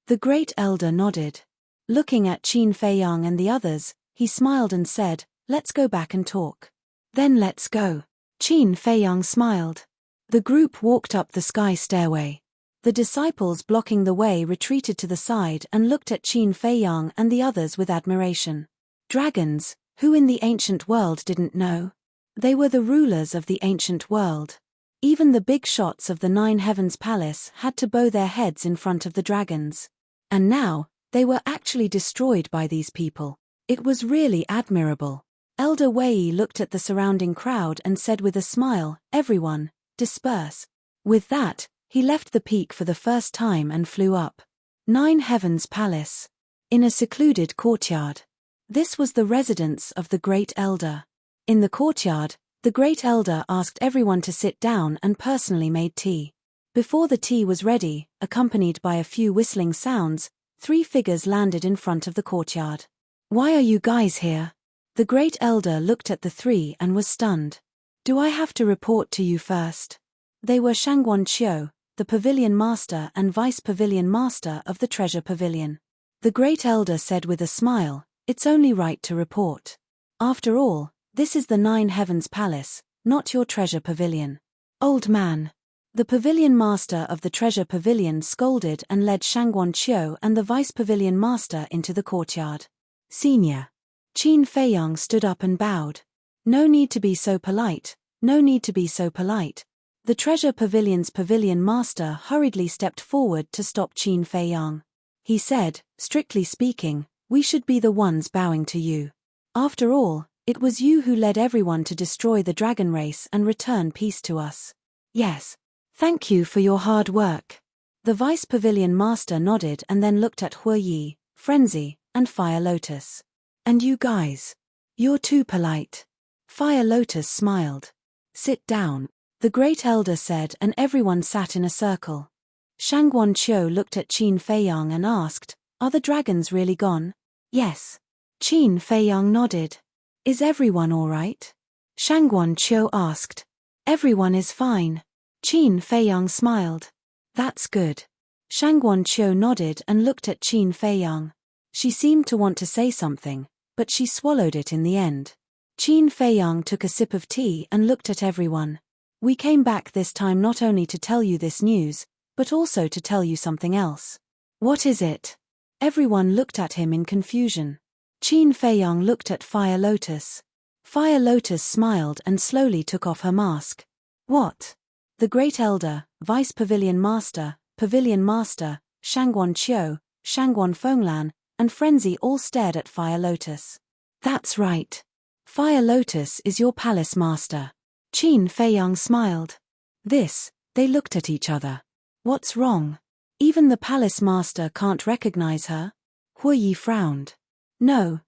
The great elder nodded. Looking at Qin Feiyang and the others, he smiled and said, Let's go back and talk. Then let's go. Qin Feiyang smiled. The group walked up the sky stairway. The disciples blocking the way retreated to the side and looked at Qin Feiyang and the others with admiration. Dragons, who in the ancient world didn't know? They were the rulers of the ancient world. Even the big shots of the Nine Heavens Palace had to bow their heads in front of the dragons. And now, they were actually destroyed by these people. It was really admirable. Elder Wei looked at the surrounding crowd and said with a smile, "Everyone, disperse." With that, he left the peak for the first time and flew up. Nine Heavens Palace. In a secluded courtyard. This was the residence of the Great Elder. In the courtyard, the Great Elder asked everyone to sit down and personally made tea. Before the tea was ready, accompanied by a few whistling sounds, 3 figures landed in front of the courtyard. "Why are you guys here?" The Great Elder looked at the 3 and was stunned. "Do I have to report to you first?" They were Shangguan Qiu, the Pavilion Master and Vice Pavilion Master of the Treasure Pavilion. The Great Elder said with a smile, "It's only right to report. After all, this is the Nine Heavens Palace, not your Treasure Pavilion." "Old man." The Pavilion Master of the Treasure Pavilion scolded and led Shangguan Qiu and the Vice Pavilion Master into the courtyard. "Senior." Qin Feiyang stood up and bowed. "No need to be so polite, no need to be so polite." The Treasure Pavilion's Pavilion Master hurriedly stepped forward to stop Qin Feiyang. He said, "Strictly speaking, we should be the ones bowing to you. After all, it was you who led everyone to destroy the dragon race and return peace to us." "Yes. Thank you for your hard work." The Vice Pavilion Master nodded and then looked at Huiyi, Frenzy, and Fire Lotus. "And you guys? You're too polite." Fire Lotus smiled. "Sit down," the Great Elder said, and everyone sat in a circle. Shangguan Qiu looked at Qin Feiyang and asked, "Are the dragons really gone?" "Yes." Qin Feiyang nodded. "Is everyone all right?" Shangguan Qiu asked. "Everyone is fine." Qin Feiyang smiled. "That's good." Shangguan Qiu nodded and looked at Qin Feiyang. She seemed to want to say something, but she swallowed it in the end. Qin Feiyang took a sip of tea and looked at everyone. "We came back this time not only to tell you this news, but also to tell you something else." "What is it?" Everyone looked at him in confusion. Qin Feiyang looked at Fire Lotus. Fire Lotus smiled and slowly took off her mask. "What?" The Great Elder, Vice Pavilion Master, Shangguan Qiu, Shangguan Fenglan, and Frenzy all stared at Fire Lotus. "That's right. Fire Lotus is your palace master." Qin Feiyang smiled. They looked at each other. "What's wrong? Even the palace master can't recognize her?" Huiyi frowned. No,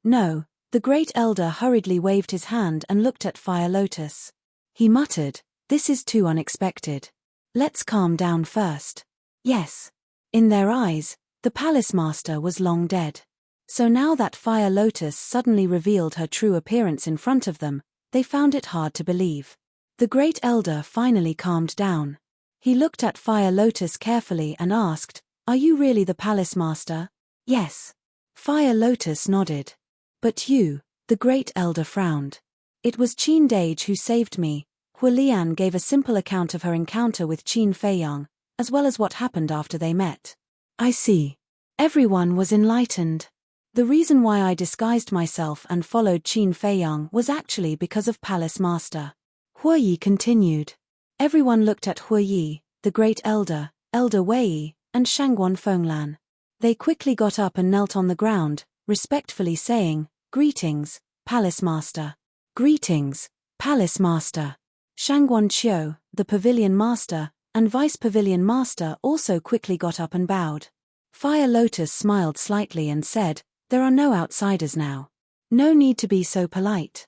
the Great Elder hurriedly waved his hand and looked at Fire Lotus. He muttered, "This is too unexpected. Let's calm down first." Yes. In their eyes, the palace master was long dead. So now that Fire Lotus suddenly revealed her true appearance in front of them, they found it hard to believe. The Great Elder finally calmed down. He looked at Fire Lotus carefully and asked, "Are you really the palace master?" "Yes." Fire Lotus nodded. "But you," the Great Elder frowned. "It was Qin Dage who saved me." Huilian gave a simple account of her encounter with Qin Feiyang, as well as what happened after they met. "I see." Everyone was enlightened. "The reason why I disguised myself and followed Qin Feiyang was actually because of Palace Master." Huiyi continued. Everyone looked at Huiyi, the Great Elder, Elder Wei, and Shangguan Fenglan. They quickly got up and knelt on the ground, respectfully saying, "Greetings, Palace Master." "Greetings, Palace Master." Shangguan Qiu, the Pavilion Master, and Vice Pavilion Master also quickly got up and bowed. Fire Lotus smiled slightly and said, "There are no outsiders now. No need to be so polite."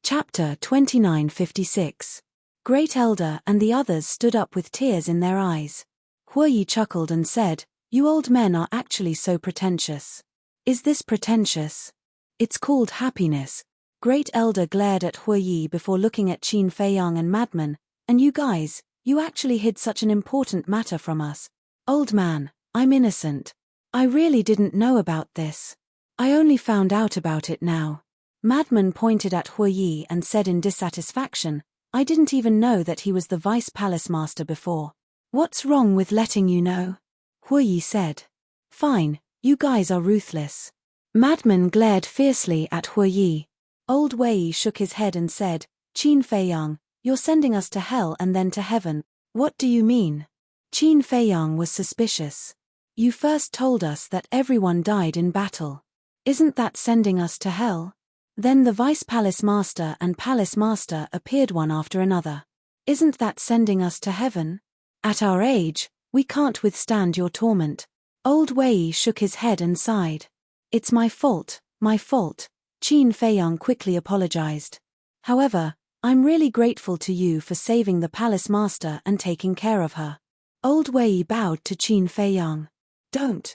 Chapter 2956. Great Elder and the others stood up with tears in their eyes. Huiyi chuckled and said, "You old men are actually so pretentious." "Is this pretentious?" "It's called happiness." Great Elder glared at Huiyi before looking at Qin Feiyang and Madman. "And you guys, you actually hid such an important matter from us." "Old man, I'm innocent. I really didn't know about this. I only found out about it now." Madman pointed at Huiyi and said in dissatisfaction, "I didn't even know that he was the Vice Palace Master before." "What's wrong with letting you know?" Huiyi said. "Fine, you guys are ruthless." Madman glared fiercely at Huiyi. Old Wei shook his head and said, "Qin Feiyang, You're sending us to hell and then to heaven. What do you mean? Qin Feiyang was suspicious. You first told us that everyone died in battle. Isn't that sending us to hell? Then the Vice Palace Master and Palace Master appeared one after another. Isn't that sending us to heaven? At our age, we can't withstand your torment. Old Wei shook his head and sighed. It's my fault, my fault. Qin Feiyang quickly apologized. However, I'm really grateful to you for saving the Palace Master and taking care of her. Old Wei bowed to Qin Feiyang. Don't.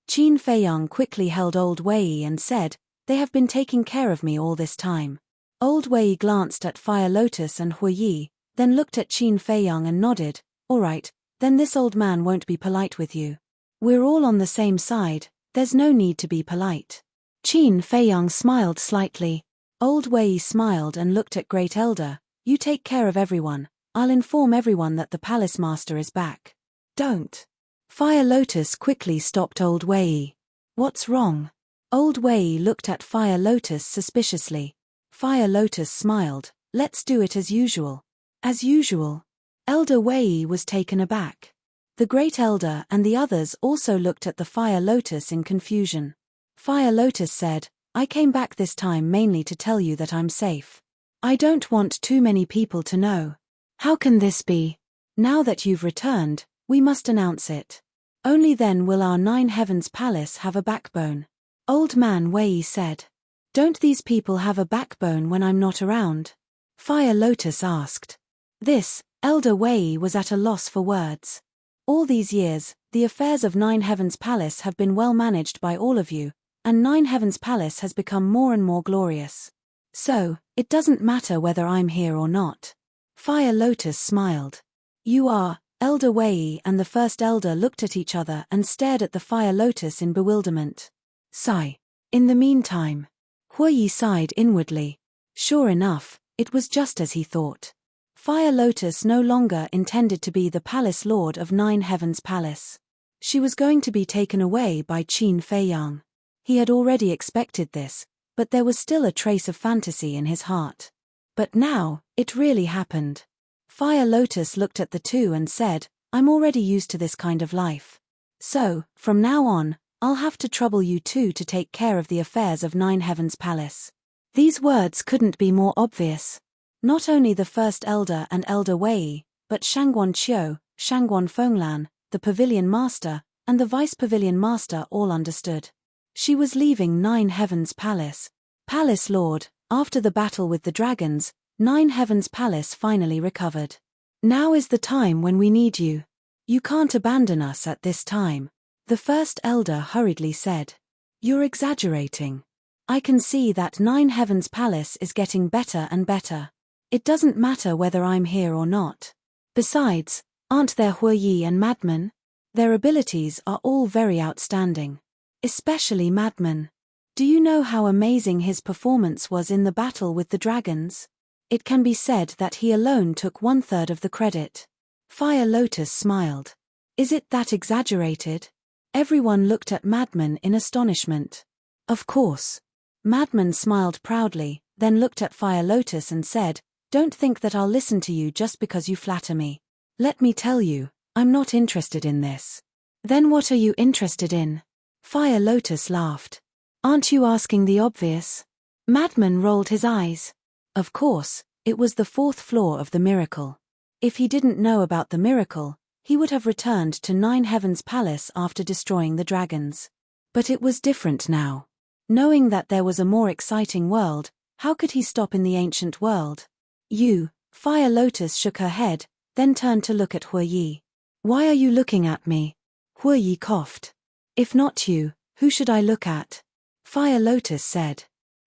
Qin Feiyang quickly held Old Wei and said, they have been taking care of me all this time. Old Wei glanced at Fire Lotus and Hui Yi, then looked at Qin Feiyang and nodded. All right, then this old man won't be polite with you. We're all on the same side, there's no need to be polite. Qin Feiyang smiled slightly. Old Wei smiled and looked at Great Elder. You take care of everyone. I'll inform everyone that the Palace Master is back. Don't. Fire Lotus quickly stopped Old Wei. What's wrong? Old Wei looked at Fire Lotus suspiciously. Fire Lotus smiled. Let's do it as usual. As usual. Elder Wei was taken aback. The Great Elder and the others also looked at the Fire Lotus in confusion. Fire Lotus said, I came back this time mainly to tell you that I'm safe. I don't want too many people to know. How can this be? Now that you've returned, we must announce it. Only then will our Nine Heavens Palace have a backbone. Old Man Wei said. Don't these people have a backbone when I'm not around? Fire Lotus asked. This, Elder Wei was at a loss for words. All these years, the affairs of Nine Heavens Palace have been well managed by all of you, and Nine Heavens Palace has become more and more glorious. So, it doesn't matter whether I'm here or not. Fire Lotus smiled. You are. Elder Wei and the First Elder looked at each other and stared at the Fire Lotus in bewilderment. Sigh. In the meantime, Hui Yi sighed inwardly. Sure enough, it was just as he thought. Fire Lotus no longer intended to be the Palace Lord of Nine Heavens Palace. She was going to be taken away by Qin Feiyang. He had already expected this, but there was still a trace of fantasy in his heart. But now, it really happened. Fire Lotus looked at the two and said, I'm already used to this kind of life. So, from now on, I'll have to trouble you two to take care of the affairs of Nine Heavens Palace. These words couldn't be more obvious. Not only the First Elder and Elder Wei, but Shangguan Qiu, Shangguan Fenglan, the Pavilion Master, and the Vice Pavilion Master all understood. She was leaving Nine Heavens Palace. Palace Lord, after the battle with the dragons, Nine Heavens Palace finally recovered. Now is the time when we need you. You can't abandon us at this time. The First Elder hurriedly said. You're exaggerating. I can see that Nine Heavens Palace is getting better and better. It doesn't matter whether I'm here or not. Besides, aren't there Hui Yi and Madman? Their abilities are all very outstanding. Especially Madman. Do you know how amazing his performance was in the battle with the dragons? It can be said that he alone took 1/3 of the credit. Fire Lotus smiled. Is it that exaggerated? Everyone looked at Madman in astonishment. Of course. Madman smiled proudly, then looked at Fire Lotus and said, Don't think that I'll listen to you just because you flatter me. Let me tell you, I'm not interested in this. Then what are you interested in? Fire Lotus laughed. Aren't you asking the obvious? Madman rolled his eyes. Of course, it was the 4th floor of the miracle. If he didn't know about the miracle, he would have returned to Nine Heavens Palace after destroying the dragons. But it was different now. Knowing that there was a more exciting world, how could he stop in the ancient world? You, Fire Lotus shook her head, then turned to look at Hui Yi. Why are you looking at me? Hui Yi coughed. If not you, who should I look at? Fire Lotus said.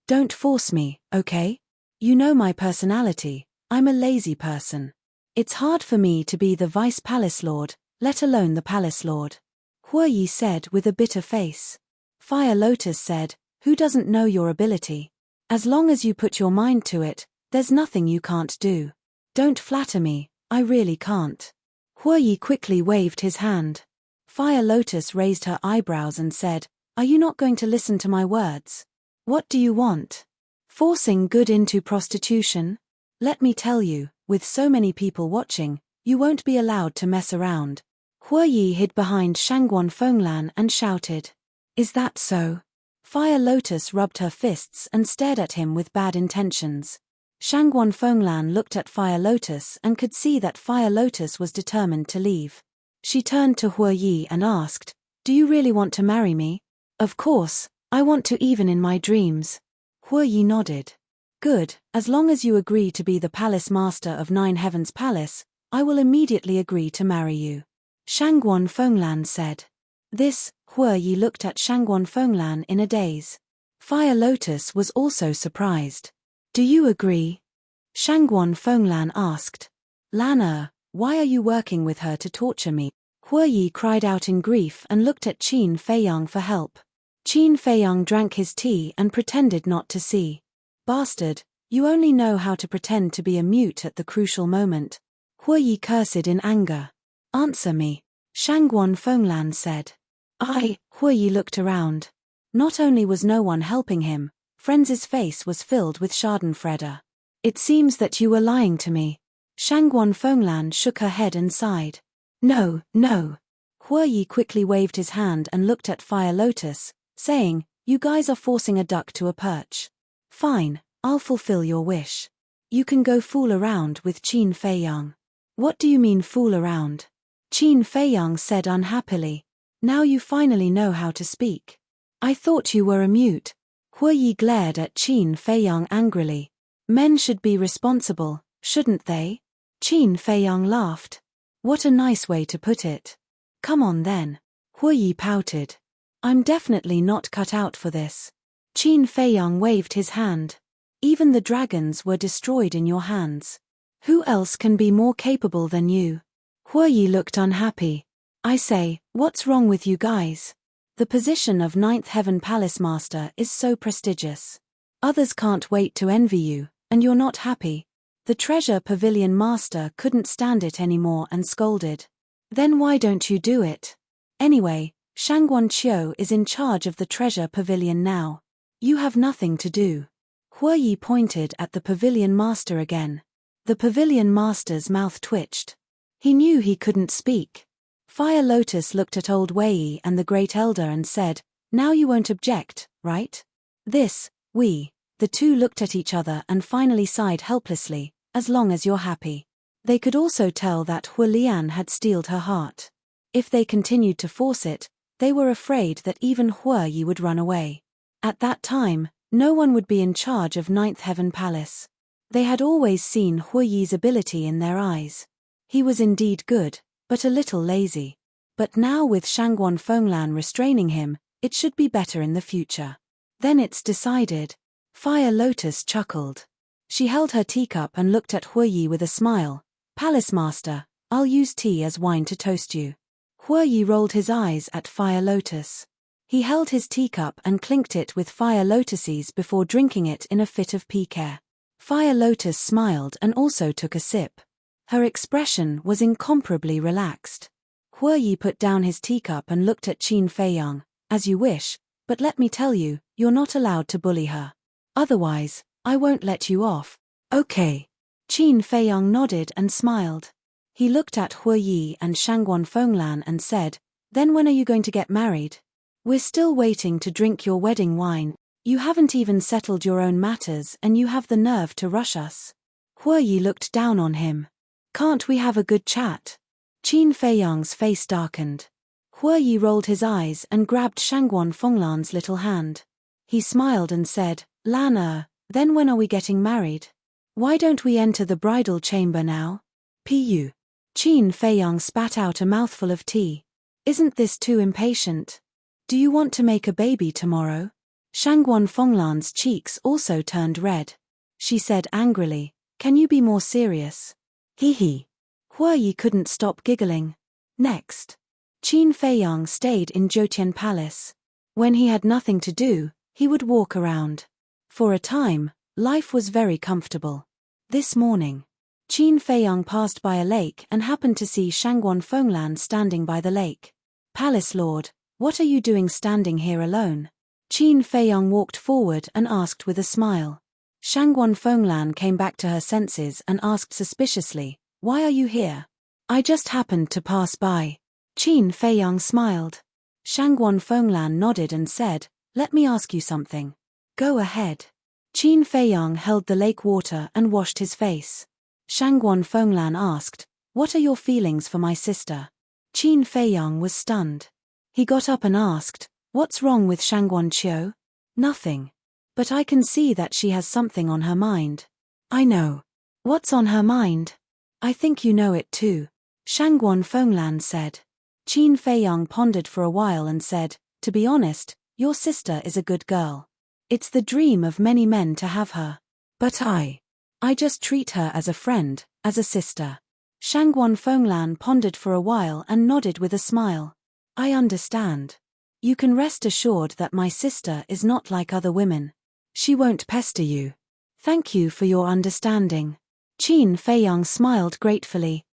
Don't force me, okay? You know my personality, I'm a lazy person. It's hard for me to be the Vice Palace Lord, let alone the Palace Lord. Hui Yi said with a bitter face. Fire Lotus said, Who doesn't know your ability? As long as you put your mind to it, there's nothing you can't do. Don't flatter me, I really can't. Hui Yi quickly waved his hand. Fire Lotus raised her eyebrows and said, Are you not going to listen to my words? What do you want? Forcing good into prostitution? Let me tell you, with so many people watching, you won't be allowed to mess around. Hue Yi hid behind Shangguan Fenglan and shouted. Is that so? Fire Lotus rubbed her fists and stared at him with bad intentions. Shangguan Fenglan looked at Fire Lotus and could see that Fire Lotus was determined to leave. She turned to Hue Yi and asked, Do you really want to marry me? Of course, I want to, even in my dreams. Hue Yi nodded. Good, as long as you agree to be the palace master of Nine Heavens Palace, I will immediately agree to marry you. Shangguan Fenglan said. This, Hue Yi looked at Shangguan Fenglan in a daze. Fire Lotus was also surprised. Do you agree? Shangguan Fenglan asked. Lana, why are you working with her to torture me? Hue Yi cried out in grief and looked at Qin Feiyang for help. Qin Feiyang drank his tea and pretended not to see. Bastard, you only know how to pretend to be a mute at the crucial moment. Hue Yi cursed in anger. Answer me. Shangguan Fenglan said. Hue Yi looked around. Not only was no one helping him, Frenz's face was filled with schadenfreude. It seems that you were lying to me. Shangguan Fenglan shook her head and sighed. No, no. Hue Yi quickly waved his hand and looked at Fire Lotus, saying, You guys are forcing a duck to a perch. Fine, I'll fulfill your wish. You can go fool around with Qin Feiyang. What do you mean fool around? Qin Feiyang said unhappily. Now you finally know how to speak. I thought you were a mute. Hue Yi glared at Qin Feiyang angrily. Men should be responsible, shouldn't they? Qin Feiyang laughed. What a nice way to put it. Come on then. Hue Yi pouted. I'm definitely not cut out for this. Qin Feiyang waved his hand. Even the dragons were destroyed in your hands. Who else can be more capable than you? Hue Yi looked unhappy. I say, what's wrong with you guys? The position of Ninth Heaven Palace Master is so prestigious. Others can't wait to envy you, and you're not happy. The Treasure Pavilion Master couldn't stand it anymore and scolded. Then why don't you do it? Anyway, Shangguan Qiu is in charge of the Treasure Pavilion now. You have nothing to do. Hue Yi pointed at the Pavilion Master again. The Pavilion Master's mouth twitched. He knew he couldn't speak. Fire Lotus looked at Old Wei and the Great Elder and said, Now you won't object, right? The two looked at each other and finally sighed helplessly, as long as you're happy. They could also tell that Hu Lian had steeled her heart. If they continued to force it, they were afraid that even Hue Yi would run away. At that time, no one would be in charge of Ninth Heaven Palace. They had always seen Hue Yi's ability in their eyes. He was indeed good, but a little lazy. But now with Shangguan Fenglan restraining him, it should be better in the future. Then it's decided. Fire Lotus chuckled. She held her teacup and looked at Hue Yi with a smile. Palace Master, I'll use tea as wine to toast you. Hue Yi rolled his eyes at Fire Lotus. He held his teacup and clinked it with Fire Lotus's before drinking it in a fit of pique. Fire Lotus smiled and also took a sip. Her expression was incomparably relaxed. Hue Yi put down his teacup and looked at Qin Feiyang. As you wish, but let me tell you, you're not allowed to bully her. Otherwise, I won't let you off. Okay. Qin Feiyang nodded and smiled. He looked at Hue Yi and Shangguan Fenglan and said, Then when are you going to get married? We're still waiting to drink your wedding wine. You haven't even settled your own matters and you have the nerve to rush us. Hue Yi looked down on him. Can't we have a good chat? Qin Feiyang's face darkened. Hue Yi rolled his eyes and grabbed Shangguan Fenglan's little hand. He smiled and said, Lana, then when are we getting married? Why don't we enter the bridal chamber now? Pu. Qin Feiyang spat out a mouthful of tea. Isn't this too impatient? Do you want to make a baby tomorrow? Shangguan Fenglan's cheeks also turned red. She said angrily, Can you be more serious? Hee. Hue Yi couldn't stop giggling. Next. Qin Feiyang stayed in Jotian Palace. When he had nothing to do, he would walk around. For a time, life was very comfortable. This morning, Qin Feiyang passed by a lake and happened to see Shangguan Fenglan standing by the lake. Palace Lord, what are you doing standing here alone? Qin Feiyang walked forward and asked with a smile. Shangguan Fenglan came back to her senses and asked suspiciously, "Why are you here?" "I just happened to pass by." Qin Feiyang smiled. Shangguan Fenglan nodded and said, "Let me ask you something." "Go ahead." Qin Feiyang held the lake water and washed his face. Shangguan Fenglan asked, "What are your feelings for my sister?" Qin Feiyang was stunned. He got up and asked, "What's wrong with Shangguan Qiu?" "Nothing. But I can see that she has something on her mind." "I know. What's on her mind?" "I think you know it too," Shangguan Fenglan said. Qin Feiyang pondered for a while and said, "To be honest, your sister is a good girl. It's the dream of many men to have her. But I just treat her as a friend, as a sister." Shangguan Fenglan pondered for a while and nodded with a smile. "I understand. You can rest assured that my sister is not like other women. She won't pester you. Thank you for your understanding." Qin Feiyang smiled gratefully.